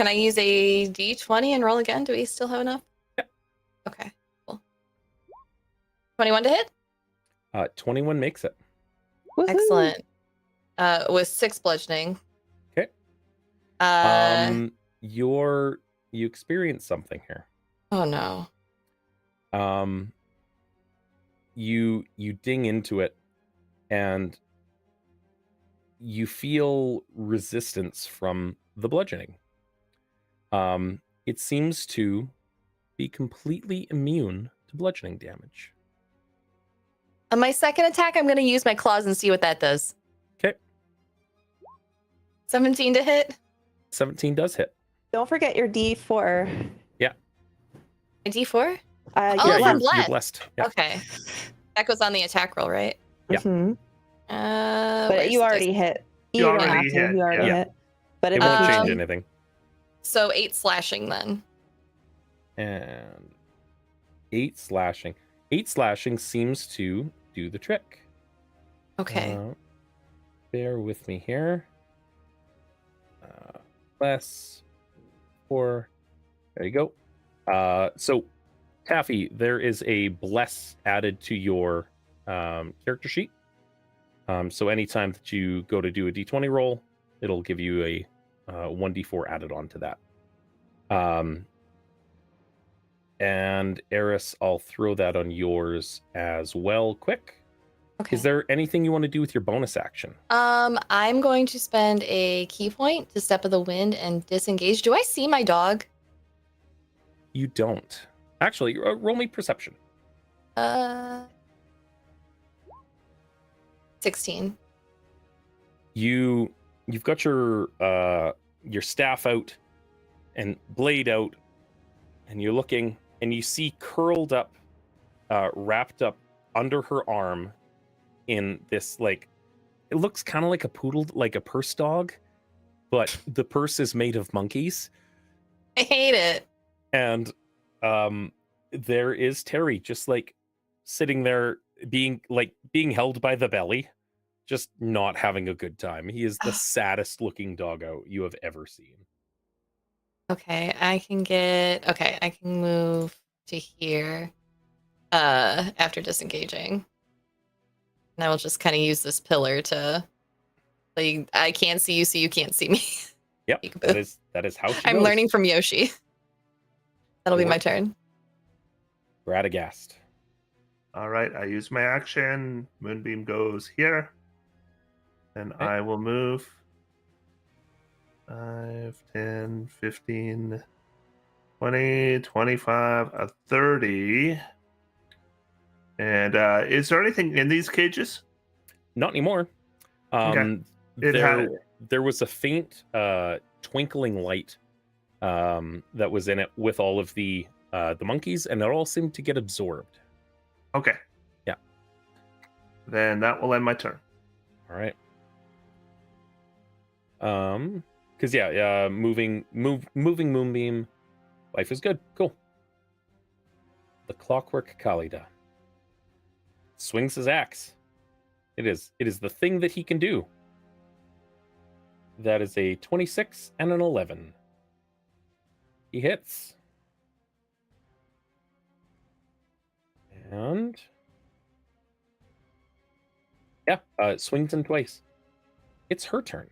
I use a D20 and roll again? Do we still have enough? Yep. Okay, cool. 21 to hit? 21 makes it. Woohoo. Excellent. With 6 bludgeoning. Okay. You experience something here. Oh no. You ding into it, and you feel resistance from the bludgeoning. It seems to be completely immune to bludgeoning damage. On my second attack, I'm gonna use my claws and see what that does. Okay. 17 to hit. 17 does hit. Don't forget your D4. A D4? Yeah, Oh, you're, I'm you're blessed. blessed. Yeah. Okay. That goes on the attack roll, right? Yeah. Mhm. But Where's you the already dice? hit. You don't already have to. hit, You already yeah. hit. But It won't change Um, anything. So 8 slashing then. And 8 slashing. 8 slashing seems to do the trick. Okay. Bear with me here. Less 4. There you go. So, Taffy, there is a bless added to your character sheet. So anytime that you go to do a d20 roll, it'll give you a 1d4 added on to that. And Eris, I'll throw that on yours as well, quick. Okay. Is there anything you want to do with your bonus action? I'm going to spend a key point to Step of the Wind and disengage. Do I see my dog? You don't. Actually, roll me perception. 16. You've got your staff out and blade out, and you're looking, and you see curled up, wrapped up under her arm in this, like, it looks kind of like a poodle, like a purse dog, but the purse is made of monkeys. I hate it. And there is Terry, just like sitting there, being held by the belly, just not having a good time. He is the saddest looking doggo you have ever seen. Okay, I can move to here after disengaging. And I will just kind of use this pillar to, like, I can't see you, so you can't see me. Yep, Peekaboo. that is how she I'm goes. learning from Yoshi. That'll be my turn. Radagast. All right, I use my action. Moonbeam goes here. And Okay. I will move 5, 10, 15, 20, 25, 30. And is there anything in these cages? Not anymore. Okay. It There was a faint twinkling light that was in it with all of the monkeys, and it all seemed to get absorbed. Okay. Yeah. Then that will end my turn. All right. Because moving Moonbeam, life is good. Cool. The Clockwork Khalida swings his axe. It is the thing that he can do. That is a 26 and an 11. He hits. And swings him twice. It's her turn.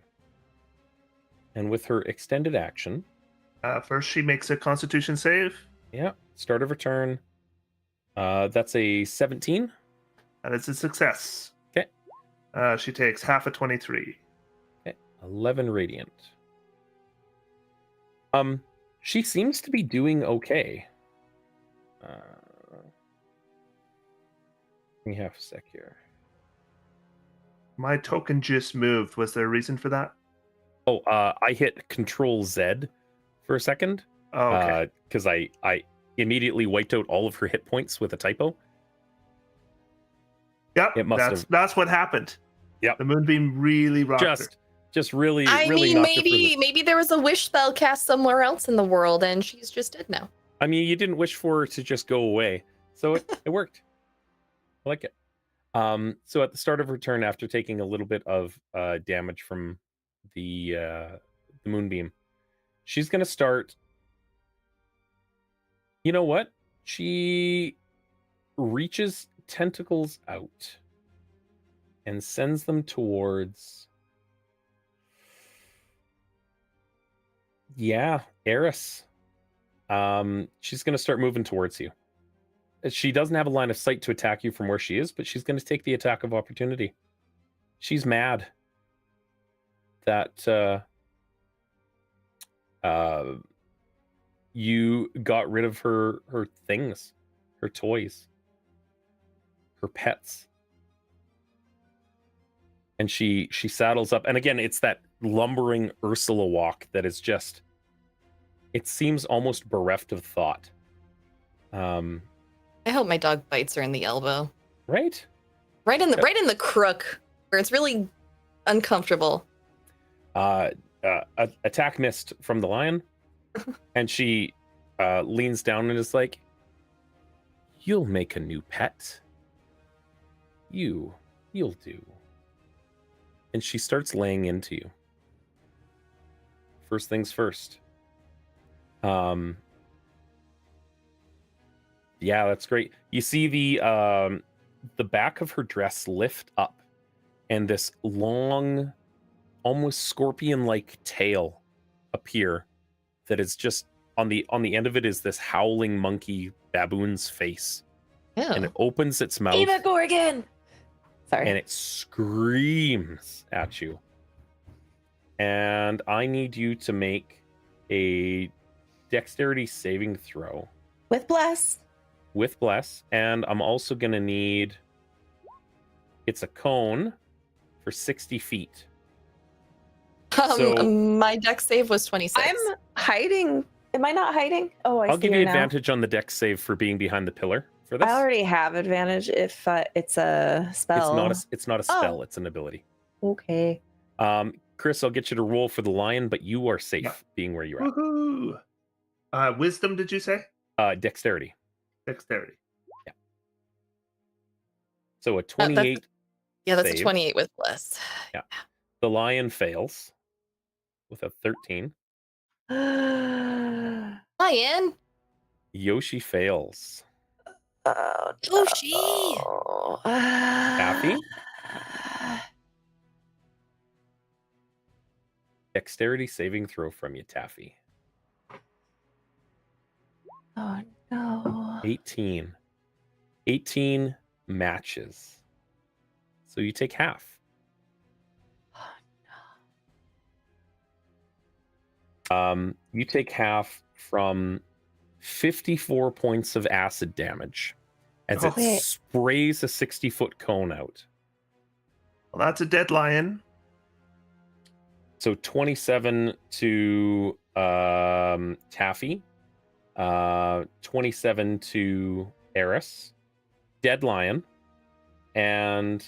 And with her extended action, First, she makes a Constitution save. start of her turn. That's a 17. That is a success. Okay. She takes half a 23. 11 radiant. She seems to be doing okay. Give me half a sec here. My token just moved. Was there a reason for that? Oh, I hit Control Z for a second. Oh, okay. Because I immediately wiped out all of her hit points with a typo. Yep. it must That's what happened. Yep. The Moonbeam really rocked her. Just really, I really mean, knocked her for the- maybe there was a wish spell cast somewhere else in the world, and she's just dead now. I mean, you didn't wish for her to just go away, so it worked. I like it. So at the start of her turn, after taking a little bit of damage from the Moonbeam, she's gonna start. You know what? She reaches tentacles out and sends them towards. Yeah, Eris. She's going to start moving towards you. She doesn't have a line of sight to attack you from where she is, but she's going to take the attack of opportunity. She's mad that you got rid of her things, her toys, her pets. And she saddles up. And again, it's that lumbering Ursula walk that is just, it seems almost bereft of thought. I hope my dog bites her in the elbow. Right? Right in the crook, where it's really uncomfortable. Attack missed from the lion. And she leans down and is like, "You'll make a new pet. You'll do." and she starts laying into you. First things first. Yeah, that's great. You see the back of her dress lift up, and this long, almost scorpion-like tail appear that is just on the end of it is this howling monkey baboon's face, and it Ew. opens its mouth Eva Gorgon. Sorry. and it screams at you. And I need you to make a dexterity saving throw With bless. with bless, and I'm also gonna need, it's a cone for 60 feet. So- My dex save was 26. I'm hiding. Am I not hiding? Oh, I I'll see give her you now. advantage on the dex save for being behind the pillar for this. I already have advantage if it's a spell. It's not a spell, it's an ability. Okay. Chris, I'll get you to roll for the lion, but you are safe Yeah. being where you're at. Woohoo! Wisdom, did you say? Dexterity. Dexterity. So a 28. Yeah, that's save. a 28 with bliss. The lion fails with a 13. Oh, Lion. Yoshi fails. Yoshi. no. Taffy? Dexterity saving throw from you, Taffy. Oh no. 18. 18 matches. So you take half. You take half from 54 points of acid damage as it Okay. sprays a 60-foot cone out. Well, that's a dead lion. So 27 to Taffy, 27 to Eris, Dead Lion, and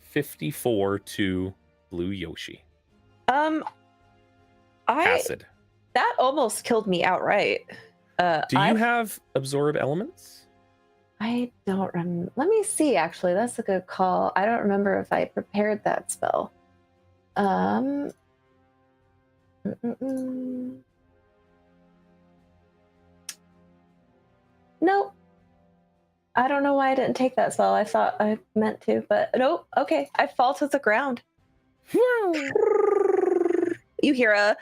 54 to Blue Yoshi. Acid. That almost killed me outright. Do you I have absorb elements? I don't remember. Let me see. Actually, that's a good call. I don't remember if I prepared that spell. Mm-mm-mm. Nope. I don't know why I didn't take that spell. I thought I meant to, but nope. Okay, I fall to the ground. You hear a.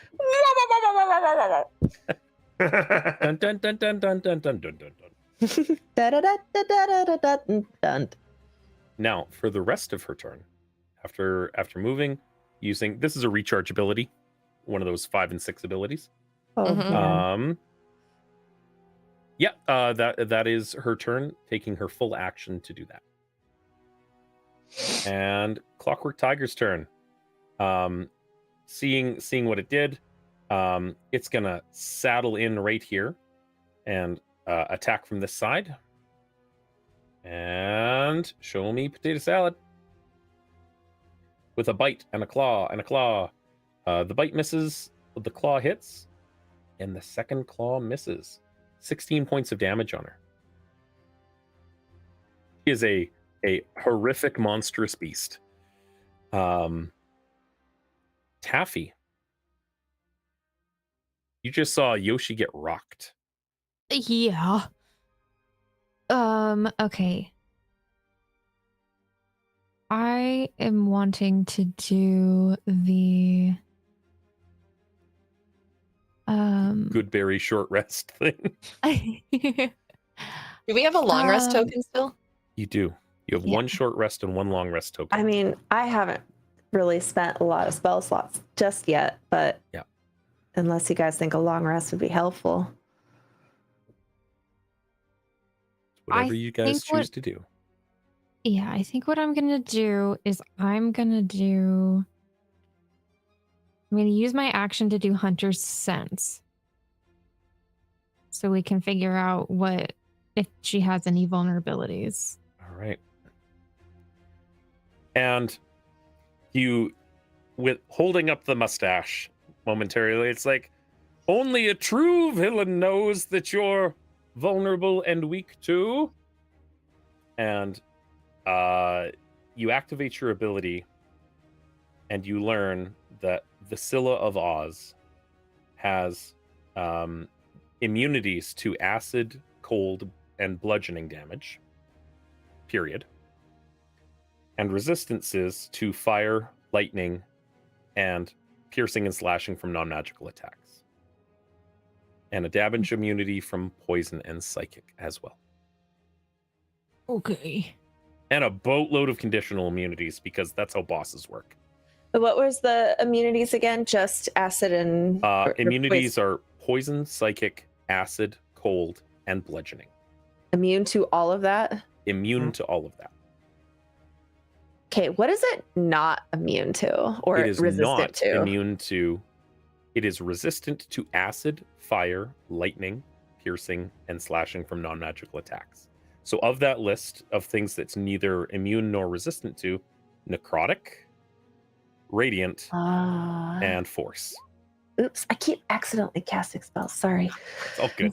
Dun, dun, dun, dun, dun, dun, dun, dun, dun. Da-da-da-da-da-da-da-dun. Now, for the rest of her turn, after moving, using, this is a recharge ability, one of those 5 and 6 abilities. Oh, Mhm. man. That is her turn, taking her full action to do that. And Clockwork Tiger's turn. Seeing what it did, it's gonna saddle in right here and attack from this side. And show me potato salad with a bite and a claw and a claw. The bite misses, the claw hits, and the second claw misses. 16 points of damage on her. She is a horrific, monstrous beast. Taffy, you just saw Yoshi get rocked. Yeah. Okay. I am wanting to do the Goodberry short rest thing. Do we have a long rest Um, token still? You do. You have Yeah. one short rest and one long rest token. I mean, I haven't really spent a lot of spell slots just yet, but Yeah. unless you guys think a long rest would be helpful. Whatever I you guys think what- choose to do. Yeah, I think what I'm gonna do is I'm gonna use my action to do Hunter's Sense. So we can figure out if she has any vulnerabilities. All right. And you, with holding up the mustache momentarily, it's like, only a true villain knows that you're vulnerable and weak too. And you activate your ability and you learn that Vasilla of Oz has immunities to acid, cold, and bludgeoning damage, period, and resistances to fire, lightning, and piercing and slashing from non-magical attacks, and a damage immunity from poison and psychic as well, Okay. and a boatload of conditional immunities because that's how bosses work. What was the immunities again? Just acid and or Immunities poison. are poison, psychic, acid, cold, and bludgeoning. Immune to all of that. Immune to all of that. Okay, what is it not immune to or It is resistant not to? immune to. It is resistant to acid, fire, lightning, piercing, and slashing from non-magical attacks. So of that list of things that's neither immune nor resistant to, necrotic, radiant, and force. Oops, I keep accidentally casting spells. Sorry. It's all good.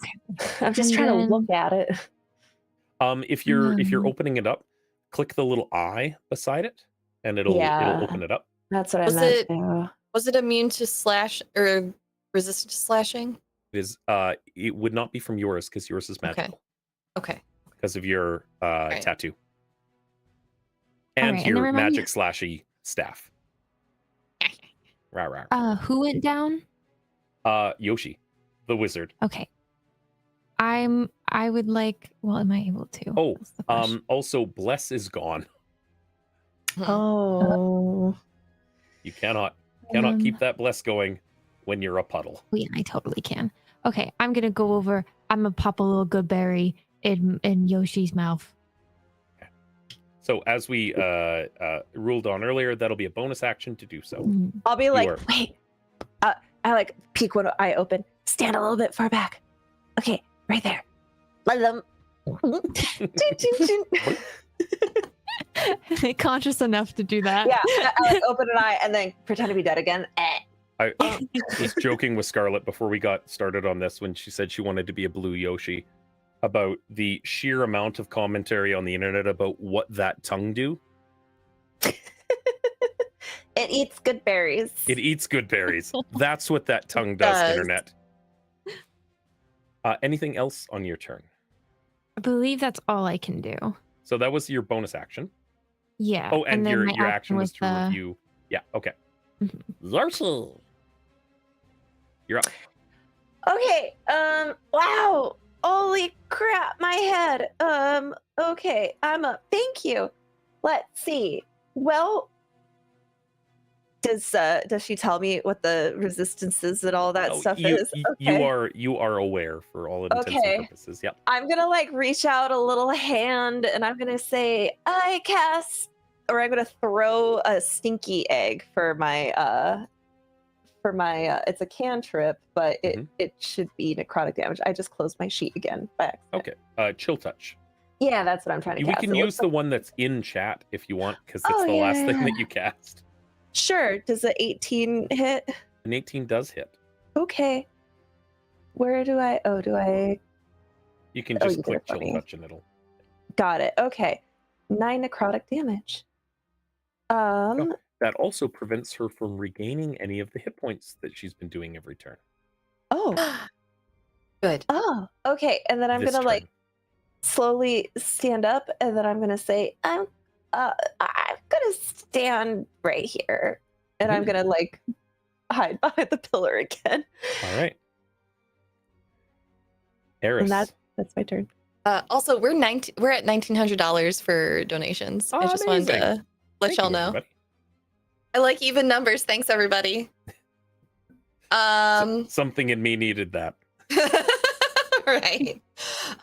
I'm just And trying to then- look at it. If you're Mm. opening it up, click the little eye beside it, and it'll Yeah. open it up. That's what I Was meant. it- to. Was it immune to slash or resistant to slashing? It is. It would not be from yours because yours is Okay. magical Okay. because of your Right. tattoo All and right, and your then remind me- magic slashy staff. Rah, rah. Who went down? Yoshi, the wizard. Okay. I would like. Well, am I able to? Oh, That's the question. Also, bless is gone. Oh. You cannot Um, keep that bless going when you're a puddle. Oh, yeah, I totally can. Okay, I'm gonna go over. I'm gonna pop a little good berry in Yoshi's mouth. So as we ruled on earlier, that'll be a bonus action to do so. Mm. I'll be like, are- wait. I like peek one eye open. Stand a little bit far back. Okay, right there. Let them. Conscious enough to do that. Yeah, I like open an eye and then pretend to be dead again. I was joking with Scarlett before we got started on this when she said she wanted to be a blue Yoshi about the sheer amount of commentary on the internet about what that tongue do. It eats good berries. It eats good berries. That's what that tongue does, does. internet. Anything else on your turn? I believe that's all I can do. So that was your bonus action. Yeah. Oh, and then your my action was to the- review. Yeah, okay. Mhm. Yoshi. You're up. Okay. Wow. Holy crap, my head. Okay. I'm up. Thank you. Let's see. Well, does she tell me what the resistances and all that Oh, stuff you, is? you are aware for all intents Okay. and purposes. Yep. I'm gonna like reach out a little hand and I'm gonna say, I cast, or I'm gonna throw a stinky egg for my it's a cantrip, but it should be necrotic damage. I just closed my sheet again by accident. Okay. Chill touch. Yeah, that's what I'm trying to We cast. can It use looks the one that's in chat if you want, because it's Oh, the yeah, last thing yeah. that you cast. Sure. Does a 18 hit? An 18 does hit. Okay. Where do I You can Oh, just you did click it for chill me. touch and it'll. got it. Okay. 9 necrotic damage. That also prevents her from regaining any of the hit points that she's been doing every turn. Oh. Good. Oh, okay. And then I'm This gonna like turn. slowly stand up, and then I'm gonna say, I'm gonna stand right here, and I'm Mhm. gonna like hide behind the pillar again. All right. Eris. And that's my turn. Also, we're at $1,900 for donations. I just wanted Amazing. to let Thank y'all you, know. everybody. I like even numbers. Thanks, everybody. Something in me needed that. Right.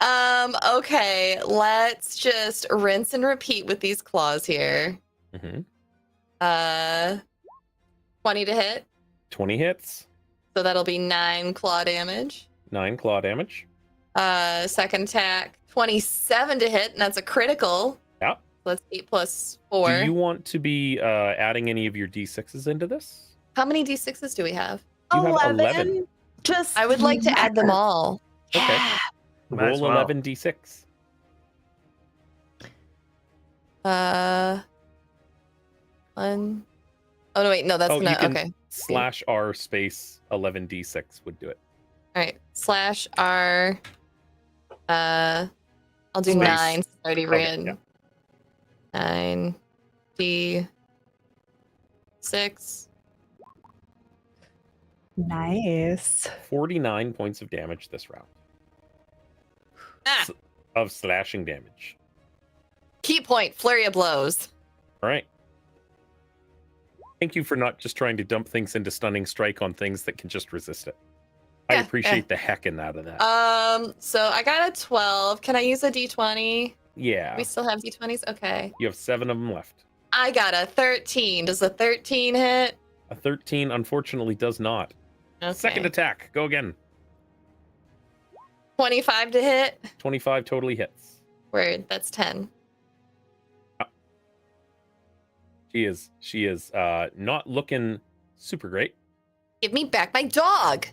Okay, let's just rinse and repeat with these claws here. hmm 20 to hit, 20 hits, so that'll be 9 claw damage. 9 claw damage. Second attack, 27 to hit, and that's a critical. Yep. So that's 8 plus 4. Do you want to be adding any of your d6s into this? How many d6s do we have? You have 11. Just I would like to add them all. Okay. Yeah. Might as Roll well. 11 d6. 1, Oh no, wait, no, that's Oh, you not can okay. slash R space 11d6 would do it. All right, slash R. I'll do Space. 9. It's already Okay, written. yeah. 9 D 6. Nice. 49 points of damage this round. Ah, S- of slashing damage. key point, flurry of blows. All right. Thank you for not just trying to dump things into stunning strike on things that can just resist it. I Yeah, appreciate the heckin' out of that. So I got a 12. Can I use a D20? Yeah. We still have D20s? Okay. You have 7 of them left. I got a 13. Does a 13 hit? A 13 unfortunately does not. Okay. Second attack. Go again. 25 to hit? 25 totally hits. Word, that's 10. She is not looking super great. Give me back my dog.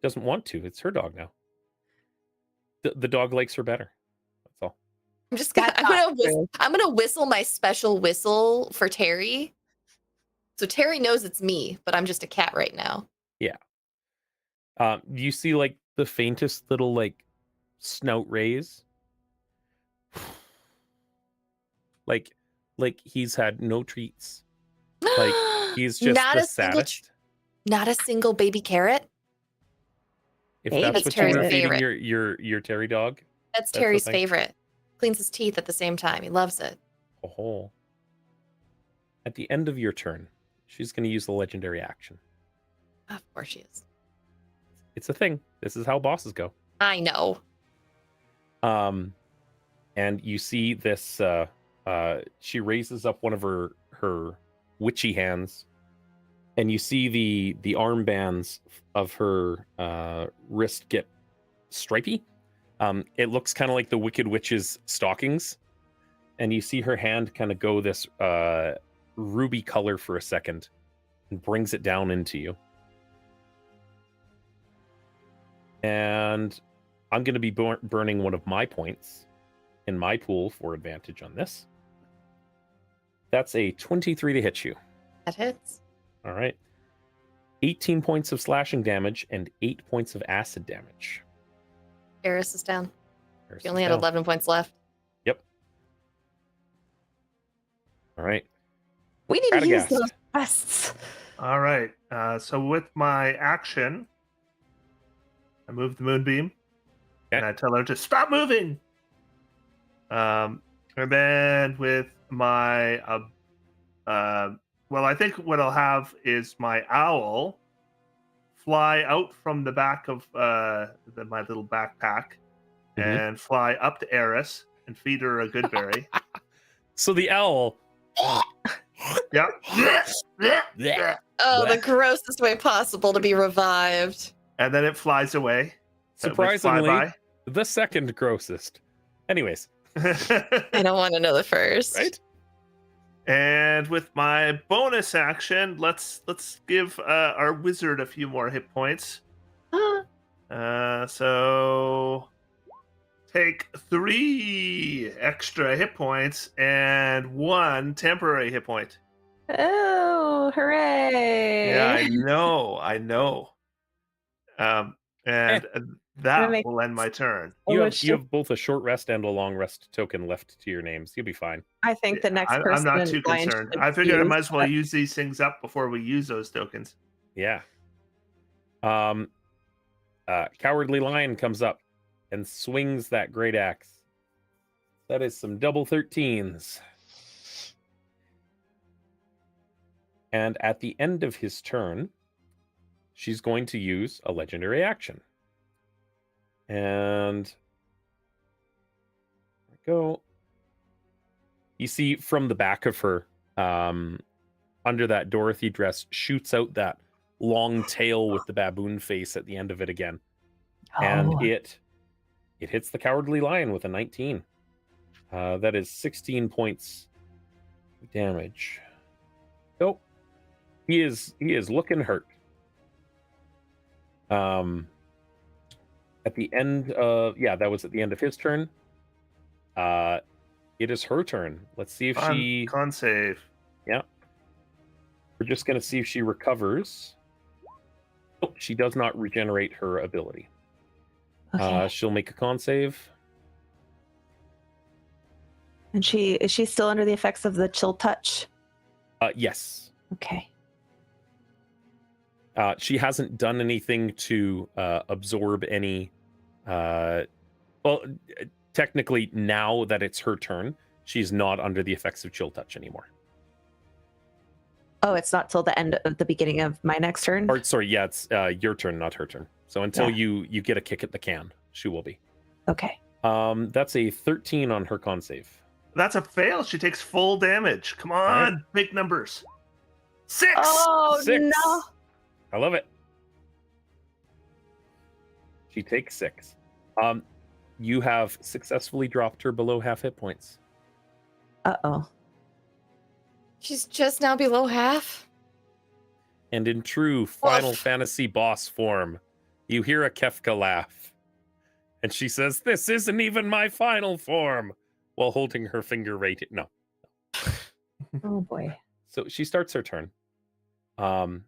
Doesn't want to. It's her dog now. The dog likes her better. That's all. I'm just gonna I'm gonna whistle my special whistle for Terry. So Terry knows it's me, but I'm just a cat right now. You see like the faintest little like snout raise. like he's had no treats. Like he's just not the a single saddest. not a single baby carrot. If Hey, that's that's what you were Terry's feeding favorite. your Terry dog. That's the Terry's thing. favorite. Cleans his teeth at the same time. He loves it. Oh. At the end of your turn, she's going to use the legendary action. Of course she is. It's a thing. This is how bosses go. I know. And you see this. She raises up one of her witchy hands, and you see the armbands of her wrist get stripy. It looks kind of like the Wicked Witch's stockings, and you see her hand kind of go this ruby color for a second, and brings it down into you. And I'm going to be burning one of my points in my pool for advantage on this. That's a 23 to hit you. That hits. All right. 18 points of slashing damage and 8 points of acid damage. Eris is down. There's She only had down. 11 points left. All right. We need to use Radagast. those quests. All right. So with my action, I move the moonbeam, and Okay. I tell her to stop moving. And then with my, well, I think what I'll have is my owl fly out from the back of my little backpack Mhm. and fly up to Eris and feed her a good berry. So the owl. Yep. Blech. Oh, the Blech. grossest way possible to be revived. And then it flies away. Surprisingly, the second grossest. Anyways, I don't want to know the first. right? And with my bonus action, let's give our wizard a few more hit points. So take 3 extra hit points and 1 temporary hit point. Oh, hooray! Yeah, I know. And that makes will end my turn. You Which have both a short rest and a long rest token left to your names. You'll be fine. I think the next I'm person not in too line concerned. should I figured I use might as well that. use these things up before we use those tokens. Yeah. Cowardly Lion comes up and swings that great axe. That is some double 13s. And at the end of his turn, she's going to use a legendary action. And there we go. You see from the back of her, under that Dorothy dress, shoots out that long tail with the baboon face at the end of it again. And Oh. it hits the Cowardly Lion with a 19. That is 16 points of damage. Oh, he is looking hurt. At the end of that was at the end of his turn. It is her turn. Let's see if she Con save. We're just going to see if she recovers. Oh, she does not regenerate her ability. Okay. She'll make a con save. And is she still under the effects of the chill touch? Yes. Okay. She hasn't done anything to absorb any. Well, technically, now that it's her turn, she's not under the effects of chill touch anymore. Oh, it's not till the beginning of my next turn. Or sorry, yeah, it's your turn, not her turn. So until Yeah. you get a kick at the can, she will be. Okay. That's a 13 on her con save. That's a fail. She takes full damage. Come on, right. big numbers. 6. Oh 6. no! I love it. She takes 6. You have successfully dropped her below half hit points. Uh-oh. She's just now below half. And in true Final Woof. Fantasy boss form, you hear a Kefka laugh. And she says, "This isn't even my final form," while holding her finger right. No. Oh boy. So she starts her turn. And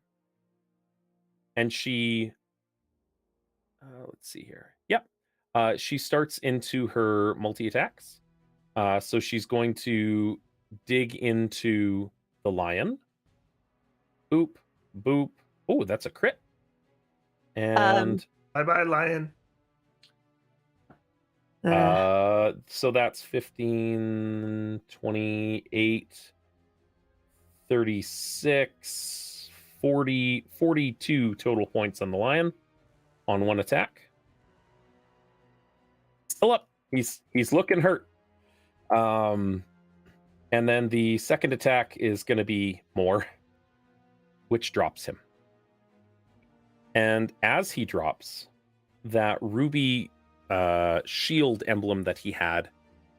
she, let's see here. Yep. She starts into her multi-attacks. So she's going to dig into the lion. Boop, boop. Oh, that's a crit. And Bye-bye, lion. so that's 15, 28, 36, 40, 42 total points on the lion on one attack. Still up. He's looking hurt. And then the second attack is going to be more, which drops him. And as he drops, that ruby shield emblem that he had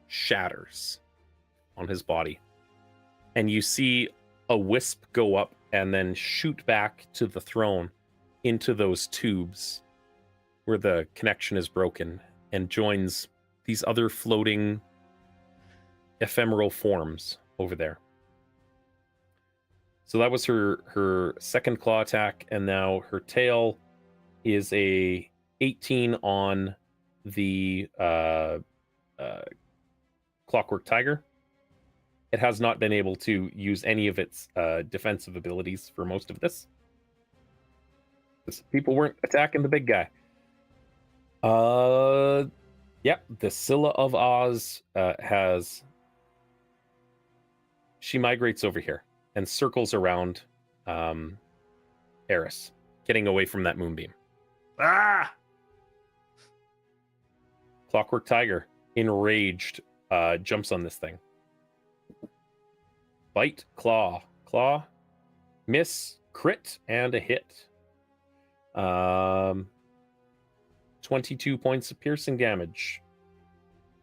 shatters on his body. And you see a wisp go up and then shoot back to the throne into those tubes where the connection is broken and joins these other floating ephemeral forms over there. So that was her second claw attack, and now her tail is a 18 on the Clockwork Tiger. It has not been able to use any of its defensive abilities for most of this. People weren't attacking the big guy. Yeah, the Scylla of Oz she migrates over here and circles around Eris, getting away from that moonbeam. Ah! Clockwork Tiger, enraged, jumps on this thing. Bite, claw, miss, crit, and a hit. 22 points of piercing damage.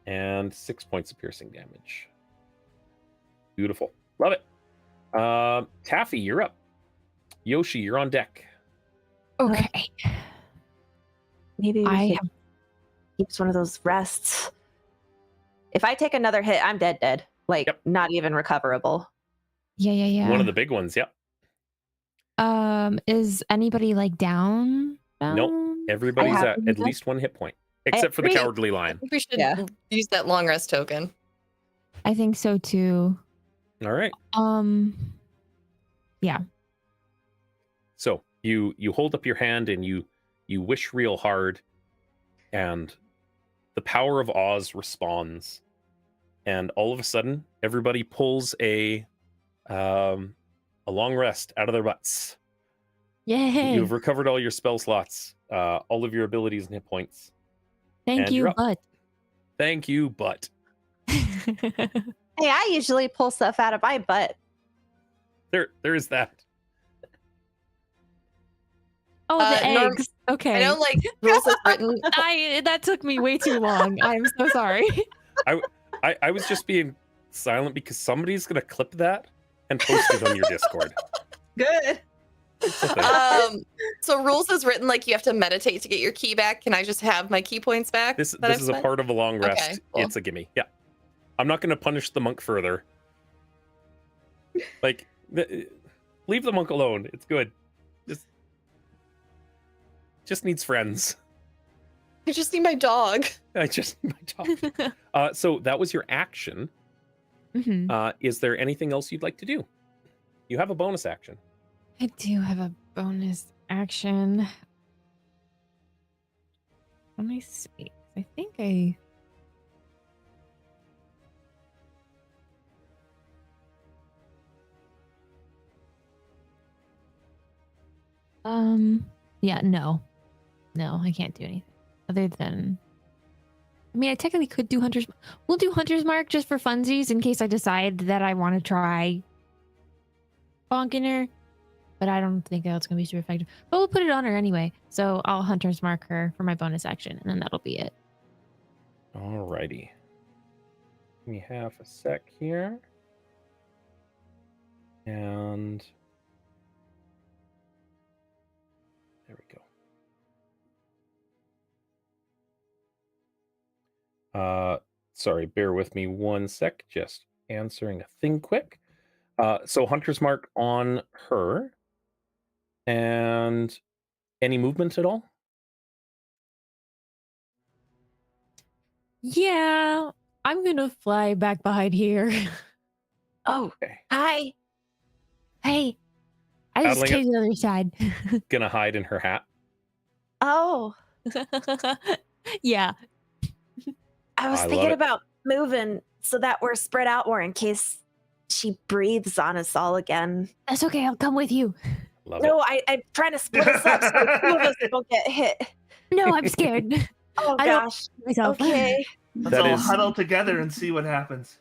And 6 points of piercing damage. Beautiful. Love it. Taffy, you're up. Yoshi, you're on deck. Okay. Maybe I we could keep one of those rests. If I take another hit, I'm dead. Like, Yep. not even recoverable. Yeah. One of the big ones, yep. Is anybody like down? Nope. Everybody's have at least 1 hit point. Except for the Every- Cowardly I Lion. think we should Yeah. use that long rest token. I think so too. All right. Yeah. So you hold up your hand and you wish real hard, and the power of Oz responds, and all of a sudden everybody pulls a long rest out of their butts. Yay. You've recovered all your spell slots, all of your abilities and hit points. Thank and you, you're up. but Thank you, but Hey, I usually pull stuff out of my butt. there is that. oh, the Norm- eggs. Okay. I know, like, rules is written. That took me way too long. I'm so sorry. I was just being silent because somebody's gonna clip that and post it on your Discord. Good. It's okay. So rules is written like you have to meditate to get your key back. Can I just have my key points back? This that I've is a spent? part of a long rest. Okay, cool. It's a gimme. Yeah. I'm not going to punish the monk further. Like, Leave the monk alone. It's good. Just needs friends. I just need my dog. I just my dog. So that was your action. Hmm. Is there anything else you'd like to do? You have a bonus action. I do have a bonus action. Let me see. I think I. Yeah, no, I can't do anything other than. I mean, I technically could do Hunter's. We'll do Hunter's Mark just for funsies in case I decide that I want to try bonking her, but I don't think that's gonna be super effective. But we'll put it on her anyway, so I'll Hunter's Mark her for my bonus action, and then that'll be it. Alrighty. Give me half a sec here. And there we go. Sorry, bear with me one sec. Just answering a thing quick. So Hunter's Mark on her. And any movement at all? Yeah, I'm gonna fly back behind here. Oh, Okay. hi. Hey, I just Paddling came to the other side. Gonna hide in her hat. Oh, Yeah. I was I love thinking it. about moving so that we're spread out more in case she breathes on us all again. That's okay. I'll come with you. Love No, I'm trying to split us up so two of us don't get hit. No, I'm scared. Oh I don't- gosh. Myself. Okay. Let's That all is- huddle together and see what happens.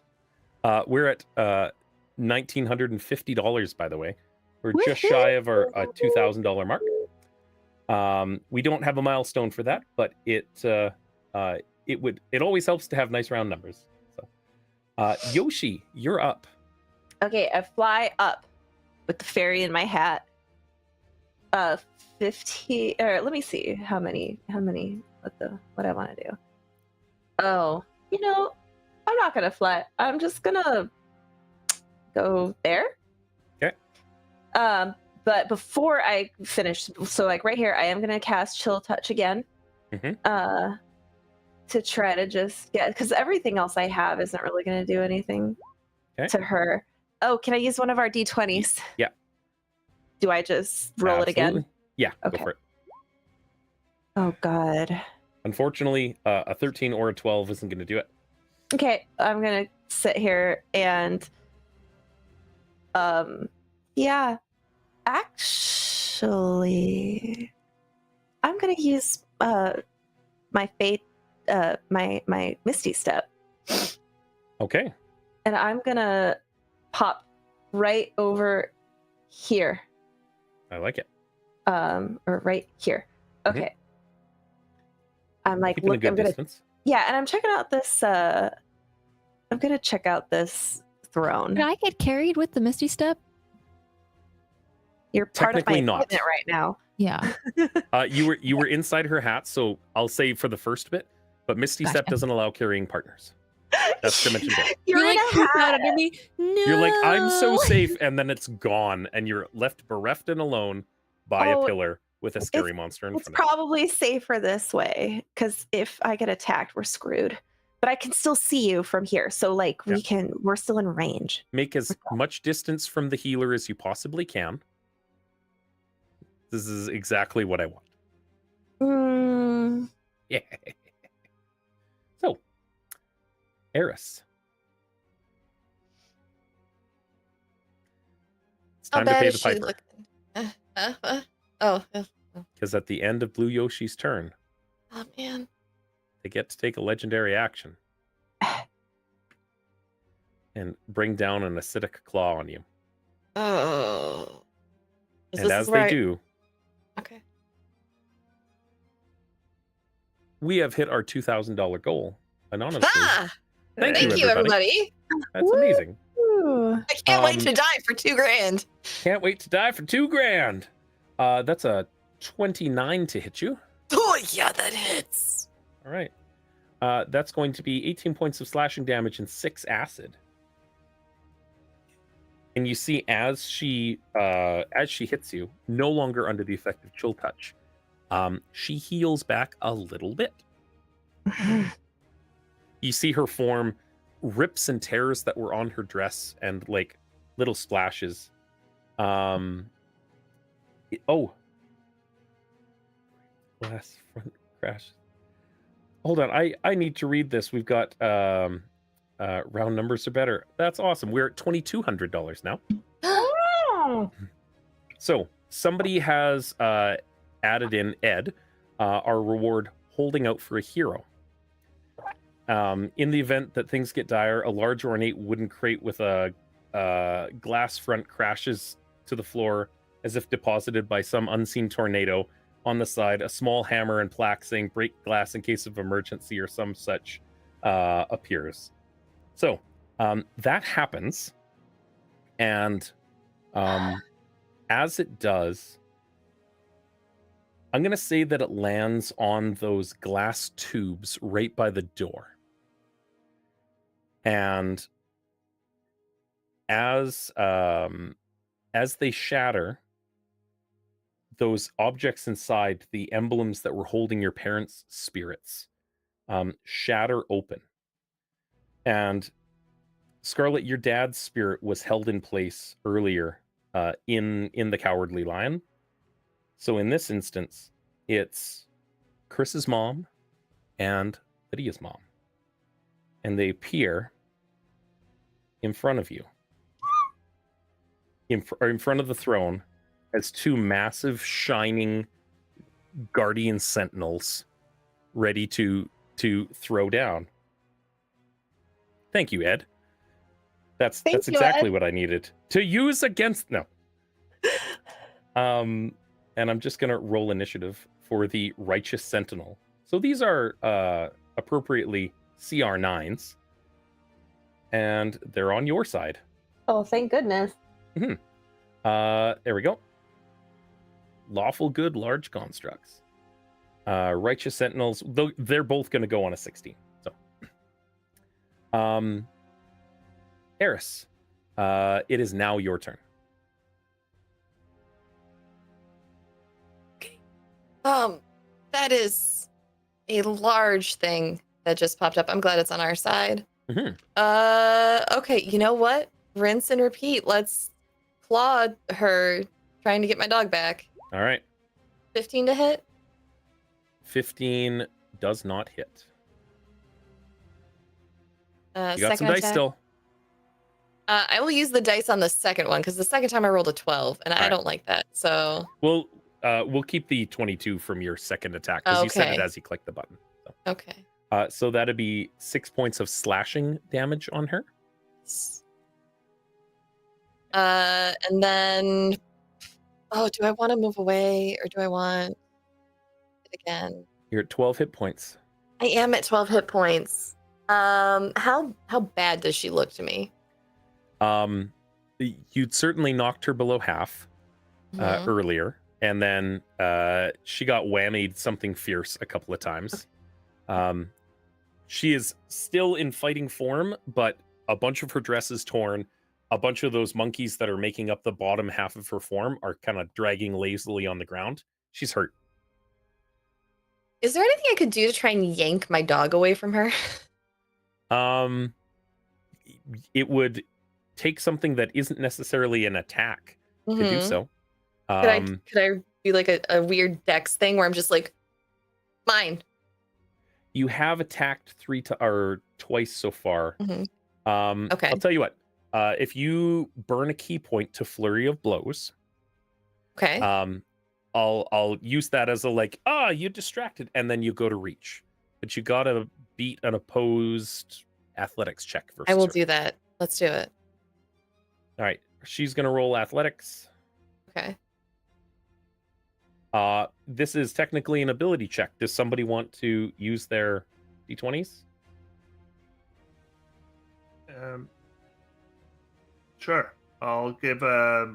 We're at $1,950, by the way. We're just shy of our $2,000 mark. We don't have a milestone for that, but it always helps to have nice round numbers. So, Yoshi, you're up. Okay, I fly up with the fairy in my hat. 50 or let me see how many what I want to do. Oh, I'm not gonna fly. I'm just gonna go there. Okay. But before I finish, so like right here, I am gonna cast Chill Touch again. Mhm. To try to just get, because everything else I have isn't really gonna do anything Okay. to her. Oh, can I use one of our D20s? Yeah. Do I just roll it again? Absolutely. Yeah, Okay. go for it. Oh God. Unfortunately, a 13 or a 12 isn't going to do it. Okay, I'm gonna sit here and yeah. Actually, I'm gonna use my fate my Misty Step. Okay. And I'm gonna pop right over here. I like it. Or right here. Okay. I'm like, Keeping a look, good I'm gonna, distance. yeah, and I'm checking out this. I'm gonna check out this throne. Did I get carried with the Misty Step? You're part of my Technically not. equipment right now. Yeah. You were inside her hat, so I'll say for the first bit, but Misty Step Gotcha. doesn't allow carrying partners. That's Dimension Door. You're You in like a poop hat. out under me? No. You're like, I'm so safe, and then it's gone, and you're left bereft and alone by a Oh, pillar with a scary monster in It's front of you. probably safer this way because if I get attacked, we're screwed. But I can still see you from here, so like we're still in range. Make as much distance from the healer as you possibly can. This is exactly what I want. Yeah. So, Eris. It's How time to bad pay is the she piper. looking? Oh Because at the end of Blue Yoshi's turn, man. they get to take a legendary action and bring down an acidic claw on you. Oh. And as they do, Okay. we have hit our $2,000 goal anonymously. Ah! Thank Thank you, everybody. That's amazing. Ooh. I can't wait to Um, die for $2,000. Can't wait to die for $2,000. That's a 29 to hit you. Oh yeah, that hits. All right. That's going to be 18 points of slashing damage and 6 acid. And you see as she hits you, no longer under the effect of chill touch, she heals back a little bit. You see her form rips and tears that were on her dress and like little splashes. Oh, glass front crash. Hold on, I need to read this. We've got round numbers are better. That's awesome. We're at $2,200 now. Oh. So somebody has added in Ed, our reward, holding out for a hero. In the event that things get dire, a large ornate wooden crate with a glass front crashes to the floor as if deposited by some unseen tornado. On the side, a small hammer and plaque saying break glass in case of emergency or some such appears. So that happens. And as it does, I'm going to say that it lands on those glass tubes right by the door. And as they shatter, those objects inside, the emblems that were holding your parents' spirits, shatter open. And Scarlet, your dad's spirit was held in place earlier in the Cowardly Lion. So in this instance, it's Chris's mom and Lydia's mom. And they appear in front of you, in front of the throne, as two massive, shining guardian sentinels ready to throw down. Thank you, Ed. That's exactly what I needed to use against. No. And I'm just gonna roll initiative for the Righteous Sentinel. So these are appropriately CR9s, and they're on your side. Oh, thank goodness. There we go. Lawful good large constructs. Righteous Sentinels, though they're both going to go on a 16. So, Eris, it is now your turn. That is a large thing that just popped up. I'm glad it's on our side. Okay, you know what? Rinse and repeat. Let's claw her, trying to get my dog back. All right. 15 to hit. 15 does not hit. You got Second some dice attack. still. I will use the dice on the second one because the second time I rolled a 12, and I right. don't like that. So We'll keep the 22 from your second attack because you said it Okay. as you click the button. So. okay. So that'd be 6 points of slashing damage on her. And then, do I want to move away or do I want it again? You're at 12 hit points. I am at 12 hit points. How bad does she look to me? You'd certainly knocked her below half Mhm. earlier, and then she got whammied something fierce a couple of times. She is still in fighting form, but a bunch of her dress is torn. A bunch of those monkeys that are making up the bottom half of her form are kind of dragging lazily on the ground. She's hurt. Is there anything I could do to try and yank my dog away from her? It would take something that isn't necessarily an attack to do Mhm. so. Could I do like a weird dex thing where I'm just like, mine? You have attacked twice so far. Mhm. Okay. I'll tell you what. If you burn a key point to Flurry of Blows, Okay. I'll use that as a you distracted, and then you go to reach. But you gotta beat an opposed athletics check first. I will do that. Let's do it. All right. She's gonna roll athletics. Okay. This is technically an ability check. Does somebody want to use their d20s? Sure. I'll give a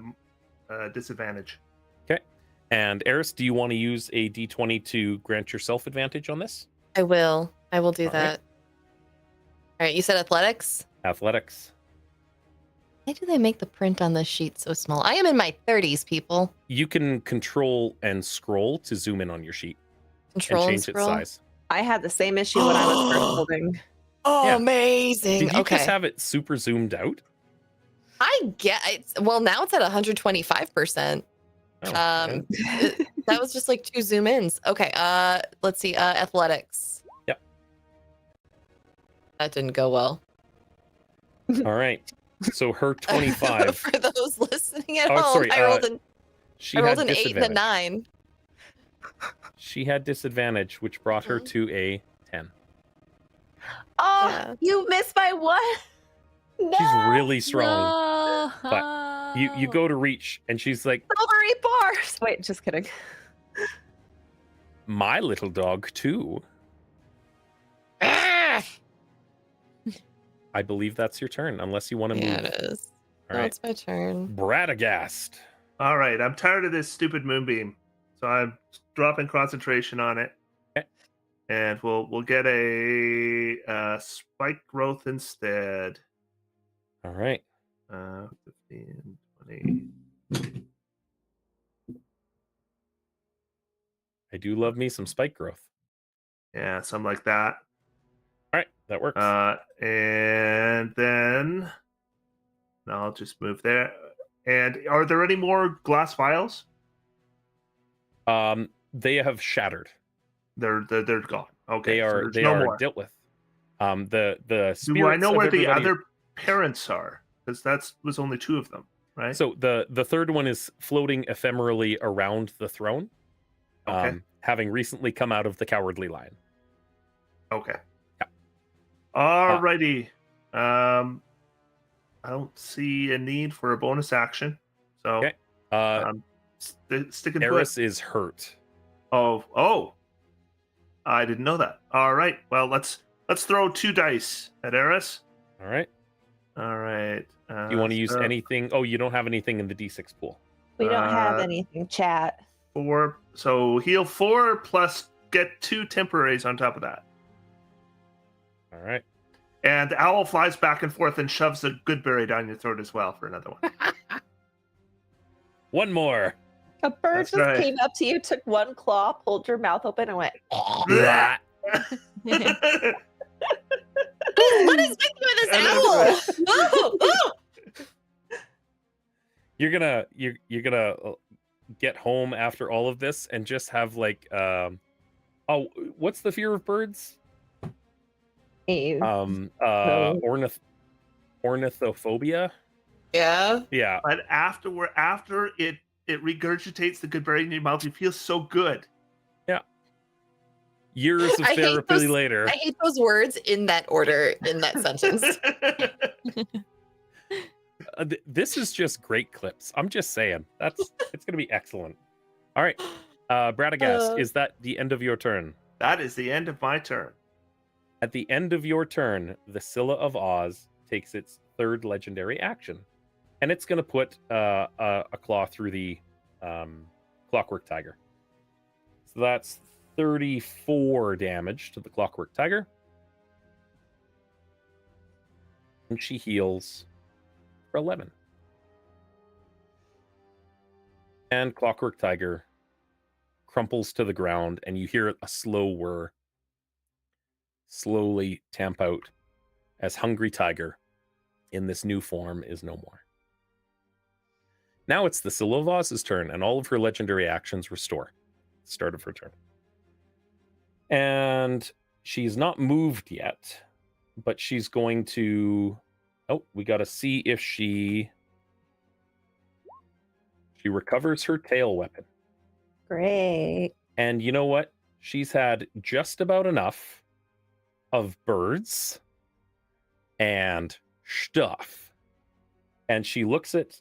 disadvantage. Okay. And Eris, do you want to use a d20 to grant yourself advantage on this? I will. I will do All right. that. All right. You said athletics? Athletics. Why do they make the print on this sheet so small? I am in my 30s, people. You can control and scroll to zoom in on your sheet Control and and change its scroll. size. I had the same issue when I was first holding. Oh, Yeah. amazing. Did you Okay. just have it super zoomed out? I get it. Well, now it's at 125%. Oh, Um, that was just like 2 zoom ins. Okay. Let's see. Athletics. Yep. That didn't go well. all right. So her 25. For those listening at Oh, home, sorry, I rolled an She I rolled had an 8 and a disadvantage. 9. She had disadvantage, which brought her Mhm. to a 10. Oh, Yeah. you missed my one. No. She's really strong. But You go to reach, and she's like, silvery bars. Wait, just kidding. my little dog too. Ah! I believe that's your turn, unless you want to Yeah, move. it is. All No, right. it's my turn. Bradagast. All right, I'm tired of this stupid moonbeam, so I'm dropping concentration on it, Okay. and we'll get a spike growth instead. All right. 15, 20. I do love me some spike growth. Yeah, something like that. All right, that works. And then I'll just move there. And are there any more glass vials? They have shattered. They're gone. Okay, They so are there's they no are more. dealt with. The Do I spirits know of where the everybody- other parents are? Because that was only 2 of them, right? So the third one is floating ephemerally around the throne, Okay. having recently come out of the Cowardly Lion. Okay. Yeah. Alrighty. I don't see a need for a bonus action, so Okay. sticking to it. Eris is hurt. Oh, I didn't know that. All right. Well, let's throw 2 dice at Eris. All right. All right. Do you want to use so anything? Oh, you don't have anything in the D6 pool. We don't have Uh, anything, chat. 4? So heal 4 plus get 2 temporaries on top of that. All right. And the owl flies back and forth and shoves a good berry down your throat as well for another one. One more. A bird That's just right. came up to you, took one claw, pulled your mouth open, and went. Blah. What is with you with this owl? Oh, You're gonna get home after all of this and just have like what's the fear of birds? "Ew." Ornithophobia. yeah. Yeah. But after it regurgitates the good berry in your mouth, you feel so good. Years of I hate therapy those- later. I hate those words in that order, in that sentence. This is just great clips. I'm just saying. It's gonna be excellent. All right. Bradagast, is that the end of your turn? That is the end of my turn. At the end of your turn, the Scylla of Oz takes its 3rd legendary action. And it's gonna put a claw through the Clockwork Tiger. So that's 34 damage to the Clockwork Tiger. And she heals for 11. And Clockwork Tiger crumples to the ground, and you hear a slow whir slowly tamp out as Hungry Tiger in this new form is no more. Now it's the Scylla of Oz's turn, and all of her legendary actions restore. Start of her turn. And she's not moved yet, but she's going to... Oh, we got to see if she recovers her tail weapon. Great. And you know what? She's had just about enough of birds and stuff. And she looks at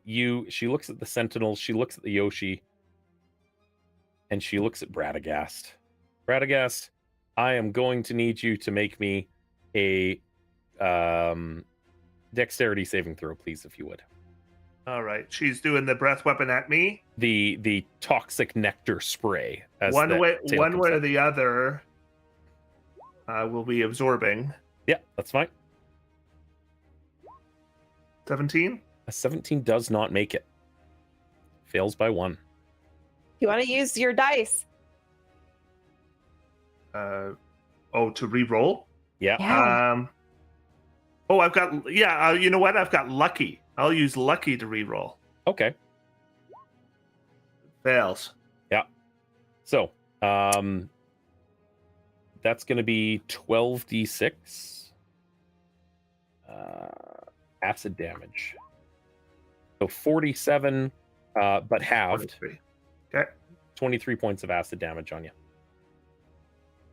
she looks at the Sentinels, she looks at the Yoshi, and she looks at Bradagast. Bradagast, I am going to need you to make me a dexterity saving throw, please, if you would. All right. She's doing the breath weapon at me. The toxic nectar spray. As One the way tail comes or out. the other will be absorbing. Yeah, that's fine. 17. A 17 does not make it. Fails by 1. You want to use your dice? To re-roll. Yeah. Yeah. I've got you know what? I've got lucky. I'll use lucky to re-roll. Okay. Fails. So, that's going to be 12d6 acid damage. So 47, but halved. 23. Okay. 23 points of acid damage on you.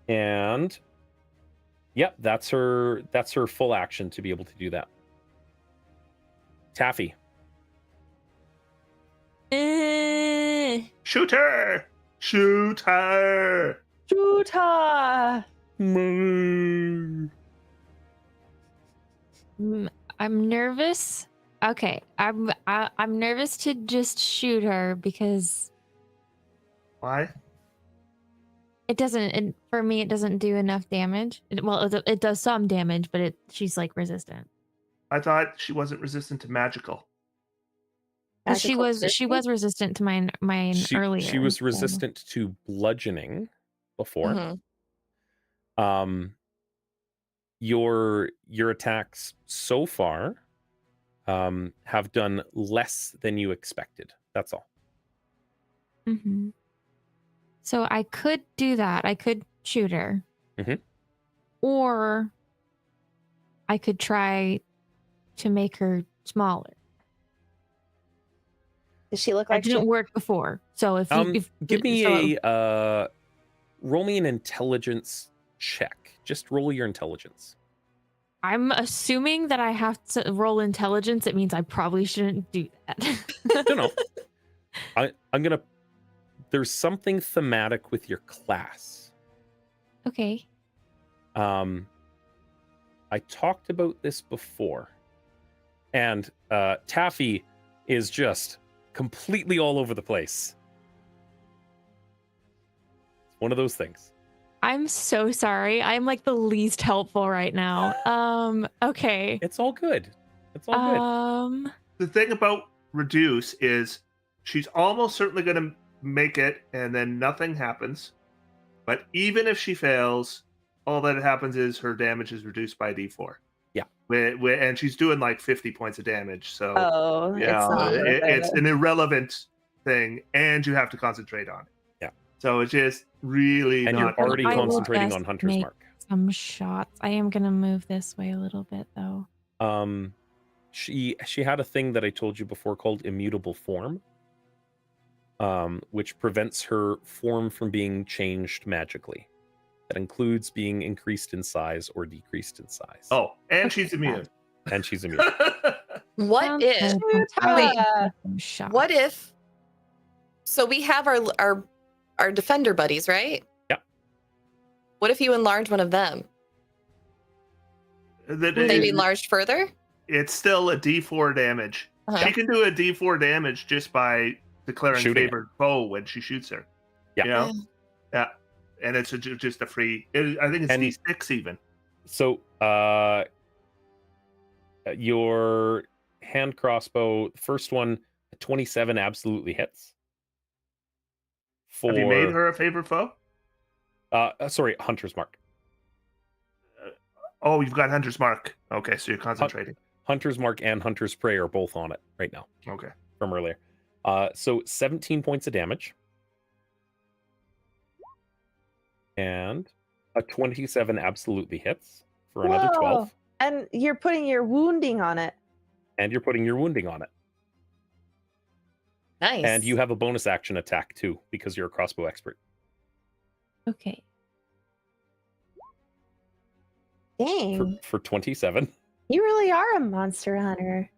And yep, that's her full action to be able to do that. Taffy. Shoot her! Shoot her! Shoota! I'm nervous. Okay, I'm nervous to just shoot her because Why? it doesn't. For me, it doesn't do enough damage. It does some damage, but she's like resistant. I thought she wasn't resistant to magical. But she Magical was resistant to mine earlier. She was so- resistant to bludgeoning before. Mhm. Your attacks so far have done less than you expected. That's all. Mhm. So I could do that. I could shoot her. Mhm. Or I could try to make her smaller. Does she look That like she didn't work before. So if you Give me so- roll me an intelligence check. Just roll your intelligence. I'm assuming that I have to roll intelligence. It means I probably shouldn't do that. No. I'm gonna. There's something thematic with your class. Okay. I talked about this before, and Taffy is just completely all over the place. It's one of those things. I'm so sorry. I'm like the least helpful right now. Okay. It's all good. It's all good. The thing about reduce is she's almost certainly going to make it, and then nothing happens. But even if she fails, all that happens is her damage is reduced by d4. Yeah. And she's doing like 50 points of damage. So Oh, yeah, it's not worth it's it. an irrelevant thing, and you have to concentrate on it. Yeah. So it's just really And not you're already I will concentrating just on Hunter's make- Mark. some shots. I am gonna move this way a little bit though. She had a thing that I told you before called immutable form, which prevents her form from being changed magically. That includes being increased in size or decreased in size. Oh, and Okay, she's immune. And she's immune. What Sounds if? good. Wait. Shoota! Some shots. What if? So we have our defender buddies, right? Yeah. What if you enlarge one of them? That Would they be is- enlarged further? it's still a d4 damage. Uh-huh. She can do a d4 damage just by declaring Shooting it. favored foe when she shoots her. Yeah. You know? Yeah. And it's just a free. I think it's And- d6 even. So, your hand crossbow, the first one, 27 absolutely hits. Have you made her a favored foe? Sorry, Hunter's Mark. Oh, you've got Hunter's Mark. Okay, so you're concentrating. Hunter's Mark and Hunter's Prey are both on it right now Okay. from earlier. So 17 points of damage. And a 27 absolutely hits for another Whoa. 12. And you're putting your wounding on it. And you're putting your wounding on it. Nice. And you have a bonus action attack too, because you're a crossbow expert. Okay. Dang. For 27. You really are a monster hunter.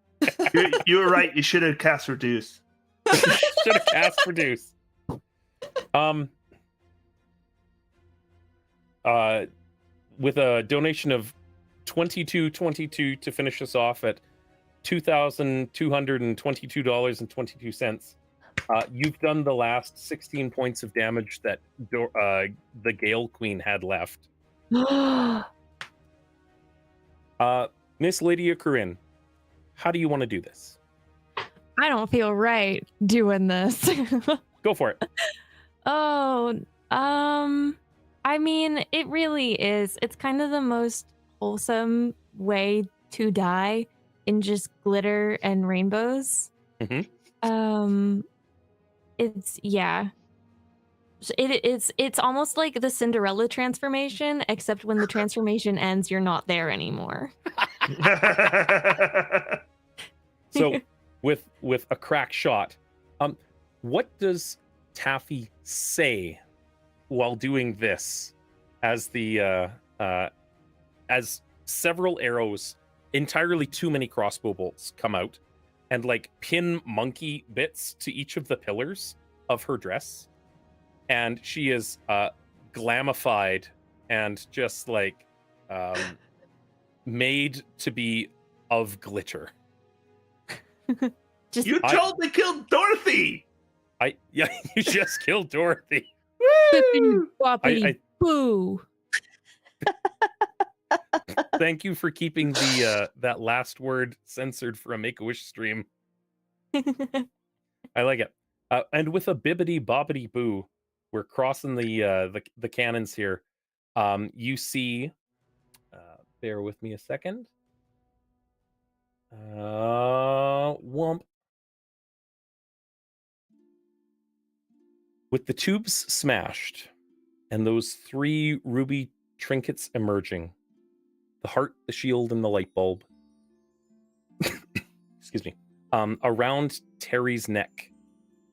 You were right. You should have cast Reduce. Should have cast Reduce. With a donation of $22.22 to finish us off at $2,222.22. You've done the last 16 points of damage that the Gale Queen had left. Miss Lydia Corinne, How do you want to do this? I don't feel right doing this. Go for it. Oh, I mean, it really is. It's kind of the most wholesome way to die in just glitter and rainbows. Mhm. It's yeah. It's almost like the Cinderella transformation, except when the transformation ends, you're not there anymore. So with a crack shot, what does Taffy say while doing this as the as several arrows, entirely too many crossbow bolts come out and like pin monkey bits to each of the pillars of her dress, and she is glamified and just like made to be of glitter. Just You totally killed Dorothy. Yeah, you just killed Dorothy. bippity boppity I- boo. Thank you for keeping the that last word censored for a Make-A-Wish stream. I like it. And with a bibbity bobbity boo, we're crossing the cannons here. You see, bear with me a second. Whomp. With the tubes smashed and those 3 ruby trinkets emerging, the heart, the shield, and the light bulb, excuse me, around Terry's neck,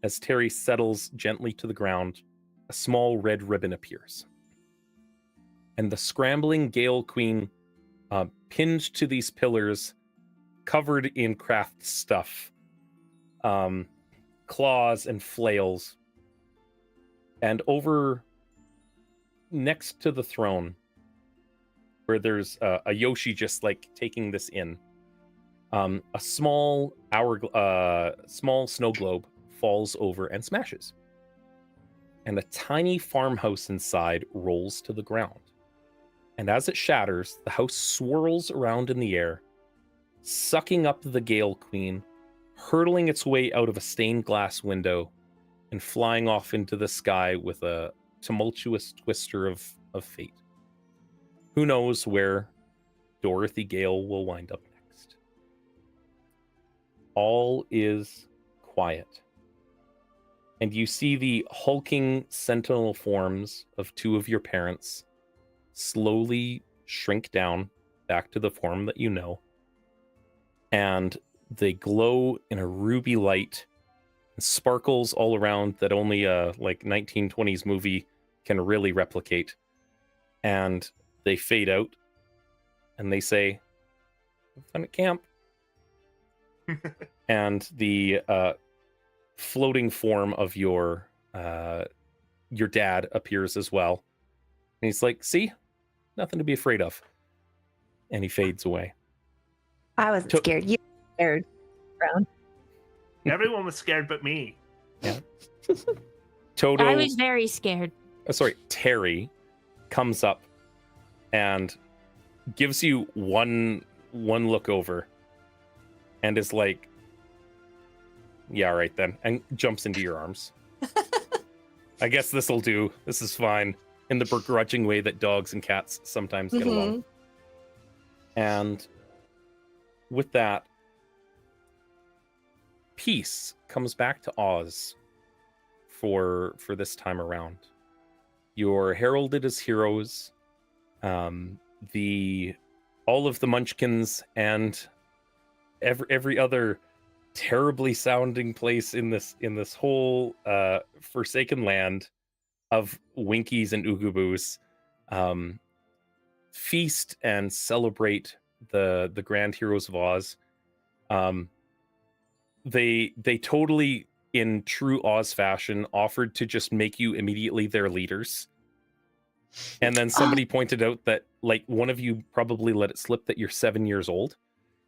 as Terry settles gently to the ground, a small red ribbon appears. And the scrambling Gale Queen, pinned to these pillars, covered in craft stuff, claws and flails, and over next to the throne, where there's a Yoshi just like taking this in, a small small snow globe falls over and smashes, and a tiny farmhouse inside rolls to the ground. And as it shatters, the house swirls around in the air, sucking up the Gale Queen, hurtling its way out of a stained glass window, and flying off into the sky with a tumultuous twister of fate. Who knows where Dorothy Gale will wind up next? All is quiet. And you see the hulking sentinel forms of 2 of your parents slowly shrink down back to the form that you know. And they glow in a ruby light, and sparkles all around that only a like 1920s movie can really replicate. And they fade out, and they say, "Have fun at camp." And the floating form of your dad appears as well. And he's like, "See? Nothing to be afraid of." And he fades away. I wasn't To- scared. You were scared. Brown. Everyone was scared but me. Toto, I was very scared. Terry comes up and gives you one look over and is like, "Yeah, all right then," and jumps into your arms. "I guess this'll do. This is fine," in the begrudging way that dogs and cats sometimes get along. And with that, peace comes back to Oz for this time around. You're heralded as heroes. All of the Munchkins and every other terribly sounding place in this whole forsaken land of Winkies and Oogaboos feast and celebrate the grand heroes of Oz. They totally, in true Oz fashion, offered to just make you immediately their leaders. And then somebody pointed out that like one of you probably let it slip that you're 7 years old.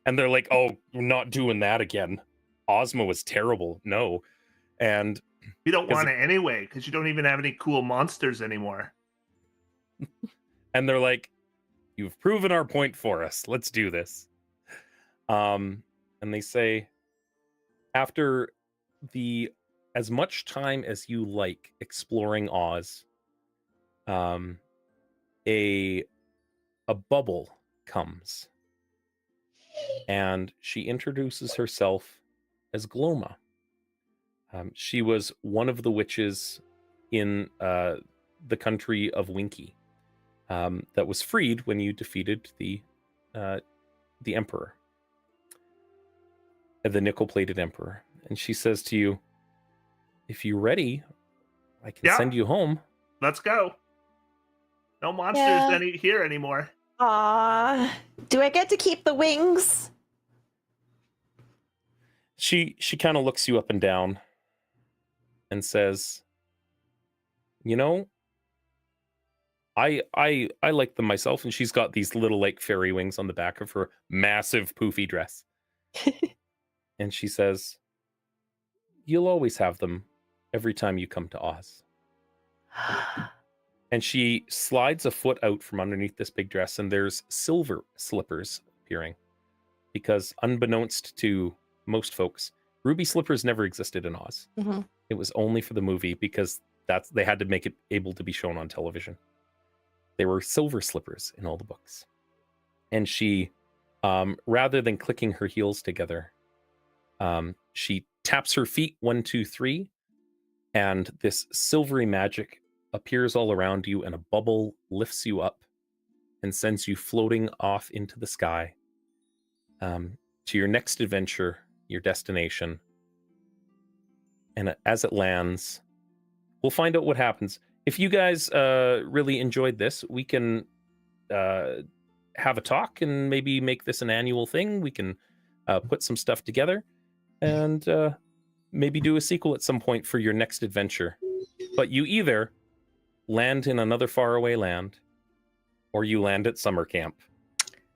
And they're like, "Oh, we're not doing that again. Ozma was terrible." No. And You don't 'Cause want it anyway because you don't even have any cool monsters anymore. they're like, "You've proven our point for us. Let's do this." and they say, after as much time as you like exploring Oz, a bubble comes, and she introduces herself as Gloma. She was one of the witches in the country of Winky that was freed when you defeated the Emperor, the nickel-plated Emperor. And she says to you, if you're ready, I can Yeah. send you home. Let's go. No monsters Yeah. here anymore. Aw, do I get to keep the wings? She kind of looks you up and down and says, you know, I like them myself. And she's got these little like fairy wings on the back of her massive poofy dress. And she says, you'll always have them every time you come to Oz. And she slides a foot out from underneath this big dress, and there's silver slippers appearing. Because unbeknownst to most folks, ruby slippers never existed in Oz. Mhm. It was only for the movie because they had to make it able to be shown on television. There were silver slippers in all the books. And she, rather than clicking her heels together, she taps her feet 1, 2, 3, and this silvery magic appears all around you, and a bubble lifts you up and sends you floating off into the sky to your next adventure, your destination. And as it lands, we'll find out what happens. If you guys really enjoyed this, we can have a talk and maybe make this an annual thing. We can put some stuff together and maybe do a sequel at some point for your next adventure. But you either land in another faraway land, or you land at summer camp.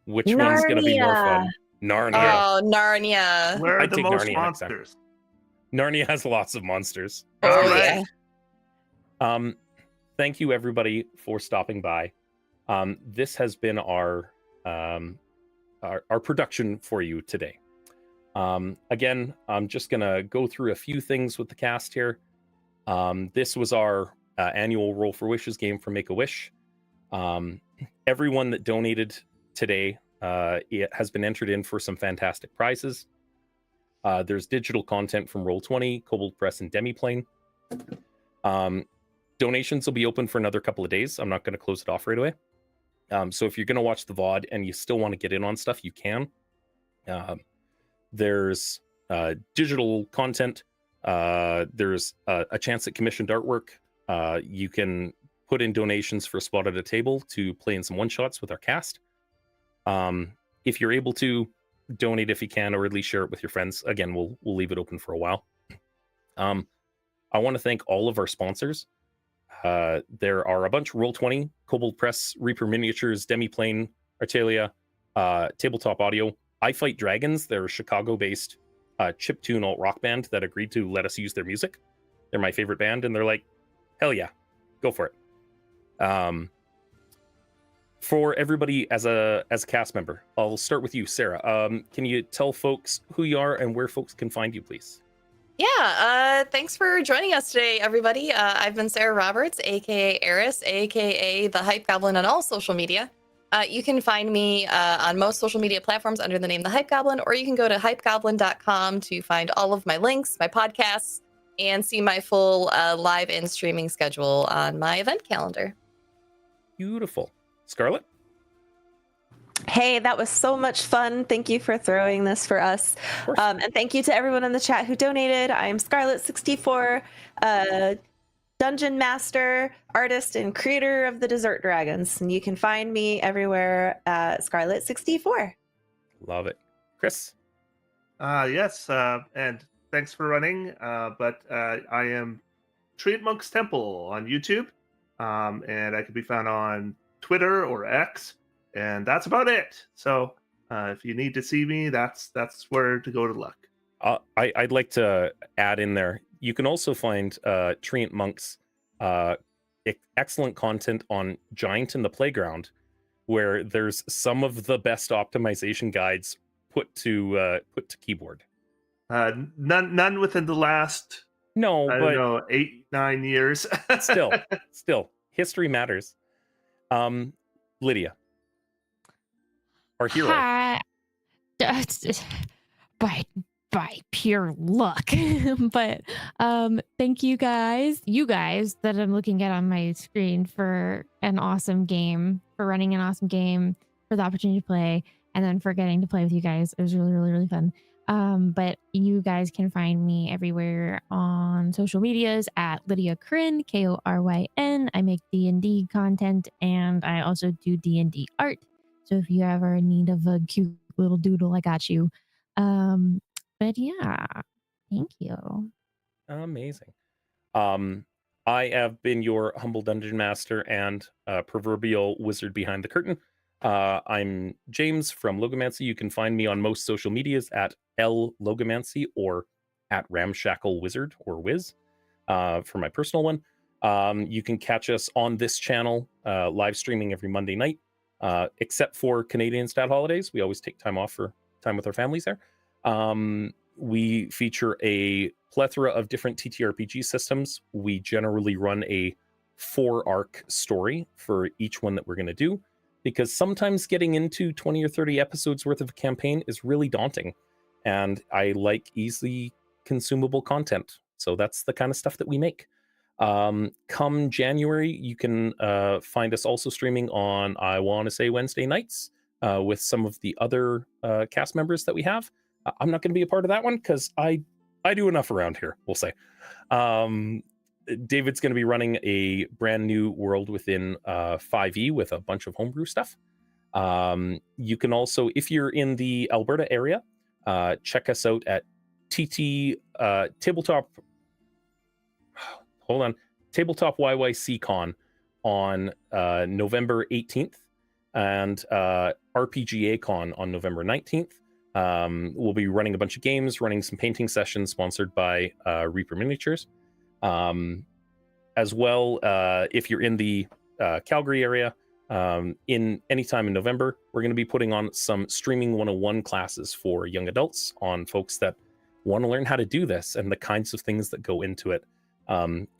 Which one's going to be more fun? Narnia. Oh, Narnia. Where are I'd the take most Narnia next time. monsters? Narnia has lots of monsters. Oh, All yeah. right. Thank you everybody for stopping by. This has been our production for you today. Again, I'm just gonna go through a few things with the cast here. This was our annual Roll for Wishes game for Make-A-Wish. Everyone that donated today it has been entered in for some fantastic prizes. There's digital content from Roll20, Kobold Press, and Demiplane. Donations will be open for another couple of days. I'm not going to close it off right away. So if you're going to watch the VOD and you still want to get in on stuff, you can. There's digital content. There's a chance at commissioned artwork. You can put in donations for a spot at a table to play in some one-shots with our cast. If you're able to, donate if you can, or at least share it with your friends. Again, we'll leave it open for a while. I want to thank all of our sponsors. There are a bunch: Roll20, Kobold Press, Reaper Miniatures, Demiplane, Artalia, Tabletop Audio, I Fight Dragons. They're a Chicago-based chiptune alt rock band that agreed to let us use their music. They're my favorite band, and they're like, hell yeah, go for it. For everybody as a cast member, I'll start with you, Sarah. Can you tell folks who you are and where folks can find you, please? Yeah, thanks for joining us today, everybody. I've been Sarah Roberts, aka Eris, aka the Hype Goblin on all social media. You can find me on most social media platforms under the name The Hype Goblin, or you can go to hypegoblin.com to find all of my links, my podcasts, and see my full live and streaming schedule on my event calendar. Beautiful. Scarlett? Hey, that was so much fun. Thank you for throwing this for us. Of course. And thank you to everyone in the chat who donated. I'm Scarlett64, dungeon master, artist, and creator of the Desert Dragons. And you can find me everywhere at Scarlett64. Love it. Chris? Yes, and thanks for running. But I am Treant Monk's Temple on YouTube, and I can be found on Twitter or X, and that's about it. So if you need to see me, that's where to go to look. I'd like to add in there, you can also find Treant Monk's excellent content on Giant in the Playground, where there's some of the best optimization guides put to keyboard. None within the last, No, I but don't know, 8-9 years. still, history matters. Lydia, our hero. Hi. By pure luck. But thank you guys that I'm looking at on my screen for an awesome game, for running an awesome game, for the opportunity to play, and then for getting to play with you guys. It was really, really, really fun. But you guys can find me everywhere on social medias at Lydia Koryn, Koryn. I make D&D content, and I also do D&D art. So if you ever in need of a cute little doodle, I got you. But yeah, thank you. Amazing. I have been your humble dungeon master and proverbial wizard behind the curtain. I'm James from Logomancy. You can find me on most social medias at Logomancy or at Ramshackle Wizard or Wiz for my personal one. You can catch us on this channel live streaming every Monday night, except for Canadian stat holidays. We always take time off for time with our families there. We feature a plethora of different TTRPG systems. We generally run a 4-arc story for each one that we're going to do, because sometimes getting into 20 or 30 episodes worth of a campaign is really daunting, and I like easily consumable content. So that's the kind of stuff that we make. Come January, you can find us also streaming on, I want to say, Wednesday nights with some of the other cast members that we have. I'm not going to be a part of that one because I do enough around here, we'll say. David's going to be running a brand new world within 5e with a bunch of homebrew stuff. You can also, if you're in the Alberta area, check us out at Tabletop YYCCon on November 18th and RPGA Con on November 19th. We'll be running a bunch of games, running some painting sessions sponsored by Reaper Miniatures. As well, if you're in the Calgary area, in any time in November, we're going to be putting on some Streaming 101 classes for young adults on folks that want to learn how to do this and the kinds of things that go into it.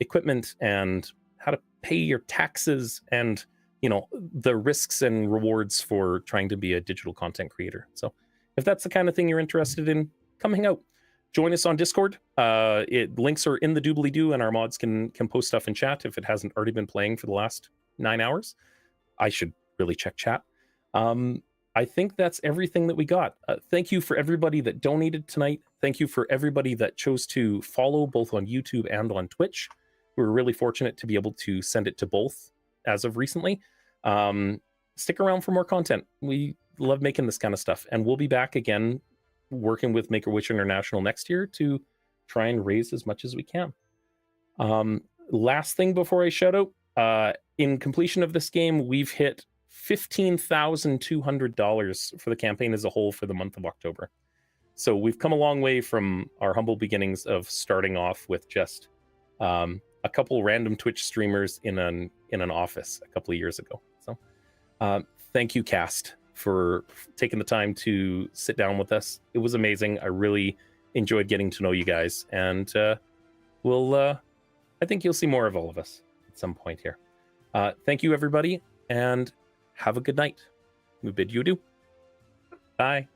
Equipment and how to pay your taxes and, you know, the risks and rewards for trying to be a digital content creator. So if that's the kind of thing you're interested in, come hang out. Join us on Discord. Links are in the doobly-doo, and our mods can post stuff in chat if it hasn't already been playing for the last 9 hours. I should really check chat. I think that's everything that we got. Thank you for everybody that donated tonight. Thank you for everybody that chose to follow both on YouTube and on Twitch. We were really fortunate to be able to send it to both as of recently. Stick around for more content. We love making this kind of stuff, and we'll be back again working with Make-A-Wish International next year to try and raise as much as we can. Last thing before I shout out, in completion of this game, we've hit $15,200 for the campaign as a whole for the month of October. So we've come a long way from our humble beginnings of starting off with just a couple random Twitch streamers in an office a couple of years ago. So thank you, cast, for taking the time to sit down with us. It was amazing. I really enjoyed getting to know you guys, and I think you'll see more of all of us at some point here. Thank you, everybody, and have a good night. We bid you adieu. Bye.